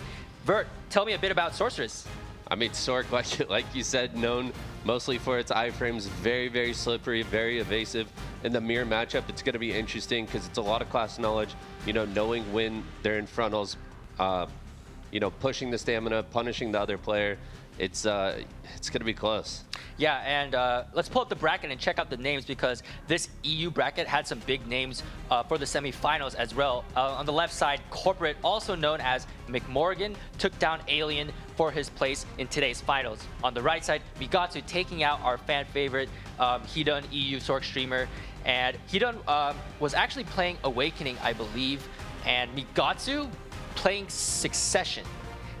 Vert, tell me a bit about Sorceress. I mean, Sork, like you said, known mostly for its iframes, very, very slippery, very evasive. In the mirror matchup, it's going to be interesting because it's a lot of class knowledge, you know, knowing when they're in frontals, you know, pushing the stamina, punishing the other player. It's going to be close. Yeah, and let's pull up the bracket and check out the names because this EU bracket had some big names for the semifinals as well. On the left side, Corporate, also known as McMorgan, took down Alien for his place in today's finals. On the right side, Migatsu taking out our fan favorite Hidun EU Sork streamer. And Hidun was actually playing Awakening, I believe, and Migatsu playing Succession.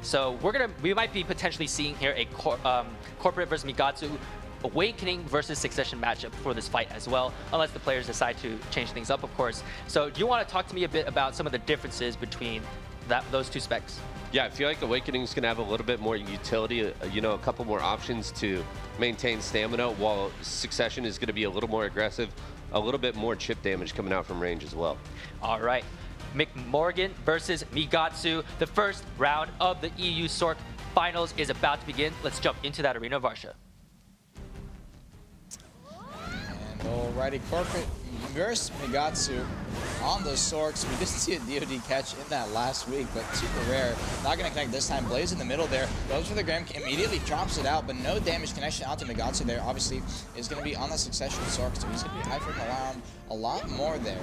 So we might be potentially seeing here a Corporate versus Migatsu Awakening versus Succession matchup for this fight as well, unless the players decide to change things up, of course. So do you want to talk to me a bit about some of the differences between those two specs? Yeah, I feel like Awakening is going to have a little bit more utility, you know, a couple more options to maintain stamina, while Succession is going to be a little more aggressive, a little bit more chip damage coming out from range as well. All right. McMorgan versus Migatsu. The first round of the EU Sork finals is about to begin. Let's jump into that arena of Arsha. And alrighty, Corporate versus Migatsu on those Sorks. We did see a DoD catch in that last week, but super rare. Not going to connect this time. Blaze in the middle there. Goes for the Grim, immediately drops it out, but no damage connection out to Migatsu there. Obviously, is going to be on the Succession Sork, so he's going to be high around a lot more there.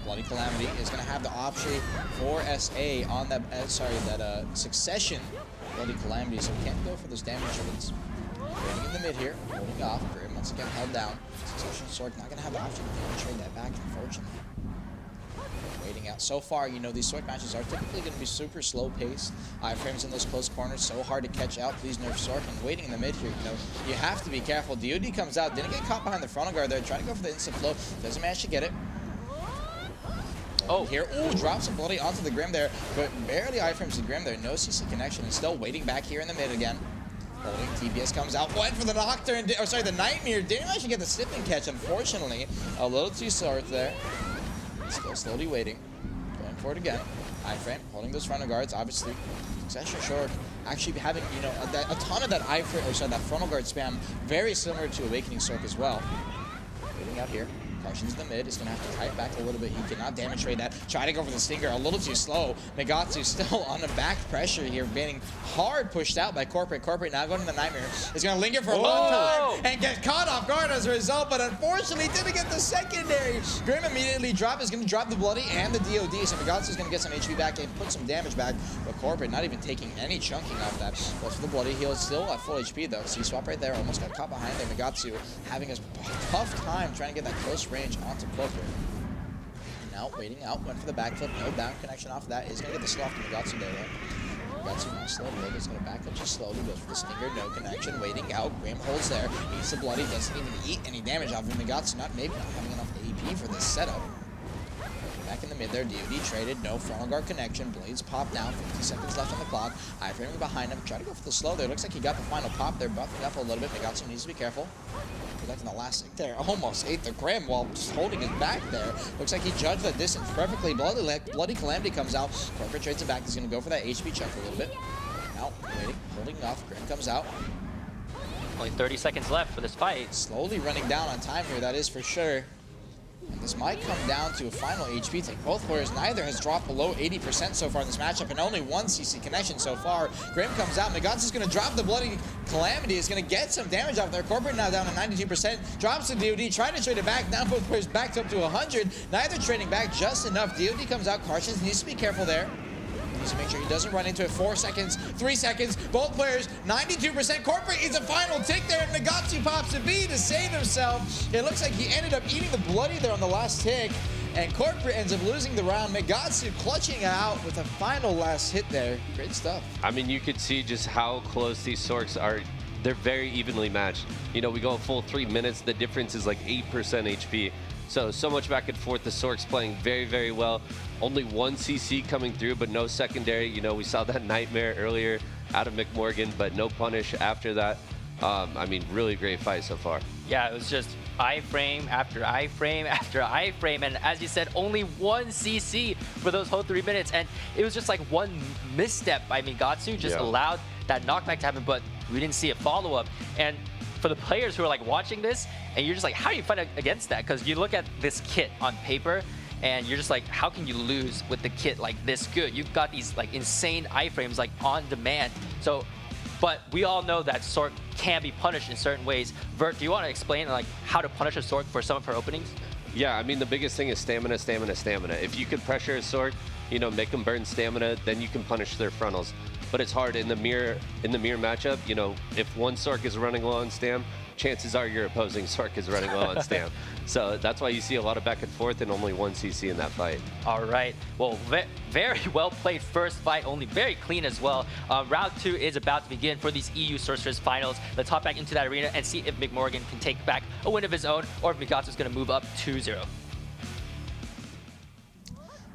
Bloody Calamity is going to have the option for SA on that, that Succession Bloody Calamity, so we can't go for those damage trades. Going in the mid here, holding off. Grim once again held down. Succession Sork not going to have the option to trade that back, unfortunately. Waiting out. So far, you know, these Sork matches are typically going to be super slow paced. Iframes in those close corners, so hard to catch out. Please nerf Sork. And waiting in the mid here, you know, you have to be careful. DoD comes out, didn't get caught behind the frontal guard there, trying to go for the instant flow. Doesn't manage to get it. Oh, here, ooh, drops a Bloody onto the Grim there, but barely iframes the Grim there. No CC connection, and still waiting back here in the mid again. Holding, TPS comes out, went for the Nocturne, or sorry, the Nightmare. Didn't actually get the sniffing catch, unfortunately. A little too short there. Still slowly waiting. Going for it again. Iframe, holding those frontal guards, obviously. Succession Short actually having, you know, a ton of that iframe, or sorry, that frontal guard spam, very similar to Awakening Sork as well. Waiting out here. Carson's in the mid, is going to have to kite back a little bit. He cannot damage trade that. Try to go for the Stinger, a little too slow. Migatsu still on the back pressure here, being hard pushed out by Corporate. Corporate now going to the Nightmare. Is going to linger for a long time and get caught off guard as a result, but unfortunately didn't get the secondary. Grim immediately is going to drop the Bloody and the DoD, so Migatsu is going to get some HP back and put some damage back, but Corporate not even taking any chunking off that. Goes for the Bloody, heal is still at full HP though. C-swap right there, almost got caught behind there. Migatsu having a tough time trying to get that close range onto Corporate. Now waiting out, went for the backflip, no down connection off of that. Is going to get the slow off to Migatsu there though. Migatsu now slow, Logan's going to back up just slowly, goes for the Stinger, no connection, waiting out. Grim holds there, eats the Bloody, doesn't even eat any damage off of Migatsu, maybe not having enough AP for this setup. Back in the mid there, DoD traded, no frontal guard connection, Blades pop down, 50 seconds left on the clock. Iframing behind him, try to go for the slow there. Looks like he got the final pop there, buffing up a little bit. Migatsu needs to be careful. Protecting the last stick there, almost ate the Grim while just holding his back there. Looks like he judged that distance perfectly. Bloody Calamity comes out, Corporate trades it back. He's going to go for that HP check a little bit. Now, waiting, holding off, Grim comes out. Only 30 seconds left for this fight. Slowly running down on time here, that is for sure. And this might come down to a final HP take. Both players, neither has dropped below 80% so far in this matchup, and only one CC connection so far. Grim comes out, Migatsu's going to drop the Bloody Calamity, is going to get some damage off there. Corporate now down to 92%, drops the DoD, trying to trade it back. Now both players backed up to 100, neither trading back just enough. DoD comes out, Carson needs to be careful there. Needs to make sure he doesn't run into it. 4 seconds, 3 seconds, both players 92%. Corporate eats a final tick there, and Migatsu pops a B to save himself. It looks like he ended up eating the Bloody there on the last tick, and Corporate ends up losing the round. Migatsu clutching it out with a final last hit there. Great stuff. I mean, you could see just how close these Sorks are. They're very evenly matched. You know, we go a full 3 minutes. The difference is like 8% HP. So much back and forth. The Sorks playing very, very well. Only one CC coming through, but no secondary. You know, we saw that Nightmare earlier out of McMorgan, but no punish after that. I mean, really great fight so far. Yeah, it was just iframe after iframe after iframe, and as you said, only one CC for those whole 3 minutes, and it was just like one misstep by Migatsu just allowed that knockback to happen, but we didn't see a follow-up. And for the players who are like watching this, and you're just like, how do you fight against that? Because you look at this kit on paper, and you're just like, how can you lose with the kit like this good? You've got these like insane iframes like on demand. So, but we all know that Sorc can be punished in certain ways. Vert, do you want to explain like how to punish a Sorc for some of her openings? Yeah, I mean, the biggest thing is stamina, stamina, stamina. If you can pressure a Sorc, you know, make them burn stamina, then you can punish their frontals. But it's hard in the mirror matchup. You know, if one Sorc is running low on stam, chances are your opposing Sorc is running low on stam. So that's why you see a lot of back and forth and only one CC in that fight. All right. Well, very well played first fight, only very clean as well. Round 2 is about to begin for these EU Sorceress finals. Let's hop back into that arena and see if McMorgan can take back a win of his own or if Migatsu's going to move up 2-0.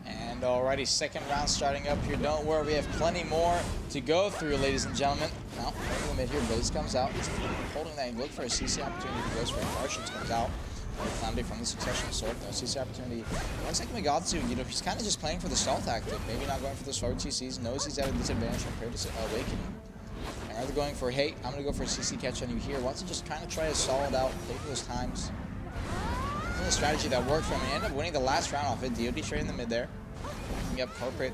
And alrighty, second round starting up here. Don't worry, we have plenty more to go through, ladies and gentlemen. Now, in the mid here, Blaze comes out. He's holding that. Look for a CC opportunity. He goes for it. Arsha comes out. Calamity from the Succession Sword. No CC opportunity. Looks like Migatsu, you know, he's kind of just playing for the stall tactic. Maybe not going for the sword CCs. Knows he's at a disadvantage compared to Awakening. And rather going for, hey, I'm going to go for a CC catch on you here. Wants to just kind of try to stall it out, play for those times. This is a strategy that worked for him. He ended up winning the last round off it. DOD straight in the mid there. Picking up Corporate.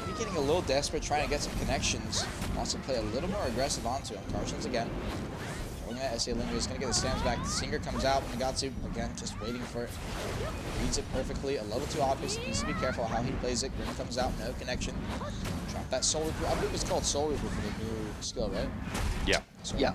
Maybe getting a little desperate, trying to get some connections. Wants to play a little more aggressive onto him. Carson's again. SA Linger is going to get the stands back. The Singer comes out. Migatsu, again, just waiting for it. Reads it perfectly. A little too obvious. Needs to be careful how he plays it. Grim comes out. No connection. Drop that Soul Reaper. I believe it's called Soul Reaper for the new skill, right? Yeah. So, yeah.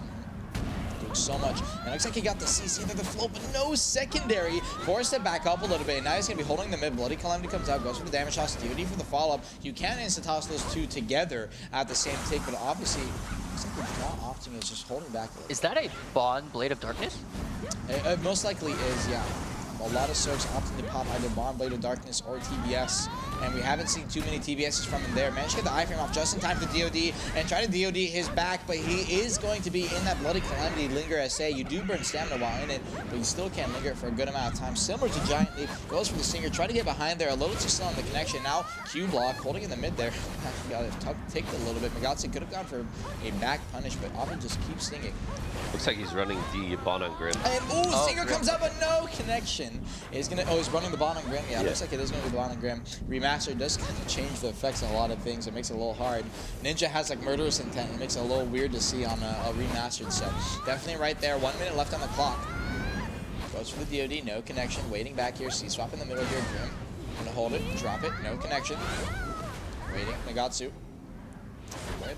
Doing so much. And it looks like he got the CC into the float, but no secondary. Forced it back up a little bit. And now he's going to be holding the mid. Bloody Calamity comes out. Goes for the damage toss. DOD for the follow-up. You can insta-toss those two together at the same tick, but obviously, looks like the draw opting is just holding back a little. Is that a Bond Blade of Darkness? It most likely is, yeah. A lot of Sorcs opting to pop either Bond Blade of Darkness or TBS, and we haven't seen too many TBSs from him there. Managed to get the iframe off just in time for DOD and try to DOD his back, but he is going to be in that Bloody Calamity Linger SA. You do burn stamina while in it, but you still can't linger for a good amount of time. Similar to Giant Leap, goes for the Stinger, try to get behind there, a little too slow on the connection. Now Q block, holding in the mid there. Got it ticked a little bit. Migatsu could have gone for a back punish, but Avi just keeps stinging. Looks like he's running the Bond on Grim. And Stinger comes up, but no connection. He's running the Bond on Grim. Yeah, looks like it is gonna be the Bond on Grim. Remaster does kind of change the effects on a lot of things. It makes it a little hard. Ninja has like murderous intent. It makes it a little weird to see on a remastered. So definitely right there. 1 minute left on the clock. Goes for the DOD, no connection. Waiting back here. C-swap in the middle here. Grim gonna hold it, drop it, no connection. Waiting, Migatsu.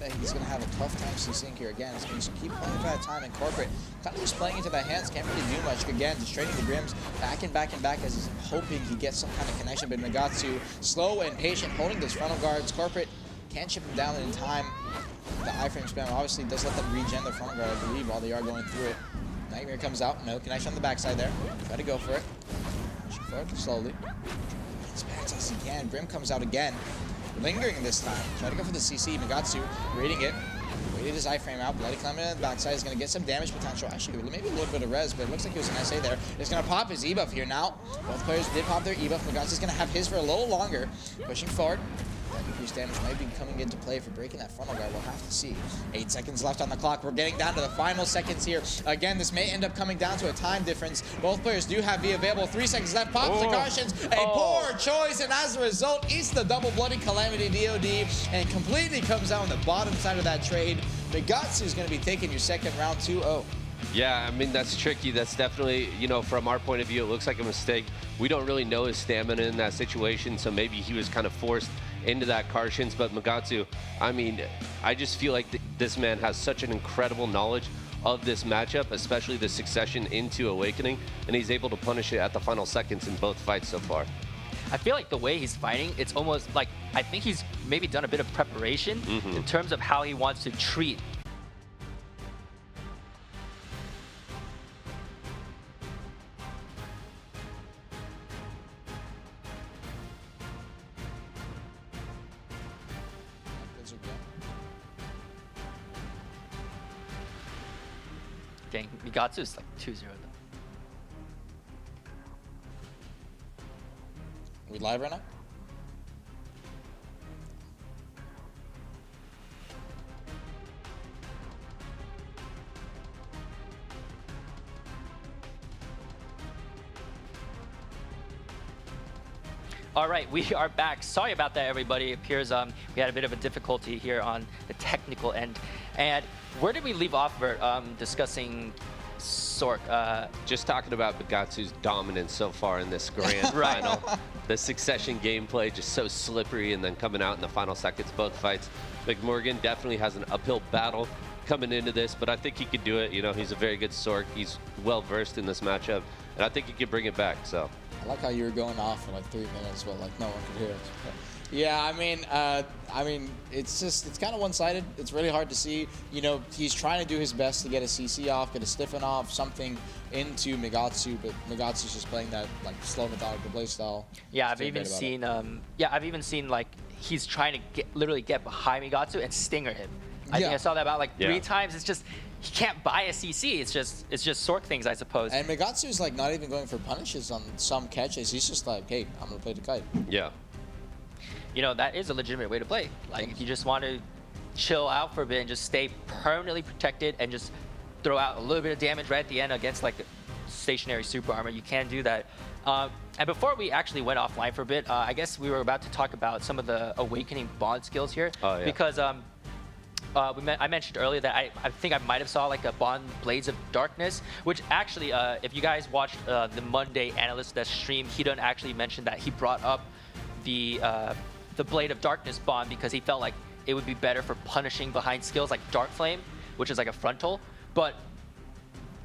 That he's going to have a tough time CCing here again. He's going to keep playing for that time in Corporate. Kind of just playing into the hands, can't really do much. Again, just trading the Grims back and back and back as he's hoping he gets some kind of connection. But Migatsu, slow and patient, holding those frontal guards. Corporate can't chip him down in time. The iframe spam obviously does let them regen their frontal guard, I believe, while they are going through it. Nightmare comes out, no connection on the backside there. Try to go for it. Pushing forward slowly. As fast as he can. Grim comes out again. Lingering this time. Try to go for the CC. Migatsu reading it. Waited his iframe out. Bloody Calamity on the backside is going to get some damage potential. Actually, maybe a little bit of res, but it looks like he was an SA there. He's going to pop his E-buff here now. Both players did pop their E-buff. Migatsu's going to have his for a little longer. Pushing forward. That increased damage might be coming into play for breaking that frontal guard. We'll have to see. 8 seconds left on the clock. We're getting down to the final seconds here. Again, this may end up coming down to a time difference. Both players do have V available. 3 seconds left. Pops the cautions. A poor choice, and as a result, eats the double Bloody Calamity DOD and completely comes out on the bottom side of that trade. Migatsu is going to be taking your second round 2-0. Yeah, I mean, that's tricky. That's definitely, you know, from our point of view, it looks like a mistake. We don't really know his stamina in that situation, so maybe he was kind of forced into that Karshins. But Migatsu, I mean, I just feel like this man has such an incredible knowledge of this matchup, especially the succession into Awakening, and he's able to punish it at the final seconds in both fights so far. I feel like the way he's fighting, it's almost like, I think he's maybe done a bit of preparation in terms of how he wants to treat. Dang, Migatsu's like 2-0 though. Are we live right now? All right, we are back. Sorry about that, everybody. It appears we had a bit of a difficulty here on the technical end. And where did we leave off, Vert? Discussing Sork. Just talking about Bagatsu's dominance so far in this grand final. The succession gameplay just so slippery, and then coming out in the final seconds, both fights. McMorgan definitely has an uphill battle coming into this, but I think he could do it. You know, he's a very good Sork. He's well versed in this matchup, and I think he could bring it back. So I like how you were going off for like 3 minutes, but like no one could hear us. Yeah, I mean, it's kind of one-sided. It's really hard to see. You know, he's trying to do his best to get a CC off, get a stiffen off, something into Megatsu, but Megatsu's just playing that like slow, methodical play style. Yeah, I've even seen like he's trying to literally get behind Megatsu and stinger him. I think I saw that about like 3 times. It's just he can't buy a CC. It's just Sork things, I suppose. And Megatsu's like not even going for punishes on some catches. He's just like, hey, I'm gonna play the kite. Yeah. You know, that is a legitimate way to play. Like, you just want to chill out for a bit and just stay permanently protected and just throw out a little bit of damage right at the end against, like, stationary super armor. You can do that. And before we actually went offline for a bit, I guess we were about to talk about some of the Awakening Bond skills here. Oh, yeah. Because I mentioned earlier that I think I might have saw, like, a Bond Blades of Darkness, which actually, if you guys watched the Monday Analyst Desk stream, he done actually mentioned that he brought up the Blade of Darkness Bond because he felt like it would be better for punishing behind skills like Dark Flame, which is like a frontal. But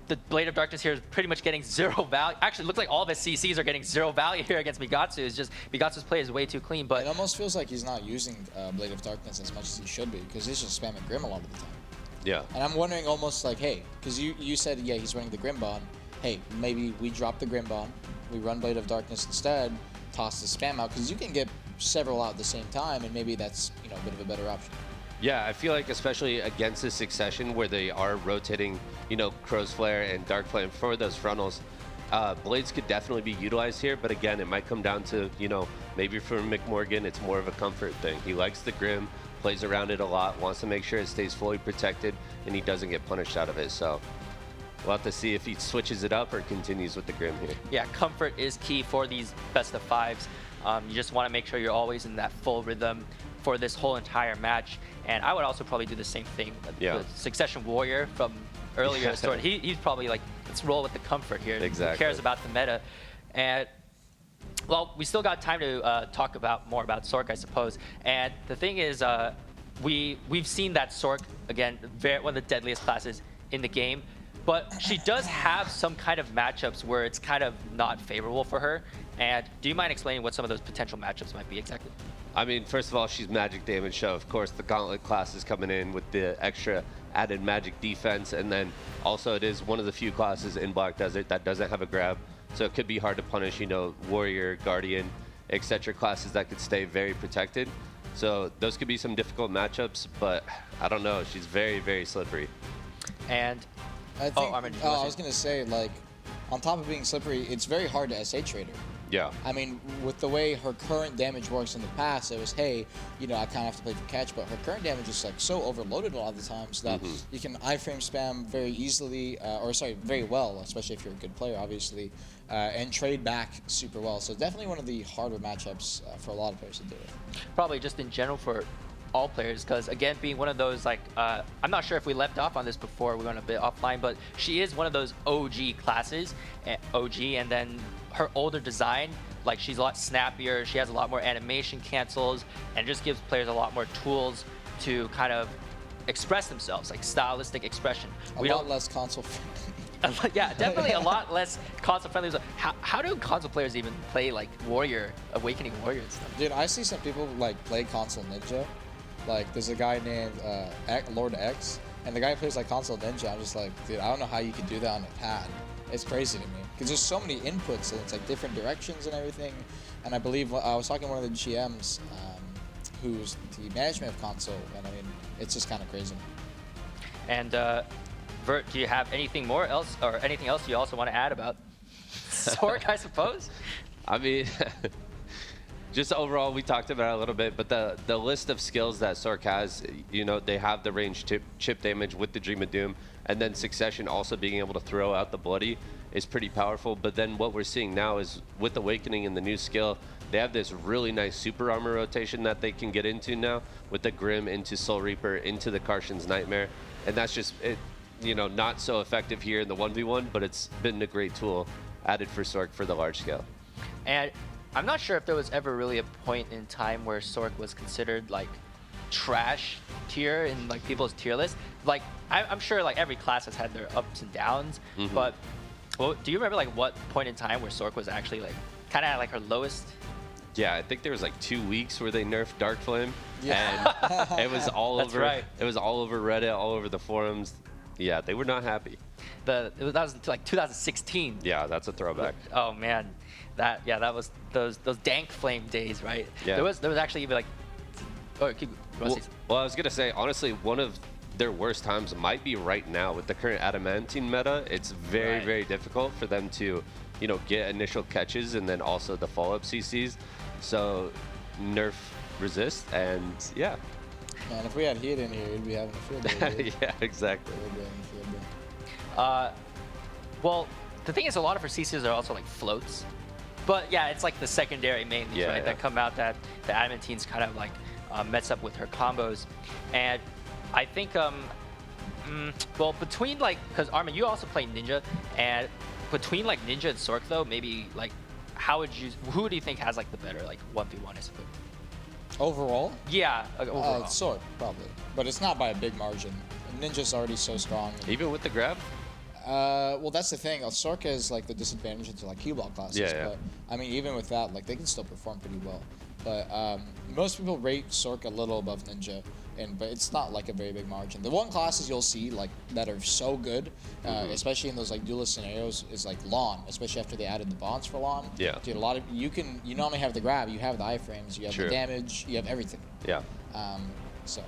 the Blade of Darkness here is pretty much getting 0 value. Actually, it looks like all of his CCs are getting 0 value here against Megatsu. It's just Megatsu's play is way too clean. But it almost feels like he's not using Blade of Darkness as much as he should be because he's just spamming Grim a lot of the time. Yeah. And I'm wondering almost like, hey, because you said, yeah, he's running the Grim Bond. Hey, maybe we drop the Grim Bond, we run Blade of Darkness instead, toss the spam out, because you can get several out at the same time, and maybe that's, you know, a bit of a better option. Yeah, I feel like especially against this succession where they are rotating, you know, Crow's Flare and Dark Flame for those frontals, Blades could definitely be utilized here, but again, it might come down to, you know, maybe for McMorgan, it's more of a comfort thing. He likes the Grim, plays around it a lot, wants to make sure it stays fully protected, and he doesn't get punished out of it, so we'll have to see if he switches it up or continues with the Grim here. Yeah, comfort is key for these best of 5s. You just want to make sure you're always in that full rhythm for this whole entire match. And I would also probably do the same thing. Yeah. The Succession Warrior from earlier story, he's probably like, let's roll with the comfort here. Exactly. Who cares about the meta? And well, we still got time to talk about more about Sork, I suppose. And the thing is, we've seen that Sork, again, one of the deadliest classes in the game. But she does have some kind of matchups where it's kind of not favorable for her. And do you mind explaining what some of those potential matchups might be exactly? I mean, first of all, she's magic damage, so of course the Gauntlet class is coming in with the extra added magic defense, and then also it is one of the few classes in BlackDesert that doesn't have a grab, so it could be hard to punish, you know, Warrior, Guardian, etc. classes that could stay very protected. So those could be some difficult matchups, but I don't know, she's very, very slippery. And I think, Armin, I was going to say, like, on top of being slippery, it's very hard to SH rate her. Yeah. I mean, with the way her current damage works in the past, it was, hey, you know, I kind of have to play for catch, but her current damage is like so overloaded a lot of the times that you can iframe spam very easily, very well, especially if you're a good player, obviously, and trade back super well. So definitely one of the harder matchups for a lot of players to do it. Probably just in general for all players, because again, being one of those, like, I'm not sure if we left off on this before we went a bit offline, but she is one of those OG classes, and then her older design, like, she's a lot snappier, she has a lot more animation cancels, and just gives players a lot more tools to kind of express themselves, like stylistic expression. A lot less console friendly. Yeah, definitely a lot less console friendly. How do console players even play like Warrior, Awakening Warrior and stuff? Dude, I see some people like play console ninja. Like, there's a guy named Lord X, and the guy plays like console ninja. I'm just like, dude, I don't know how you could do that on a pad. It's crazy to me because there's so many inputs and it's like different directions and everything. And I believe I was talking to one of the GMs who's the management of console, and I mean, it's just kind of crazy. And Vert, do you have anything more else, or anything else you also want to add about Sork, I suppose? I mean, just overall, we talked about it a little bit, but the list of skills that Sork has, you know, they have the range chip damage with the Dream of Doom, and then Succession also being able to throw out the Bloody is pretty powerful. But then what we're seeing now is with Awakening and the new skill, They have this really nice super armor rotation that they can get into now with the Grim into Soul Reaper into the Karshan's Nightmare, and that's just it. You know, not so effective here in the 1v1, but it's been a great tool added for Sorc for the large scale. And I'm not sure if there was ever really a point in time where Sorc was considered like trash tier in like people's tier list. Like I'm sure like every class has had their ups and downs, but well, do you remember like what point in time where Sorc was actually like kind of at like her lowest? Yeah, I think there was like 2 weeks where they nerfed Dark Flame, Yeah. and it was all That's over. right. It was all over Reddit, all over the forums. Yeah, they were not happy. That was like 2016. Yeah, that's a throwback. Oh man, that was those dank flame days, right? Yeah. There was actually even like. Oh, Well, I was gonna say honestly, one of their worst times might be right now with the current adamantine meta. It's very Right. very difficult for them to, you know, get initial catches and then also the follow-up CCs. So nerf resist and yeah. Man, if we had Heat in here, we'd be having a field day. Dude. Yeah, exactly. We'd be having a field day. Well, the thing is, a lot of her CCs are also like floats. But yeah, it's like the secondary mainly, Yeah, right? yeah. That come out that the adamantine's kind of like mess up with her combos. And I think, well, between like, because Armin, you also play Ninja, and between like Ninja and Sorc though, maybe like, who do you think has like the better like 1v1 I suppose? Overall? Yeah, overall. Sorc, probably. But it's not by a big margin. Ninja's already so strong. Even with the grab? Well, that's the thing. Sorc has like the disadvantage into like Q-block classes. Yeah, yeah. But I mean, even with that, like they can still perform pretty well. But most people rate Sorc a little above Ninja, but it's not like a very big margin. The one classes you'll see like that are so good, especially in those like duelist scenarios, is like Lahn, especially after they added the bonds for Lahn. Yeah. Dude, you not only have the grab, you have the iframes, you have True. the damage, you have everything. Yeah. So.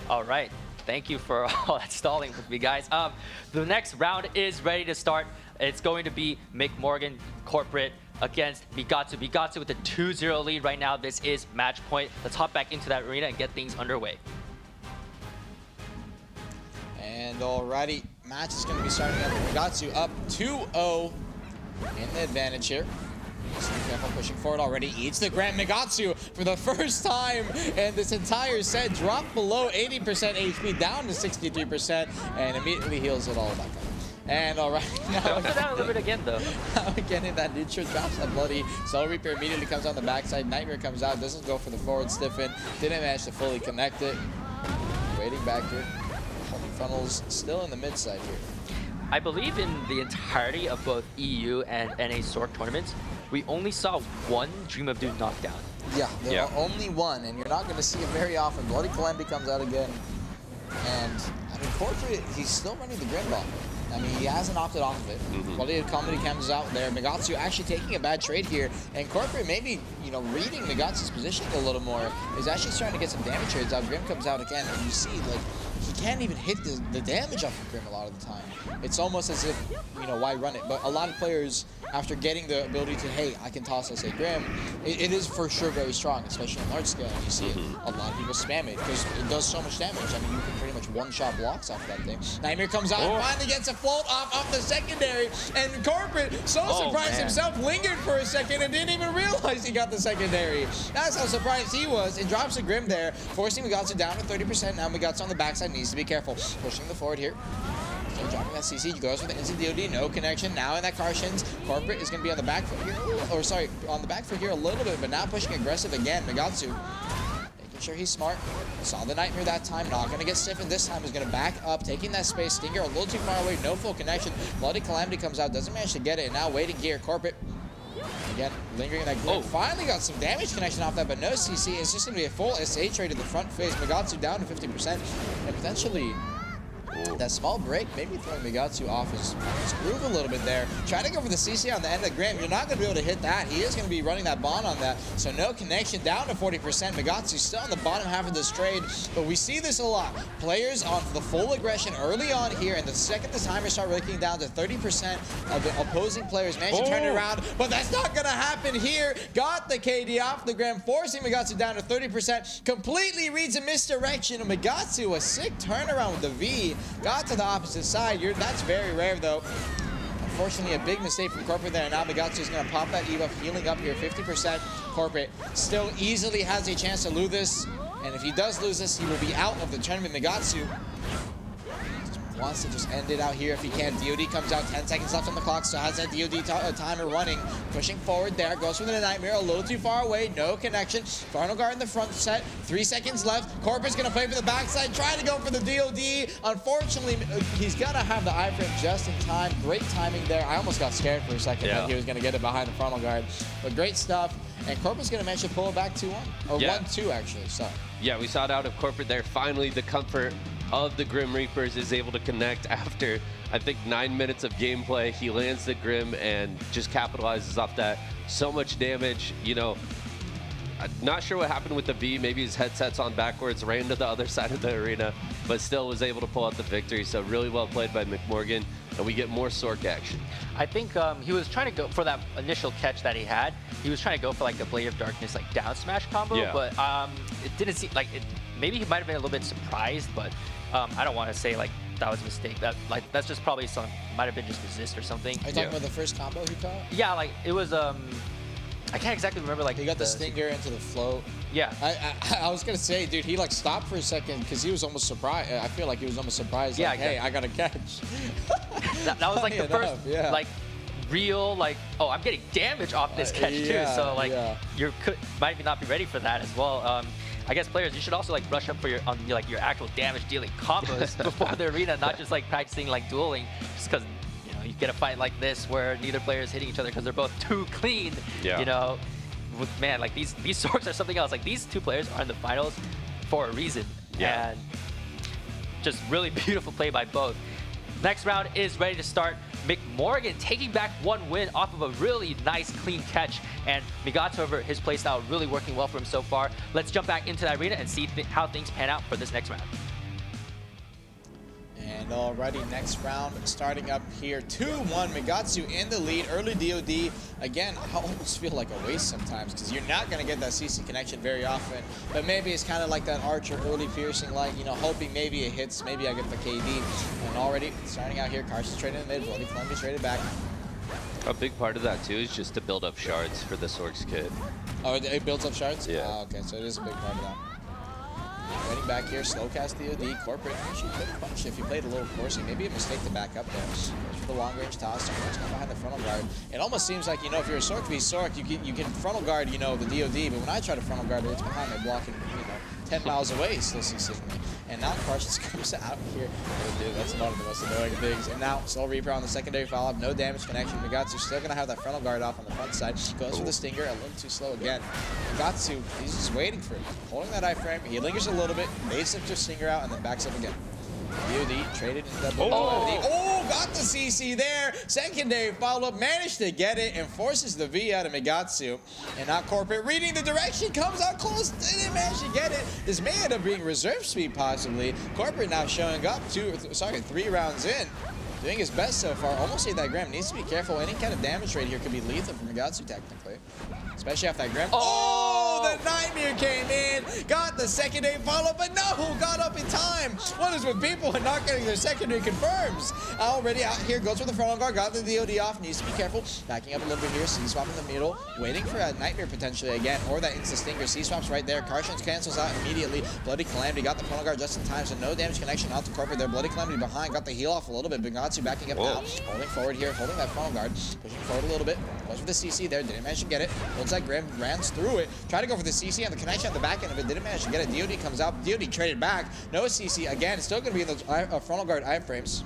All right. Thank you for all that stalling with me, guys. The next round is ready to start. It's going to be McMorgan Corporate against Migatsu. Migatsu with a 2-0 lead right now. This is match point. Let's hop back into that arena and get things underway. And alrighty, match is going to be starting up. Migatsu up 2-0 in the advantage here. Careful pushing forward already. Eats the Grand Migatsu for the first time in this entire set. Dropped below 80% HP down to 63% and immediately heals it all back up. And alright, now Put down a little bit again though. again in that neutral drops that bloody. Soul Reaper immediately comes on the backside. Nightmare comes out, doesn't go for the forward stiffen. Didn't manage to fully connect it. Waiting back here. Funnels still in the mid side here. I believe in the entirety of both EU and NA Sorc tournaments, we only saw one Dream of Doom knockdown. Yeah, there are only one, and you're not going to see it very often. Bloody Calamity comes out again, and I mean, Corporate, he's still running the Grim Bomb. I mean, he hasn't opted off of it. Bloody Calamity comes out there. Migatsu actually taking a bad trade here, and Corporate maybe, you know, reading Migatsu's position a little more, is actually starting to get some damage trades out. Grim comes out again, and you see, like, he can't even hit the damage off of Grim a lot of the time. It's almost as if, you know, why run it? But a lot of players, after getting the ability to, hey, I can toss this at Grim, it is for sure very strong, especially on large scale. And you see it, a lot of people spam it because it does so much damage. I mean, you can pretty much one-shot blocks off that thing. Nightmare comes out and finally gets a float off the secondary. And Corporate, so surprised himself, lingered for a second and didn't even realize he got the secondary. That's how surprised he was. And drops a Grim there, forcing Migatsu down to 30%. Now Migatsu on the backside needs to be careful. Pushing the forward here. So dropping that CC, goes for the instant DOD, no connection. Now in that Karshan's, Corporate is going to be on the back foot here. Or sorry, on the back foot here a little bit, but now pushing aggressive again. Migatsu making sure he's smart. Saw the Nightmare that time, not going to get stiffened this time. Is going to back up, taking that space. Stinger a little too far away, no full connection. Bloody Calamity comes out, doesn't manage to get it. And now waiting gear, Corporate. Again, lingering in that grid. Finally got some damage connection off that, but no CC. It's just going to be a full SA trade to the front face. Migatsu down to 50%. And potentially that small break, maybe throwing Migatsu off his groove a little bit there. Trying to go for the CC on the end of the Grim. You're not going to be able to hit that. He is going to be running that bond on that. So no connection, down to 40%. Migatsu still on the bottom half of this trade. But we see this a lot. Players on the full aggression early on here, and the second the timers start raking down to 30% of the opposing players manage to turn it around. But that's not going to happen here. Got the KD off the Grim, forcing Migatsu down to 30%. Completely reads a misdirection. And Migatsu, a sick turnaround with the V. Got to the opposite side. That's very rare, though. Unfortunately, a big mistake from Corporate there. Now Migatsu is going to pop that ebuff, healing up here, 50%. Corporate still easily has a chance to lose this. And if he does lose this, he will be out of the tournament. Migatsu wants to just end it out here if he can. DOD comes out, 10 seconds left on the clock, so has that DOD timer running. Pushing forward there, goes for the Nightmare, a little too far away, no connection. Frontal Guard in the front set, 3 seconds left. Corpus gonna play for the backside, trying to go for the DOD. Unfortunately, he's gonna have the iframe just in time. Great timing there. I almost got scared for a second that he was gonna get it behind the Frontal Guard. But great stuff. And Corpus gonna manage to pull it back 2-1, or 1-2 actually, so. Yeah, we saw it out of Corporate there. Finally, the comfort of the Grim Reapers is able to connect after, I think, 9 minutes of gameplay. He lands the Grim and just capitalizes off that. So much damage, you know. I'm not sure what happened with the V. Maybe his headset's on backwards, ran to the other side of the arena, but still was able to pull out the victory. So really well played by McMorgan, and we get more Sorc action. I think he was trying to go for that initial catch that he had. He was trying to go for like the Blade of Darkness like down smash combo, but it didn't seem like it. Maybe he might have been a little bit surprised, but I don't want to say like that was a mistake. That's just probably some might have been just resist or something. Are you talking about the first combo he caught? Yeah, like it was I can't exactly remember like he got the stinger into the float. Yeah. I was gonna say, dude, he like stopped for a second because he was almost surprised. I feel like he was almost surprised. Yeah, like, hey, I got a catch. that was like the first like real like, oh, I'm getting damage off this catch too. So like you might not be ready for that as well. I guess players, you should also like brush up for your actual damage dealing combos before the arena, not just like practicing like dueling, just because you get a fight like this where neither player is hitting each other because they're both too clean. You know, man, like these Sorcs are something else. Like these two players are in the finals for a reason, and just really beautiful play by both. Next round is ready to start. McMorgan taking back 1 win off of a really nice clean catch, and Migatsu over his playstyle really working well for him so far. Let's jump back into the arena and see how things pan out for this next round. And already next round starting up here, 2-1, Migatsu in the lead, early DOD. Again, I almost feel like a waste sometimes because you're not going to get that CC connection very often, but maybe it's kind of like that Archer early piercing, like, you know, hoping maybe it hits, maybe I get the KD. And already starting out here, Carson's traded in the mid, Bloody Columbia traded back. A big part of that too is just to build up shards for the Sorc's kit. Oh, it builds up shards? Yeah. Oh, okay, so it is a big part of that. Waiting back here, slow cast DOD, Corporate. Actually could have punched if you played a little coursing. Maybe a mistake to back up there. Goes for the long range toss. Someone's come behind the frontal guard. It almost seems like, you know, if you're a Sorc v Sorc, you can frontal guard, you know, the DOD. But when I try to frontal guard it, it's behind me blocking, you know, 10 miles away, still CCing me. And now Carson's comes out here. Oh, dude, that's one of the most annoying things. And now Soul Reaper on the secondary follow-up, no damage connection. Migatsu still gonna have that frontal guard off on the front side. Goes for the stinger, a little too slow again. Migatsu, he's just waiting for him. Holding that iframe, he lingers a little bit, baits him to stinger out, and then backs up again. DOD traded into that got the CC there. Secondary follow-up, managed to get it and forces the V out of Migatsu. And now Corporate reading the direction, comes out close, didn't manage to get it. This may end up being reserve speed possibly. Corporate now showing up 3 rounds in. Doing his best so far. Almost hit that Grim. Needs to be careful. Any kind of damage rate here could be lethal for Migatsu technically. Especially after that Grim. Oh, the Nightmare came in. Got the secondary follow, but no, got up in time. What is with people and not getting their secondary confirms? Already out here, goes for the frontal guard, got the DOD off. Needs to be careful. Backing up a little bit here. C-swap in the middle. Waiting for a Nightmare potentially again, or that insta stinger. C-swap's right there. Carson's cancels out immediately. Bloody Calamity got the frontal guard just in time, so no damage connection out to Corporate there. Bloody Calamity behind, got the heal off a little bit. Migatsu backing up now. Holding forward here, holding that frontal guard. Pushing forward a little bit. Goes for the CC there. Didn't manage to get it. Holds that Grim, runs through it. Tried to go for the CC on the connection at the back end of it. Didn't manage to get it. DOD comes out. DOD traded back. No CC again. Still going to be in those frontal guard iframes.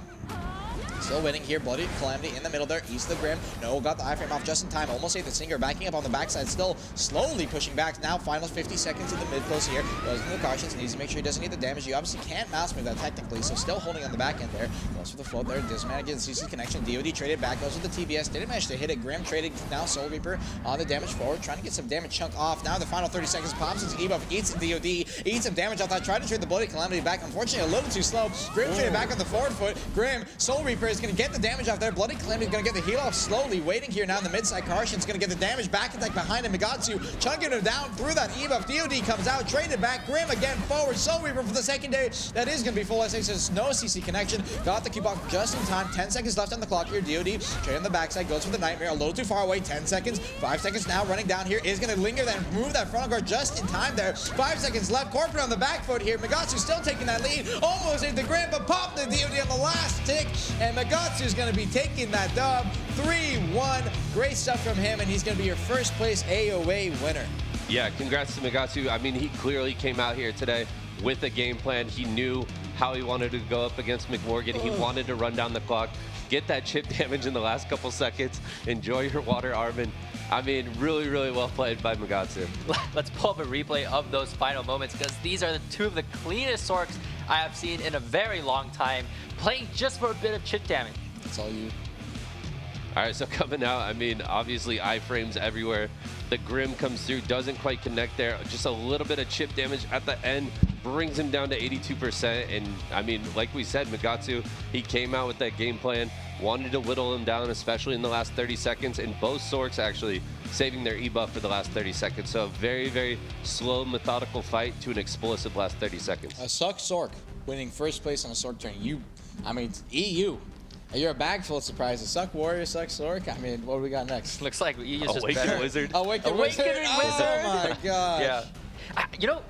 Still winning here. Bloody Calamity in the middle there. East of the Grim. No, got the iframe off just in time. Almost ate the Stinger. Backing up on the backside. Still slowly pushing back. Now final 50 seconds in the mid close here. Goes into the cautions. Needs to make sure he doesn't need the damage. You obviously can't mouse move that technically. So still holding on the back end there. Goes for the float there. Doesn't manage to get the CC connection. DOD traded back. Goes with the TBS. Didn't manage to hit it. Grim traded. Now Soul Reaper on the damage forward. Trying to get some damage chunk off. Now the final 30 seconds. Pops his E-buff. Eats the DOD. Eats some damage off that. Tried to trade the Bloody Calamity back. Unfortunately a little too slow. Grim traded back on the forward foot. Grim. Soul Reaper is going to get the damage off there. Bloody Calamity is going to get the heal off slowly, waiting here now in the mid-side. Arsha's going to get the damage. Back attack behind him. Migatsu chunking him down through that E-buff. DOD comes out, traded back. Grim again forward. Soul Reaper for the secondary. That is going to be full SA, says no CC connection. Got the cube off just in time. 10 seconds left on the clock here. DOD trade on the backside, goes for the Nightmare. A little too far away. 10 seconds. 5 seconds now running down here. Is going to linger, then move that frontal guard just in time there. 5 seconds left. Corporate on the back foot here. Migatsu still taking that lead. Almost into Grim, but popped the DOD on the last tick. And Migatsu is going to be taking that dub. 3-1. Great stuff from him, and he's going to be your first place AOA winner. Yeah, congrats to Migatsu. I mean, he clearly came out here today with a game plan. He knew how he wanted to go up against McMorgan. He wanted to run down the clock, get that chip damage in the last couple seconds, enjoy your water, Armin. I mean, really, really well played by Migatsu. Let's pull up a replay of those final moments, because these are the two of the cleanest Sorcs I have seen in a very long time, playing just for a bit of chip damage. That's all you. All right, so coming out, I mean, obviously iframes everywhere. The Grim comes through, doesn't quite connect there. Just a little bit of chip damage at the end brings him down to 82%. And I mean, like we said, Migatsu, he came out with that game plan, wanted to whittle him down, especially in the last 30 seconds. And both Sorcs actually saving their E-buff for the last 30 seconds. So a very, very slow, methodical fight to an explosive last 30 seconds. A Suck Sorc winning first place on a Sorc turn. I mean, EU. You're a bag full of surprises. Suck Warrior, Suck Sorc. I mean, what do we got next? Looks like EU's just Awaken better. Wizard. Awakening Wizard. Oh my god. Yeah. You know,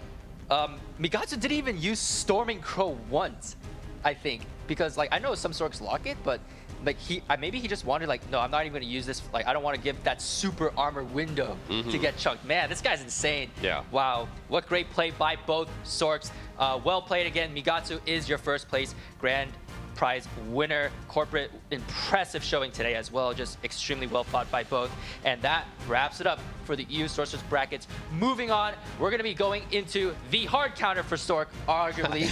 Migatsu didn't even use Storming Crow once, I think, because like I know some Sorcs lock it, but like maybe he just wanted like, no, I'm not even gonna use this. Like I don't want to give that super armor window to get chunked. Man, this guy's insane. Yeah. Wow, what great play by both Sorcs. Well played again. Migatsu is your first place grand prize winner. Corporate, impressive showing today as well. Just extremely well fought by both. And that wraps it up for the EU Sorceress brackets. Moving on, we're going to be going into the hard counter for Sorc, arguably.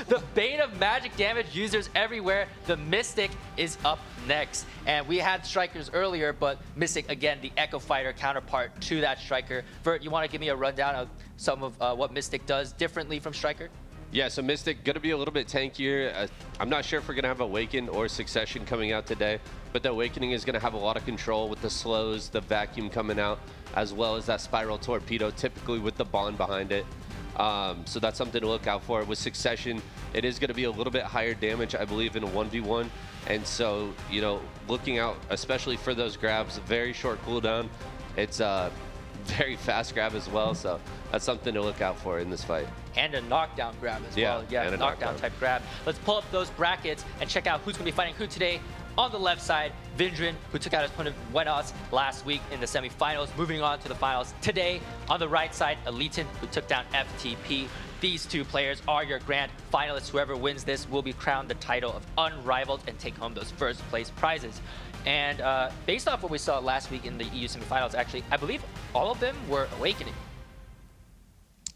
The bane of magic damage users everywhere. The Mystic is up next. And we had Strikers earlier, but Mystic, again, the Echo Fighter counterpart to that Striker. Vert, you want to give me a rundown of some of what Mystic does differently from Striker? Yeah, so Mystic going to be a little bit tankier. I'm not sure if we're going to have Awaken or Succession coming out today, but the Awakening is going to have a lot of control with the slows, the vacuum coming out, as well as that Spiral Torpedo, typically with the Bond behind it. So that's something to look out for. With Succession, it is going to be a little bit higher damage, I believe, in a 1v1. And so, you know, looking out, especially for those grabs, very short cooldown. It's a very fast grab as well, so that's something to look out for in this fight. And a knockdown grab as well. Yeah, and a knockdown type grab. Let's pull up those brackets and check out who's going to be fighting who today. On the left side, Vindrin, who took out his opponent Wenos last week in the semifinals, moving on to the finals today. On the right side, Elitin, who took down FTP. These two players are your grand finalists. Whoever wins this will be crowned the title of Unrivaled and take home those first place prizes. And based off what we saw last week in the EU semifinals, actually, I believe all of them were Awakening.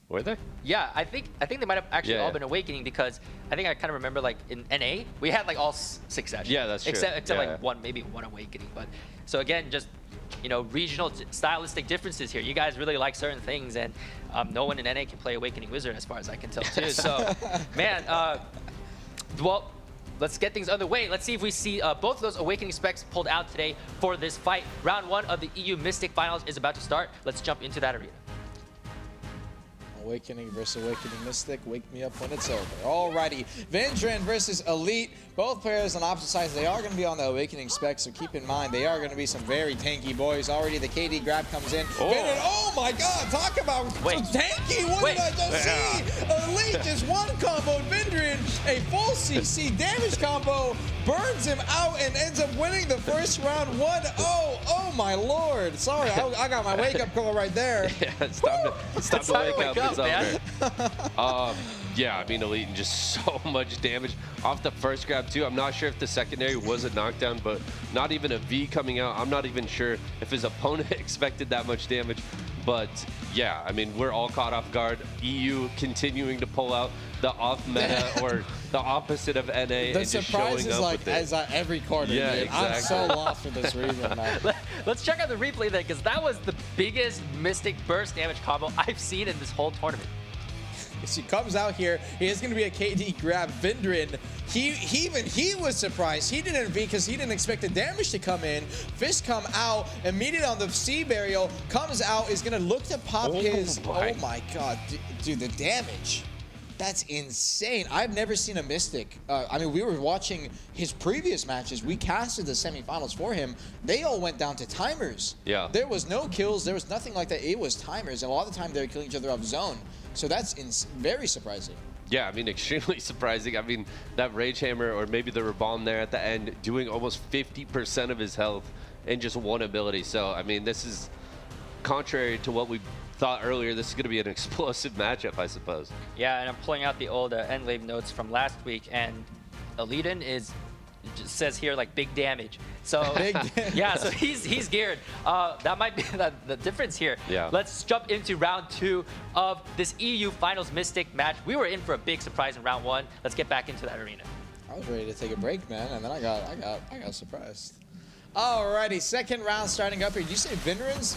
Were they? Yeah, I think they might have actually all been Awakening, because I think I kind of remember like in NA we had like all Succession. Yeah, that's true. Except like one, maybe one Awakening. But so again, just you know, regional stylistic differences here. You guys really like certain things, and no one in NA can play Awakening Wizard as far as I can tell too. So, man, well, let's get things underway. Let's see if we see both of those Awakening specs pulled out today for this fight. Round 1 of the EU Mystic Finals is about to start. Let's jump into that arena. Awakening versus Awakening Mystic. Wake me up when it's over. Alrighty, Vindrin versus Elite. Both players on opposite sides. They are going to be on the Awakening spec, so keep in mind they are going to be some very tanky boys. Already the KD grab comes in. Vindrin, oh my god, talk about tanky. What did I just see? Elite just one combo. Vindrin, a full CC damage combo, burns him out and ends up winning the first round 1-0. Oh my lord. Sorry, I got my wake up call right there. Yeah, it's time to wake up. It's over. Yeah, I mean, Elite, just so much damage off the first grab too. I'm not sure if the secondary was a knockdown, but not even a V coming out. I'm not even sure if his opponent expected that much damage. But yeah, I mean, we're all caught off guard. EU continuing to pull out the off meta or the opposite of NA. The and just surprise showing is up like with it. as every quarter. Yeah, dude. exactly. I'm so lost for this reason, man. Let's check out the replay then, because that was the biggest Mystic burst damage combo I've seen in this whole tournament. He comes out here. He is going to be a KD grab. Vindrin, even he was surprised. He didn't because he didn't expect the damage to come in. Fist come out immediately on the C burial. Comes out, is going to look to pop his. Oh my god, dude, the damage. That's insane. I've never seen a Mystic. I mean, we were watching his previous matches. We casted the semifinals for him. They all went down to timers. Yeah. There was no kills. There was nothing like that. It was timers. And a lot of the time, they were killing each other off zone. So that's very surprising. Yeah, I mean, extremely surprising. I mean, that Rage Hammer or maybe the Rebomb there at the end doing almost 50% of his health in just one ability. So, I mean, this is contrary to what we thought earlier. This is going to be an explosive matchup, I suppose. Yeah, and I'm pulling out the old Endlave notes from last week, and Eliten is, it just says here, like, big damage. So, yeah, so he's geared. That might be the difference here. Yeah. Let's jump into round 2 of this EU Finals Mystic match. We were in for a big surprise in round 1. Let's get back into that arena. I was ready to take a break, man, and then I got surprised. Alrighty, second round starting up here. Did you say Vindrin's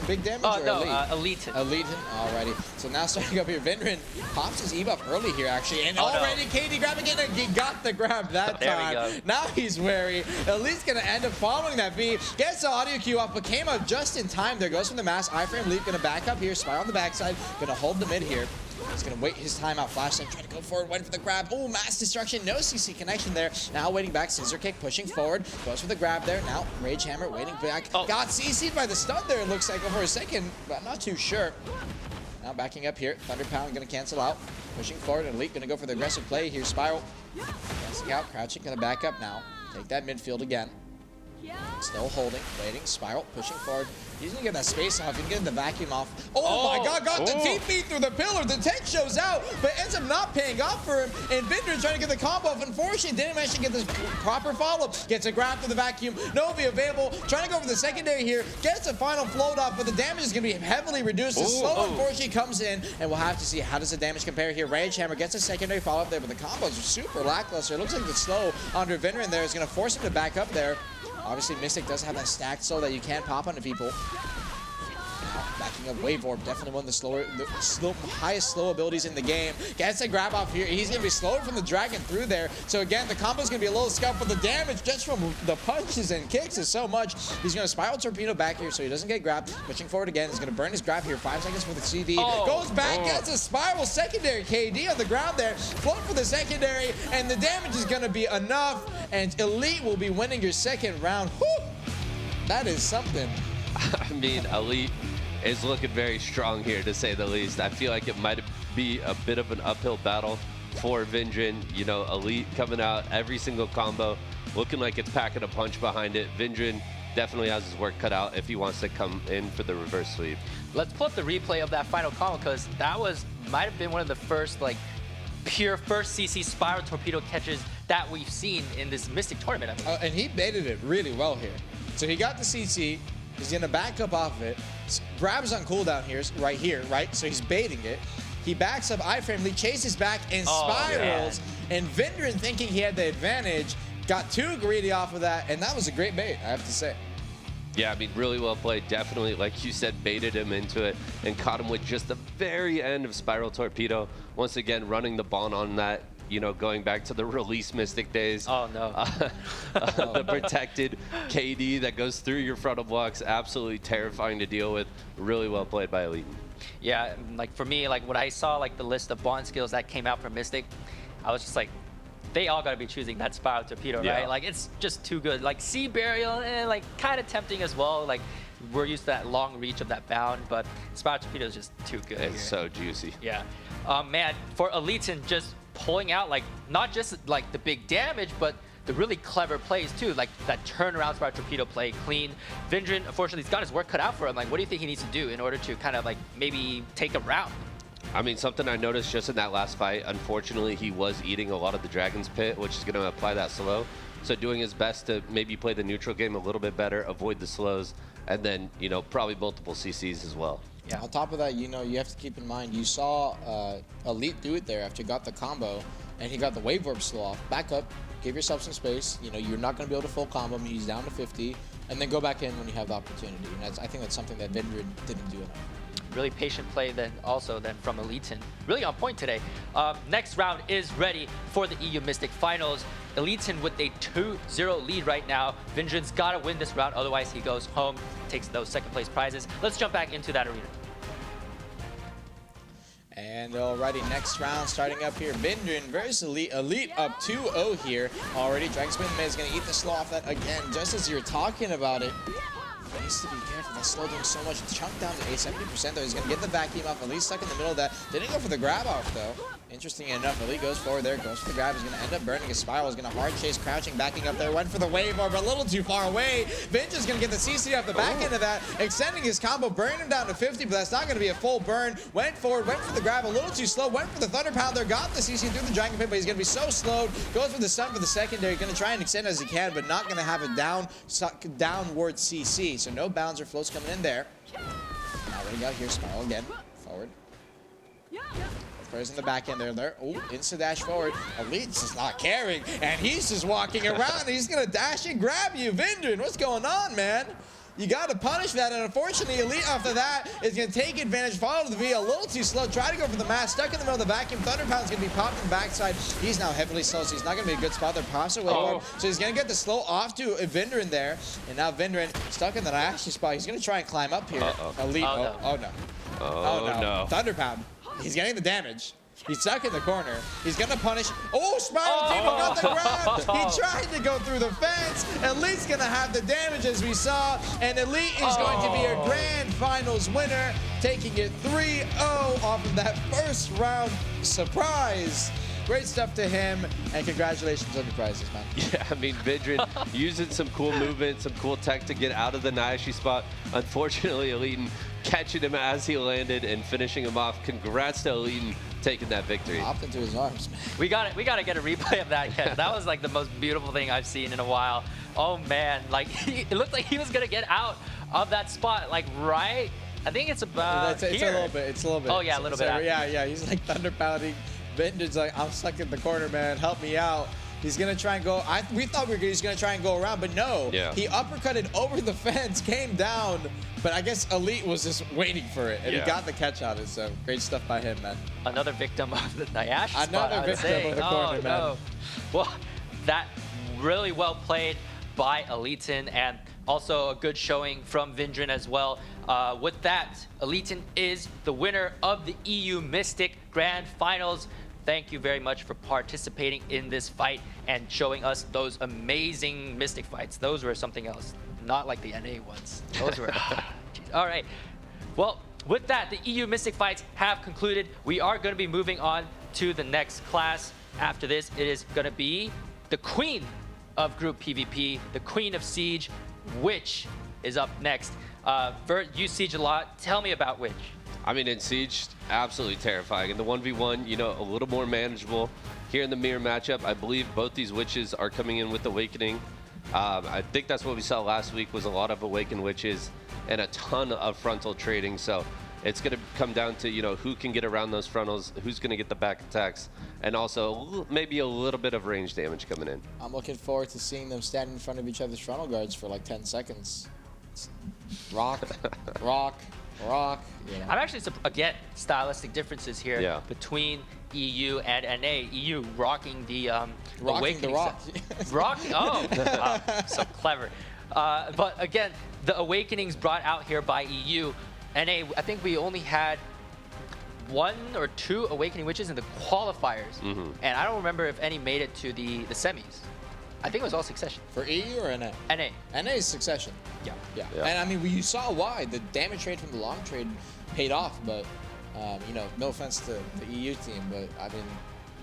big damage or no, Elite? Eliten. Elite. Alrighty. So now starting up here, Vindrin pops his E-buff early here, actually. And already KD grabbing it, and he got the grab that time. There we go. Now he's wary. Elite's going to end up following that V. Gets the audio cue off, but came up just in time. There goes from the mass. Iframe Leap going to back up here. Spire on the backside. Going to hold the mid here. He's going to wait his time out. Flash trying to go forward, waiting for the grab. Oh, mass destruction. No CC connection there. Now waiting back. Scissor kick, pushing forward. Goes for the grab there. Now Rage Hammer waiting back. Oh. Got CC'd by the stun there, it looks like, for a second, but I'm not too sure. Now backing up here. Thunder Pound going to cancel out. Pushing forward. Elite going to go for the aggressive play here. Spiral. Canceling out. Crouching. Going to back up now. Take that midfield again. Still holding, waiting, Spiral, pushing forward. He's gonna get that space off, he's gonna get the vacuum off. Oh my god, got the TP through the pillar. The tech shows out, but ends up not paying off for him. And Vindrin trying to get the combo off. Unfortunately, didn't manage to get this proper follow-up. Gets a grab for the vacuum. Novi available, trying to go for the secondary here. Gets a final float off, but the damage is gonna be heavily reduced. The slow, unfortunately, comes in, and we'll have to see how does the damage compare here. Rage Hammer gets a secondary follow-up there, but the combos are super lackluster. It looks like the slow under Vindrin there is gonna force him to back up there. Obviously, Mystic does have that stacked soul that you can pop onto people. Now, backing up Wave Orb, definitely one of the highest slow abilities in the game. Gets a grab off here. He's going to be slowed from the dragon through there. So again, the combo is going to be a little scuffed, but the damage just from the punches and kicks is so much. He's going to spiral torpedo back here so he doesn't get grabbed. Pushing forward again. He's going to burn his grab here. 5 seconds for the CD. Goes back, gets a spiral secondary. KD on the ground there. Float for the secondary, and the damage is going to be enough. And Elite will be winning your second round. Whew! That is something. I mean, Elite is looking very strong here, to say the least. I feel like it might be a bit of an uphill battle for Vindrin. You know, Elite coming out every single combo, looking like it's packing a punch behind it. Vindrin definitely has his work cut out if he wants to come in for the reverse sweep. Let's pull up the replay of that final combo, because that might have been one of the first, like, pure first CC spiral torpedo catches that we've seen in this Mystic tournament. I mean. And he baited it really well here. So he got the CC. He's going to back up off of it. Grabs on cooldown here, right? So he's baiting it. He backs up iframe, Lee chases back and spirals. And Vindrin, thinking he had the advantage, got too greedy off of that. And that was a great bait, I have to say. Yeah, I mean, really well played. Definitely, like you said, baited him into it and caught him with just the very end of Spiral Torpedo. Once again, running the bond on that, you know, going back to the release Mystic days. Oh, no. The protected KD that goes through your frontal blocks, absolutely terrifying to deal with. Really well played by Elite. Yeah, like for me, like when I saw like the list of bond skills that came out for Mystic, I was just like, they all got to be choosing that Spiral Torpedo, right? Like, it's just too good. Like, Sea Burial, and like, kind of tempting as well. Like, we're used to that long reach of that bound, but Spiral Torpedo is just too good. It's so juicy. Yeah. Man, for Eliten, just pulling out, like, not just, like, the big damage, but the really clever plays, too. Like, that turnaround Spiral Torpedo play, clean. Vindrin, unfortunately, he's got his work cut out for him. Like, what do you think he needs to do in order to kind of, like, maybe take a round? I mean, something I noticed just in that last fight, unfortunately, he was eating a lot of the Dragon's Pit, which is going to apply that slow. So doing his best to maybe play the neutral game a little bit better, avoid the slows, and then, you know, probably multiple CCs as well. Yeah. On top of that, you know, you have to keep in mind, you saw Elite do it there after he got the combo, and he got the Wave Orb slow off. Back up, give yourself some space. You know, you're not going to be able to full combo him. He's down to 50, and then go back in when you have the opportunity. And I think that's something that Vindrin didn't do enough. Really patient play then from Elitin. Really on point today. Next round is ready for the EU Mystic Finals. Elitin with a 2-0 lead right now. Vindrin's got to win this round, otherwise he goes home, takes those second place prizes. Let's jump back into that arena. And alrighty, next round starting up here. Vindrin versus Elite. Elite up 2-0 here. Already, Dragon Spin is going to eat the slow off that again, just as you're talking about it. He needs to be careful. That slow doing so much. Chunk down to 70% though. He's going to get the vacuum off. Elite stuck in the middle of that. Didn't go for the grab off though. Interesting enough, Elite goes forward there, goes for the grab. He's going to end up burning his spiral. He's going to hard chase, crouching, backing up there. Went for the wave orb, a little too far away. Vinge is going to get the CC off the back end of that, extending his combo, burning him down to 50, but that's not going to be a full burn. Went forward, went for the grab, a little too slow. Went for the Thunder Pound there, got the CC through the Dragon Pit, but he's going to be so slowed. Goes for the stun for the secondary. Going to try and extend as he can, but not going to have a downward CC. So no bounds or floats coming in there. Now running out here, spiral again, forward. Players in the back end there. Oh, insta dash forward. Elite's just not caring, and he's just walking around. He's gonna dash and grab you. Vindrin, what's going on, man? You gotta punish that, and unfortunately, Elite after that is gonna take advantage, follow the V a little too slow, try to go for the mask, stuck in the middle of the vacuum. Thunder Pound's gonna be popped in the backside. He's now heavily slow, so he's not gonna be a good spot there. Pops away so he's gonna get the slow off to Vindrin there, and now Vindrin stuck in the nasty spot. He's gonna try and climb up here. Elite, oh no. Thunder Pound. He's getting the damage. He's stuck in the corner. He's gonna punish. Oh, Spiral Table got the grab. He tried to go through the fence. Elite's gonna have the damage as we saw, and Elite is going to be a grand finals winner, taking it 3-0 off of that first round surprise. Great stuff to him, and congratulations on the prizes, man. Yeah, I mean, Vindrin using some cool movement, some cool tech to get out of the Naishi spot. Unfortunately, Elitin catching him as he landed and finishing him off. Congrats to Elitin taking that victory. Hopped into his arms, man. We got to get a replay of that catch. That was like the most beautiful thing I've seen in a while. Oh man, like it looked like he was gonna get out of that spot, like right. I think it's about it's here. a little bit. It's a little bit. Oh yeah, a little bit. Yeah. He's like thunder pounding. Vindrin's like, I'm stuck in the corner, man. Help me out. He's gonna try and go. We thought he's gonna try and go around, but no. Yeah. He uppercutted over the fence, came down, but I guess Elite was just waiting for it, and he got the catch on it. So great stuff by him, man. Another victim of the Nyash spot. Another victim of the corner, man. No. Well, that really well played by Elitin, and also a good showing from Vindrin as well. With that, Elitin is the winner of the EU Mystic Grand Finals. Thank you very much for participating in this fight and showing us those amazing Mystic fights. Those were something else, not like the NA ones. Those were... All right. Well, with that, the EU Mystic fights have concluded. We are going to be moving on to the next class. After this, it is going to be the queen of group PvP, the queen of Siege, Witch is up next. Vert, you Siege a lot. Tell me about Witch. I mean, in Siege, absolutely terrifying. In the 1v1, you know, a little more manageable. Here in the mirror matchup, I believe both these witches are coming in with Awakening. I think that's what we saw last week, was a lot of Awakened witches and a ton of frontal trading. So it's going to come down to, you know, who can get around those frontals, who's going to get the back attacks, and also maybe a little bit of range damage coming in. I'm looking forward to seeing them stand in front of each other's frontal guards for like 10 seconds. Rock, rock, rock. Yeah. I'm actually, again, stylistic differences here between EU and NA. EU rocking the Rocking the rock. Rocking, oh, wow, so clever. But again, the Awakenings brought out here by EU. NA, I think we only had 1 or 2 Awakening Witches in the qualifiers. And I don't remember if any made it to the semis. I think it was all Succession. For EU or NA? NA. NA is Succession. Yeah. And I mean, you saw why. The damage trade from the long trade paid off, but, you know, no offense to the EU team, but I mean,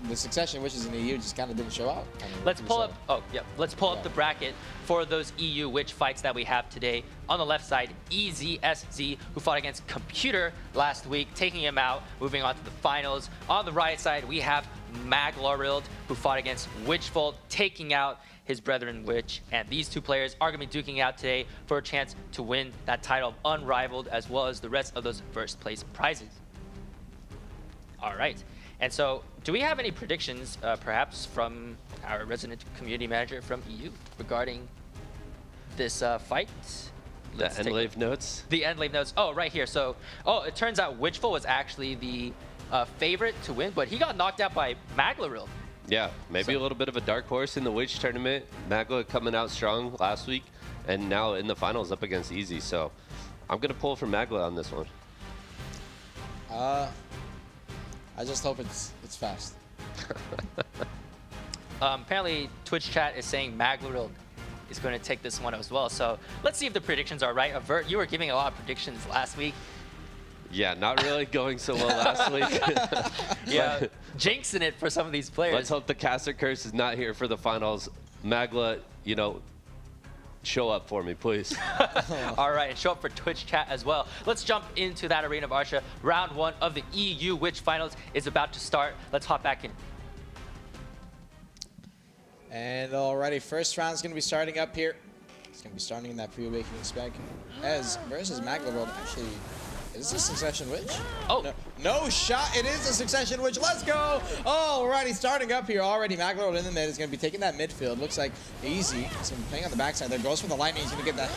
the Succession Witches in the EU just kind of didn't show out. I mean, let's pull up. Oh, yeah. Let's pull up the bracket for those EU Witch fights that we have today. On the left side, EZSZ, who fought against Computer last week, taking him out, moving on to the finals. On the right side, we have Unrivaled, who fought against Witchfold, taking out his brethren Witch. And these two players are going to be duking out today for a chance to win that title of Unrivaled, as well as the rest of those first place prizes. All right. And so, do we have any predictions, perhaps, from our resident community manager from EU regarding this fight? The Endlave notes. The Endlave notes. Oh, right here. So, it turns out Witchful was actually the favorite to win, but he got knocked out by Maewha. Yeah, maybe a little bit of a dark horse in the Witch tournament. Maewha coming out strong last week, and now in the finals up against Easy. So I'm going to pull for Maewha on this one. I just hope it's fast. Apparently, Twitch chat is saying Maewha is going to take this one as well. So let's see if the predictions are right. Vert, you were giving a lot of predictions last week. Yeah, not really going so well last week. Yeah, jinxing it for some of these players. Let's hope the caster curse is not here for the finals. Maewha, you know, show up for me, please. All right, and show up for Twitch chat as well. Let's jump into that Arena of Arsha. Round 1 of the EU Witch Finals is about to start. Let's hop back in. And already, first round's going to be starting up here. It's going to be starting in that pre-awakening spec. As versus Maewha, actually, is this a Succession Witch? Oh. No shot. It is a Succession Witch. Let's go. Alrighty, starting up here already. Maewha in the mid is going to be taking that midfield. Looks like Easy. He's going to be playing on the backside there. Goes for the lightning. He's going to get that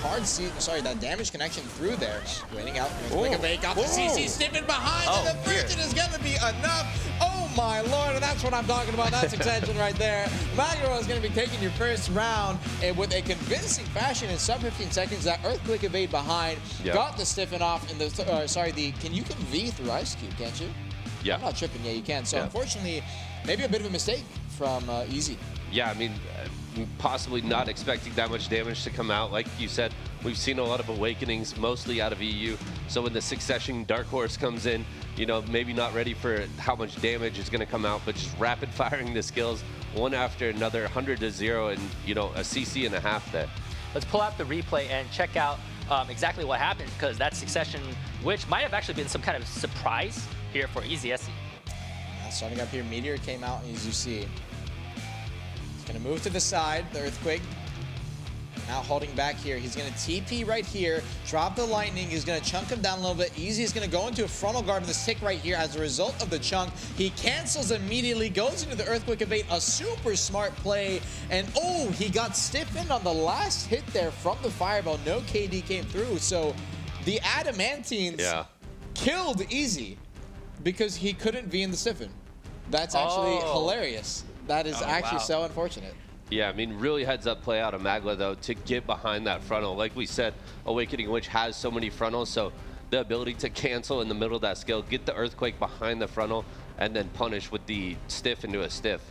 that damage connection through there. Waiting out. Quick evade. Got the CC snipping behind. And the Virgin is going to be enough. Oh my lord. And that's what I'm talking about. That's Succession right there. Maewha is going to be taking your first round and with a convincing fashion in sub 15 seconds. That Earthquake evade behind. Yep. Got the stiffen off in the, you can V through Ice Cube, can't you? Yeah. I'm not tripping. Yeah, you can. So unfortunately, maybe a bit of a mistake from Easy. Yeah, I mean, possibly not expecting that much damage to come out. Like you said, we've seen a lot of awakenings, mostly out of EU. So when the Succession Dark Horse comes in, you know, maybe not ready for how much damage is going to come out, but just rapid firing the skills one after another, 100 to 0, and, you know, a CC and a half there. Let's pull out the replay and check out exactly what happened, because that Succession Witch might have actually been some kind of surprise here for Easy SE. Starting up here, Meteor came out, as you see. He's going to move to the side, the Earthquake. Now holding back here. He's going to TP right here, drop the lightning. He's going to chunk him down a little bit. Easy is going to go into a frontal guard with this tick right here. As a result of the chunk, he cancels immediately, goes into the Earthquake evade. A super smart play. And he got stiffened on the last hit there from the Fireball. No KD came through. So the Adamantines killed Easy because he couldn't V in the stiffen. That's actually hilarious. That is actually so unfortunate. Yeah, I mean, really heads up play out of Maewha, though, to get behind that frontal. Like we said, Awakening Witch has so many frontals, so the ability to cancel in the middle of that skill, get the Earthquake behind the frontal, and then punish with the stiff into a stiff.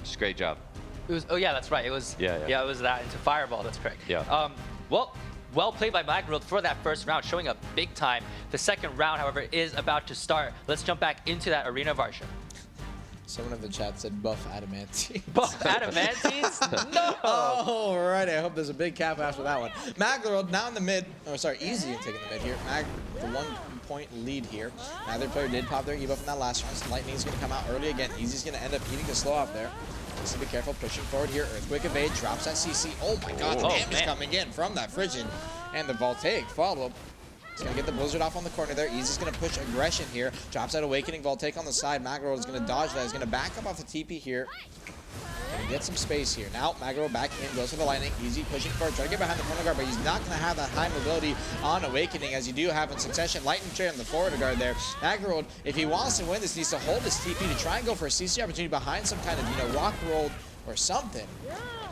Just great job. It was, yeah, that's right. It was, it was that into Fireball. That's correct. Yeah. Well played by BlackDesert for that first round, showing up big time. The second round, however, is about to start. Let's jump back into that Arena of Arsha. Someone in the chat said buff Adamantines. Buff Adamantines? No! All right, I hope there's a big cap after that one. Maewha now in the mid. Oh, sorry, Easy taking the mid here. The 1 point lead here. Neither player did pop their E-buff in that last round, so Lightning's going to come out early again. Easy's going to end up eating the slow off there. Needs to be careful pushing forward here. Earthquake evade, drops that CC. Oh my god, the damage coming in from that Frigid. And the Voltaic follow-up. He's going to get the Blizzard off on the corner there. Easy's going to push aggression here. Drops that Awakening Voltaic on the side. Maewha is going to dodge that. He's going to back up off the TP here. And get some space here. Now, Maewha back in, goes for the Lightning. Easy pushing forward, trying to get behind the corner guard, but he's not going to have that high mobility on Awakening as you do have in Succession. Lightning trade on the forward guard there. Maewha, if he wants to win this, needs to hold his TP to try and go for a CC opportunity behind some kind of, rock roll or something.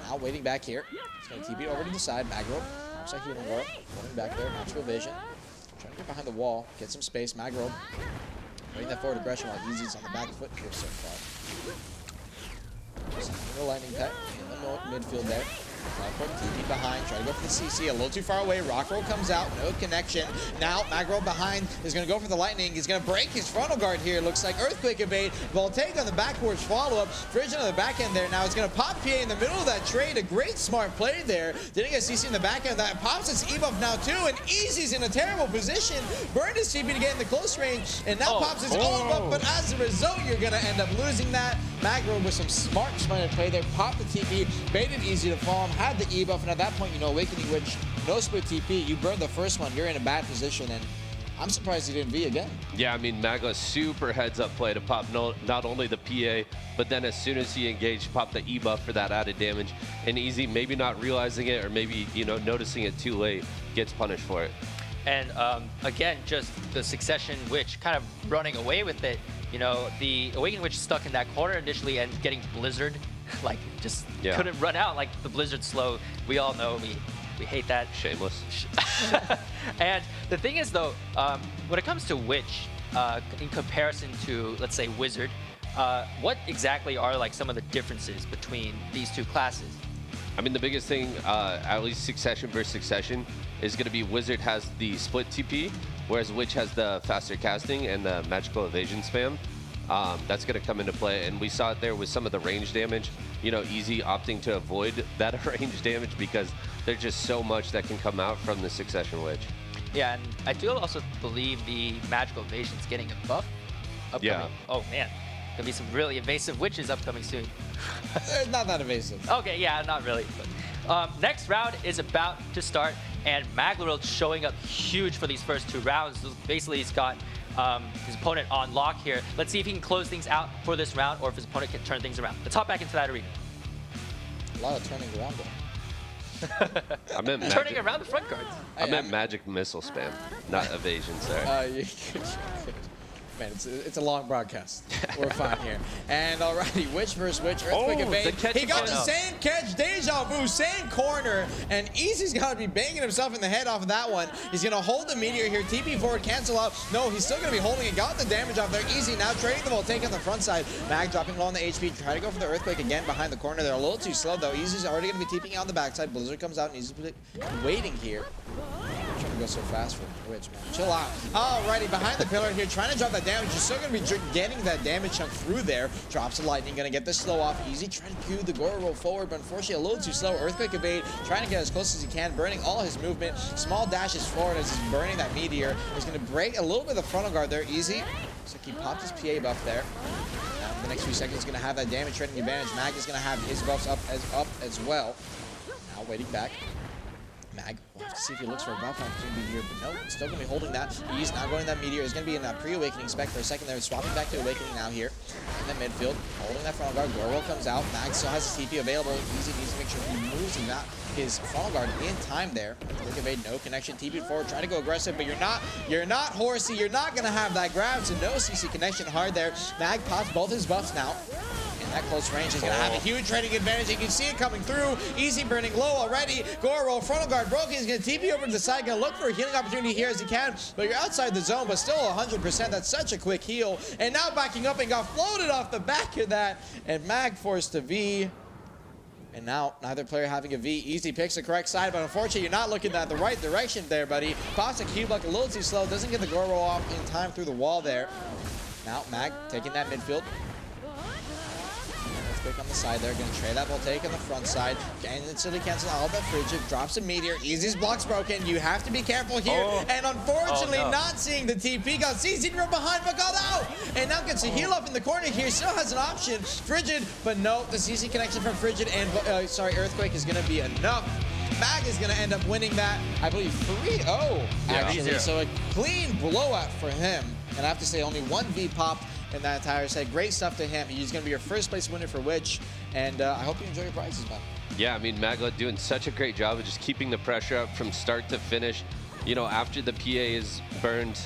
Now, waiting back here. He's going to TP over to the side. Maewha, looks like healing world. Going back there, natural vision. Trying to get behind the wall, get some space. Maewha waiting that forward aggression while Easy's on the back foot here so far. Just the lightning pet in the midfield there. Rockroll TP behind, try to go for the CC, a little too far away. Rockroll comes out, no connection. Now Maewha behind is going to go for the lightning. He's going to break his frontal guard here. Looks like Earthquake evade. Voltaic on the backwards follow-up. Frigid on the back end there. Now it's going to pop PA in the middle of that trade. A great smart play there. Didn't get CC in the back end. That pops its E-buff now too, and Easy's in a terrible position. Burned his TP to get in the close range, and now pops his own buff, but as a result, you're going to end up losing that. Maewha with some smart play there. Popped the TP, baited Easy to fall, had the E-buff, and at that point, Awakening Witch, no split TP. You burn the first one, you're in a bad position, and I'm surprised he didn't V again. Yeah, I mean, Maewha super heads-up play to pop not only the PA, but then as soon as he engaged, pop the E buff for that added damage. And Easy, maybe not realizing it or maybe, you know, noticing it too late, gets punished for it. And again, just the Succession Witch kind of running away with it. You know, the Awakened Witch stuck in that corner initially and getting Blizzard, like just couldn't run out like the Blizzard slow. We all know we hate that. Shameless. And the thing is though, when it comes to Witch, in comparison to, let's say, Wizard, what exactly are like some of the differences between these two classes? I mean, the biggest thing, at least Succession versus Succession, is going to be Wizard has the split TP, whereas Witch has the faster casting and the magical evasion spam. That's going to come into play, and we saw it there with some of the range damage. You know, Easy opting to avoid that range damage because there's just so much that can come out from the Succession Witch. Yeah, and I do also believe the magical evasion is getting a buff upcoming. Yeah. Oh man, gonna be some really evasive witches upcoming soon. Not that evasive. Okay, yeah, not really. But, next round is about to start, and Maglerold showing up huge for these first 2 rounds. Basically, he's got his opponent on lock here. Let's see if he can close things out for this round, or if his opponent can turn things around. Let's hop back into that arena. A lot of turning around though. I meant Turning around the front guards. I meant magic missile spam, not evasion, sorry. Man, it's a long broadcast. We're fine here. And alrighty, Witch versus Witch, Earthquake evade. He got the same catch, deja vu, same corner, and Easy's got to be banging himself in the head off of that one. He's going to hold the meteor here, TP forward, cancel out. No, he's still going to be holding it, got the damage off there. Easy now trading the ball, taking on the front side. Mag dropping low on the HP, try to go for the Earthquake again behind the corner. They're a little too slow though. Easy's already going to be TPing out on the backside. Blizzard comes out and Easy's waiting here. I'm trying to go so fast for Witch, man. Chill out. Alrighty, behind the pillar here, trying to drop that damage. You're still going to be getting that damage chunk through there. Drops the lightning, going to get the slow off. Easy, trying to cue the Goro roll forward, but unfortunately a little too slow. Earthquake evade, trying to get as close as he can, burning all his movement. Small dashes forward as he's burning that meteor. He's going to break a little bit of the frontal guard there. Easy. Looks like he popped his PA buff there. Now, in the next few seconds, he's going to have that damage trading advantage. Mag is going to have his buffs up as well. Now waiting back. Mag, we'll have to see if he looks for a buff opportunity here, but no, still going to be holding that. He's not going to that meteor. He's going to be in that pre-awakening spec for a second there. Swapping back to awakening now here in the midfield, holding that frontal guard. Goro comes out. Mag still has his TP available. Easy needs to make sure he moves and not his frontal guard in time there. Quick evade, no connection. TP forward, trying to go aggressive, but you're not horsey. You're not going to have that grab, so no CC connection hard there. Mag pops both his buffs now. That close range is going to have a huge trading advantage. You can see it coming through. Easy burning low already. Goro, frontal guard broken. He's going to TP over to the side. Going to look for a healing opportunity here as he can. But you're outside the zone, but still 100%. That's such a quick heal. And now backing up and got floated off the back of that. And Mag forced to V. And now neither player having a V. Easy picks the correct side, but unfortunately you're not looking at the right direction there, buddy. Pops a cube block a little too slow. Doesn't get the Goro off in time through the wall there. Now Mag taking that midfield. Quick on the side there, gonna trade that ball, take on the front side, and instantly cancel all that frigid, drops a meteor, Easy's block's broken, you have to be careful here, and unfortunately not seeing the TP, got CC'd from behind, but got out, and now gets a heal up in the corner here, still has an option, Frigid, but no, the CC connection from Frigid and, Earthquake is gonna be enough. Mag is gonna end up winning that, I believe 3-0, actually, so a clean blowout for him, and I have to say only 1 V popped in that entire set. Great stuff to him. He's going to be your first place winner for Witch, and I hope you enjoy your prizes, man. Yeah, I mean, Maewha doing such a great job of just keeping the pressure up from start to finish. You know, after the PA is burned,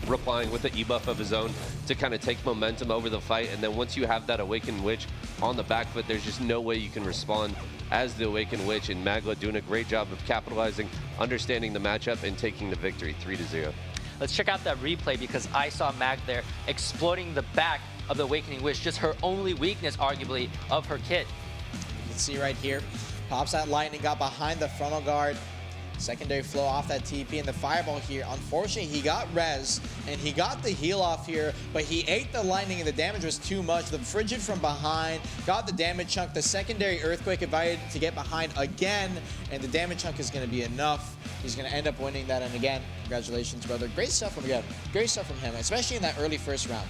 replying with the E-buff of his own to kind of take momentum over the fight, and then once you have that Awakened Witch on the back foot, there's just no way you can respond as the Awakened Witch, and Maewha doing a great job of capitalizing, understanding the matchup, and taking the victory 3-0. Let's check out that replay because I saw Mag there exploiting the back of the Awakening Witch, just her only weakness, arguably, of her kit. You can see right here, pops that lightning, got behind the frontal guard. Secondary flow off that TP and the fireball here. Unfortunately, he got res and he got the heal off here, but he ate the lightning and the damage was too much. The Frigid from behind got the damage chunk. The secondary Earthquake invited to get behind again, and the damage chunk is going to be enough. He's going to end up winning that, and again, congratulations, brother. Great stuff from him. Great stuff from him, especially in that early first round.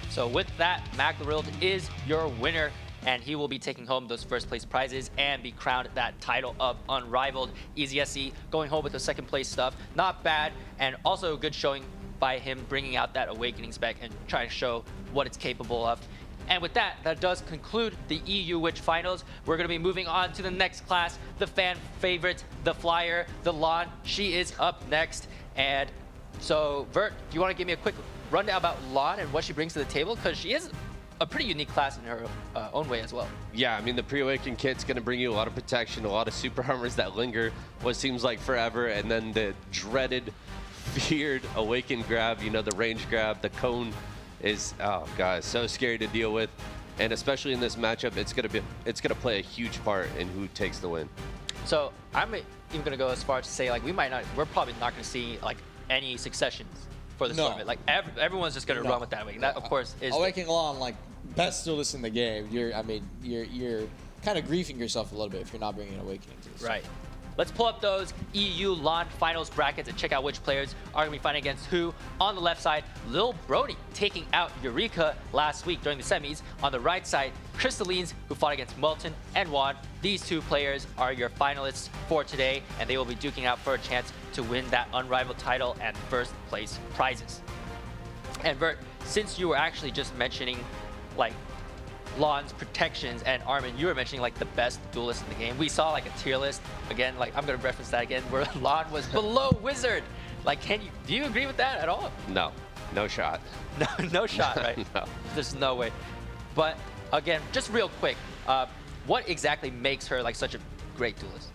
So with that, Maglerold is your winner. and he will be taking home those first place prizes and be crowned that title of Unrivaled. Easy SE going home with the second place stuff. Not bad, and also a good showing by him bringing out that Awakening spec and trying to show what it's capable of. And with that, that does conclude the EU Witch Finals. We're going to be moving on to the next class, the fan favorite, the flyer, the Lahn. She is up next. And so, Vert, do you want to give me a quick rundown about Lahn and what she brings to the table? Because she is a pretty unique class in her own way as well. Yeah, I mean, the pre-awakened kit's going to bring you a lot of protection, a lot of super armors that linger what seems like forever, and then the dreaded, feared awakened grab, you know, the range grab, the cone is, oh god, so scary to deal with. And especially in this matchup, it's gonna play a huge part in who takes the win. So I'm even gonna go as far as to say, like, we're probably not gonna see like any successions for this tournament. Like everyone's just gonna run with that way. That of course is Awakening Lahn, like best duelist in the game. You're kind of griefing yourself a little bit if you're not bringing Awakening to this. right. Let's pull up those EU Lahn finals brackets and check out which players are going to be fighting against who. On the left side, Lil Brody taking out Eureka last week during the semis. On the right side, Crystallines, who fought against Melton and Juan. These two players are your finalists for today, and they will be duking out for a chance to win that Unrivaled title and first place prizes. And Vert, since you were actually just mentioning like Lahn's protections, and Armin, you were mentioning like the best duelist in the game. We saw like a tier list again. Like I'm gonna reference that again, where Lahn was below Wizard. Like, do you agree with that at all? No, no shot. No shot, right? No. There's no way. But again, just real quick, what exactly makes her like such a great duelist?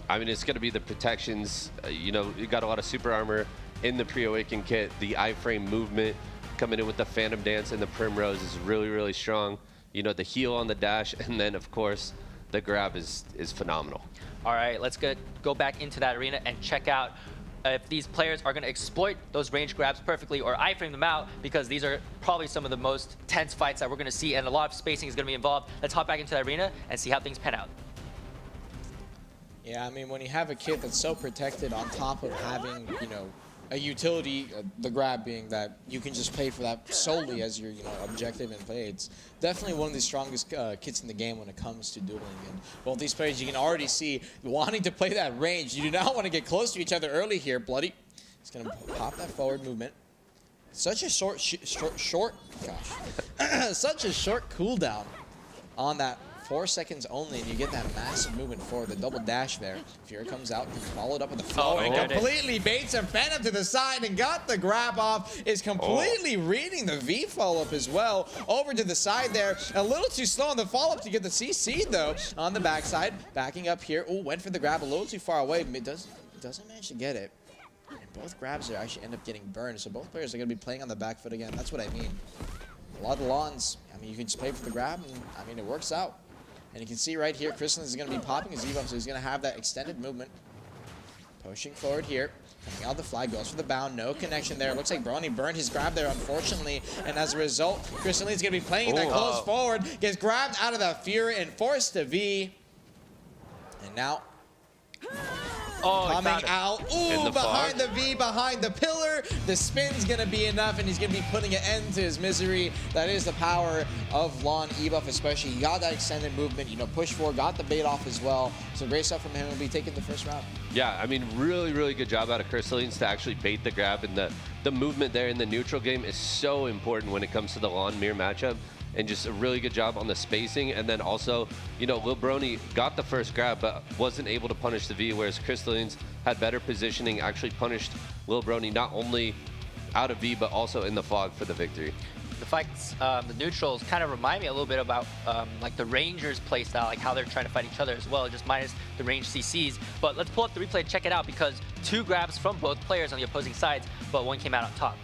I mean, it's going to be the protections. You know, you got a lot of super armor in the pre-awakened kit. The iframe movement coming in with the Phantom Dance and the Primrose is really, really strong. You know, the heal on the dash, and then of course the grab is phenomenal. All right, let's go back into that arena and check out if these players are going to exploit those range grabs perfectly or iframe them out, because these are probably some of the most tense fights that we're going to see, and a lot of spacing is going to be involved. Let's hop back into the arena and see how things pan out. Yeah, I mean, when you have a kit that's so protected on top of having, you know, a utility, the grab being that you can just pay for that solely as your objective and play. It's definitely one of the strongest kits in the game when it comes to dueling. And both these players, you can already see wanting to play that range. You do not want to get close to each other early here. Bloody, he's gonna pop that forward movement. Such a short such a short cooldown on that. 4 seconds only, and you get that massive movement forward, the double dash there. Fury comes out, followed up with the flow, and completely baits him. Phantom to the side and got the grab off. Is completely reading the V follow-up as well. Over to the side there. A little too slow on the follow-up to get the CC, though, on the backside. Backing up here. Oh, went for the grab a little too far away. Doesn't manage to get it. And both grabs are actually end up getting burned, so both players are going to be playing on the back foot again. That's what I mean. A lot of Lahns, I mean, you can just pay for the grab, and I mean, it works out. And you can see right here, Crystalline is going to be popping his Evo, so he's going to have that extended movement. Pushing forward here. Coming out the flag, goes for the bound. No connection there. Looks like Brony burned his grab there, unfortunately. And as a result, Crystalline is going to be playing that close forward. Gets grabbed out of that Fury and forced to V. And now coming out. Ooh, behind the V, behind the pillar. The spin's going to be enough, and he's going to be putting an end to his misery. That is the power of Lahn E-buff, especially. He got that extended movement, you know, push forward, got the bait off as well. So great stuff from him. He'll be taking the first round. Yeah, I mean, really, really good job out of Crystallines to actually bait the grab, and the movement there in the neutral game is so important when it comes to the Lahn mirror matchup. And just a really good job on the spacing. And then also, you know, Lil Brony got the first grab, but wasn't able to punish the V, whereas Crystallines had better positioning, actually punished Lil Brony not only out of V, but also in the fog for the victory. The fights, the neutrals kind of remind me a little bit about like the Rangers playstyle, like how they're trying to fight each other as well, just minus the range CCs. But let's pull up the replay and check it out, because 2 grabs from both players on the opposing sides, but one came out on top.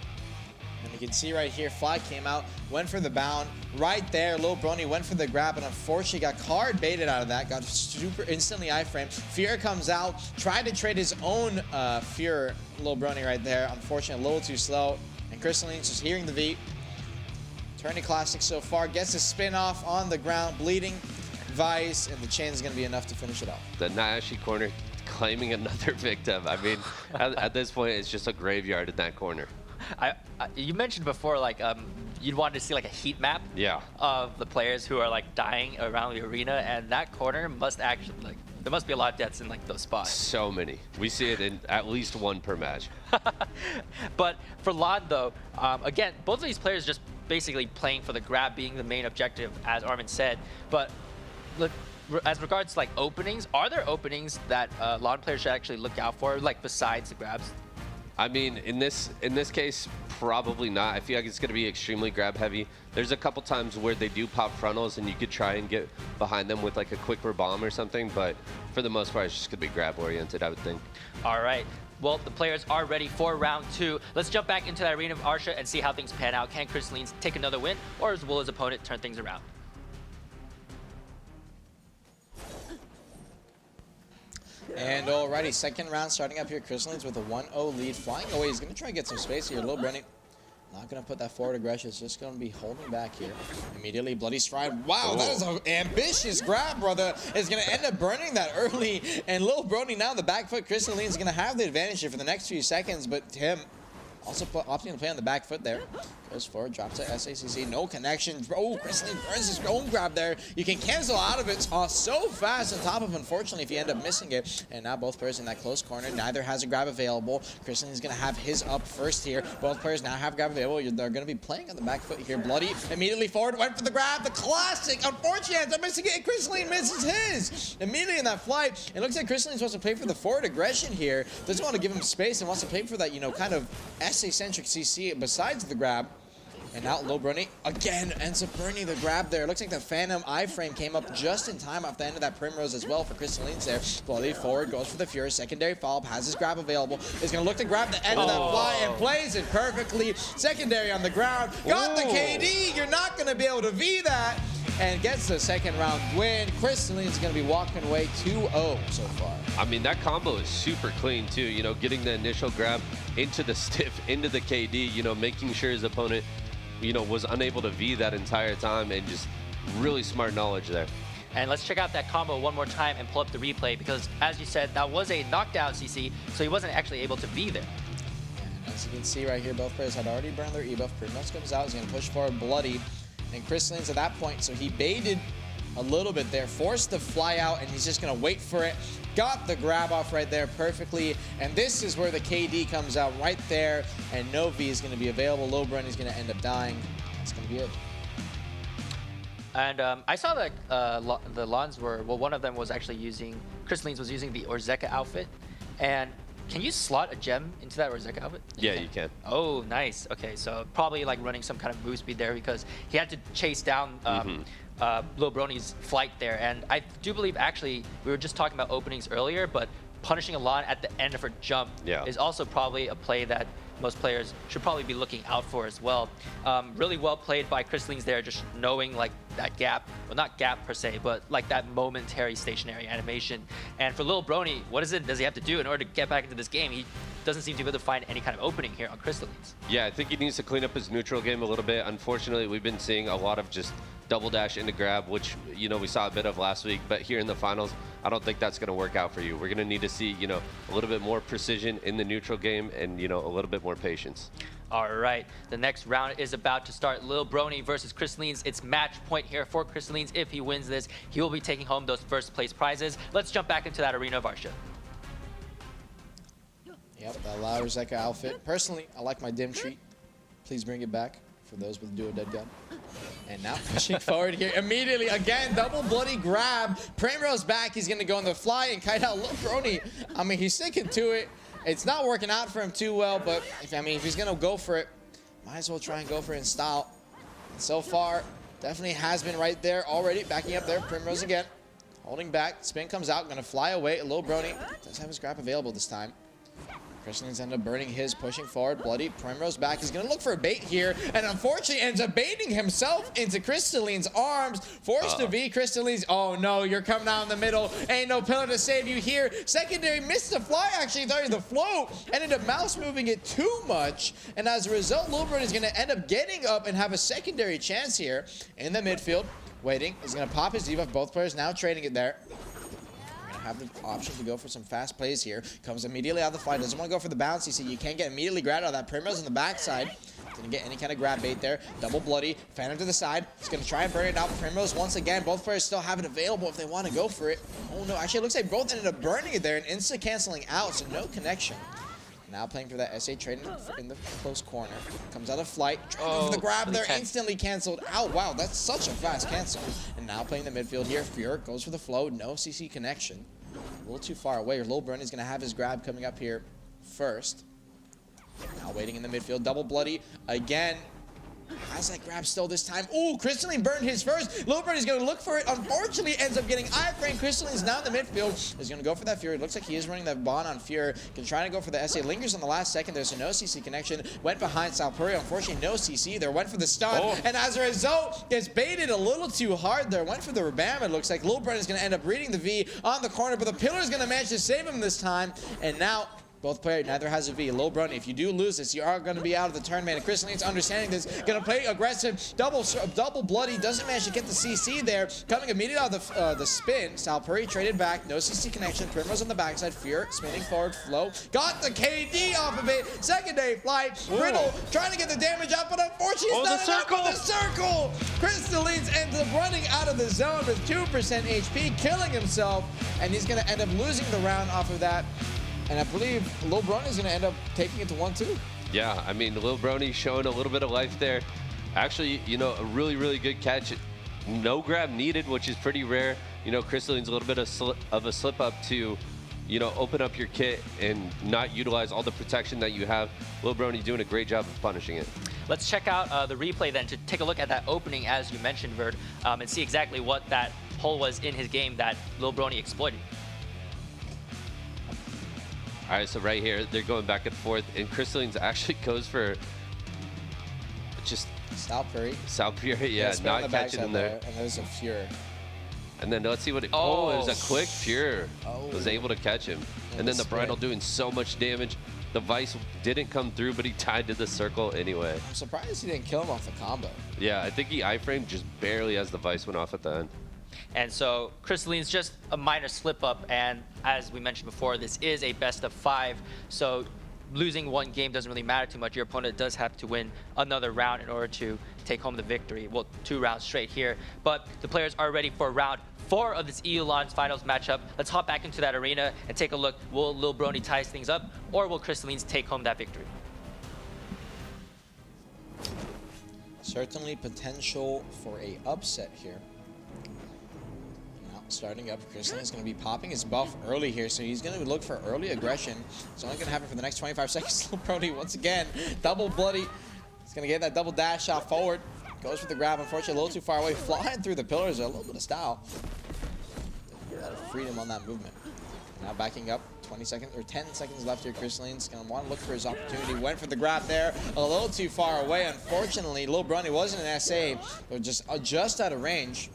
And you can see right here, Flag came out, went for the bound. Right there, Lil Brony went for the grab, and unfortunately got card baited out of that. Got super instantly iframe. Fear comes out, tried to trade his own Fear, Lil Brony right there. Unfortunately, a little too slow. And Crystalline's just hearing the V. Tourney Classic so far, gets a spin off on the ground, bleeding. Vice, and the chain is going to be enough to finish it off. The Nayashe corner claiming another victim. I mean, at this point, it's just a graveyard in that corner. You mentioned before, like, you'd want to see like a heat map Yeah. of the players who are like dying around the arena, and that corner must actually like there must be a lot of deaths in like those spots. So many. We see it in at least one per match. But for Lahn though, again, both of these players just basically playing for the grab being the main objective, as Armin said. But look, as regards to like openings, are there openings that Lahn players should actually look out for, like besides the grabs? I mean, in this case, probably not. I feel like it's going to be extremely grab heavy. There's a couple times where they do pop frontals and you could try and get behind them with like a quicker bomb or something, but for the most part, it's just going to be grab oriented, I would think. All right. Well, the players are ready for round 2. Let's jump back into that arena of Arsha and see how things pan out. Can Crystallines take another win, or will his opponent turn things around? And alrighty, second round starting up here. Crystallines with a 1-0 lead. Flying away. He's going to try and get some space here. Lil Brenny not going to put that forward aggression. It's just going to be holding back here. Immediately, Bloody Stride. Wow, that is an ambitious grab, brother. Is going to end up burning that early. And Lil Brony now the back foot. Crystalline is going to have the advantage here for the next few seconds, but him also opting to play on the back foot there. Goes forward, drops to SACC, no connection. Oh, Crystalline burns his own grab there. You can cancel out of it so fast on top of, unfortunately, if you end up missing it. And now both players in that close corner. Neither has a grab available. Crystalline is going to have his up first here. Both players now have grab available. They're going to be playing on the back foot here. Bloody immediately forward, went for the grab. The classic. Unfortunately, ends up missing it. Crystalline misses his. Immediately in that flight, it looks like Crystalline wants to play for the forward aggression here. Doesn't want to give him space and wants to play for that, you know, kind of SA-centric CC besides the grab. And now Lil Brony again ends up burning the grab there. Looks like the Phantom iframe came up just in time off the end of that Primrose as well for Crystallines there. Bloody forward, goes for the Fury. Secondary follow-up, has his grab available. Is going to look to grab the end of that fly and plays it perfectly. Secondary on the ground. Got the KD. You're not going to be able to V that. And gets the second round win. Crystalline is going to be walking away 2-0 so far. I mean, that combo is super clean too. You know, getting the initial grab into the stiff, into the KD, you know, making sure his opponent, you know, was unable to V that entire time, and just really smart knowledge there. And let's check out that combo one more time and pull up the replay, because as you said, that was a knockdown CC, so he wasn't actually able to V there. And as you can see right here, both players had already burned their E-buff. Primrose comes out, he's going to push forward Bloody. And Crystalline's at that point, so he baited a little bit there, forced the fly out, and he's just going to wait for it. Got the grab off right there perfectly, and this is where the KD comes out right there, and no V is going to be available. Lil Brenny's going to end up dying. That's going to be it. And I saw that the Lahns were, well, one of them was actually using, Crystallines was using the Berzerker outfit. And can you slot a gem into that Berzerker outfit? Yeah, you can. Oh, nice. Okay, so probably like running some kind of move speed there, because he had to chase down Lil Brony's flight there. And I do believe, actually, we were just talking about openings earlier, but punishing a Lahn at the end of her jump is also probably a play that most players should probably be looking out for as well. Really well played by Crystallines there, just knowing like that gap, well, not gap per se, but like that momentary stationary animation. And for Lil Brony, what is it does he have to do in order to get back into this game? He doesn't seem to be able to find any kind of opening here on Crystallines. Yeah, I think he needs to clean up his neutral game a little bit. Unfortunately, we've been seeing a lot of just double dash into grab, which, you know, we saw a bit of last week, but here in the finals, I don't think that's going to work out for you. We're going to need to see, you know, a little bit more precision in the neutral game and, you know, a little bit more patience. All right, the next round is about to start. Lil Brony versus Crystallines. It's match point here for Crystallines. If he wins this, he will be taking home those first place prizes. Let's jump back into that arena of Arsha. Yep, that loud Berzerker outfit. Personally, I like my dim treat. Please bring it back for those with duo dead gun. And now pushing forward here immediately. Again, double bloody grab. Primrose back. He's going to go in the fly and kite out Lil Brony. I mean, he's sticking to it. It's not working out for him too well, but if he's going to go for it, might as well try and go for it in style. And so far, definitely has been right there already. Backing up there. Primrose again. Holding back. Spin comes out. Going to fly away. Lil Brony does have his grab available this time. Crystallines end up burning his, pushing forward. Bloody Primrose back. He's going to look for a bait here, and unfortunately ends up baiting himself into Crystalline's arms. Forced to be Crystallines. Oh no, you're coming out in the middle. Ain't no pillar to save you here. Secondary missed the fly, actually, starting the float. Ended up mouse moving it too much, and as a result, Lil Brony is going to end up getting up and have a secondary chance here in the midfield. Waiting. He's going to pop his debuff. Both players now trading it there. have the option to go for some fast plays here. Comes immediately out of the fight. Doesn't want to go for the bounce. You see, you can't get immediately grabbed out of that. Primrose on the backside. Didn't get any kind of grab bait there. Double bloody. Phantom to the side. He's going to try and burn it out. Primrose once again. Both players still have it available if they want to go for it. Oh no, actually it looks like both ended up burning it there and insta-canceling out, so no connection. Now playing for that SA trade in the close corner. Comes out of flight. Trying to go for the grab there. Instantly canceled out. Wow, that's such a fast cancel. And now playing the midfield here. Fuhr goes for the flow. No CC connection. A little too far away. Lil Brony's going to have his grab coming up here first. Now waiting in the midfield. Double bloody again. Has that grab still this time. Ooh, Crystalline burned his first. Lil Brony's going to look for it. Unfortunately, ends up getting iframe. Crystalline's now in the midfield. He's going to go for that Fury. It looks like he is running that bond on Fury. Can try to go for the SA. Lingers on the last second. There's a no CC connection. Went behind Valkyrie. Unfortunately, no CC there. Went for the stun. And as a result, gets baited a little too hard there. Went for the Rebam. It looks like Lil Brony's going to end up reading the V on the corner. But the Pillar's going to manage to save him this time. And now both players, neither has a V. Lil Brony, if you do lose this, you are going to be out of the tournament. And Crystalline's understanding this. Going to play aggressive. Double bloody. Doesn't manage to get the CC there. Coming immediately out of the spin. Valkyrie traded back. No CC connection. Primrose on the backside. Fear spinning forward. Flow. Got the KD off of it. Second day flight. Riddle trying to get the damage out, but unfortunately it's not enough with the circle. Crystalline's ends up running out of the zone with 2% HP, killing himself. And he's going to end up losing the round off of that. And I believe Lil Brony's going to end up taking it to 1-2. Yeah, I mean, Lil Brony showing a little bit of life there. Actually, you know, a really, really good catch. No grab needed, which is pretty rare. You know, Crystalline's a little bit of a slip up to, you know, open up your kit and not utilize all the protection that you have. Lil Brony doing a great job of punishing it. Let's check out the replay then to take a look at that opening, as you mentioned, Vert, and see exactly what that hole was in his game that Lil Brony exploited. All right, so right here, they're going back and forth, and Crystalline's actually goes for just Valkyrie. Yeah, not catching him there. And there's a Fury. And then let's see what it, it was a quick Fury. Was able to catch him. And then the Bridal doing so much damage. The Vice didn't come through, but he tied to the circle anyway. I'm surprised he didn't kill him off the combo. Yeah, I think he iframed just barely as the Vice went off at the end. And so Crystalline's just a minor slip up, and as we mentioned before, this is a best of 5, so losing one game doesn't really matter too much. Your opponent does have to win another round in order to take home the victory. Well, 2 rounds straight here, but the players are ready for round 4 of this EU Launch Finals matchup. Let's hop back into that arena and take a look. Will Lil Brony ties things up, or will Crystalline's take home that victory? Certainly potential for a upset here. Starting up, Crystalline's going to be popping his buff early here, so he's going to look for early aggression. It's only going to happen for the next 25 seconds. Lil Brony, once again, double bloody. He's going to get that double dash shot forward. Goes for the grab, unfortunately, a little too far away. Flying through the pillars, a little bit of style. A lot of freedom on that movement. Now backing up, 20 seconds or 10 seconds left here. Crystalline's going to want to look for his opportunity. Went for the grab there, a little too far away. Unfortunately, Lil Brony wasn't an SA, but just out of range.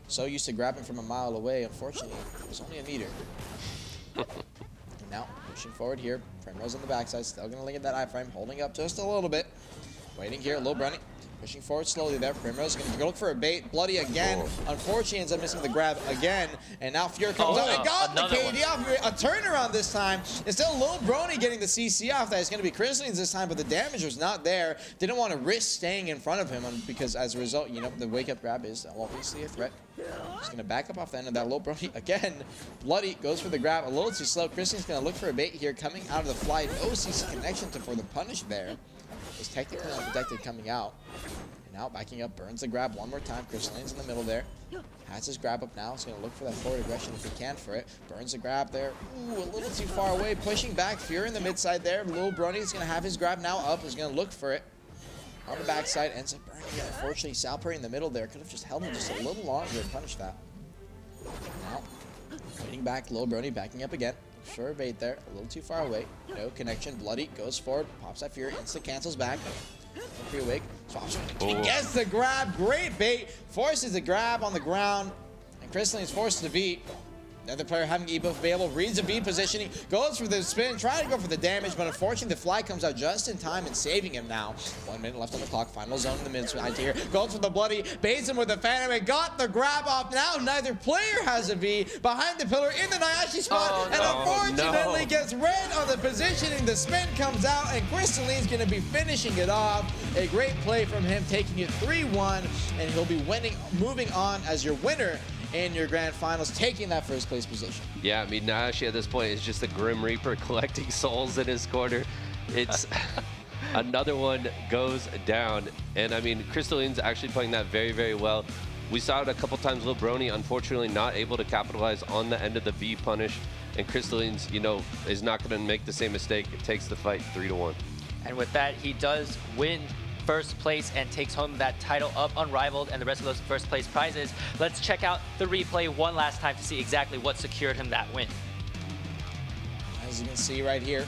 So used to grabbing from a mile away, unfortunately, it was only a meter. And now, pushing forward here, Primrose on the backside, still going to link at that iframe, holding up just a little bit. Waiting here, Lil Brony, pushing forward slowly there. Primrose going to look for a bait, bloody again. Unfortunately, ends up missing the grab again. And now Fury comes out and got the KD off. A turnaround this time. It's still Lil Brony getting the CC off that. It's going to be Crystalline's this time, but the damage was not there. Didn't want to risk staying in front of him because as a result, you know, the wake-up grab is obviously a threat. He's going to back up off the end of that. Lil Brony again. Bloody goes for the grab. A little too slow. Crystalline's going to look for a bait here. Coming out of the flight. No CC connection for the punish there. Is technically unprotected coming out. And now backing up. Burns the grab one more time. Crystalline's in the middle there. Has his grab up now. He's going to look for that forward aggression if he can for it. Burns the grab there. Ooh, a little too far away. Pushing back. Fury in the mid side there. Lil Brony's going to have his grab now up. He's going to look for it. On the backside, ends up burning it. Unfortunately, Valkyrie in the middle there. Could have just held him just a little longer and punished that. Now, waiting back, Lil Brony backing up again. Sure bait there, a little too far away. No connection, bloody, goes forward, pops that Fury, instant cancels back. Free wake, swaps. He gets the grab, great bait. Forces the grab on the ground, and Crystalline's forced to beat. Another player having E-buff available, reads the V positioning, goes for the spin, trying to go for the damage, but unfortunately the fly comes out just in time and saving him now. 1 minute left on the clock, final zone in the mid-side here. Goes for the bloody, baits him with the Phantom, and got the grab off. Now neither player has a V. Behind the pillar in the Nayashe spot, and unfortunately gets red on the positioning. The spin comes out, and Crystalline's going to be finishing it off. A great play from him, taking it 3-1, and he'll be winning, moving on as your winner in your grand finals, taking that first place position. Yeah, I mean, Nayashe at this point is just a Grim Reaper collecting souls in his corner. It's another one goes down. And I mean, Crystalline's actually playing that very, very well. We saw it a couple times. Lil Brony, unfortunately, not able to capitalize on the end of the V punish. And Crystalline's, you know, is not going to make the same mistake. It takes the fight 3-1. And with that, he does win first place and takes home that title of Unrivaled and the rest of those first place prizes. Let's check out the replay one last time to see exactly what secured him that win. As you can see right here,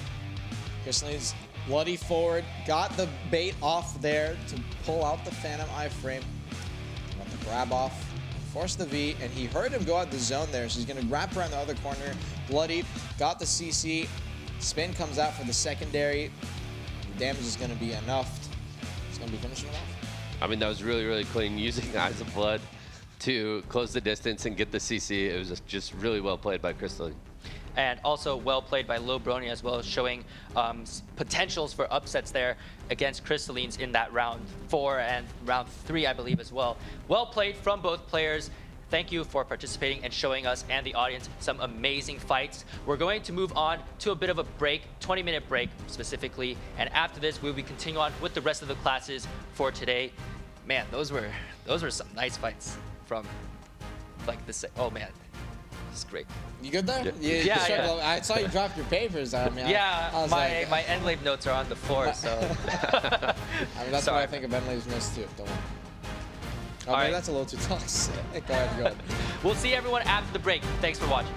Crystalline's bloody forward, got the bait off there to pull out the Phantom iframe. Got the grab off, forced the V, and he heard him go out the zone there, so he's gonna wrap around the other corner. Bloody, got the CC, spin comes out for the secondary. The damage is gonna be enough. It's gonna be finishing it off. I mean, that was really, really clean, using Eyes of Blood to close the distance and get the CC. It was just really well played by Crystalline. And also well played by Lil Brony as well, showing potentials for upsets there against Crystallines in that round 4 and round 3, I believe, as well. Well played from both players. Thank you for participating and showing us and the audience some amazing fights. We're going to move on to a bit of a break, 20-minute break specifically, and after this we'll be continuing on with the rest of the classes for today. Man, those were some nice fights from like this. Oh man, this is great. You good there? Yeah. I saw you drop your papers. I mean, yeah, I was my Enlave notes are on the floor, so. I mean, that's Sorry. what I think of Enlave's notes too. Don't worry. Oh, All maybe right. that's a little too tall. Go ahead. We'll see everyone after the break. Thanks for watching.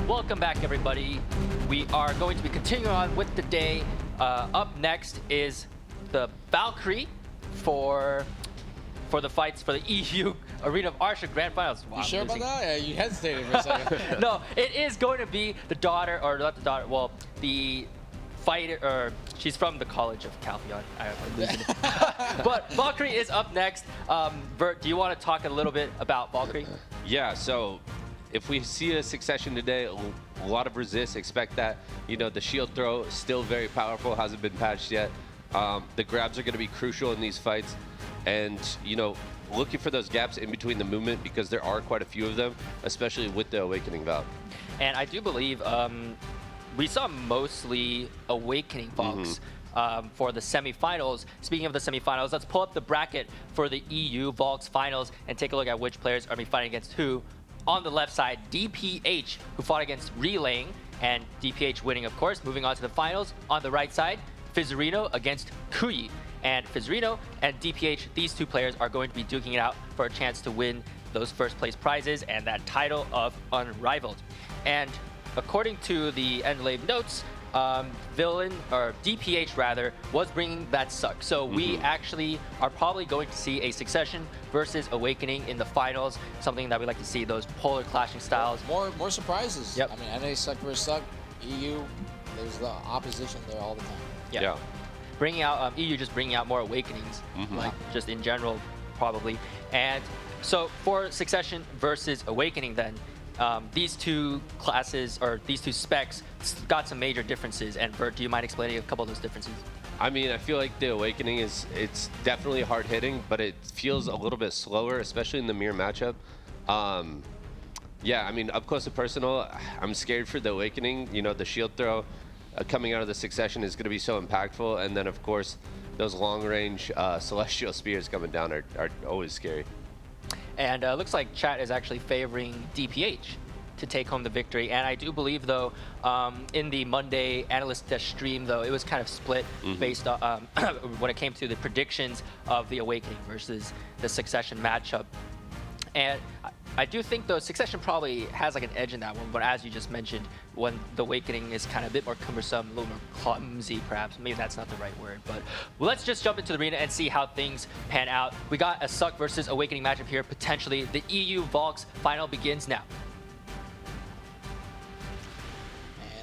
Welcome back, everybody. We are going to be continuing on with the day. Up next is the Valkyrie for the fights for the EU Arena of Arsha Grand Finals. Wow, You sure about that? Yeah, you hesitated for a second. No, it is going to be the daughter, or not the daughter, well, the fighter, or she's from the College of Calpheon. I'm losing it. But Valkyrie is up next. Vert, do you want to talk a little bit about Valkyrie? Yeah, so if we see a succession today, a lot of resist, expect that. You know, the shield throw is still very powerful, hasn't been patched yet. The grabs are going to be crucial in these fights. And, you know, looking for those gaps in between the movement, because there are quite a few of them, especially with the Awakening Valve. And I do believe we saw mostly Awakening Valks for the semifinals. Speaking of the semifinals, let's pull up the bracket for the EU Valks finals and take a look at which players are going to be fighting against who. On the left side, DPH, who fought against Relaying, and DPH winning, of course, moving on to the finals. On the right side, Fizzerino against Kuyi. And Fizzerino and DPH, these two players are going to be duking it out for a chance to win those first place prizes and that title of Unrivaled. And according to the Endlave notes, DPH rather, was bringing that suck. So we actually are probably going to see a Succession versus Awakening in the finals, something that we like to see, those polar clashing styles. More surprises. Yep. I mean, NA suck versus suck. EU, there's the opposition there all the time. Yeah. Bringing out EU, just bringing out more Awakenings, like just in general, probably. And so for Succession versus Awakening, then these two classes, or these two specs, got some major differences. And Vert, do you mind explaining a couple of those differences? I mean, I feel like the Awakening it's definitely hard hitting, but it feels a little bit slower, especially in the mirror matchup. Yeah, I mean, up close and personal, I'm scared for the Awakening. You know, the shield throw coming out of the Succession is going to be so impactful, and then of course those long-range celestial spears coming down are always scary. And looks like chat is actually favoring DPH to take home the victory. And I do believe, though, in the Monday analyst stream, though, it was kind of split based on when it came to the predictions of the Awakening versus the Succession matchup. And I do think, though, Succession probably has like an edge in that one, but as you just mentioned, when the Awakening is kind of a bit more cumbersome, a little more clumsy, perhaps. Maybe that's not the right word, but let's just jump into the arena and see how things pan out. We got a Suck versus Awakening matchup here, potentially. The EU Valks final begins now.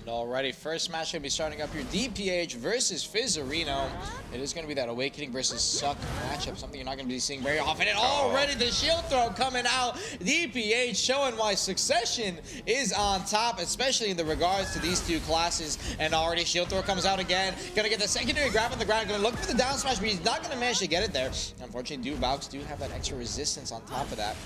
Alrighty, first match will be starting up here. DPH versus Fizzerino. It is going to be that Awakening versus Suck matchup, something you're not going to be seeing very often. And already the shield throw coming out. DPH showing why Succession is on top, especially in the regards to these two classes. And already shield throw comes out again. Gonna get the secondary grab on the ground. Gonna look for the down smash, but he's not going to manage to get it there. Unfortunately, Valks do have that extra resistance on top of that.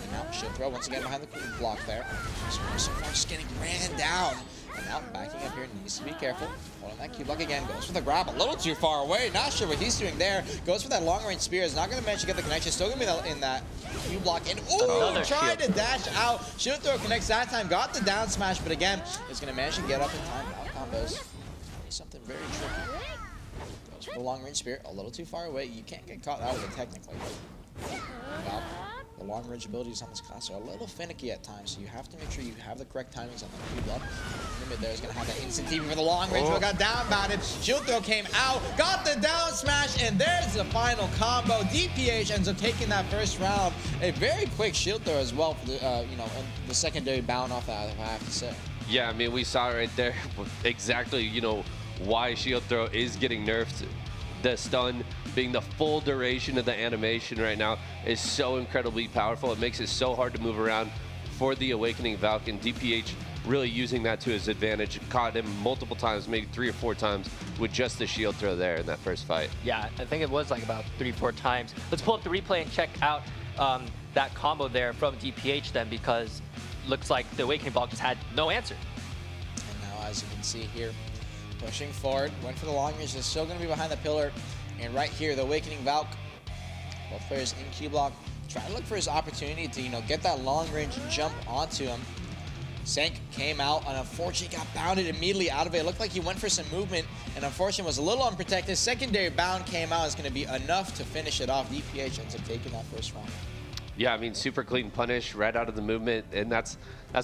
And now shield throw once again behind the block there. So far just getting ran down. And now backing up here, needs to be careful. Holding that Q block again, goes for the grab a little too far away. Not sure what he's doing there. Goes for that long range spear. Is not going to manage to get the connection. Still going to be in that Q block. And ooh, tried to dash out. Shield throw connects that time. Got the down smash, but again, is going to manage to get up in time. Out combos. Something very tricky. Goes for the long range spear. A little too far away. You can't get caught out of it technically. Well, the long range abilities on this class are a little finicky at times, so you have to make sure you have the correct timings on the Q block. The mid there is going to have that instant TV for the long range, but got down batted. Shield throw came out, got the down smash, and there's the final combo. DPH ends up taking that first round. A very quick shield throw as well for the, you know, and the secondary bound off that, if I have to say. Yeah, I mean, we saw it right there exactly, you know, why shield throw is getting nerfed. The stun being the full duration of the animation right now is so incredibly powerful. It makes it so hard to move around for the Awakening Valk, and DPH really using that to his advantage. Caught him multiple times, maybe 3 or 4 times with just the shield throw there in that first fight. Yeah, I think it was like about 3 or 4 times. Let's pull up the replay and check out that combo there from DPH then, because looks like the Awakening Valk just had no answer. And now, as you can see here, pushing forward, went for the long range, is still going to be behind the pillar. And right here, the Awakening Valk, both players in Q block, trying to look for his opportunity to, you know, get that long range and jump onto him. Sank came out, and unfortunately got bounded immediately out of it. It looked like he went for some movement, and unfortunately was a little unprotected. Secondary bound came out, is going to be enough to finish it off. DPH ends up taking that first round. Yeah, I mean, super clean punish right out of the movement, and that's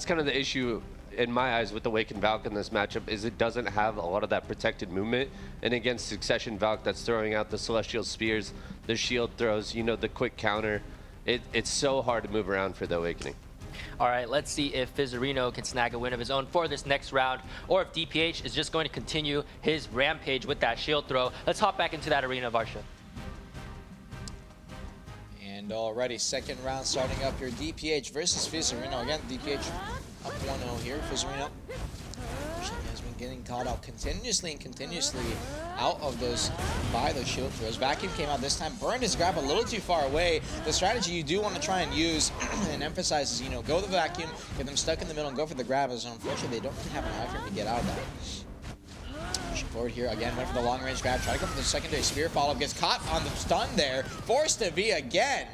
kind of the issue in my eyes, with Awakened Valk in this matchup is it doesn't have a lot of that protected movement. And against Succession Valk that's throwing out the Celestial Spears, the shield throws, you know, the quick counter, it's so hard to move around for the Awakening. All right, let's see if Fizzerino can snag a win of his own for this next round, or if DPH is just going to continue his rampage with that shield throw. Let's hop back into that arena of Arsha. And already second round starting up here. DPH versus Fizzerino. Again, DPH up 1-0 here. Fizzerino has been getting caught out continuously out of those by those shield throws. Vacuum came out this time, burned his grab a little too far away. The strategy you do want to try and use and emphasize is, you know, go the vacuum, get them stuck in the middle, and go for the grab. As unfortunately, they don't really have an eye for him to get out of that. Pushing forward here again, went for the long range grab, try to go for the secondary spear follow-up, gets caught on the stun there, forced to V again.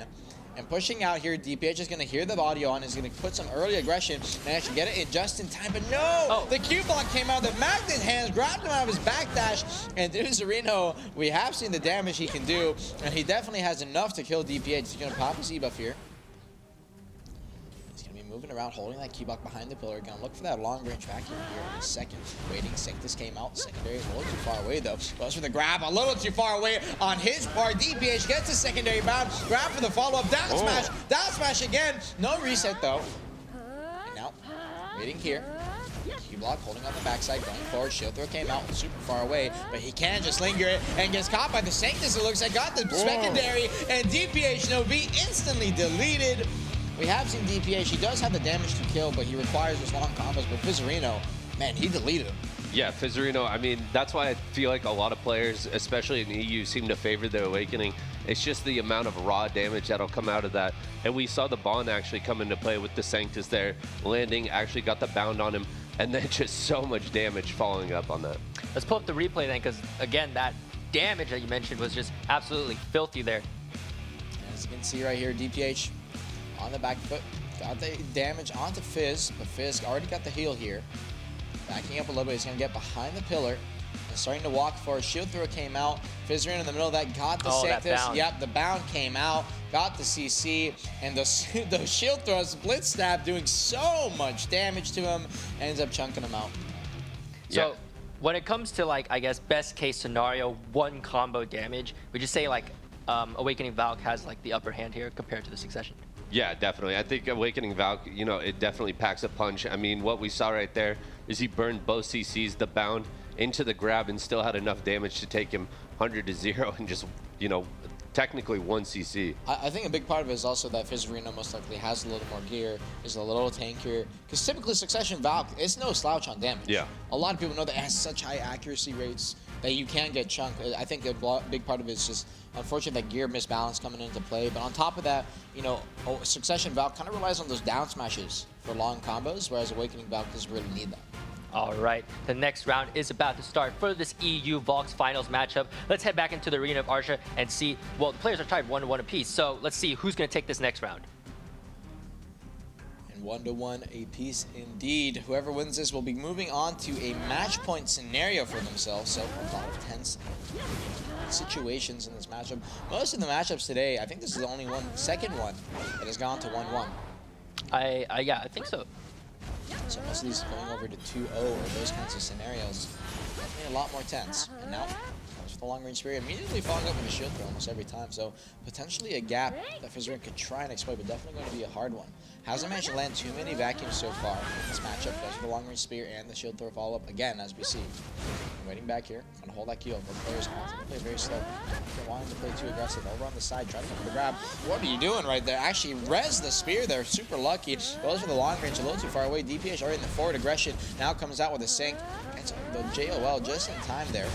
And pushing out here, DPH is going to hear the audio on, is going to put some early aggression and actually get it in just in time. But no! The Q block came out, the magnet hands grabbed him out of his backdash, and Fizzerino, we have seen the damage he can do, and he definitely has enough to kill DPH. He's going to pop his E-buff here. He's going to be moving around, holding that Q block behind the pillar. Going to look for that long range vacuum here in a second. Waiting, Sanctus came out, secondary, a little too far away though. Goes for the grab, a little too far away on his part. DPH gets the secondary bound, grab for the follow-up, down smash again. No reset though. And now, waiting here. Q-block holding on the backside, going forward. Shield throw came out super far away, but he can just linger it and gets caught by the Sanctus. It looks like got the secondary, and DPH no V instantly deleted. We have seen DPH, he does have the damage to kill, but he requires those long combos. But Fizzerino, man, he deleted him. Yeah, Fizzerino, I mean, that's why I feel like a lot of players, especially in EU, seem to favor the Awakening. It's just the amount of raw damage that'll come out of that. And we saw the Bond actually come into play with the Sanctus there, landing, actually got the bound on him, and then just so much damage following up on that. Let's pull up the replay then, because again, that damage that you mentioned was just absolutely filthy there. As you can see right here, DPH on the back foot, got the damage onto Fizz, but Fizz already got the heal here. Backing up a little bit, he's going to get behind the pillar and starting to walk forward. Shield thrower came out. Fizzerino in the middle of that, got the Sanctus. Yep, the bound came out, got the CC, and those shield throws, blitz stab, doing so much damage to him, ends up chunking him out. So when it comes to, like, I guess, best case scenario, one combo damage, would you say, like, Awakening Valk has, like, the upper hand here compared to the Succession? Yeah, definitely. I think Awakening Valk, you know, it definitely packs a punch. I mean, what we saw right there is he burned both CCs, the bound into the grab, and still had enough damage to take him 100-0 and just, you know, technically 1 CC. I think a big part of it is also that Fizzerino most likely has a little more gear, is a little tankier, because typically Succession Valk, it's no slouch on damage. Yeah. A lot of people know that it has such high accuracy rates that you can get chunked. I think a big part of it is just unfortunate that gear misbalance coming into play. But on top of that, you know, Succession Valk kind of relies on those down smashes for long combos, whereas Awakening Valk doesn't really need that. All right, the next round is about to start for this EU Valks finals matchup. Let's head back into the arena of Arsha and see, well, the players are tied 1-1 apiece, so let's see who's going to take this next round. And 1-1 apiece indeed. Whoever wins this will be moving on to a match point scenario for themselves, so a lot of tense situations in this matchup. Most of the matchups today, I think this is the only second one that has gone to 1-1. Yeah, I think so. So most of these going over to 2-0 or those kinds of scenarios, definitely a lot more tense. And now, goes for the long range spear, immediately following up with a shield throw almost every time. So potentially a gap that Fizzerino could try and exploit, but definitely going to be a hard one. Hasn't managed to land too many vacuums so far in this matchup. Goes for the long range spear and the shield throw follow-up again, as we see. Waiting back here, going to hold that Q. Both players wanting to play very slow. They're wanting to play too aggressive. Over on the side, trying to go for the grab. What are you doing right there? Actually, res the spear there. Super lucky. Goes for the long range, a little too far away. DPH already in the forward aggression. Now comes out with a sync. Gets the JOL just in time there.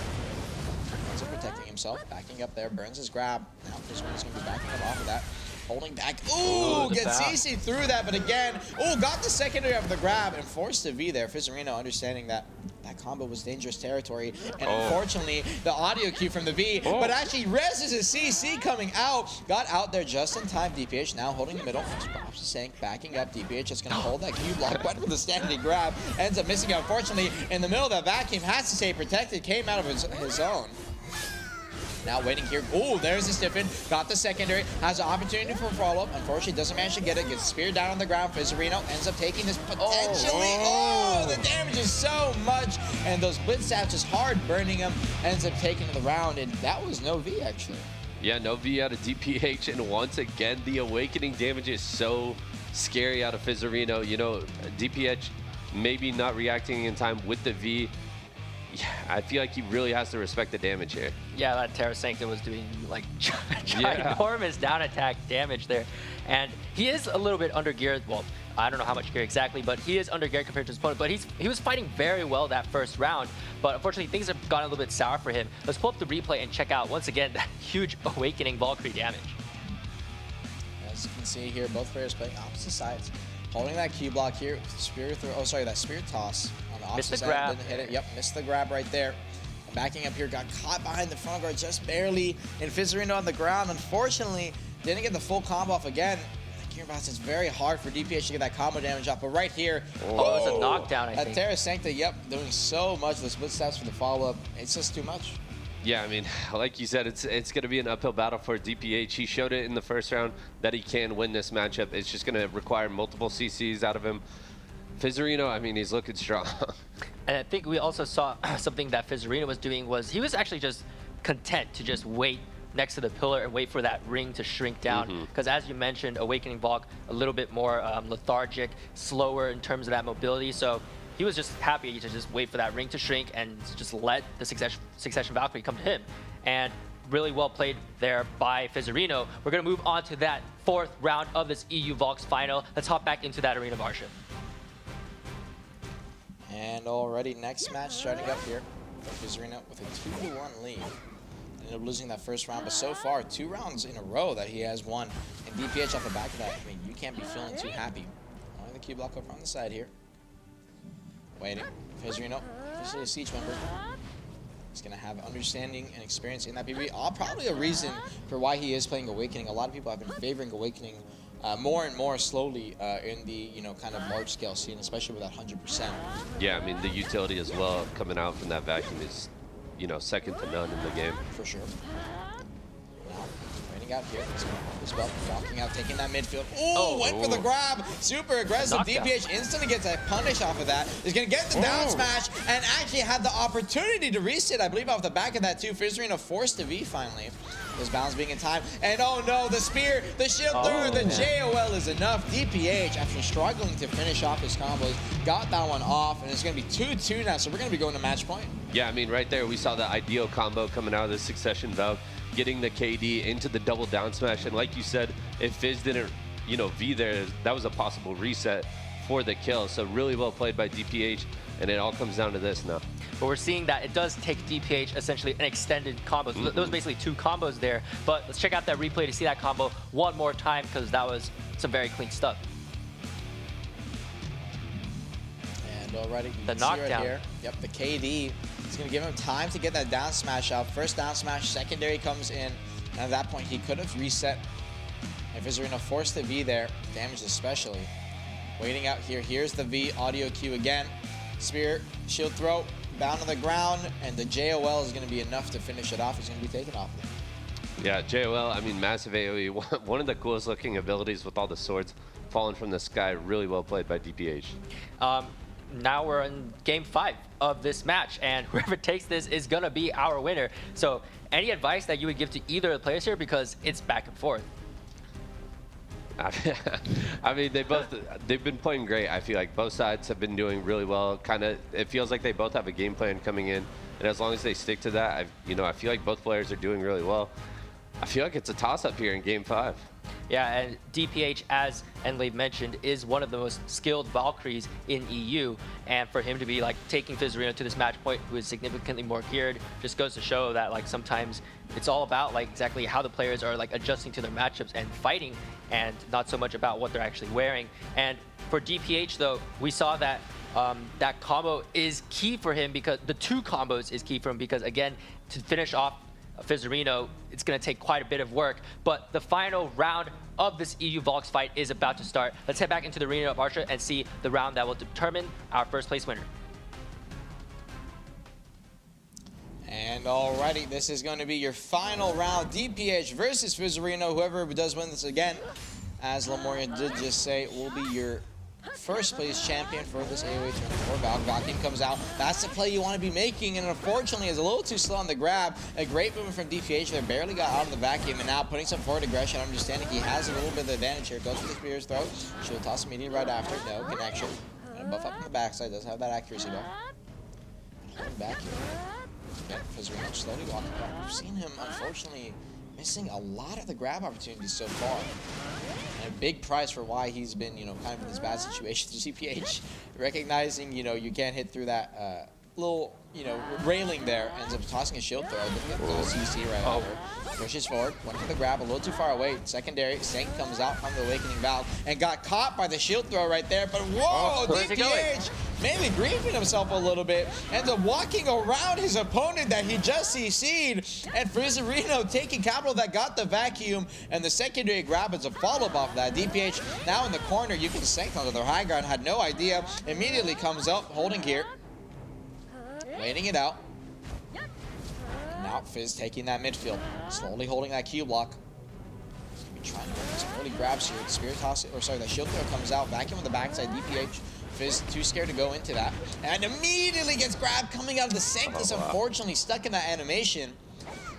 Ends up protecting himself. Backing up there. Burns his grab. Now Fizzerino's going to be backing up off of that. Holding back. Ooh, gets CC through that, but again, got the secondary of the grab and forced a V there. Fizzerino understanding that combo was dangerous territory, and unfortunately, the audio cue from the V, but actually reses his CC coming out. Got out there just in time. DPH now holding the middle. Pops the Sank, backing up. DPH is going to hold that Q block, went with the standing grab, ends up missing out. Unfortunately, in the middle of that vacuum, has to stay protected, came out of his own. Now waiting here. Oh, there's the stiffen. Got the secondary. Has an opportunity for follow-up. Unfortunately, doesn't manage to get it. Gets speared down on the ground. Fizzerino ends up taking this potentially. Oh, the damage is so much. And those blitz stats just hard burning him. Ends up taking the round. And that was no V, actually. Yeah, no V out of DPH. And once again, the awakening damage is so scary out of Fizzerino. You know, DPH maybe not reacting in time with the V. Yeah, I feel like he really has to respect the damage here. Yeah, that Terra Sancta was doing like ginormous down attack damage there. And he is a little bit under geared. Well, I don't know how much gear exactly, but he is under geared compared to his opponent. But he was fighting very well that first round. But unfortunately, things have gone a little bit sour for him. Let's pull up the replay and check out, once again, that huge awakening Valkyrie damage. As you can see here, both players playing opposite sides. Holding that Q block here. Spear throw. Oh, sorry, that spear toss. Missed the side, grab. didn't hit it. Yep, missed the grab right there. And backing up here, got caught behind the front guard just barely. And Fizzerino on the ground, unfortunately, didn't get the full combo off again. It's very hard for DPH to get that combo damage off, but right here, oh, it was a knockdown, I think. Terra Sancta, yep, doing so much. The split steps for the follow-up, it's just too much. Yeah, I mean, like you said, it's going to be an uphill battle for DPH. He showed it in the first round that he can win this matchup. It's just going to require multiple CCs out of him. Fizzerino, I mean, he's looking strong. And I think we also saw something that Fizzerino was doing was he was actually just content to just wait next to the pillar and wait for that ring to shrink down. Because as you mentioned, Awakening Valk, a little bit more lethargic, slower in terms of that mobility. So he was just happy to just wait for that ring to shrink and just let the Succession Valkyrie come to him. And really well played there by Fizzerino. We're going to move on to that fourth round of this EU Valks final. Let's hop back into that arena of Arsha. And already next match starting up here. Fizzerino with a 2-1 lead. Ended up losing that first round, but so far 2 rounds in a row that he has won. And DPH off the back of that, I mean, you can't be feeling too happy. Only the Q block over on the side here. Waiting. Fizzerino, officially a Siege member. He's going to have understanding and experience in that PvP. Probably a reason for why he is playing Awakening. A lot of people have been favoring Awakening more and more slowly in the kind of large scale scene, especially with that 100%. Yeah, I mean, the utility as well coming out from that vacuum is second to none in the game. For sure. Now, waiting out here. As well, walking out, taking that midfield. Ooh, went for the grab. Super aggressive. Knockdown. DPH instantly gets a punish off of that. He's going to get the down smash and actually had the opportunity to reset, I believe, off the back of that too. Fizzerino forced a V finally. His balance being in time. And oh no, the spear, the shield through, the JOL is enough. DPH, after struggling to finish off his combos, got that one off, and it's going to be 2-2 now, so we're going to be going to match point. Yeah, I mean, right there, we saw the ideal combo coming out of the Succession Valve, getting the KD into the double down smash, and like you said, if Fizz didn't, V there, that was a possible reset for the kill, so really well played by DPH, and it all comes down to this now. But we're seeing that it does take DPH essentially an extended combo. So there was basically 2 combos there. But let's check out that replay to see that combo one more time because that was some very clean stuff. And already the knockdown right here. Yep, the KD is going to give him time to get that down smash out. First down smash, secondary comes in. And at that point, he could have reset. If Fizzerino forced the V there, damage especially. Waiting out here. Here's the V audio cue again. Spear, shield throw. Down on the ground, and the JOL is going to be enough to finish it off. He's going to be taken off. Yeah, JOL, I mean, massive AoE. One of the coolest looking abilities with all the swords falling from the sky. Really well played by DPH. Now we're in game 5 of this match, and whoever takes this is going to be our winner. So any advice that you would give to either of the players here, because it's back and forth? I mean, they've been playing great. I feel like both sides have been doing really well. It feels like they both have a game plan coming in, and as long as they stick to that, I feel like both players are doing really well. I feel like it's a toss-up here in Game 5. Yeah, and DPH, as Enlave mentioned, is one of the most skilled Valkyries in EU, and for him to be taking Fizzerino to this match point, who is significantly more geared, just goes to show that sometimes it's all about exactly how the players are adjusting to their matchups and fighting, and not so much about what they're actually wearing. And for DPH though, we saw that that combo is key for him, because the 2 combos is key for him, because again, to finish off Fizzerino, it's going to take quite a bit of work. But the final round of this EU Valks fight is about to start. Let's head back into the arena of Arsha and see the round that will determine our first place winner. And alrighty, this is going to be your final round. DPH versus Fizzerino. Whoever does win this again, as Lemoria did just say, will be your first place champion for this AOA tournament. Valkyrie comes out. That's the play you want to be making, and unfortunately is a little too slow on the grab. A great movement from DPH there, barely got out of the vacuum, and now putting some forward aggression, understanding he has a little bit of advantage here. Goes for the spear's throw. She'll toss immediately right after. No connection. And buff up on the backside, does have that accuracy though. Holding back here. Again, Fizzerino slowly walking back. We've seen him, unfortunately, missing a lot of the grab opportunities so far. And a big price for why he's been, you know, kind of in this bad situation. CPH recognizing, you know, you can't hit through that little, you know, railing there. Ends up tossing a shield throw. Didn't get the CC right over. Pushes forward, went for the grab a little too far away. Secondary, Sank comes out from the Awakening Valve and got caught by the shield throw right there. But whoa, DPH mainly griefing himself a little bit. Ends up walking around his opponent that he just CC'd. And Fizzerino taking capital that got the vacuum. And the secondary grab is a follow-up off that. DPH now in the corner. You can Sank onto the high ground. Had no idea. Immediately comes up, holding here. Waiting it out. Now Fizz taking that midfield, slowly holding that Q block. He's gonna be trying to get some early grabs here. The spear toss, or sorry, the shield throw comes out, vacuum on the backside. DPH, Fizz too scared to go into that, and immediately gets grabbed coming out of the Sanctus. Unfortunately, stuck in that animation.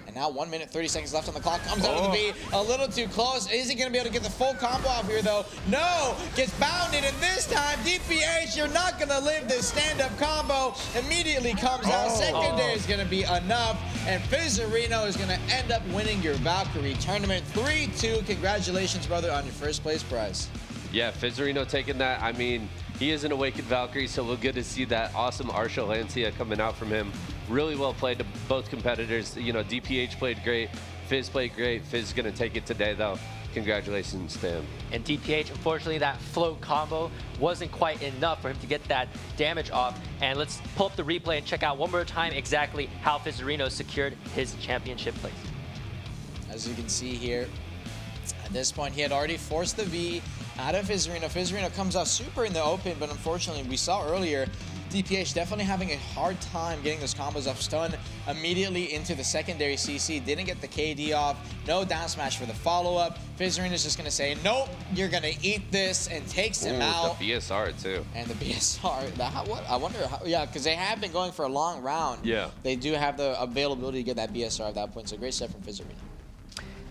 And now 1 minute 30 seconds left on the clock. Comes out with the V, a little too close. Is he gonna be able to get the full combo off here though? No, gets bounded, and this time DPH, you're not gonna live this stand-up combo. Immediately comes out. Secondary is gonna be enough, and Fizzerino is gonna end up winning your Valkyrie tournament 3-2. Congratulations, brother, on your first place prize. Yeah, Fizzerino taking that. I mean, he is an Awakened Valkyrie, so we'll get to see that awesome Arsha Lancia coming out from him. Really well played to both competitors. You know, DPH played great, Fizz played great. Fizz is going to take it today, though. Congratulations to him. And DPH, unfortunately, that float combo wasn't quite enough for him to get that damage off. And let's pull up the replay and check out one more time exactly how Fizzerino secured his championship place. As you can see here, at this point, he had already forced the V out of Fizzerino. Fizzerino comes out super in the open, but unfortunately, we saw earlier, DPH definitely having a hard time getting those combos off. Stun immediately into the secondary CC. Didn't get the KD off. No down smash for the follow-up. Fizzerino's just going to say, nope, you're going to eat this, and takes him out. The BSR, too. And the BSR. What? I wonder how. Yeah, because they have been going for a long round. Yeah. They do have the availability to get that BSR at that point. So great stuff from Fizzerino.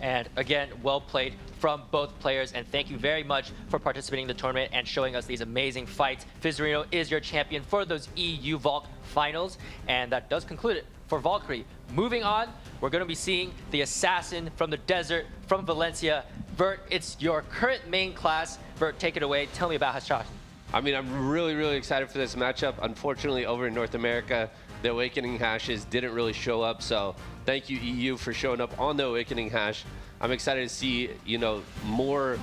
And again, well played from both players, and thank you very much for participating in the tournament and showing us these amazing fights. Fizzerino is your champion for those EU Valk finals, and that does conclude it for Valkyrie. Moving on, we're going to be seeing the assassin from the desert, from Valencia. Vert, it's your current main class. Vert, take it away. Tell me about Hashashin. I mean, I'm really, really excited for this matchup. Unfortunately, over in North America, the Awakening Hashes didn't really show up, so thank you, EU, for showing up on the Awakening Hash. I'm excited to see, you know, more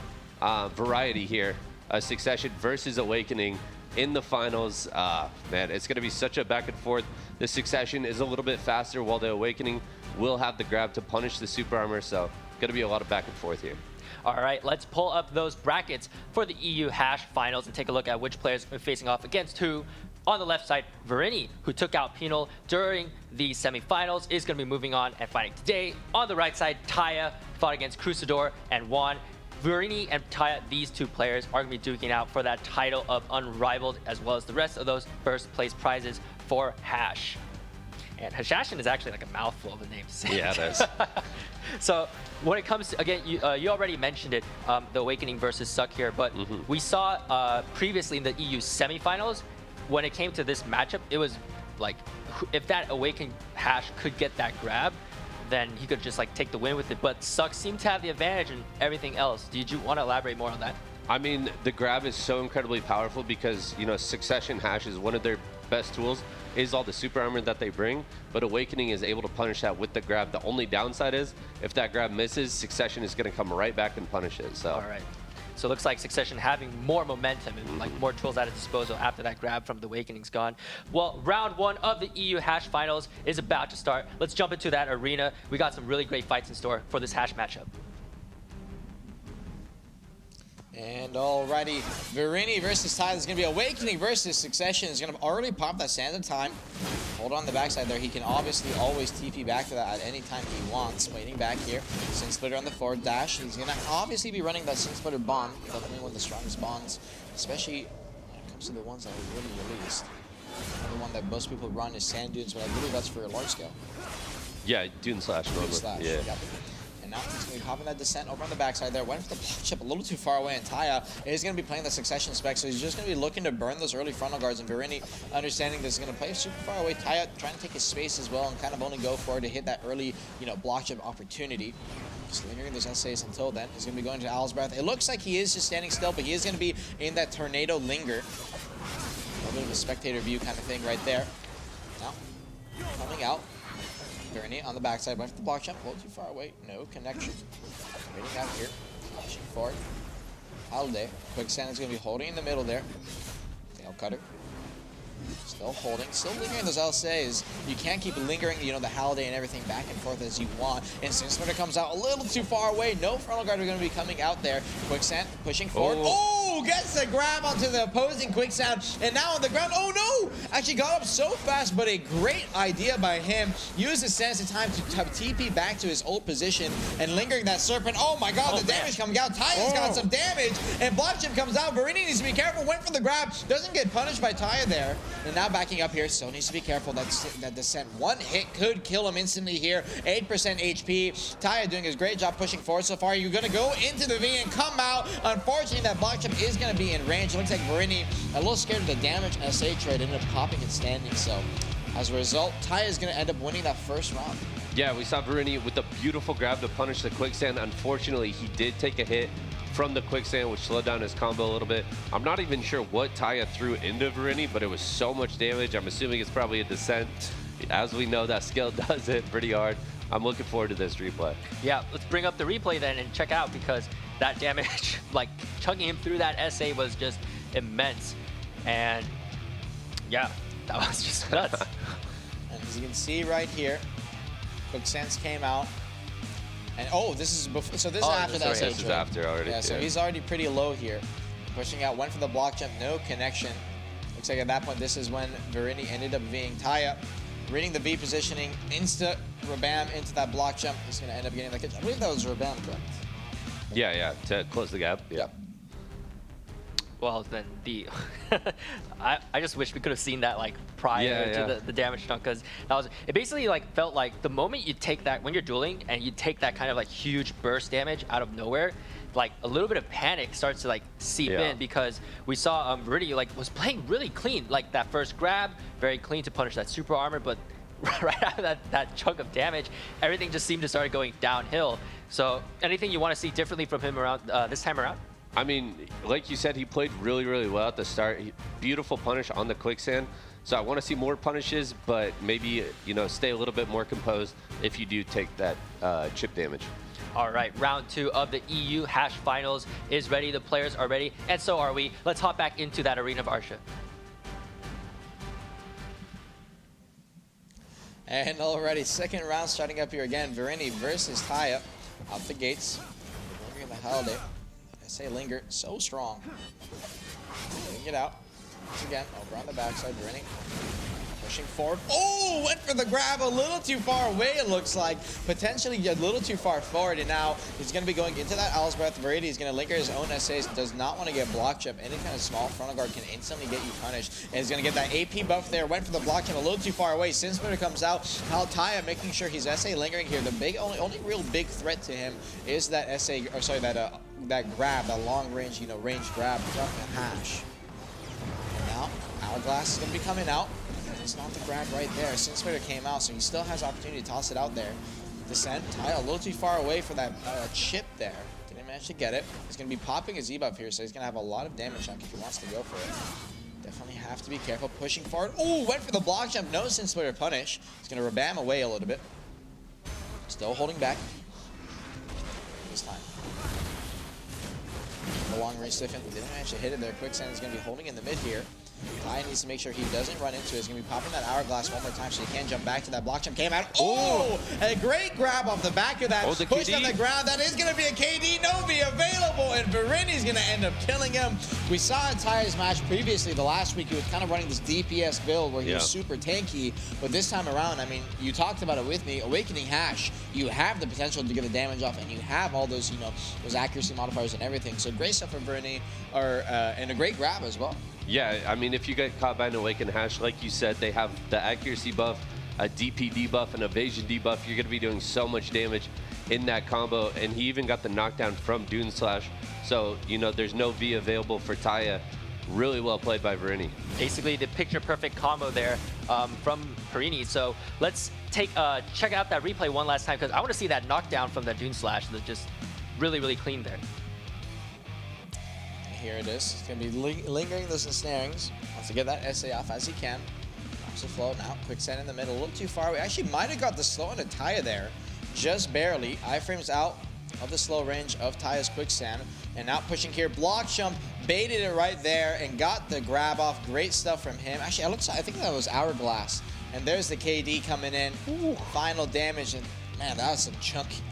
variety here. Succession versus Awakening in the finals. Man, it's going to be such a back and forth. The Succession is a little bit faster, while the Awakening will have the grab to punish the super armor, so going to be a lot of back and forth here. All right, let's pull up those brackets for the EU Hash finals and take a look at which players are facing off against who. On the left side, Verini, who took out Penal during the semifinals, is going to be moving on and fighting today. On the right side, Taya fought against Crusador and won. Verini and Taya, these two players, are going to be duking out for that title of Unrivaled, as well as the rest of those first place prizes for Hash. And Hashashin is actually like a mouthful of a name to say. Yeah, it is. So when it comes to, again, you already mentioned it, the Awakening versus Suck here, but we saw previously in the EU semifinals, when it came to this matchup, it was like, if that Awakening Hash could get that grab, then he could just like take the win with it. But Suck seemed to have the advantage in everything else. Did you want to elaborate more on that? I mean, the grab is so incredibly powerful because, you know, Succession Hash is one of their best tools, is all the super armor that they bring, but Awakening is able to punish that with the grab. The only downside is, if that grab misses, Succession is going to come right back and punish it. So. All right. So it looks like Succession having more momentum and like more tools at its disposal after that grab from the Awakening's gone. Well, round one of the EU Hash finals is about to start. Let's jump into that arena. We got some really great fights in store for this Hash matchup. And already, Verini versus Ty. There's going to be Awakening versus Succession. Is going to already pop that standard time. Hold on the backside there. He can obviously always TP back to that at any time he wants. Waiting back here. Sin Splitter on the forward dash. He's going to obviously be running that Sin Splitter bond. Definitely one of the strongest bonds, especially when it comes to the ones that are really released. The one that most people run is Sand Dunes, but I believe that's for a large scale. Yeah, Dune Slash. Dune Slash. Yeah. Yep. And now he's going to be popping that descent over on the backside there. Went for the block chip a little too far away, and Taya is going to be playing the Succession spec, so he's just going to be looking to burn those early frontal guards, and Verini, understanding this, is going to play super far away. Taya trying to take his space as well and kind of only go for it to hit that early, block chip opportunity. Just lingering those essays until then. He's going to be going to Owl's Breath. It looks like he is just standing still, but he is going to be in that Tornado Linger. A little bit of a spectator view kind of thing right there. Now, coming out. Verini on the backside, went for the block jump, a little too far away, no connection. Waiting out here, pushing forward. Holiday, Quicksand is going to be holding in the middle there. Tail cutter. Still holding, still lingering those LSAs. You can't keep lingering, the Holiday and everything back and forth as you want. And Sin Splitter comes out a little too far away. No frontal guard are going to be coming out there. Quicksand pushing forward. Oh, gets a grab onto the opposing Quicksand. And now on the ground. Oh no! Actually got up so fast, but a great idea by him. Used his sense of time to TP back to his old position and lingering that Serpent. Oh my god, the damage coming out. Taya's got some damage. And block chip comes out. Verini needs to be careful. Went for the grab. Doesn't get punished by Taya there. And now backing up here, still needs to be careful. That descent, one hit could kill him instantly here. 8% HP. Taya doing his great job pushing forward so far. You're going to go into the V and come out. Unfortunately, that block chip is going to be in range. It looks like Verini a little scared of the damage. SA trade ended up popping and standing. So as a result, Taya is going to end up winning that first round. Yeah, we saw Verini with a beautiful grab to punish the Quicksand. Unfortunately, he did take a hit from the Quicksand, which slowed down his combo a little bit. I'm not even sure what Taya threw into Verini, but it was so much damage. I'm assuming it's probably a descent. As we know, that skill does hit pretty hard. I'm looking forward to this replay. Yeah, let's bring up the replay then and check out, because that damage, like chugging him through that SA was just immense. And yeah, that was just nuts. And as you can see right here, Quicksands came out. And oh, this is before, so this is after that. This is after already. Yeah, so he's already pretty low here. Pushing out, went for the block jump, no connection. Looks like at that point, this is when Verini ended up being Taya. Reading the B positioning, insta Rabam into that block jump. He's going to end up getting the catch. I believe that was Rabam, correct? Yeah, to close the gap. Yeah. Well, then I just wish we could have seen that like prior to the damage chunk, because that was, it basically like felt like the moment you take that, when you're dueling and you take that kind of like huge burst damage out of nowhere, like a little bit of panic starts to like seep in, because we saw Verini like was playing really clean, like that first grab, very clean to punish that super armor, but right after that chunk of damage, everything just seemed to start going downhill. So anything you want to see differently from him around this time around? I mean, like you said, he played really, really well at the start. Beautiful punish on the Quicksand. So I want to see more punishes, but maybe, stay a little bit more composed if you do take that chip damage. All right, round 2 of the EU Hash Finals is ready. The players are ready, and so are we. Let's hop back into that arena of Arsha. And already, second round starting up here again. Verini versus Taya. Out the gates. Lingering the Holiday. I say linger, so strong. Getting it out. Once again, over on the backside, Verini. Pushing forward. Oh, went for the grab a little too far away, it looks like. Potentially a little too far forward, and now he's going to be going into that Owl's Breath. Verini is going to linger his own SAs, does not want to get block chip. Any kind of small frontal guard can instantly get you punished. And he's going to get that AP buff there. Went for the block chip a little too far away. Sin Splitter comes out. Taya making sure he's SA lingering here. The only real big threat to him is that that grab, that long range, range grab from the Hash. And now, Hourglass is going to be coming out. It's not the grab right there. Sin Splitter came out, so he still has opportunity to toss it out there. Descent, Taya a little too far away for that chip there. Didn't manage to get it. He's going to be popping his E-buff here, so he's going to have a lot of damage chunk if he wants to go for it. Definitely have to be careful. Pushing forward. Oh, went for the block jump. No Sin Splitter punish. He's going to Rabam away a little bit. Still holding back. This time. The long range stiffen. Didn't manage to hit it there. Quicksand is going to be holding in the mid here. Taya needs to make sure he doesn't run into it. He's going to be popping that hourglass one more time so he can jump back to that block jump. Came out. Oh! A great grab off the back of that. Oh, the Pushed KD. on the ground. That is going to be a KD Novi available, and Verini's going to end up killing him. We saw in Taya's match previously, the last week, he was kind of running this DPS build where he was super tanky, but this time around, I mean, you talked about it with me, Awakening Hash, you have the potential to get the damage off, and you have all those, you know, those accuracy modifiers and everything. So great stuff for Verini, and a great grab as well. Yeah, I mean, if you get caught by an Awakened Hash, like you said, they have the accuracy buff, a DP debuff, an evasion debuff. You're going to be doing so much damage in that combo, and he even got the knockdown from Dune Slash. So, you know, there's no V available for Taya. Really well played by Verini. Basically, the picture-perfect combo there from Verini. So let's check out that replay one last time, because I want to see that knockdown from that Dune Slash. That's just really, really clean there. Here it is. It's going to be lingering those ensnarings. Wants to get that SA off as he can. Drops the flow now. Quicksand in the middle. A little too far away. Actually might have got the slow into Taya there. Just barely. Iframes out of the slow range of Taya's Quicksand. And now pushing here. Block jump. Baited it right there and got the grab off. Great stuff from him. Actually, I think that was Hourglass. And there's the KD coming in. Ooh. Final damage. And man, that's some chunky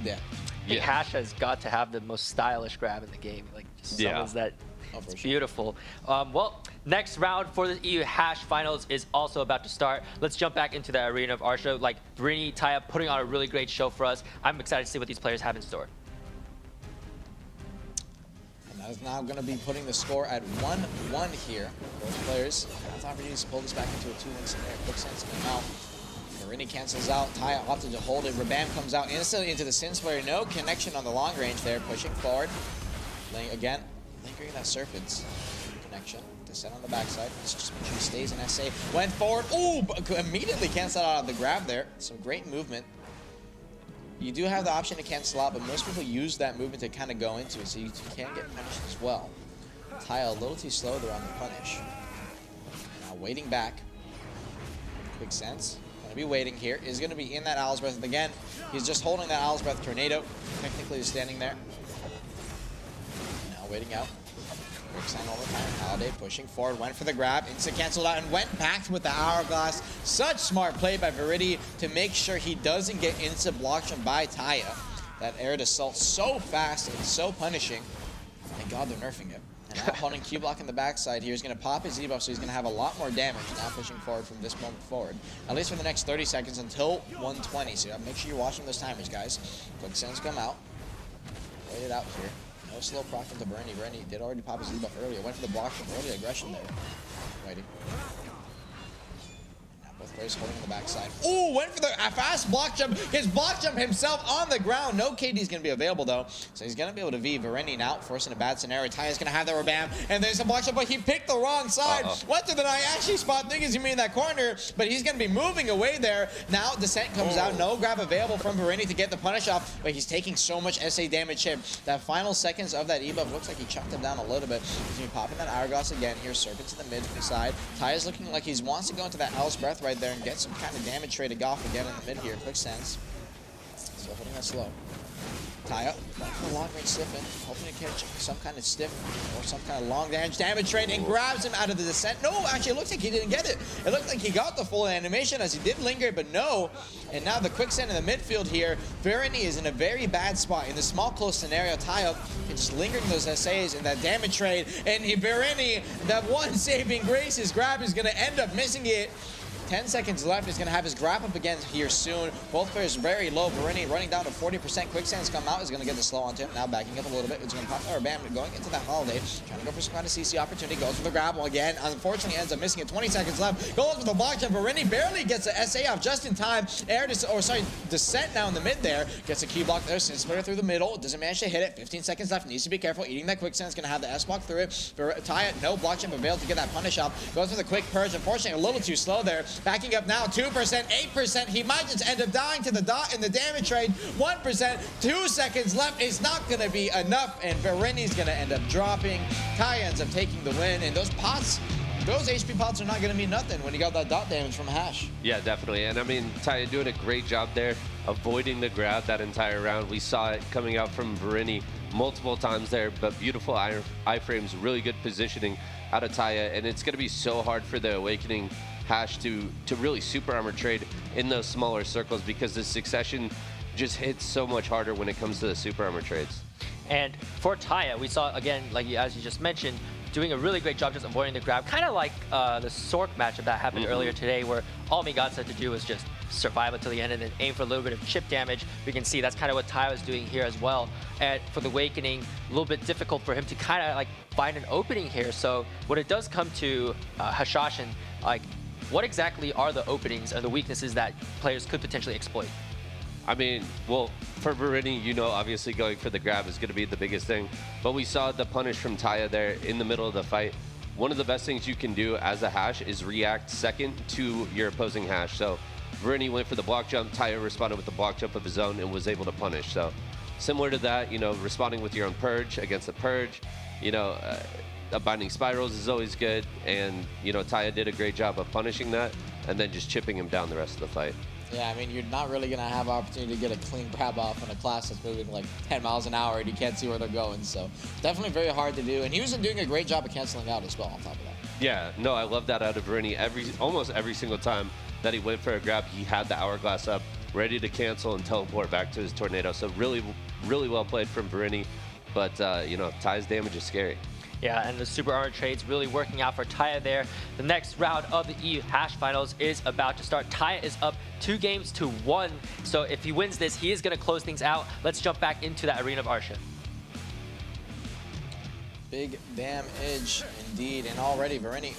damage. I think Hash has got to have the most stylish grab in the game. Like, just someone's that it's beautiful. Well, next round for the EU Hash Finals is also about to start. Let's jump back into the arena of Arsha. Like, Verini, Taya putting on a really great show for us. I'm excited to see what these players have in store. And that is now going to be putting the score at 1-1 here. Both players have opportunities to pull this back into a 2-win scenario. Quicksand's coming out. Verini cancels out. Taya opted to hold it. Rabam comes out instantly into the Sins player. No connection on the long range there. Pushing forward. Again, lingering that Serpent's connection. Descent on the backside. Let's just make sure he stays in SA. Went forward. Ooh! Immediately canceled out of the grab there. Some great movement. You do have the option to cancel out, but most people use that movement to kind of go into it, so you can get punished as well. Taya a little too slow there on the punish. Now waiting back. Quick sense. Be waiting here, is going to be in that Owl's Breath. And again, he's just holding that Owl's Breath Tornado. Technically, he's standing there. Now waiting out. Quicksand all the time. Holiday pushing forward, went for the grab, instant canceled out, and went back with the Hourglass. Such smart play by Verini to make sure he doesn't get instant blocked by Taya. That air assault so fast and so punishing. Thank God they're nerfing it. And now holding Q block in the backside here. He's going to pop his debuff, so he's going to have a lot more damage now pushing forward from this moment forward. At least for the next 30 seconds until 120. So make sure you're watching those timers, guys. Quicksand's come out. Wait it out here. No slow proc into Verini. Verini did already pop his debuff earlier. Went for the block from early aggression there. Waiting. Both players holding on the backside. Ooh, went for the fast block jump. His block jump himself on the ground. No KD's going to be available, though. So he's going to be able to V Verini now, forcing a bad scenario. Taya's going to have the Rabam, and there's a block jump, but he picked the wrong side. Went to the Nyashi spot, thinking he's going to be in that corner, but he's going to be moving away there. Now Descent comes out. No grab available from Verini to get the punish off, but he's taking so much SA damage here. That final seconds of that E-buff looks like he chucked him down a little bit. He's going to be popping that Hourglass again here. Serpent to the mid side. Taya's looking like he wants to go into that Owl's Breath right there and get some kind of damage traded off again in the mid here. Quick sense. Still holding that slow. Taya, for long range stiffen, hoping to catch some kind of stiff or some kind of long damage trade, and grabs him out of the descent. No, actually, it looks like he didn't get it. It looked like he got the full animation as he did linger, but no. And now the quicksand in the midfield here. Verini is in a very bad spot in the small close scenario. Taya just lingering those SAs in that damage trade, and Verini, that one saving grace, his grab is going to end up missing it. 10 seconds left. He's going to have his grab up again here soon. Both players very low. Verini running down to 40%. Quicksand's come out. He's going to get the slow onto him. Now backing up a little bit. It's going to pop our bam going into that Holiday. Trying to go for some kind of CC opportunity. Goes for the grab again. Unfortunately ends up missing it. 20 seconds left. Goes for the block jump. Verini barely gets the SA off just in time. Descent now in the mid there. Gets a key block there. Sin Splitter through the middle. Doesn't manage to hit it. 15 seconds left. Needs to be careful. Eating that Quicksand's going to have the S block through it. Taya, no block jump available to get that punish off. Goes for the quick purge. Unfortunately, a little too slow there. Backing up now. 2%, 8%. He might just end up dying to the dot in the damage trade. 1%, 2 seconds left. It's not going to be enough, and Verini's going to end up dropping. Taya ends up taking the win, and those pots, those HP pots are not going to mean nothing when you got that dot damage from Hash. Yeah, definitely. And I mean, Taya doing a great job there, avoiding the grab that entire round. We saw it coming out from Verini multiple times there, but beautiful iframes, really good positioning out of Taya, and it's going to be so hard for the Awakening Hash to really super armor trade in those smaller circles, because the succession just hits so much harder when it comes to the super armor trades. And for Taya, we saw, again, like as you just mentioned, doing a really great job just avoiding the grab, kind of like the Sork matchup that happened earlier today, where all Migat had to do was just survive until the end and then aim for a little bit of chip damage. We can see that's kind of what Taya was doing here as well. And for the Awakening, a little bit difficult for him to kind of like find an opening here. So when it does come to Hashashin, like what exactly are the openings and the weaknesses that players could potentially exploit? I mean, well, for Verini, you know, obviously going for the grab is going to be the biggest thing. But we saw the punish from Taya there in the middle of the fight. One of the best things you can do as a hash is react second to your opposing hash. So Verini went for the block jump, Taya responded with the block jump of his own and was able to punish. So similar to that, you know, responding with your own purge against the purge, you know, binding spirals is always good. And, you know, Taya did a great job of punishing that and then just chipping him down the rest of the fight. Yeah, I mean, you're not really going to have opportunity to get a clean grab off in a class that's moving like 10 miles an hour and you can't see where they're going. So definitely very hard to do. And he was doing a great job of canceling out as well on top of that. Yeah, no, I love that out of Verini. Almost every single time that he went for a grab, he had the hourglass up, ready to cancel and teleport back to his tornado. So really, really well played from Verini. But, you know, Taya's damage is scary. Yeah, and the super armor trades really working out for Taya there. The next round of the EU Hash Finals is about to start. Taya is up 2-1. So if he wins this, he is going to close things out. Let's jump back into that arena of Arsha. Big damage indeed. And already Verini,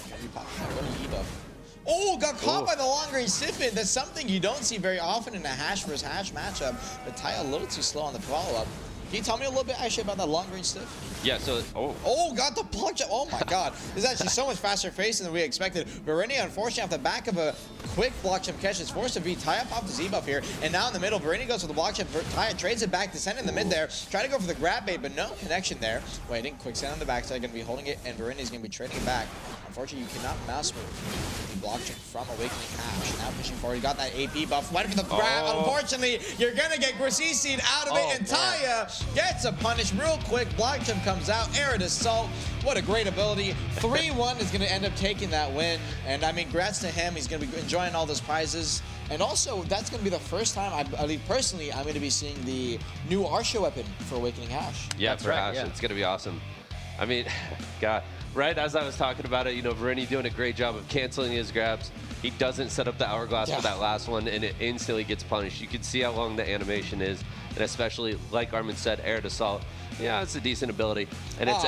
oh, got caught by the long range Sifin. That's something you don't see very often in a hash versus hash matchup. But Taya a little too slow on the follow-up. Can you tell me a little bit actually about that long range stiff? Yeah, so, Oh, got the block jump. Oh my god. This is actually so much faster paced than we expected. Verini, unfortunately, off the back of a quick block jump catch, is forced to beat. Taya popped the Z buff here. And now in the middle, Verini goes for the block jump. Taya trades it back, descend in the mid there. Try to go for the grab bait, but no connection there. Waiting, quick send on the backside, going to be holding it, and Verini's going to be trading it back. Unfortunately, you cannot mouse move the block jump from Awakening Hash. Now pushing forward, you got that AP buff. Went for the grab. Unfortunately, you're going to get Gracisi'd out of it, and Taya gets a punish real quick. Block jump comes out. Arid Assault. What a great ability. 3-1 is going to end up taking that win. And I mean, congrats to him. He's going to be enjoying all those prizes. And also, that's going to be the first time, I believe personally, I'm going to be seeing the new Arsha weapon for Awakening Hash. Yeah, for Hash, it's going to be awesome. I mean, God, right as I was talking about it, you know, Verini doing a great job of canceling his grabs. He doesn't set up the hourglass for that last one, and it instantly gets punished. You can see how long the animation is, and especially, like Armin said, Arid Assault. Yeah, it's a decent ability, and it's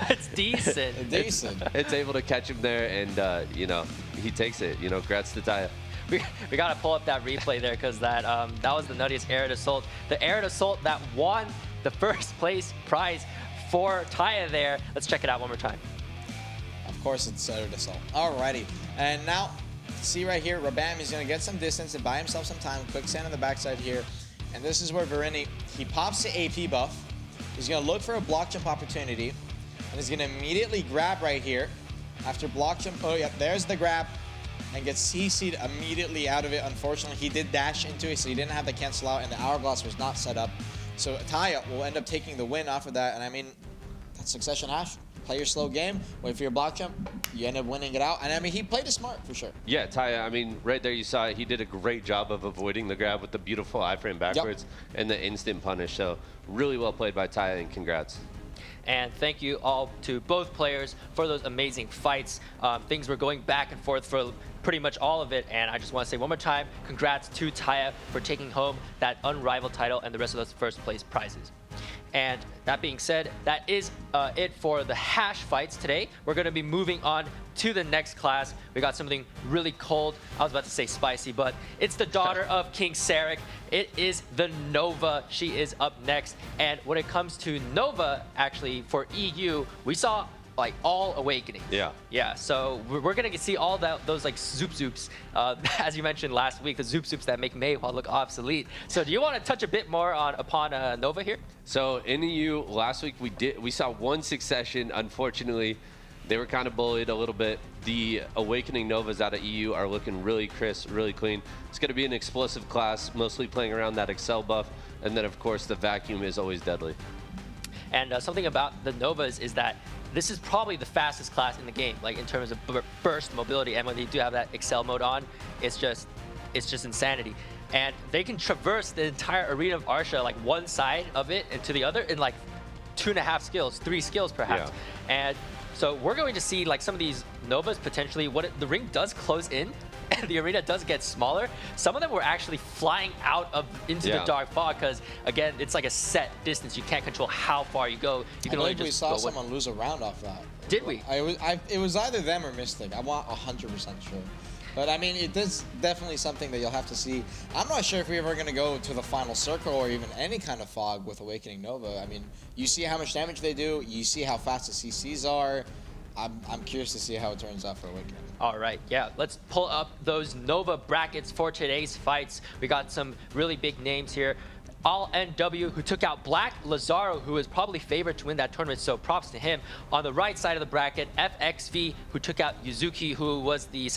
it's decent. Decent. It's able to catch him there, and you know, he takes it. You know, congrats to Taya. We gotta pull up that replay there because that was the nuttiest Arid Assault. The Arid Assault that won the first place prize for Taya there. Let's check it out one more time. Of course, it's Arid Assault. Alrighty, and now see right here, Rabam is gonna get some distance and buy himself some time. Quick sand on the backside here. And this is where Verini, he pops the AP buff. He's going to look for a block jump opportunity. And he's going to immediately grab right here. After block jump, oh yeah, there's the grab. And gets CC'd immediately out of it. Unfortunately, he did dash into it, so he didn't have the cancel out, and the hourglass was not set up. So Taya will end up taking the win off of that. And I mean, that's Succession Hash. Play your slow game, wait for your block jump, you end up winning it out. And I mean, he played it smart for sure. Yeah, Taya, I mean, right there you saw it. He did a great job of avoiding the grab with the beautiful iframe backwards and the instant punish. So really well played by Taya, and congrats. And thank you all to both players for those amazing fights. Things were going back and forth for pretty much all of it. And I just want to say one more time, congrats to Taya for taking home that Unrivaled title and the rest of those first place prizes. And that being said, that is it for the hash fights today. We're going to be moving on to the next class. We got something really cold. I was about to say spicy, but it's the daughter of King Sarek. It is the Nova. She is up next. And when it comes to Nova, actually, for EU, we saw like all awakening. Yeah, so we're gonna see all those like zoops, as you mentioned last week, the zoops that make Maewha look obsolete. So do you want to touch a bit more upon Nova here? So in EU last week we saw one succession. Unfortunately, they were kind of bullied a little bit. The awakening Novas out of EU are looking really crisp, really clean. It's going to be an explosive class, mostly playing around that Excel buff, and then of course the vacuum is always deadly. And something about the Novas is that this is probably the fastest class in the game, like in terms of burst mobility. And when they do have that Excel mode on, it's just insanity. And they can traverse the entire arena of Arsha, like one side of it and to the other in like 2.5 skills, 3 skills perhaps. Yeah. And so we're going to see like some of these Novas potentially, the ring does close in and the arena does get smaller. Some of them were actually flying out into the dark fog because, again, it's like a set distance. You can't control how far you go. You can only just we saw someone lose a round off that. Did we? It was either them or Mystic. I'm not 100% sure. But I mean, it is definitely something that you'll have to see. I'm not sure if we're ever going to go to the final circle or even any kind of fog with Awakening Nova. I mean, you see how much damage they do. You see how fast the CCs are. I'm curious to see how it turns out for Awakening. All right, yeah, let's pull up those Nova brackets for today's fights. We got some really big names here. All NW, who took out Black Lazaro, who is probably favored to win that tournament, so props to him. On the right side of the bracket, FXV, who took out Yuzuki, who was the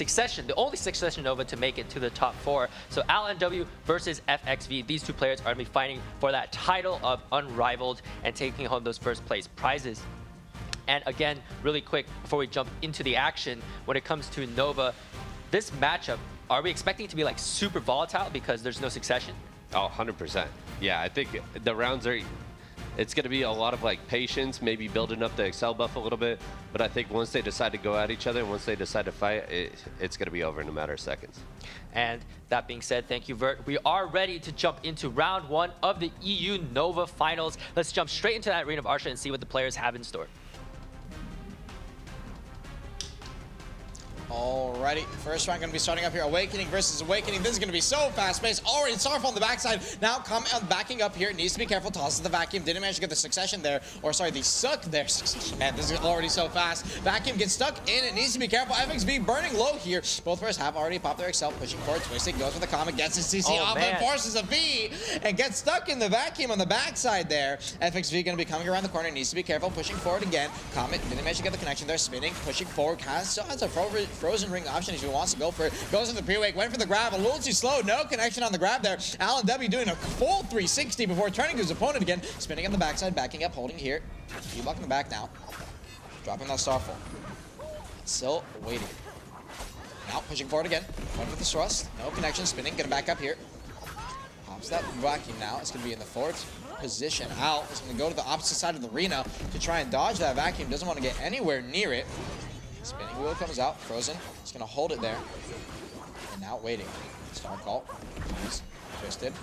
only Succession Nova to make it to the top 4. So All NW versus FXV. These two players are going to be fighting for that title of Unrivaled and taking home those first place prizes. And again, really quick, before we jump into the action, when it comes to Nova, this matchup, are we expecting it to be like super volatile because there's no Succession? Oh, 100%. Yeah, I think the rounds are, it's going to be a lot of like patience, maybe building up the Excel buff a little bit. But I think once they decide to go at each other, once they decide to fight, it's going to be over in a matter of seconds. And that being said, thank you, Vert. We are ready to jump into round 1 of the EU Nova Finals. Let's jump straight into that arena of Arsha and see what the players have in store. Alrighty, first round going to be starting up here. Awakening versus Awakening. This is going to be so fast-paced. Already Starfall on the backside. Now backing up here. Needs to be careful. Tosses the Vacuum. Didn't manage to get the Succession there. Or sorry, the Suck there. Succession. Man, this is already so fast. Vacuum gets stuck in. It needs to be careful. FXV burning low here. Both players have already popped their Excel. Pushing forward. Twisting. Goes for the Comet. Gets his CC off and forces a V. And gets stuck in the Vacuum on the backside there. FXV going to be coming around the corner. Needs to be careful. Pushing forward again. Comet didn't manage to get the connection there. Spinning. Pushing forward. Still has a frozen ring option if he wants to go for it. Goes for the pre-wake, went for the grab, a little too slow, no connection on the grab there. Alan W doing a full 360 before turning to his opponent again, spinning on the backside, backing up, holding here. Blocking the back now. Dropping that Starfall. Still waiting. Now pushing forward again. Going for the thrust, no connection, spinning, gonna back up here. Pops that Vacuum now. It's gonna be in the fourth position out. It's gonna go to the opposite side of the arena to try and dodge that Vacuum. Doesn't want to get anywhere near it. Spinning wheel comes out, frozen. It's gonna hold it there. And now waiting. Star call. He's twisted.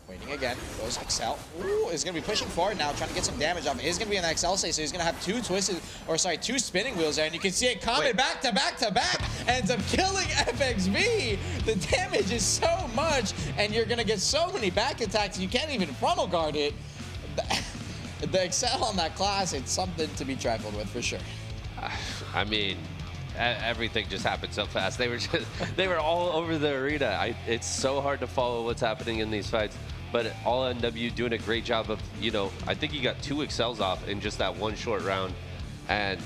Waiting again. Goes Excel. Ooh, is gonna be pushing forward now, trying to get some damage off. Is gonna be an Excel stage, so he's gonna have two spinning wheels there, and you can see it Comet back to back to back. Ends up killing FXV. The damage is so much, and you're gonna get so many back attacks, you can't even frontal guard it. The Excel on that class, it's something to be trifled with for sure. I mean, everything just happened so fast. They were all over the arena. It's so hard to follow what's happening in these fights. But All NW doing a great job of, I think he got 2 Excels off in just that one short round. And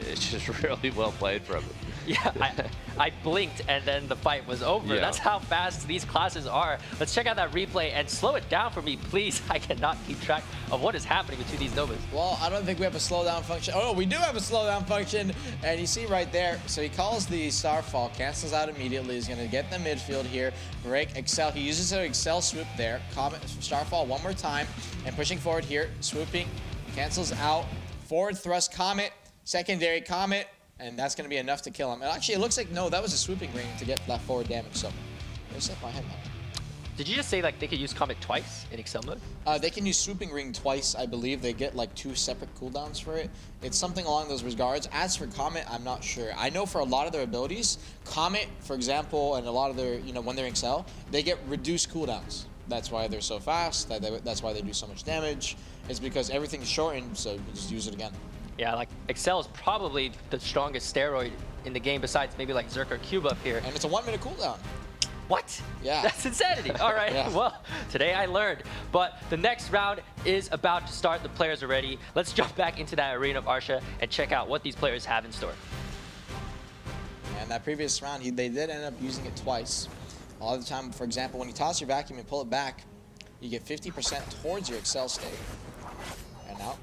it's just really well played from him. Yeah, I blinked and then the fight was over. Yeah. That's how fast these classes are. Let's check out that replay and slow it down for me, please. I cannot keep track of what is happening between these Novas. Well, I don't think we have a slowdown function. Oh, we do have a slowdown function. And you see right there, so he calls the Starfall, cancels out immediately. He's going to get the midfield here. Break, Excel. He uses an Excel swoop there. Comet, Starfall one more time. And pushing forward here, swooping, cancels out. Forward thrust Comet, secondary Comet. And that's going to be enough to kill him. And actually, it looks like, no, that was a swooping ring to get that forward damage. So, there's my head now. Did you just say like they could use Comet twice in Excel mode? They can use swooping ring twice, I believe. They get like 2 separate cooldowns for it. It's something along those regards. As for Comet, I'm not sure. I know for a lot of their abilities, Comet, for example, and a lot of their, when they're in Excel, they get reduced cooldowns. That's why they're so fast. That's why they do so much damage. It's because everything's shortened, so you just use it again. Yeah, like Excel is probably the strongest steroid in the game besides maybe like Berzerker Cube up here. And it's a 1-minute cooldown. What? Yeah. That's insanity. All right, yeah. Well, today I learned. But the next round is about to start. The players are ready. Let's jump back into that arena of Arsha and check out what these players have in store. And that previous round, they did end up using it twice. A lot of the time, for example, when you toss your Vacuum and pull it back, you get 50% towards your Excel state. And now,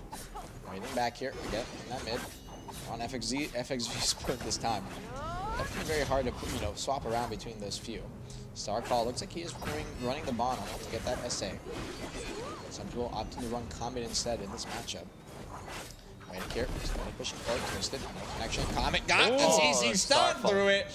Waiting back here again in that mid. On FXV split this time. Definitely very hard to swap around between those few. Star Call looks like he is running the Bond on to get that SA. Some people opting to run Comet instead in this matchup. Waiting here, slowly pushing forward, twisted, no connection. Comet got this easy stun through it,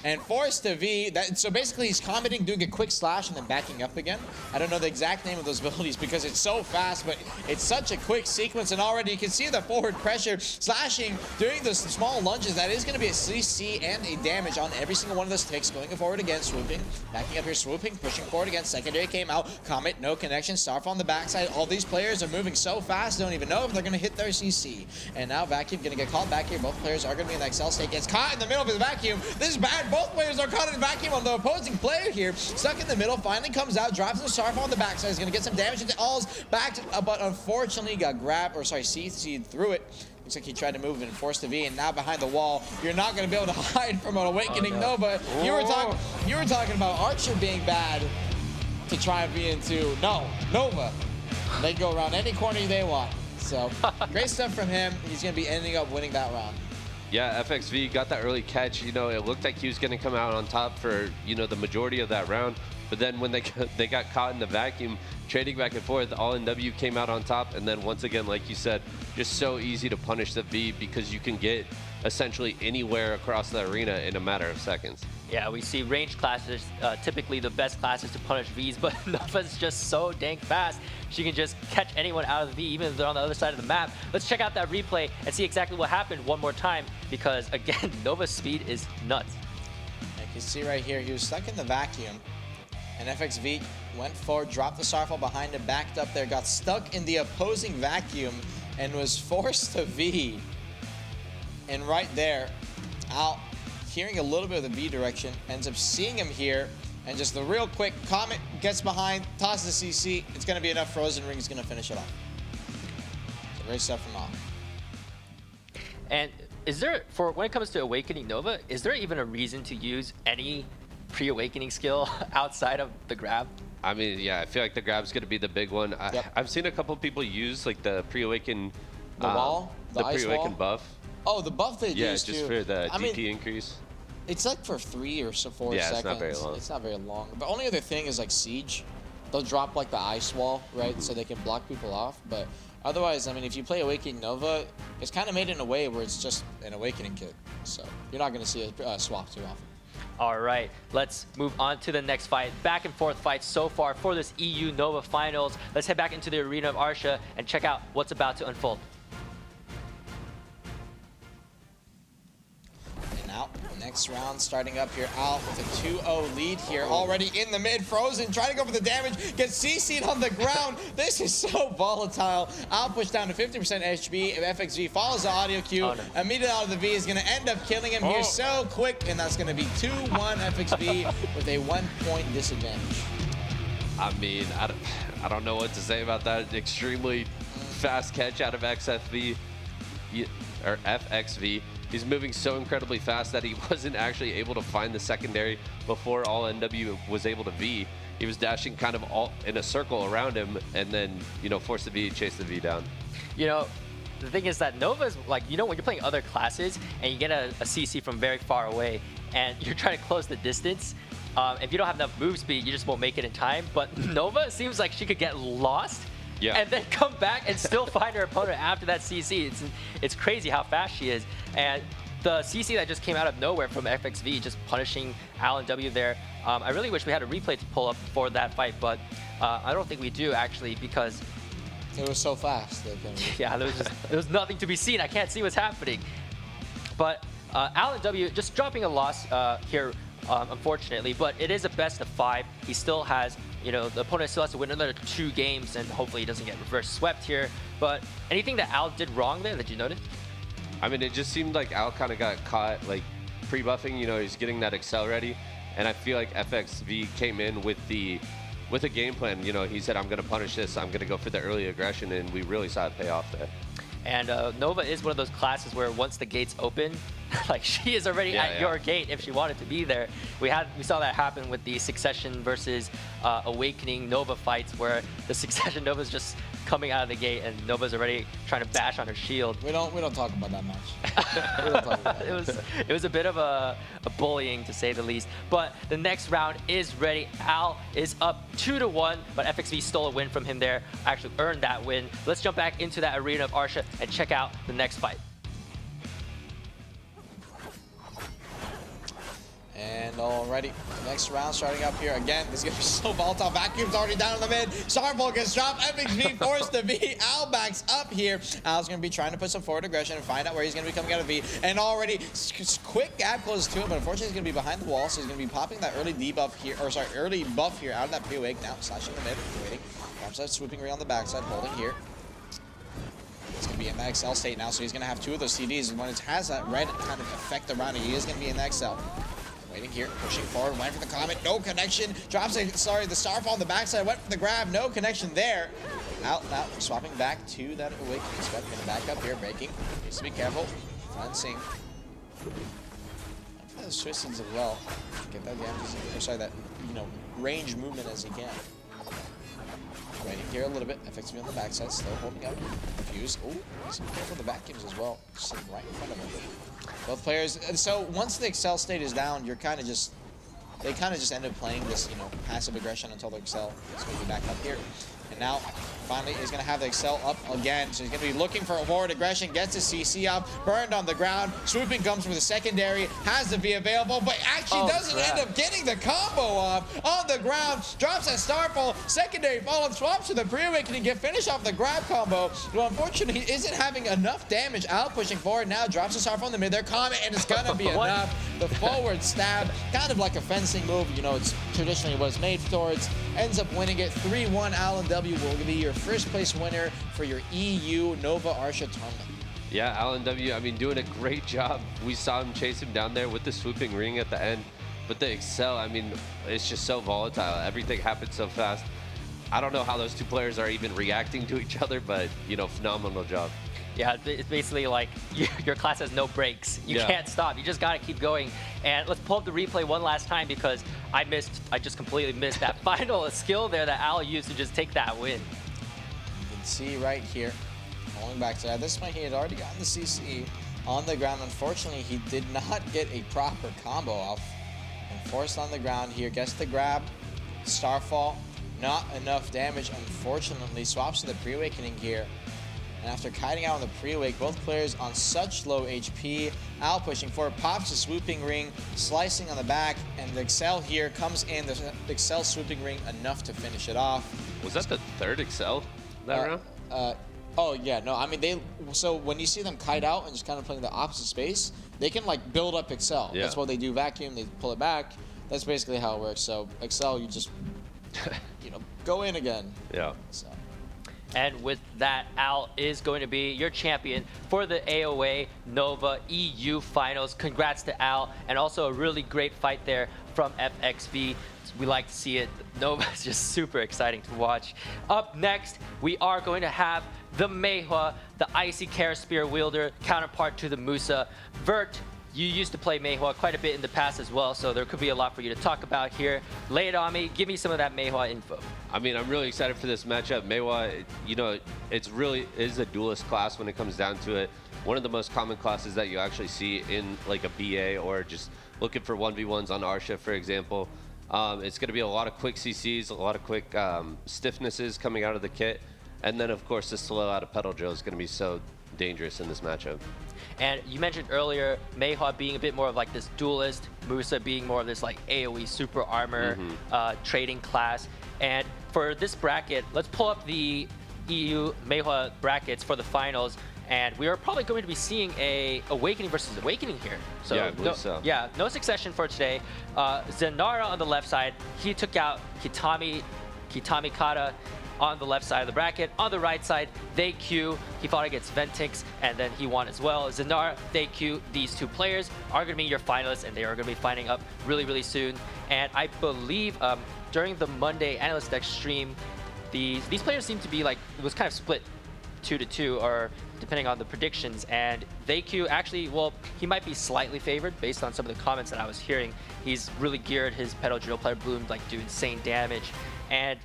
and forced to V. So basically he's commenting, doing a quick slash, and then backing up again. I don't know the exact name of those abilities because it's so fast, but it's such a quick sequence, and already you can see the forward pressure, slashing, doing those small lunges. That is going to be a CC and a damage on every single one of those ticks. Going forward again, swooping, backing up here, swooping, pushing forward again. Secondary came out, Comet, no connection, Starfall on the backside. All these players are moving so fast, don't even know if they're going to hit their CC. And now Vacuum gonna get called back here. Both players are gonna be in the Excel state. Gets caught in the middle of his Vacuum. This is bad. Both players are caught in Vacuum on the opposing player here. Stuck in the middle. Finally comes out. Drops the Starfall on the backside. He's gonna get some damage into Alls. Backed, but unfortunately got grabbed, or sorry, CC'd through it. Looks like he tried to move and forced the V, and now behind the wall, you're not gonna be able to hide from an Awakening Nova. You were talking about Arsha being bad to try and be into Nova. They can go around any corner they want. So, great stuff from him. He's going to be ending up winning that round. Yeah, FXV got that early catch. It looked like he was going to come out on top for, the majority of that round. But then when they got caught in the Vacuum, trading back and forth, All NW came out on top. And then once again, like you said, just so easy to punish the V because you can get essentially anywhere across the arena in a matter of seconds. Yeah, we see ranged classes, typically the best classes to punish Vs, but Nova's just so dang fast. She can just catch anyone out of the V, even if they're on the other side of the map. Let's check out that replay and see exactly what happened one more time, because again, Nova's speed is nuts. You can see right here, he was stuck in the Vacuum, and FXV went forward, dropped the Starfall behind him, backed up there, got stuck in the opposing Vacuum, and was forced to V. And right there, out, hearing a little bit of the V direction, ends up seeing him here, and just the real quick Comet gets behind, tosses the CC. It's going to be enough. Frozen Ring is going to finish it off. So great stuff from Al. And is there, when it comes to Awakening Nova, is there even a reason to use any pre-Awakening skill outside of the grab? I mean, yeah, I feel like the grab's going to be the big one. I've seen a couple people use like the pre-awaken, the wall, the pre-awaken buff. Oh, the buff they used just for the DP increase. It's like for 3 or 4 seconds. It's not very long. It's not very long. The only other thing is like Siege. They'll drop like the ice wall, right? So they can block people off. But otherwise, I mean, if you play Awakening Nova, it's kind of made in a way where it's just an Awakening kit. So you're not going to see a swap too often. All right, let's move on to the next fight. Back and forth fights so far for this EU Nova Finals. Let's head back into the arena of Arsha and check out what's about to unfold. Next round starting up here, Al with a 2-0 lead here, already in the mid, Frozen, trying to go for the damage, gets CC'd on the ground. This is so volatile. Al pushed down to 50% HP, if FXV follows the audio cue, immediately out of the V is going to end up killing him here so quick, and that's going to be 2-1 FXV with a 1-point disadvantage. I mean, I don't know what to say about that. Extremely fast catch out of XFV, or FXV. He's moving so incredibly fast that he wasn't actually able to find the secondary before all NW was able to V. He was dashing kind of all in a circle around him and then, forced the V, chase the V down. The thing is that Nova's like, when you're playing other classes and you get a CC from very far away and you're trying to close the distance, if you don't have enough move speed, you just won't make it in time. But Nova seems like she could get lost and then come back and still find her opponent after that CC. It's crazy how fast she is. And the CC that just came out of nowhere from FXV, just punishing Al and W there. I really wish we had a replay to pull up for that fight, but I don't think we do actually, because it was so fast. Yeah, there was nothing to be seen. I can't see what's happening. But Al and W just dropping a loss here, unfortunately, but it is a best of 5. He still has, the opponent still has to win another 2 games, and hopefully he doesn't get reverse swept here. But anything that Al did wrong there that you noted? I mean, it just seemed like Al kind of got caught, like, pre-buffing. He's getting that Excel ready. And I feel like FXV came in with a game plan. He said, I'm going to punish this. I'm going to go for the early aggression, and we really saw it pay off there. And Nova is one of those classes where once the gates open, like she is already at your gate if she wanted to be there. We saw that happen with the Succession versus Awakening Nova fights, where the Succession Novas just coming out of the gate, and Nova's already trying to bash on her shield. We don't talk about that match. We don't talk about that. It was a bit of a bullying, to say the least. But the next round is ready. Al is up 2-1, but FXV stole a win from him there. Actually earned that win. Let's jump back into that arena of Arsha and check out the next fight. And already, next round starting up here again. This is gonna be so volatile. Vacuum's already down in the mid. Starfall gets dropped. FXV forced to V. Al backs up here. Al's gonna be trying to put some forward aggression and find out where he's gonna be coming out of V. And already, quick gap closes to him, but unfortunately he's gonna be behind the wall, so he's gonna be popping that early debuff here, or sorry, early buff here out of that pre-wake. Now slashing the mid, waiting. Grabs that swooping ring on the backside, holding here. He's going to be in the XL state now, so he's going to have 2 of those CDs. And when it has that red kind of effect around it, he is going to be in the XL. Waiting here, pushing forward, went for the comet, no connection. Drops it, sorry, the Starfall on the backside, went for the grab, no connection there. Out, swapping back to that Awakening Sweat. Going to back up here, breaking. Needs to be careful. Cleansing. Those twistings as well. Get that damage, or sorry, that, you know, range movement as he can. Waiting here a little bit. FXV on the backside, still holding up. Fuse. Oh, some careful the vacuums as well. Just sitting right in front of him. Both players. So once the Excel state is down, you're kind of just. They kind of just end up playing this, you know, passive aggression until the Excel is going to be back up here. And now, finally, he's going to have the Excel up again. So he's going to be looking for a forward aggression. Gets his CC up. Burned on the ground. Swooping comes for the secondary. Has the V available, but actually doesn't end up getting the combo off on the ground. Drops that Starfall. Secondary follow-up. Swaps to the pre-awakening. Get finish off the grab combo. Well, unfortunately, he isn't having enough damage. Out pushing forward now. Drops the Starfall in the mid. Their comment, and it's going to be enough. The forward stab. Kind of like a fencing move. You know, it's traditionally what it's made towards. Ends up winning it 3-1. Alan W will be your first place winner for your EU Nova Arsha tournament. Yeah, Alan W, I mean, doing a great job. We saw him chase him down there with the swooping ring at the end. But the Excel, I mean, it's just so volatile. Everything happens so fast. I don't know how those 2 players are even reacting to each other, but, you know, phenomenal job. Yeah, it's basically like your class has no breaks. You can't stop. You just got to keep going. And let's pull up the replay one last time because I just completely missed that final skill there that Al used to just take that win. You can see right here, going back to that. This point, he had already gotten the CC on the ground. Unfortunately, he did not get a proper combo off. And forced on the ground here, gets the grab, Starfall, not enough damage. Unfortunately, swaps to the pre-awakening here. And after kiting out on the pre-awake, both players on such low HP. Al pushing forward, pops the swooping ring, slicing on the back, and the Excel here comes in. The Excel swooping ring enough to finish it off. Was that the 3rd Excel that round? Oh yeah, no, I mean so when you see them kite out and just kind of playing the opposite space, they can like build up Excel. Yeah. That's what they do, vacuum, they pull it back. That's basically how it works. So Excel, you just, you know, go in again. Yeah. So. And with that, Al is going to be your champion for the AOA Nova EU Finals. Congrats to Al, and also a really great fight there from FXV. We like to see it. Nova is just super exciting to watch. Up next, we are going to have the Maewha, the Icy Kara Spear wielder, counterpart to the Musa. Vert, you used to play Maewha quite a bit in the past as well, so there could be a lot for you to talk about here. Lay it on me. Give me some of that Maewha info. I mean, I'm really excited for this matchup. Maewha, you know, it's really is a duelist class when it comes down to it. One of the most common classes that you actually see in like a BA or just looking for 1v1s on Arsha, for example. It's going to be a lot of quick CCs, a lot of quick stiffnesses coming out of the kit. And then, of course, the slow out of pedal drill is going to be so dangerous in this matchup. And you mentioned earlier Maewha being a bit more of like this duelist, Musa being more of this like AoE super armor trading class. And for this bracket, let's pull up the EU Maewha brackets for the finals. And we are probably going to be seeing a Awakening versus Awakening here. So, yeah, I believe so. Yeah, no succession for today. Zenara on the left side, he took out Kitami Kata on the left side of the bracket. On the right side, they Q. He fought against Ventix, and then he won as well. Zenara, they Q. These 2 players are going to be your finalists, and they are going to be fighting up really, really soon. And I believe during the Monday Analyst Deck stream, these players seem to be like, it was kind of split 2-2, or depending on the predictions. And TheyQ actually, well, he might be slightly favored based on some of the comments that I was hearing. He's really geared his pedal drill player Bloom like do insane damage. And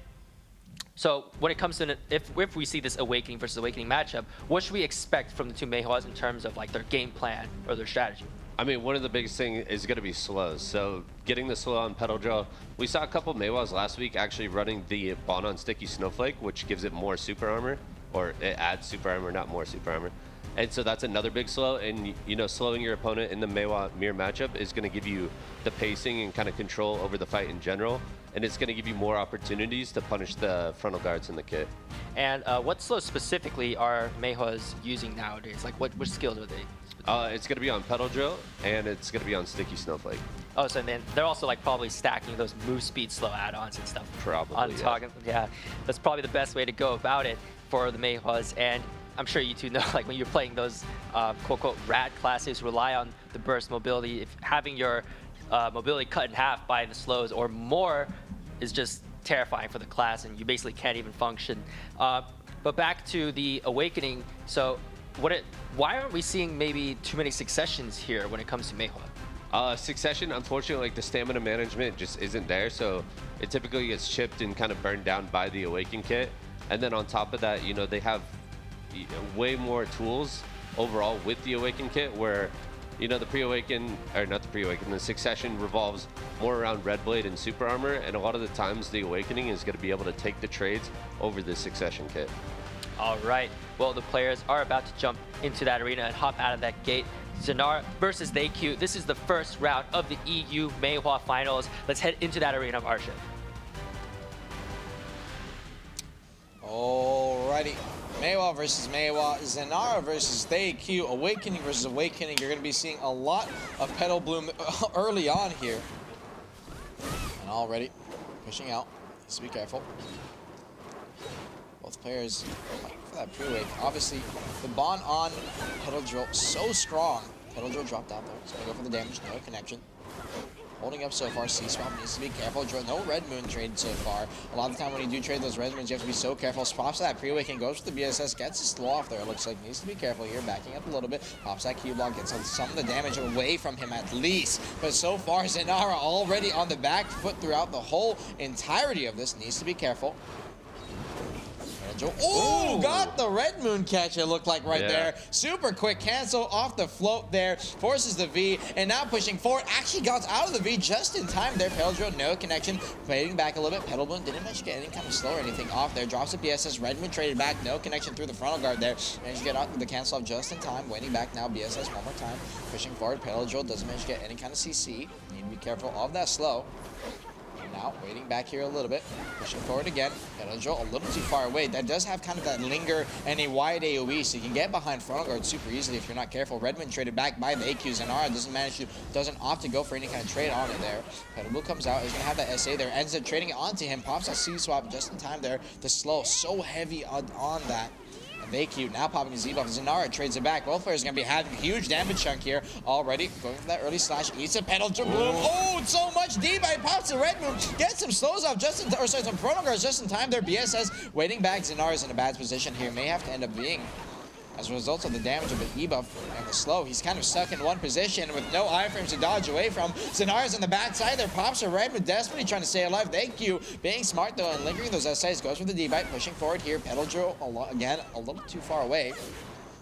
So when it comes to if we see this Awakening versus Awakening matchup, what should we expect from the two Maewhas in terms of like their game plan or their strategy? I mean, one of the biggest things is going to be slows. So getting the slow on pedal drill. We saw a couple Maewhas last week actually running the Bond on Sticky Snowflake, which gives it more super armor, or it adds super armor, not more super armor. And so that's another big slow. And, you know, slowing your opponent in the Maewha mirror matchup is going to give you the pacing and kind of control over the fight in general. And it's going to give you more opportunities to punish the frontal guards in the kit. And what slows specifically are Maewhas using nowadays? Like which skills are they? It's going to be on pedal drill, and it's going to be on Sticky Snowflake. Oh, so then they're also like probably stacking those move speed slow add-ons and stuff. Probably, yeah. That's probably the best way to go about it for the Maewhas. And I'm sure you two know, like when you're playing those quote-unquote rad classes, rely on the burst mobility. If having your mobility cut in half by the slows or more is just terrifying for the class, and you basically can't even function. But back to the Awakening. So why aren't we seeing maybe too many successions here when it comes to Maewha? Succession, unfortunately, like the stamina management just isn't there, so it typically gets chipped and kind of burned down by the Awaken kit. And then on top of that, you know, they have way more tools overall with the Awaken kit, where, you know, the pre-Awaken, or not the pre-Awaken, the Succession revolves more around Red Blade and Super Armor, and a lot of the times the Awakening is going to be able to take the trades over the Succession kit. All right, well, the players are about to jump into that arena and hop out of that gate. Zenara versus TheyQ. This is the first round of the EU Maewha Finals. Let's head into that arena of Arsha. Alrighty. Maewha versus Maewha, Zenara versus TheyQ, Awakening versus Awakening. You're going to be seeing a lot of Petal Bloom early on here. And already pushing out. Just be careful. Both players fighting for that pre-wake. Obviously, the bond on Petal Drill so strong. Petal Drill dropped out there. He's going to go for the damage. No connection. Holding up so far. C-Swap needs to be careful. No Red Moon trade so far. A lot of the time when you do trade those Red Moons, you have to be so careful. Pops that pre-wake and goes for the BSS. Gets his slow off there. It looks like needs to be careful here. Backing up a little bit. Pops that Q-block. Gets some of the damage away from him at least. But so far, Zenara already on the back foot throughout the whole entirety of this. Needs to be careful. Oh, got the Red Moon catch, it looked like there. Super quick cancel off the float there. Forces the V, and now pushing forward. Actually got out of the V just in time there. Petal Drill, no connection. Fading back a little bit. Petal Bloom didn't manage to get any kind of slow or anything off there. Drops the BSS. Red Moon traded back. No connection through the frontal guard there. Managed to get out the cancel off just in time. Waiting back now. BSS one more time. Pushing forward. Petal Drill doesn't manage to get any kind of CC. Need to be careful of that slow. Now, waiting back here a little bit, pushing forward again. Petal Drill a little too far away. That does have kind of that linger and a wide AoE, so you can get behind frontal guard super easily if you're not careful. Redmond traded back by the AQ. Zenara doesn't opt to go for any kind of trade on it there. Petal Blue comes out, is going to have that SA there, ends up trading it onto him, pops that C-Swap just in time there. The slow, so heavy on that. TheyQ now popping his debuff. Zenara trades it back. Both players are going to be having a huge damage chunk here already. Going for that early slash. Eats a Petal Bloom. Oh, so much debuff. Pops the Red Moon. Gets some slows off just in time. Or sorry, some Chrono Guards just in time there. BSS waiting back. Zenara's in a bad position here. May have to end up being, as a result of the damage of the debuff and the slow, he's kind of stuck in one position with no iframes to dodge away from. Zenara's on the back side there. Pops a Red Moon, desperately trying to stay alive. TheyQ being smart though and lingering those SIs. Goes for the debuff, pushing forward here. Petal Drill again a little too far away.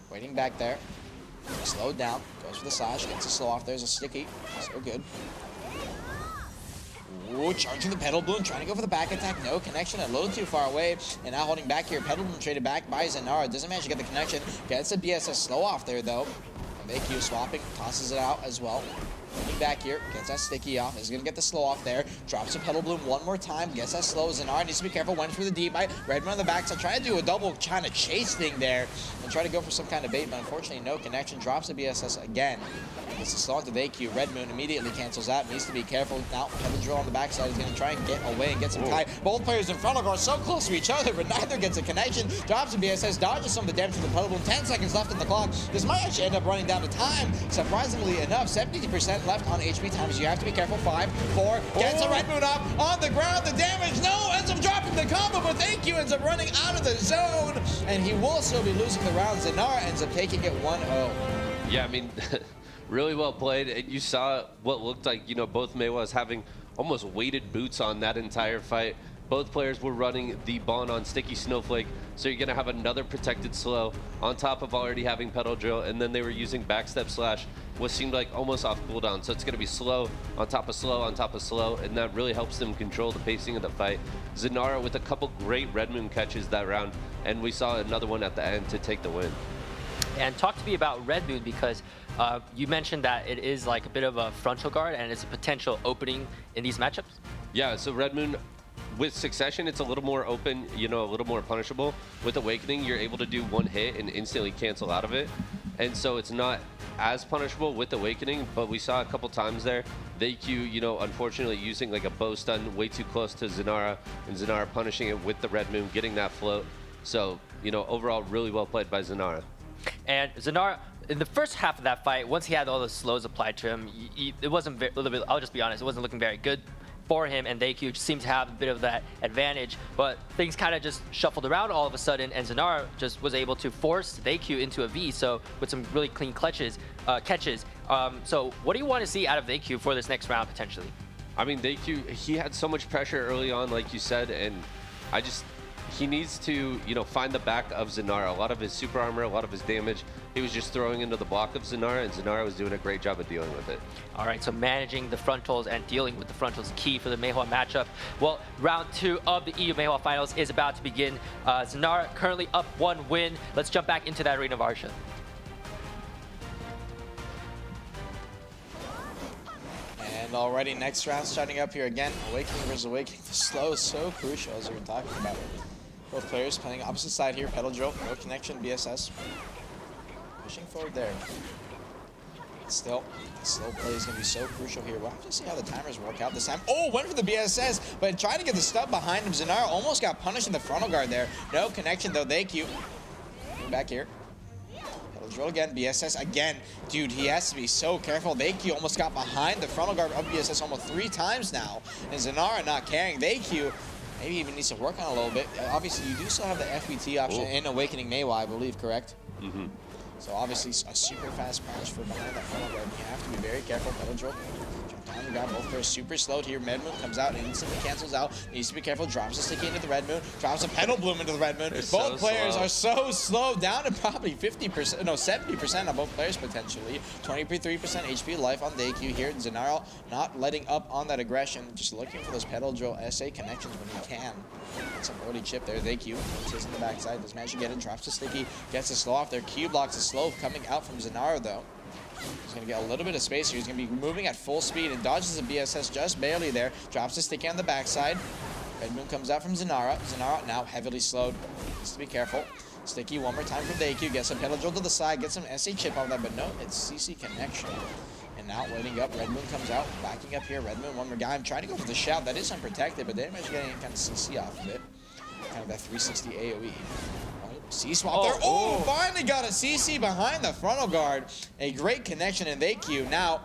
Waiting back there. Slowed down. Goes for the slash. Gets a slow off. There's a sticky. So good. Ooh, charging the Petal Bloom, trying to go for the back attack. No connection, a little too far away. And now holding back here. Petal Bloom traded back by Zenara. Doesn't manage to get the connection. Gets a BSS slow off there, though. And TheyQ swapping, tosses it out as well. Looking back here, gets that sticky off. Is going to get the slow off there. Drops a Petal Bloom one more time. Gets that slow. Zenara needs to be careful. Went for the deep bite. Redmond on the backside. Trying to do a double kind of chase thing there. And try to go for some kind of bait, but unfortunately no connection. Drops the BSS again. Gets the slow onto TheyQ. Red Moon immediately cancels that. Needs to be careful. Now Petal Drill on the backside is going to try and get away and get some tie. Both players in front of are so close to each other, but neither gets a connection. Drops the BSS. Dodges some of the damage from the Petal Bloom. 10 seconds left in the clock. This might actually end up running down to time. Surprisingly enough, 70% left on HP time. You have to be careful. 5, 4, gets a Red Moon up on the ground. The damage, no, ends up dropping the combo, but TheyQ ends up running out of the zone, and he will still be losing the round. Zenara ends up taking it 1-0. Yeah, I mean, really well played. And you saw what looked like, you know, both Maewhas having almost weighted boots on that entire fight. both players were running the Bond on Sticky Snowflake, so you're going to have another protected slow on top of already having Pedal Drill, and then they were using Backstep Slash, what seemed like almost off cooldown. So it's going to be slow on top of slow on top of slow, and that really helps them control the pacing of the fight. Zanara with a couple great Red Moon catches that round, and we saw another one at the end to take the win. And talk to me about Red Moon, because you mentioned that it is like a bit of a frontal guard and it's a potential opening in these matchups. Yeah, so Red Moon, with Succession, it's a little more open, you know, a little more punishable. With Awakening, you're able to do one hit and instantly cancel out of it. And so it's not as punishable with Awakening, but we saw a couple times there, VQ, you know, unfortunately using like a bow stun way too close to Zanara, and Zanara punishing it with the Red Moon, getting that float. So, you know, overall, really well played by Zanara. And Zanara, in the first half of that fight, once he had all the slows applied to him, it wasn't I'll just be honest, it wasn't looking very good for him, and VQ seemed to have a bit of that advantage, but things kind of just shuffled around all of a sudden, and Zanara just was able to force VQ into a V, so with some really clean catches. So what do you want to see out of VQ for this next round, potentially? I mean, VQ, he had so much pressure early on, like you said, and he needs to, you know, find the back of Zanara. A lot of his super armor, a lot of his damage, he was just throwing into the block of Zanara, and Zanara was doing a great job of dealing with it. All right, so managing the frontals and dealing with the frontals key for the Maewha matchup. Well, round 2 of the EU Maewha finals is about to begin. Zanara currently up 1 win. Let's jump back into that arena of Arsha. And already next round starting up here again. Awakening versus Awakening. The slow is so crucial, as we were talking about. Both players playing opposite side here. Pedal Drill, no connection, BSS. Pushing forward there. Still, the slow play is going to be so crucial here. We'll have to see how the timers work out this time. Oh, went for the BSS, but trying to get the stub behind him. Zanara almost got punished in the frontal guard there. No connection though, VQ. Back here. Drill again, BSS again. Dude, he has to be so careful. VQ almost got behind the frontal guard of BSS almost 3 times now. And Zanara not carrying. VQ maybe even needs to work on it a little bit. Obviously, you do still have the FBT option in Awakening Maewha, I believe, correct? Mm-hmm. So obviously, a super fast punish for behind that frontal guard. You have to be very careful. Pedal Drill. Down the ground, both players super slowed here. Red Moon comes out and instantly cancels out. Needs to be careful. Drops a sticky into the Red Moon. Drops a Pedal Bloom into the Red Moon. Both players are so slow. Down to probably 50%, no, 70% on both players potentially. 23% HP life on VQ here. Zanara not letting up on that aggression. Just looking for those Pedal Drill SA connections when he can. Some early chip there. VQ is in the backside. Does manage to get it. Drops a sticky. Gets a slow off there. Q blocks a slow coming out from Zanara though. He's going to get a little bit of space here. He's going to be moving at full speed and dodges the BSS just barely there. Drops the sticky on the backside. Red Moon comes out from Zanara. Zanara now heavily slowed. Needs to be careful. Sticky one more time from VQ. Gets some Pedal Drill to the side. Gets some SC chip on that, but no, it's CC connection. And now waiting up. Red Moon comes out. Backing up here. Red Moon, one more guy. I'm trying to go for the shout. That is unprotected, but they didn't manage to get any kind of CC off of it. Kind of that 360 AoE. C-swap there. Oh, finally got a CC behind the frontal guard. A great connection in VQ. Now,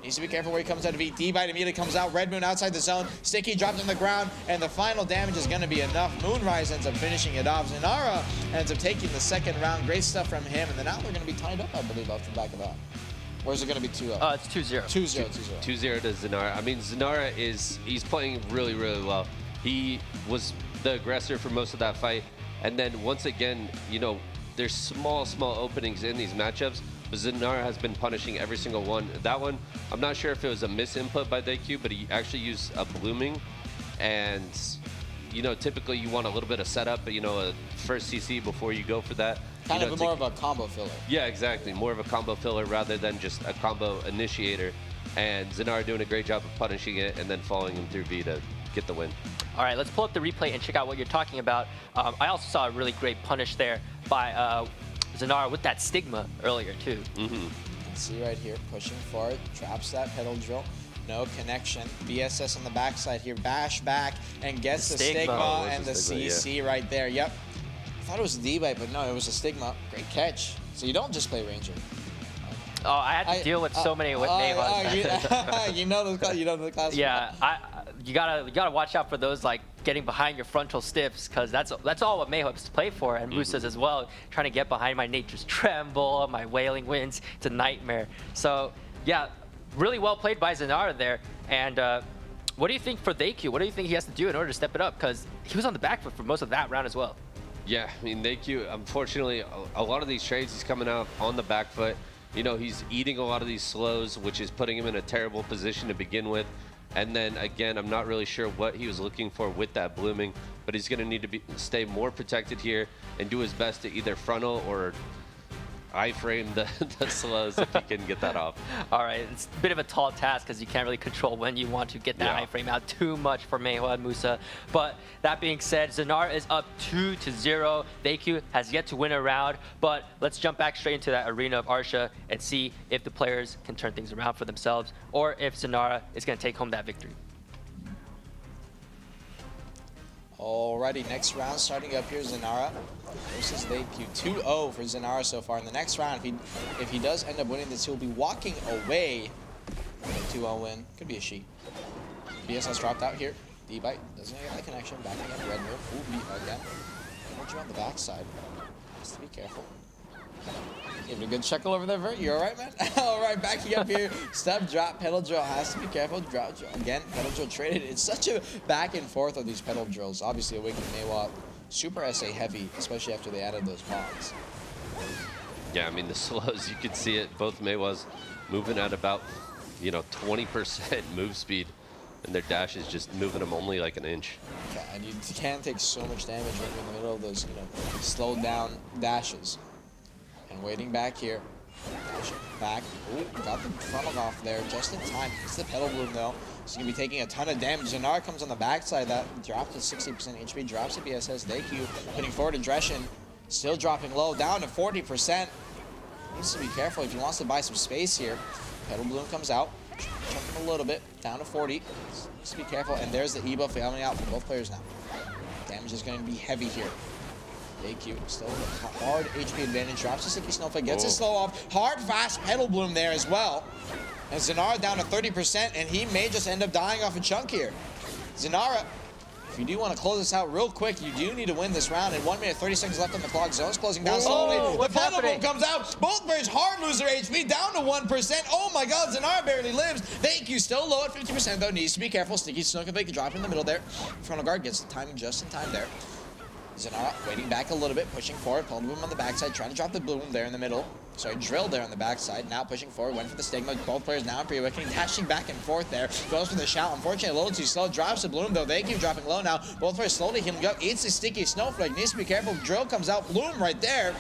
needs to be careful where he comes out of V. D-Bite immediately comes out. Red Moon outside the zone. Sticky drops on the ground, and the final damage is going to be enough. Moonrise ends up finishing it off. Zanara ends up taking the second round. Great stuff from him, and then now they're going to be tied up, I believe, off the back of that. Or is it going to be 2-0? It's 2-0. 2-0. 2-0 to Zanara. I mean, Zanara he's playing really, really well. He was the aggressor for most of that fight. And then once again, you know, there's small openings in these matchups, but Zanara has been punishing every single one. That one, I'm not sure if it was a misinput by VQ, but he actually used a blooming. And, you know, typically you want a little bit of setup, you know, a first CC before you go for that. Kind of more of a combo filler. Yeah, exactly. More of a combo filler rather than just a combo initiator. And Zanara doing a great job of punishing it and then following him through V to get the win. All right, let's pull up the replay and check out what you're talking about. I also saw a really great punish there by Zanara with that stigma earlier, too. You can see right here, pushing forward, traps that Pedal Drill. No connection. BSS on the backside here, bash back, and gets the stigma and the CC right there. Yep. I thought it was a D-Bite, but no, it was a stigma. Great catch. So you don't just play Ranger. Oh, I had to deal with so many with Maewha. You know the class. Yeah, you gotta watch out for those like getting behind your frontal stiffs, because that's all what Maewha's play for, and Musa's as well. Trying to get behind my Nature's Tremble, my Wailing Winds, it's a nightmare. So yeah, really well played by Zanara there, and What do you think for TheQ? What do you think he has to do in order to step it up? Because he was on the back foot for most of that round as well. Yeah, I mean, TheQ, unfortunately, a lot of these trades, he's coming out on the back foot. You know, he's eating a lot of these slows, which is putting him in a terrible position to begin with. And then, again, I'm not really sure what he was looking for with that blooming, but he's going to need to stay more protected here and do his best to either frontal or iframe the slows if he can get that off. All right, it's a bit of a tall task because you can't really control when you want to get that iframe out too much for Maewha and Musa. But that being said, Zenara is up 2-0. TheQ has yet to win a round, but let's jump back straight into that arena of Arsha and see if the players can turn things around for themselves or if Zenara is going to take home that victory. Alrighty, next round starting up here, Zenara versus TheQ. 2-0 for Zenara so far. In the next round, if he does end up winning this, he'll be walking away with a 2-0 win. Could be a sheep. BSS dropped out here. D-Bite doesn't get the connection. Backing up Red Move. Ooh, beat again. Energy on the backside. Has to be careful. Give it a good chuckle over there, Vert. You alright, man? Alright, backing up here. Step, drop, pedal drill. Has to be careful. Drop, drill. Again, pedal drill traded. It's such a back and forth of these pedal drills. Obviously, Awakened Maewha, super SA heavy, especially after they added those mods. Yeah, I mean, the slows, you can see it. Both Maewha's moving at about, you know, 20% move speed, and their dash is just moving them only like an inch. Yeah, and you can take so much damage when you're in the middle of those, you know, slowed down dashes. And waiting back here. Dashing back. Ooh, got the frontal off there just in time. It's the pedal bloom though. He's going to be taking a ton of damage. Zenara comes on the backside. That drops to 60% HP. Drops to BSS. TheQ putting forward aggression. Still dropping low. Down to 40%. Needs to be careful if he wants to buy some space here. Pedal bloom comes out. Jumping a little bit. Down to 40. Needs to be careful. And there's the E-buff coming out for both players now. Damage is going to be heavy here. TheQ still with a hard HP advantage. Drops to Sticky Snowflake, gets his slow off. Hard, fast pedal bloom there as well. And Zenara down to 30%, and he may just end up dying off a chunk here. Zenara, if you do want to close this out real quick, you do need to win this round. And 1 minute, 30 seconds left on the clock. Zone's closing down slowly. The pedal bloom comes out. Both players hard lose their HP, down to 1%. Oh my god, Zenara barely lives. TheQ still low at 50% though. Needs to be careful. Sticky Snowflake drop in the middle there. Frontal guard gets the timing just in time there. Zenara waiting back a little bit, pushing forward. Pedal bloom on the backside, trying to drop the bloom there in the middle. Sorry, drill there on the backside. Now pushing forward, went for the stigma. Both players now in pre-awakening, dashing back and forth there. Goes for the shout. Unfortunately, a little too slow. Drops the bloom though. They keep dropping low now. Both players slowly healing up. Eats the Sticky Snowflake. Needs to be careful. Drill comes out. Bloom right there.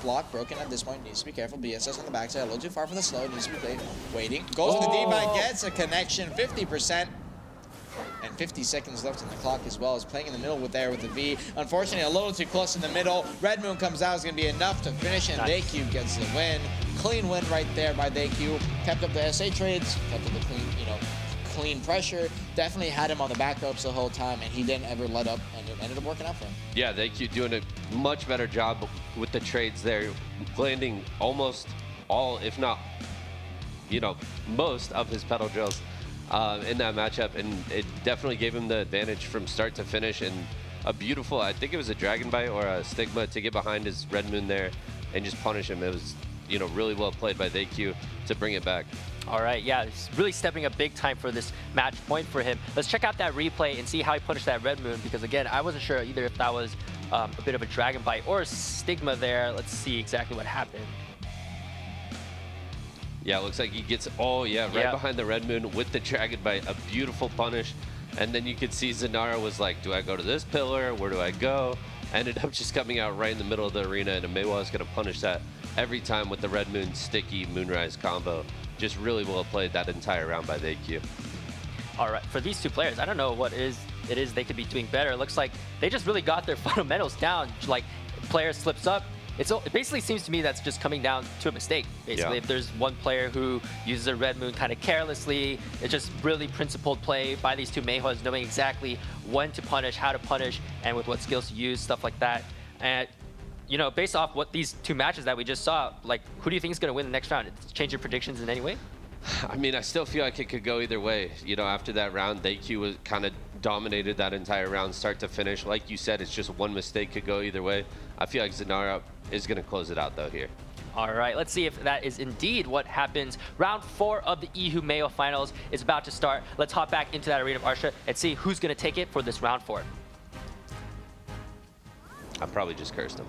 Block broken at this point. Needs to be careful. BSS on the backside. A little too far for the slow. Needs to be played. Waiting. Goes for the D-back. Gets a connection. 50%. And 50 seconds left on the clock as well. As playing in the middle with the V. Unfortunately, a little too close in the middle. Red Moon comes out. Is going to be enough to finish, and TheQ gets the win. Clean win right there by TheQ. Kept up the SA trades. Kept up the clean, clean pressure. Definitely had him on the back ropes the whole time, and he didn't ever let up, and it ended up working out for him. Yeah, TheQ doing a much better job with the trades there, landing almost all, if not, most of his pedal drills in that matchup, and it definitely gave him the advantage from start to finish. And a beautiful, I think it was a Dragon Bite or a Stigma to get behind his Red Moon there and just punish him. It was, really well played by TheQ to bring it back. All right, yeah, he's really stepping up big time for this match point for him. Let's check out that replay and see how he punished that Red Moon, because again, I wasn't sure either if that was a bit of a Dragon Bite or a Stigma there. Let's see exactly what happened. Yeah, it looks like he gets, right behind the Red Moon with the Dragon Bite, a beautiful punish. And then you could see Zenara was like, do I go to this pillar? Where do I go? Ended up just coming out right in the middle of the arena, and Maewha is going to punish that every time with the Red Moon Sticky Moonrise combo. Just really well played that entire round by TheQ. All right, for these two players, I don't know what it is they could be doing better. It looks like they just really got their fundamentals down. Like, player slips up. It basically seems to me that's just coming down to a mistake. Basically, if there's one player who uses a Red Moon kind of carelessly, it's just really principled play by these two Maewhas, knowing exactly when to punish, how to punish, and with what skills to use, stuff like that. And based off what these two matches that we just saw, like, who do you think is going to win the next round? Change your predictions in any way? I mean, I still feel like it could go either way. After that round, TheQ was kind of dominated that entire round, start to finish. Like you said, it's just one mistake could go either way. I feel like Zenara is going to close it out though here. All right, let's see if that is indeed what happens. Round 4 of the EU Maewha Finals is about to start. Let's hop back into that arena of Arsha and see who's going to take it for this round 4. I probably just cursed him.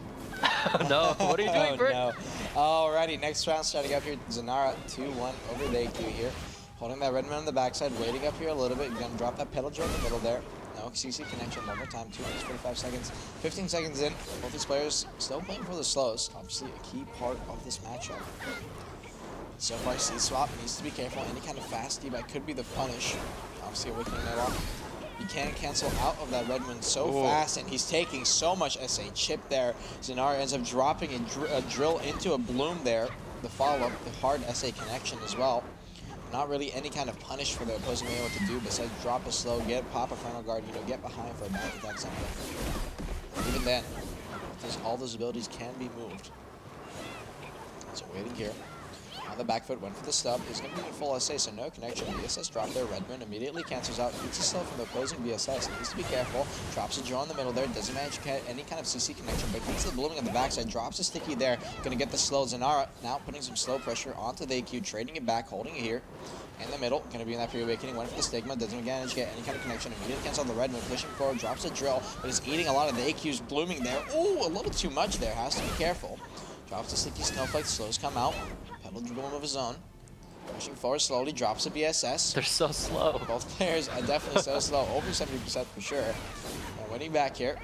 No, what are you doing, Vert? No. Alrighty, next round starting up here. Zanara 2-1 over the AQ here. Holding that red man on the backside, waiting up here a little bit. You're going to drop that pedal drill in the middle there. No CC connection one more time, 2 minutes, 45 seconds. 15 seconds in, both these players still playing for the slows. Obviously a key part of this matchup. So far, C-Swap needs to be careful. Any kind of fast debuff could be the punish. Obviously awakening that off. He can't cancel out of that Redmond so fast, and he's taking so much SA chip there. Zanara ends up dropping a drill into a bloom there. The follow-up, the hard SA connection as well. Not really any kind of punish for the opposing Maewha to do besides drop a slow, pop a final guard, get behind for a back attack something. Even then, all those abilities can be moved. So waiting here. On the back foot, went for the stub. He's going to be in full SA, so no connection. BSS dropped there. Redmond immediately cancels out. Gets a slow from the opposing BSS. Needs to be careful. Drops a draw in the middle there. Doesn't manage to get any kind of CC connection, but gets the blooming on the backside. Drops a sticky there. Going to get the slow. Zanara now putting some slow pressure onto the AQ. Trading it back. Holding it here. In the middle. Going to be in that pre-awakening. Went for the stigma. Doesn't manage to get any kind of connection. Immediately cancels the Redmond. Pushing forward. Drops a drill. But is eating a lot of the AQs blooming there. Ooh, a little too much there. Has to be careful. Drops the sticky snowflake. Slows come out. Pedal bloom of his own. Pushing forward slowly, drops a BSS. They're so slow. Both players are definitely so slow, over 70% for sure. And winning back here.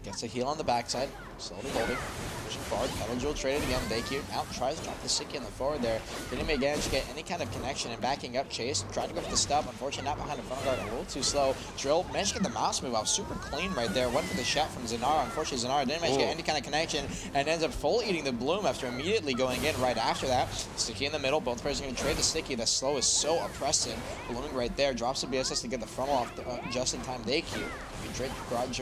Gets a heal on the backside, slowly holding. Pushing forward, pedal drill traded again. DQ out, tries to drop the sticky on the forward there. Didn't manage to get any kind of connection and backing up chase. Tried to go for the stub, unfortunately not behind the front guard, a little too slow. Drill, managed to get the mouse move off, super clean right there. Went for the shot from Zanara. Unfortunately, Zanara didn't manage to get any kind of connection and ends up full eating the bloom after immediately going in right after that. Sticky in the middle, both players are going to trade the sticky. The slow is so oppressive. Blooming right there, drops the BSS to get the frontal off just in time. DQ.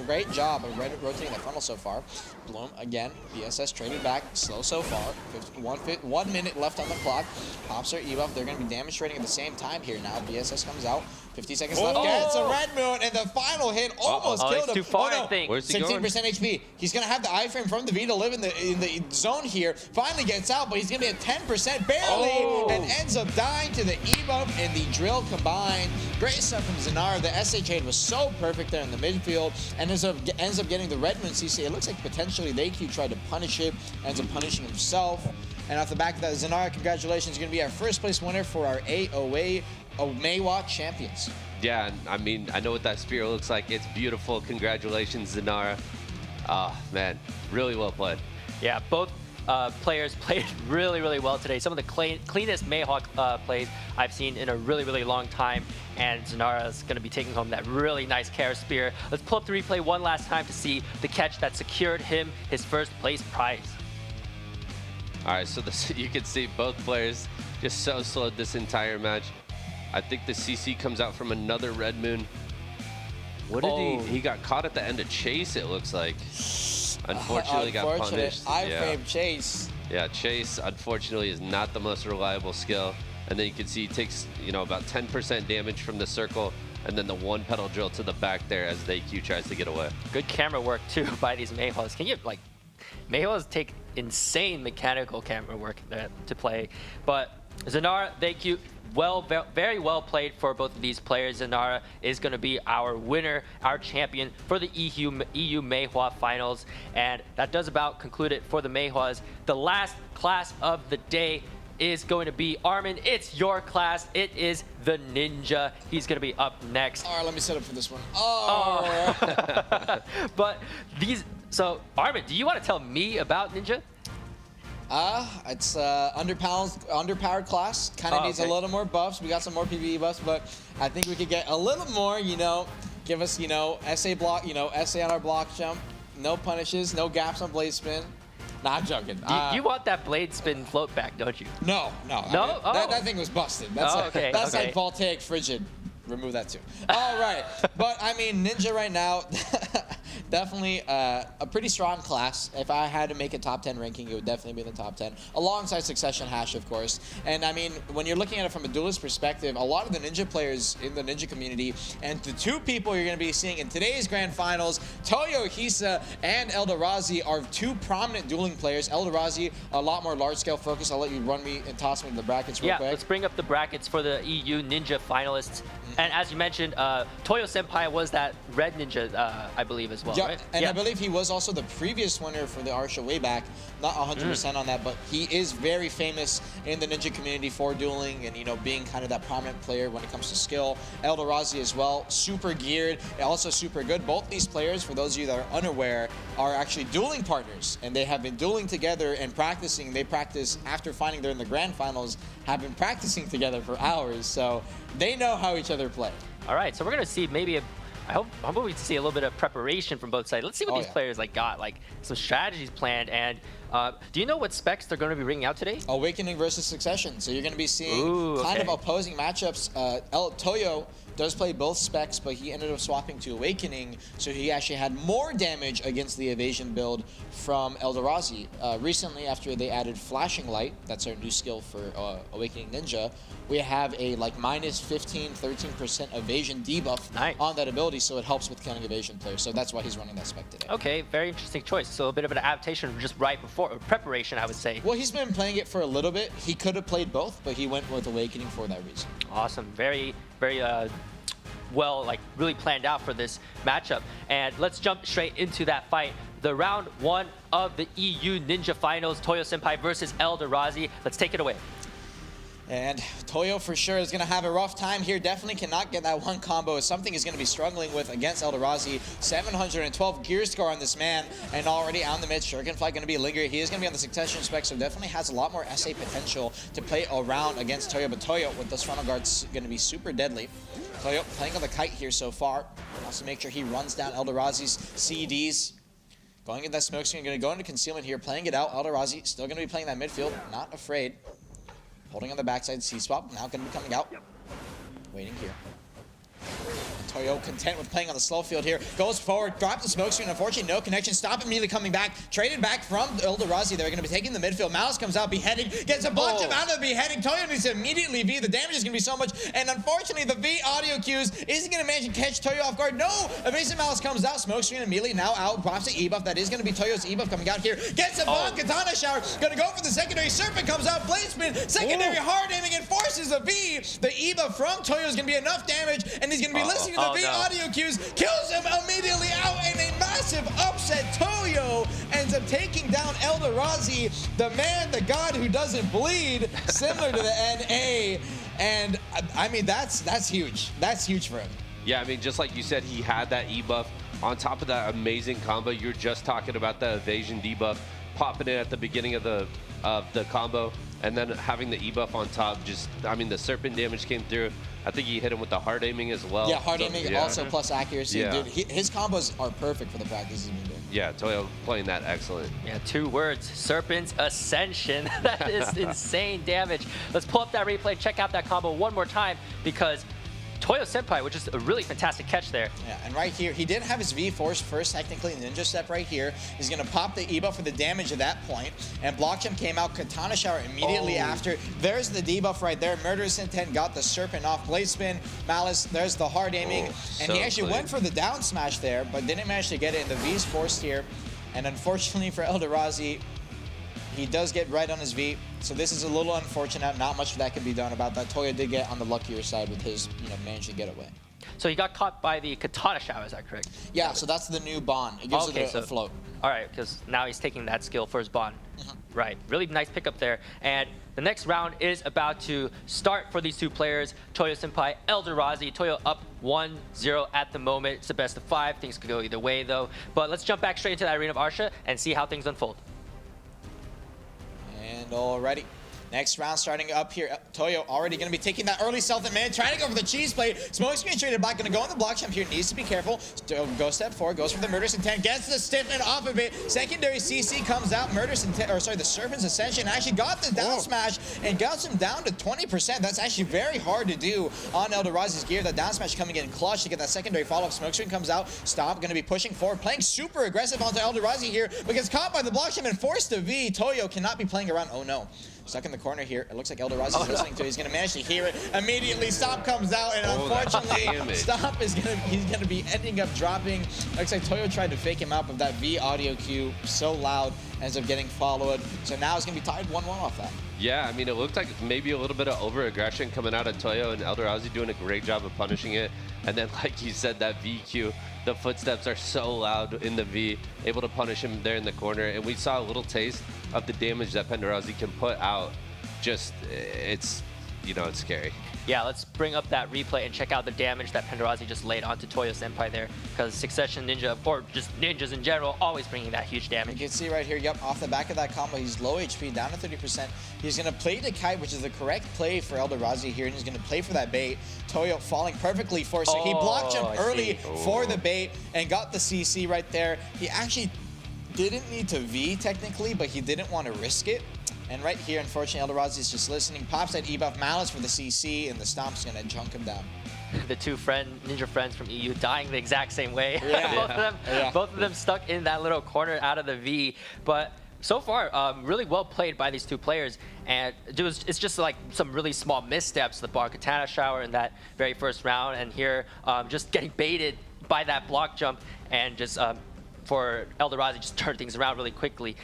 Great job of rotating the funnel so far. Bloom again. BSS traded back. Slow so far. 1 minute left on the clock. Pops their E-buff. They're going to be damage trading at the same time here now. BSS comes out. 50 seconds left. Gets a red moon, and the final hit almost killed him. Too far, I think. Where's he 16% going? HP. He's going to have the iframe from the V to live in the zone here. Finally gets out, but he's going to be at 10% barely, and ends up dying to the E-buff and the drill combined. Great stuff from Zanara. The SH trade was so perfect there in the midfield, and ends up getting the Redmond CC. It looks like potentially they tried to punish it, ends up punishing himself. And off the back of that, Zanara, congratulations. You're going to be our first place winner for our AOA Maewha champions. Yeah, I mean, I know what that spear looks like. It's beautiful. Congratulations, Zanara. Man, really well played. Yeah, both players played really, really well today. Some of the cleanest Maewha plays I've seen in a really, really long time. And Zanara is going to be taking home that really nice Kara Spear. Let's pull up the replay one last time to see the catch that secured him his first place prize. All right, so you can see both players just so slowed this entire match. I think the CC comes out from another Red Moon. What did he got caught at the end of Chase, it looks like. Unfortunately got punished. Iframe Chase. Yeah, Chase, unfortunately, is not the most reliable skill. And then you can see he takes, about 10% damage from the circle, and then the one pedal drill to the back there as the AQ tries to get away. Good camera work, too, by these Maewhas. Can you, Maewhas take insane mechanical camera work to play. But Zanara, AQ, very well played for both of these players. Zanara is going to be our winner, our champion for the EU Maewha Finals. And that does about conclude it for the Maewhas. The last class of the day is going to be Armin. It's your class. It is the Ninja. He's going to be up next. All right, let me set up for this one. But so Armin, do you want to tell me about Ninja? It's underpowered class. Kind of needs a little more buffs. We got some more PvE buffs, but I think we could get a little more, give us, SA block, SA on our block jump. No punishes, no gaps on blade spin. Nah, I'm joking. You want that blade spin float back, don't you? No. No? I mean, that thing was busted. That's like voltaic frigid. Remove that too. All right. But, I mean, Ninja right now, definitely a pretty strong class. If I had to make a top 10 ranking, it would definitely be in the top 10, alongside Succession Hash, of course. And I mean, when you're looking at it from a duelist perspective, a lot of the Ninja players in the Ninja community, and the two people you're going to be seeing in today's grand finals, Toyo Hisa and Eldrazi, are two prominent dueling players. Eldrazi, a lot more large-scale focus. I'll let you run me and toss me the brackets real quick. Yeah, let's bring up the brackets for the EU Ninja finalists. And as you mentioned, Toyo Senpai was that red ninja, I believe, as well, Yeah, right? and I believe he was also the previous winner for the Arsha way back. Not 100% on that, but he is very famous in the Ninja community for dueling and, you know, being kind of that prominent player when it comes to skill. Eldrazi as well, super geared, also super good. Both these players, for those of you that are unaware, are actually dueling partners, and they have been dueling together and practicing. They practice after finding they're in the grand finals, have been practicing together for hours, so they know how each other play. All right, so we're gonna see maybe I hope we see a little bit of preparation from both sides. Let's see what these players got, like some strategies planned. And do you know what specs they're going to be bringing out today? Awakening versus Succession. So you're going to be seeing kind of opposing matchups. Toyo does play both specs, but he ended up swapping to Awakening, so he actually had more damage against the evasion build from Eldrazi. Recently, after they added Flashing Light, that's our new skill for Awakening Ninja, we have a like minus 13% evasion debuff on that ability, so it helps with killing evasion players. So that's why he's running that spec today. Okay, very interesting choice. So a bit of an adaptation just right before, or preparation, I would say. Well, he's been playing it for a little bit. He could have played both, but he went with Awakening for that reason. Awesome. Very, very well, like really planned out for this matchup. And let's jump straight into that fight. The round one of the EU Ninja Finals, Toyo Senpai versus Eldrazi. Let's take it away. And Toyo for sure is going to have a rough time here. Definitely cannot get that one combo. It's something he's going to be struggling with against Eldrazi. 712 gear score on this man, and already on the mid. Shuriken Flight going to be lingering. He is going to be on the Succession spec, so definitely has a lot more SA potential to play around against Toyo. But Toyo with those frontal guards going to be super deadly. Toyo playing on the kite here so far. Also make sure he runs down Eldrazi's CDs. Going into that smoke screen, going to go into concealment here, playing it out. Eldrazi still going to be playing that midfield, not afraid. Holding on the backside C-spot, now going to be coming out. Waiting here. And Toyo content with playing on the slow field here. Goes forward, drops the smoke screen. Unfortunately, no connection. Stop immediately coming back. Traded back from Eldrazi. They're going to be taking the midfield. Malice comes out, beheading. Gets a bunch of out of the beheading. Toyo needs to immediately V. The damage is going to be so much. And unfortunately, the V audio cues isn't going to manage to catch Toyo off guard. No! Evasive Malice comes out. Smoke screen immediately now out. Drops the E-buff. That is going to be Toyo's E-buff coming out here. Gets a bomb. Katana shower. Going to go for the secondary. Serpent comes out. Blade spin. Secondary hard aiming and forces a V. The E-buff from Toyo is going to be enough damage. And he's going to be listening to the V audio cues. Kills him immediately out in a massive upset. Toyo ends up taking down Eldrazi, the man, the god who doesn't bleed, similar to the NA. And I mean, that's huge. That's huge for him. Yeah, I mean, just like you said, he had that E-buff on top of that amazing combo. You're just talking about the evasion debuff, popping it at the beginning of the combo, and then having the E-buff on top. Just, I mean, the serpent damage came through. I think he hit him with the hard aiming as well. Yeah, hard aiming also plus accuracy. Yeah. Dude, his combos are perfect for the practices he's been doing. Yeah, Toyo playing that excellent. Yeah, 2 words, Serpent's Ascension. That is insane damage. Let's pull up that replay, check out that combo one more time, because Toyo Senpai, which is a really fantastic catch there. Yeah, and right here, he did have his V force first, technically, Ninja Step right here. He's going to pop the E-buff for the damage at that point, and Blockjump came out, Katana Shower immediately after. There's the debuff right there. Murderous Intent got the Serpent off. Blade Spin, Malice, there's the hard aiming, and he actually went for the down smash there, but didn't manage to get it, and the V's forced here. And unfortunately for Eldrazi, he does get right on his V, so this is a little unfortunate. Not much that can be done about that. Toyo did get on the luckier side with his, managed to get away. So he got caught by the Katana Shower, is that correct? Yeah, so that's the new bond. It gives it a float. All right, because now he's taking that skill for his bond. Right, really nice pickup there. And the next round is about to start for these two players, Toyo Senpai, Eldrazi. Toyo up 1-0 at the moment. It's the best of 5. Things could go either way, though. But let's jump back straight into that Arena of Arsha and see how things unfold. And alrighty. Next round starting up here. Toyo already going to be taking that early stealth in mid, trying to go for the cheese plate. Smoke screen traded back, going to go on the block jump here. Needs to be careful. Go step 4, goes for the murderous intent, gets the stiffen off of it. Secondary CC comes out. Murderous intent, or sorry, the Serpent's Ascension actually got the down smash and got him down to 20%. That's actually very hard to do on Eldorazi's gear. That down smash coming in clutch to get that secondary follow-up. Smoke screen comes out. Stomp going to be pushing forward, playing super aggressive onto Eldorazi here, but gets caught by the block jump and forced to V. Toyo cannot be playing around. Oh no. Stuck in the corner here. It looks like Eldorazi is listening to it. He's going to manage to hear it. Immediately, Stomp comes out, and unfortunately, Stomp is he's going to be ending up dropping. Looks like Toyo tried to fake him out, but that V audio cue, so loud, ends up getting followed. So now it's going to be tied 1-1 off that. Yeah, I mean, it looked like maybe a little bit of over-aggression coming out of Toyo, and Eldorazi doing a great job of punishing it. And then, like you said, that VQ, the footsteps are so loud in the V, able to punish him there in the corner. And we saw a little taste of the damage that Eldorazi can put out. Just, it's, you know, it's scary. Yeah, let's bring up that replay and check out the damage that Eldorazi just laid onto Toyo Senpai there, because Succession Ninja, or just ninjas in general, always bringing that huge damage. You can see right here, yep, off the back of that combo, he's low HP, down to 30%. He's going to play the kite, which is the correct play for Eldorazi here, and he's going to play for that bait. Toyo falling perfectly for it, so he block jumped early for the bait and got the CC right there. He actually didn't need to V technically, but he didn't want to risk it. And right here, unfortunately, Eldorazi is just listening. Pops that E-buff Malice for the CC, and the Stomp's going to chunk him down. The two ninja friends from EU dying the exact same way. Yeah. Both of them stuck in that little corner out of the V. But so far, really well played by these two players. And it's just like some really small missteps, the bar katana shower in that very first round. And here, just getting baited by that block jump, and just for Eldorazi just turn things around really quickly.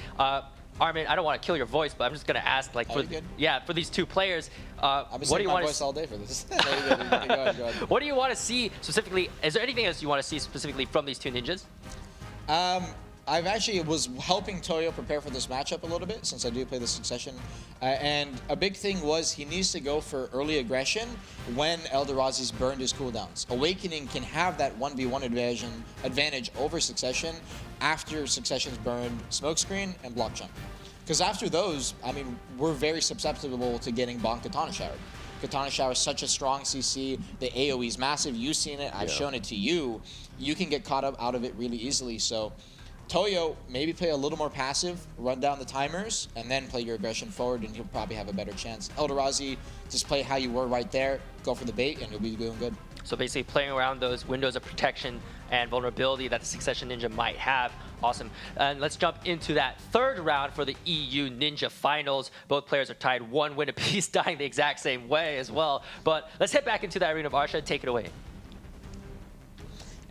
Armin, I don't want to kill your voice, but I'm just gonna ask, like, for these two players, I've been what do you want voice all day for this. Go ahead. What do you want to see specifically? Is there anything else you want to see specifically from these two ninjas? I've actually was helping Toyo prepare for this matchup a little bit, since I do play the Succession. And a big thing was he needs to go for early aggression when Eldorazi's burned his cooldowns. Awakening can have that 1v1 advantage over Succession after Succession's burned Smokescreen and Block Jump. Because after those, I mean, we're very susceptible to getting Bon Katana Showered. Katana Shower is such a strong CC. The AoE is massive. You've seen it. I've shown it to you. You can get caught up out of it really easily. So Toyo, maybe play a little more passive, run down the timers, and then play your aggression forward, and you'll probably have a better chance. Eldorazi, just play how you were right there, go for the bait, and you'll be doing good. So basically playing around those windows of protection and vulnerability that the Succession Ninja might have. Awesome. And let's jump into that third round for the EU Ninja Finals. Both players are tied 1 win apiece, dying the exact same way as well. But let's head back into the Arena of Arsha. Take it away.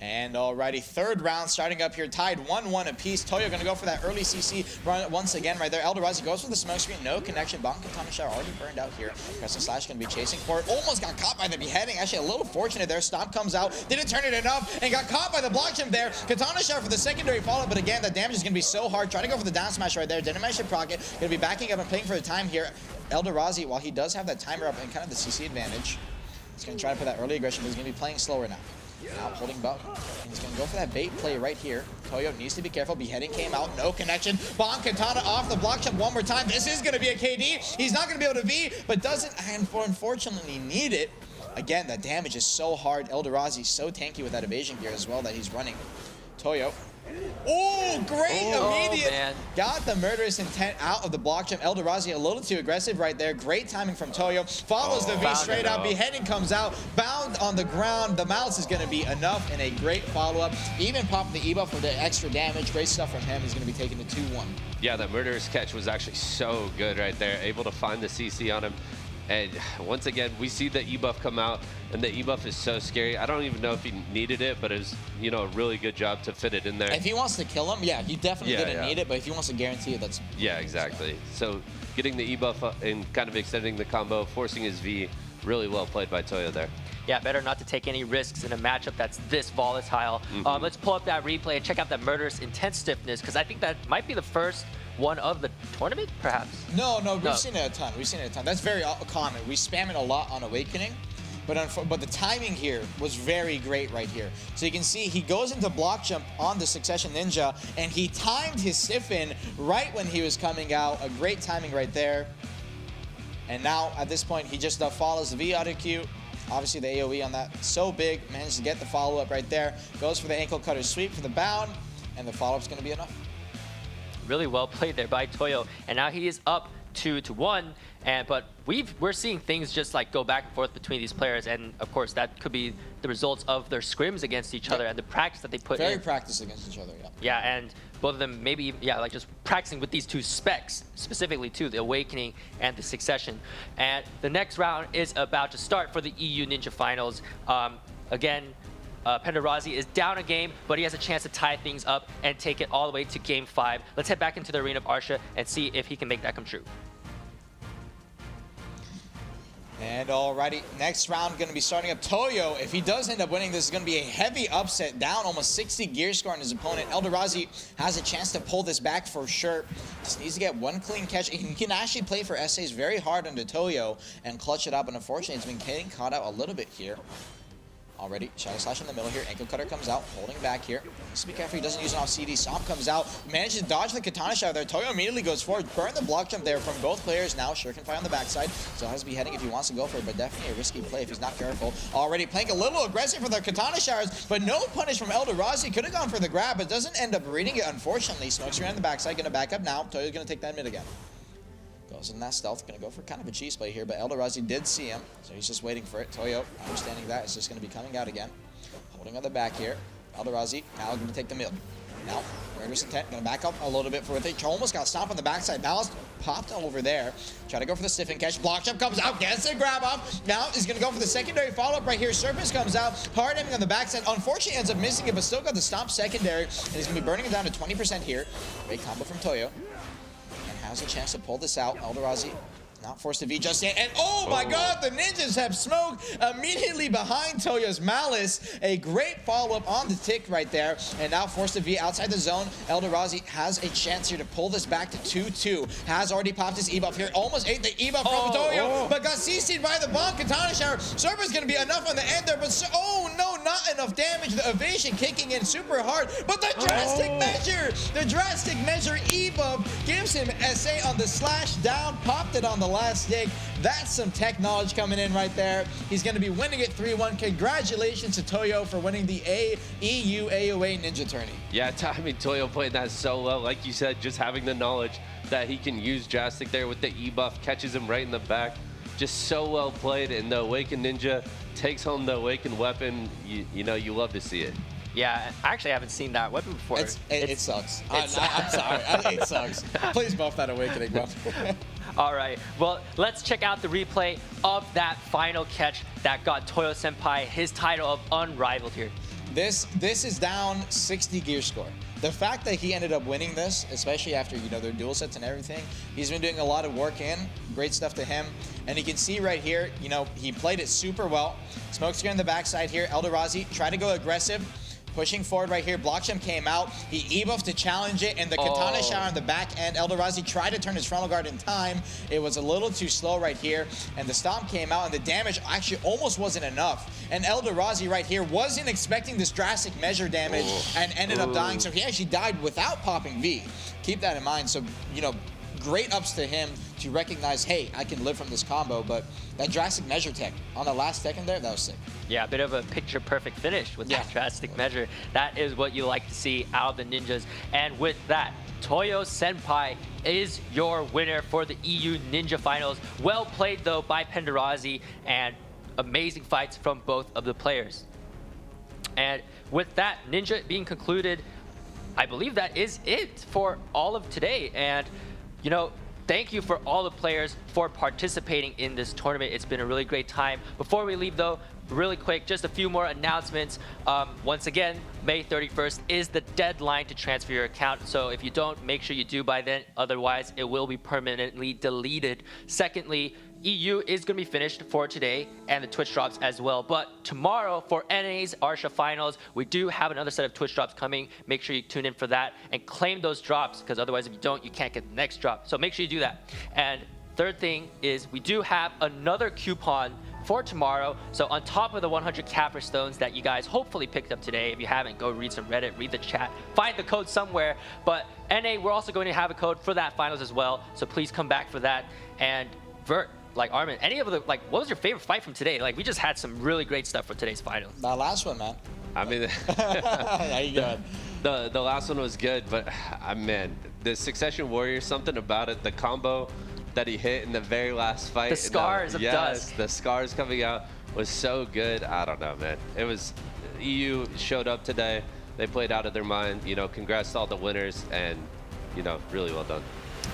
And alrighty, third round starting up here, tied 1-1 apiece. Toyo gonna go for that early CC run once again right there. Eldorazi goes for the smoke screen, no connection. Bon Katana Shower already burned out here. Crescent Slash gonna be chasing for it. Almost got caught by the beheading. Actually, a little fortunate there. Stomp comes out, didn't turn it enough, and got caught by the block jump there. Katana Shower for the secondary follow, but again, the damage is gonna be so hard. Trying to go for the down smash right there. Didn't manage to proc it. Gonna be backing up and playing for the time here. Eldorazi, while he does have that timer up and kind of the CC advantage, he's gonna try to put that early aggression, but he's gonna be playing slower now. Now holding back. He's going to go for that bait play right here. Toyo needs to be careful. Beheading came out. No connection. Bon Katana off the block jump one more time. This is going to be a KD. He's not going to be able to V, but doesn't unfortunately need it. Again, that damage is so hard. Eldorazi so tanky with that evasion gear as well that he's running. Toyo. Oh, great immediate. Man. Got the murderous intent out of the block jump. Eldorazi a little too aggressive right there. Great timing from Toyo. Follows the V straight out. Beheading comes out. Bound on the ground. The Malice is going to be enough and a great follow-up. Even popping the E-buff for the extra damage. Great stuff from him. He's going to be taking the 2-1. Yeah, that murderous catch was actually so good right there. Able to find the CC on him. And once again, we see the E-buff come out, and the E-buff is so scary. I don't even know if he needed it, but it was, you know, a really good job to fit it in there. If he wants to kill him, yeah, he definitely didn't need it, but if he wants to guarantee it, that's... Yeah, exactly. So getting the E-buff and kind of extending the combo, forcing his V, really well played by Toyo there. Yeah, better not to take any risks in a matchup that's this volatile. Let's pull up that replay and check out that murderous intense stiffness, because I think that might be the first one of the tournament, perhaps? No, we've seen it a ton. We've seen it a ton. That's very common. We spam it a lot on Awakening, but the timing here was very great right here. So you can see he goes into block jump on the Succession Ninja, and he timed his stiffen right when he was coming out. A great timing right there. And now, at this point, he just follows the V auto Q. Obviously, the AoE on that so big. Managed to get the follow-up right there. Goes for the ankle cutter sweep for the bound. And the follow-up's going to be enough. Really well played there by Toyo. And now he is up 2-1. But we're seeing things just like go back and forth between these players. And of course, that could be the results of their scrims against each other and the practice that they put in. Very practice against each other, yeah. Yeah, and both of them maybe, yeah, like just practicing with these two specs, specifically too, the Awakening and the Succession. And the next round is about to start for the EU Ninja Finals. Again, Penderazzi is down a game, but he has a chance to tie things up and take it all the way to Game 5. Let's head back into the arena of Arsha and see if he can make that come true. And alrighty, next round going to be starting up Toyo. If he does end up winning, this is going to be a heavy upset, down almost 60 gear score on his opponent. Eldrazi has a chance to pull this back for sure. Just needs to get one clean catch. He can actually play for SAs very hard under Toyo and clutch it up, and unfortunately, it's been getting caught out a little bit here. Already, Shadow Slash in the middle here. Ankle Cutter comes out, holding back here. Needs to be careful he doesn't use it off CD. Stomp comes out, manages to dodge the Katana Shot there. Toyo immediately goes forward. Burn the block jump there from both players. Now Sure can fire on the backside. So has to be heading if he wants to go for it, but definitely a risky play if he's not careful. Already playing a little aggressive for the Katana Showers, but no punish from Eldrazi. Could have gone for the grab, but doesn't end up reading it, unfortunately. Smokes around the backside, gonna back up now. Toyo's gonna take that mid again. Goes in that stealth, gonna go for kind of a cheese play here, but Eldrazi did see him, so he's just waiting for it. Toyo, understanding that, is just gonna be coming out again. Holding on the back here. Eldrazi now going to take the mid. Now, Murderous Intent going to back up a little bit for it. Almost got stopped on the backside. Ballast popped over there. Try to go for the stiff and catch. Block jump comes out. Gets a grab off. Now he's going to go for the secondary follow-up right here. Surface comes out. Hard aiming on the backside. Unfortunately, ends up missing it, but still got the stomp secondary. And he's going to be burning it down to 20% here. Great combo from Toyo. And has a chance to pull this out. Eldrazi not forced to V just yet. And oh my god, the ninjas have smoke immediately behind Toyo's Malice. A great follow-up on the tick right there. And now forced to V outside the zone. Eldrazi has a chance here to pull this back to 2-2. Has already popped his E-buff here. Almost ate the E-buff from Toyo, but got CC'd by the bomb. Katana Shower. Server's going to be enough on the end there, but oh no, not enough damage. The evasion kicking in super hard. But the drastic measure! The drastic measure E-buff gives him SA on the slash down. Popped it on the last stick. That's some tech knowledge coming in right there. He's going to be winning it 3-1. Congratulations to Toyo for winning the EU AOA Ninja Tourney. Yeah, I mean, Toyo played that so well. Like you said, just having the knowledge that he can use Drastic there with the E-buff, catches him right in the back. Just so well played, and the Awakened Ninja takes home the Awakened weapon. You know, you love to see it. Yeah, I actually haven't seen that weapon before. It sucks. I'm sorry. It sucks. Please buff that Awakening weapon. All right, well, let's check out the replay of that final catch that got Toyo Senpai his title of Unrivaled here. This is down 60 gear score. The fact that he ended up winning this, especially after, you know, their dual sets and everything, he's been doing a lot of work in. Great stuff to him. And you can see right here, you know, he played it super well. Smokescreen on the backside here. Eldrazi tried to go aggressive. Pushing forward right here. Block jump came out. He E-buffed to challenge it, and the Katana Shower on the back end. Eldrazi tried to turn his frontal guard in time. It was a little too slow right here, and the stomp came out, and the damage actually almost wasn't enough. And Eldrazi right here wasn't expecting this drastic measure damage and ended up dying, so he actually died without popping V. Keep that in mind. So, you know, great ups to him to recognize, hey, I can live from this combo, but that drastic measure tech on the last tech in there, that was sick. Yeah, a bit of a picture-perfect finish with that drastic measure. That is what you like to see out of the ninjas. And with that, Toyo Senpai is your winner for the EU Ninja Finals. Well played, though, by Penderazzi, and amazing fights from both of the players. And with that, Ninja being concluded, I believe that is it for all of today. And, you know, thank you for all the players for participating in this tournament. It's been a really great time. Before we leave, though, really quick, just a few more announcements. Once again, May 31st is the deadline to transfer your account. So if you don't, make sure you do by then. Otherwise, it will be permanently deleted. Secondly, EU is going to be finished for today and the Twitch drops as well. But tomorrow for NA's Arsha Finals, we do have another set of Twitch drops coming. Make sure you tune in for that and claim those drops, because otherwise if you don't, you can't get the next drop. So make sure you do that. And third thing is we do have another coupon for tomorrow. So on top of the 100 Capper Stones that you guys hopefully picked up today, if you haven't, go read some Reddit, read the chat, find the code somewhere. But NA, we're also going to have a code for that finals as well. So please come back for that. And Vert, like Armin, any of the like, what was your favorite fight from today? Like we just had some really great stuff for today's finals. That last one, man. I mean, There you go. the last one was good, but man, the Succession Warrior, something about it, the combo that he hit in the very last fight. The scars of dust. The scars coming out was so good. I don't know, man. It was, EU showed up today. They played out of their mind. You know, congrats to all the winners, and, you know, really well done.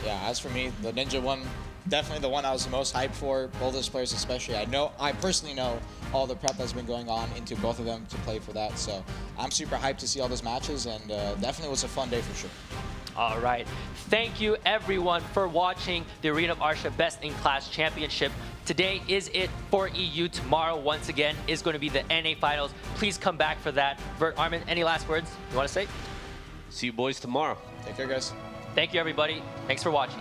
Yeah, as for me, the Ninja one, definitely the one I was the most hyped for. Both those players especially. I personally know all the prep that's been going on into both of them to play for that. So I'm super hyped to see all those matches, and definitely was a fun day for sure. All right. Thank you, everyone, for watching the Arena of Arsha Best in Class Championship. Today is it for EU. Tomorrow, once again, is going to be the NA Finals. Please come back for that. Vert, Armin, any last words you want to say? See you boys tomorrow. Take care, guys. Thank you, everybody. Thanks for watching.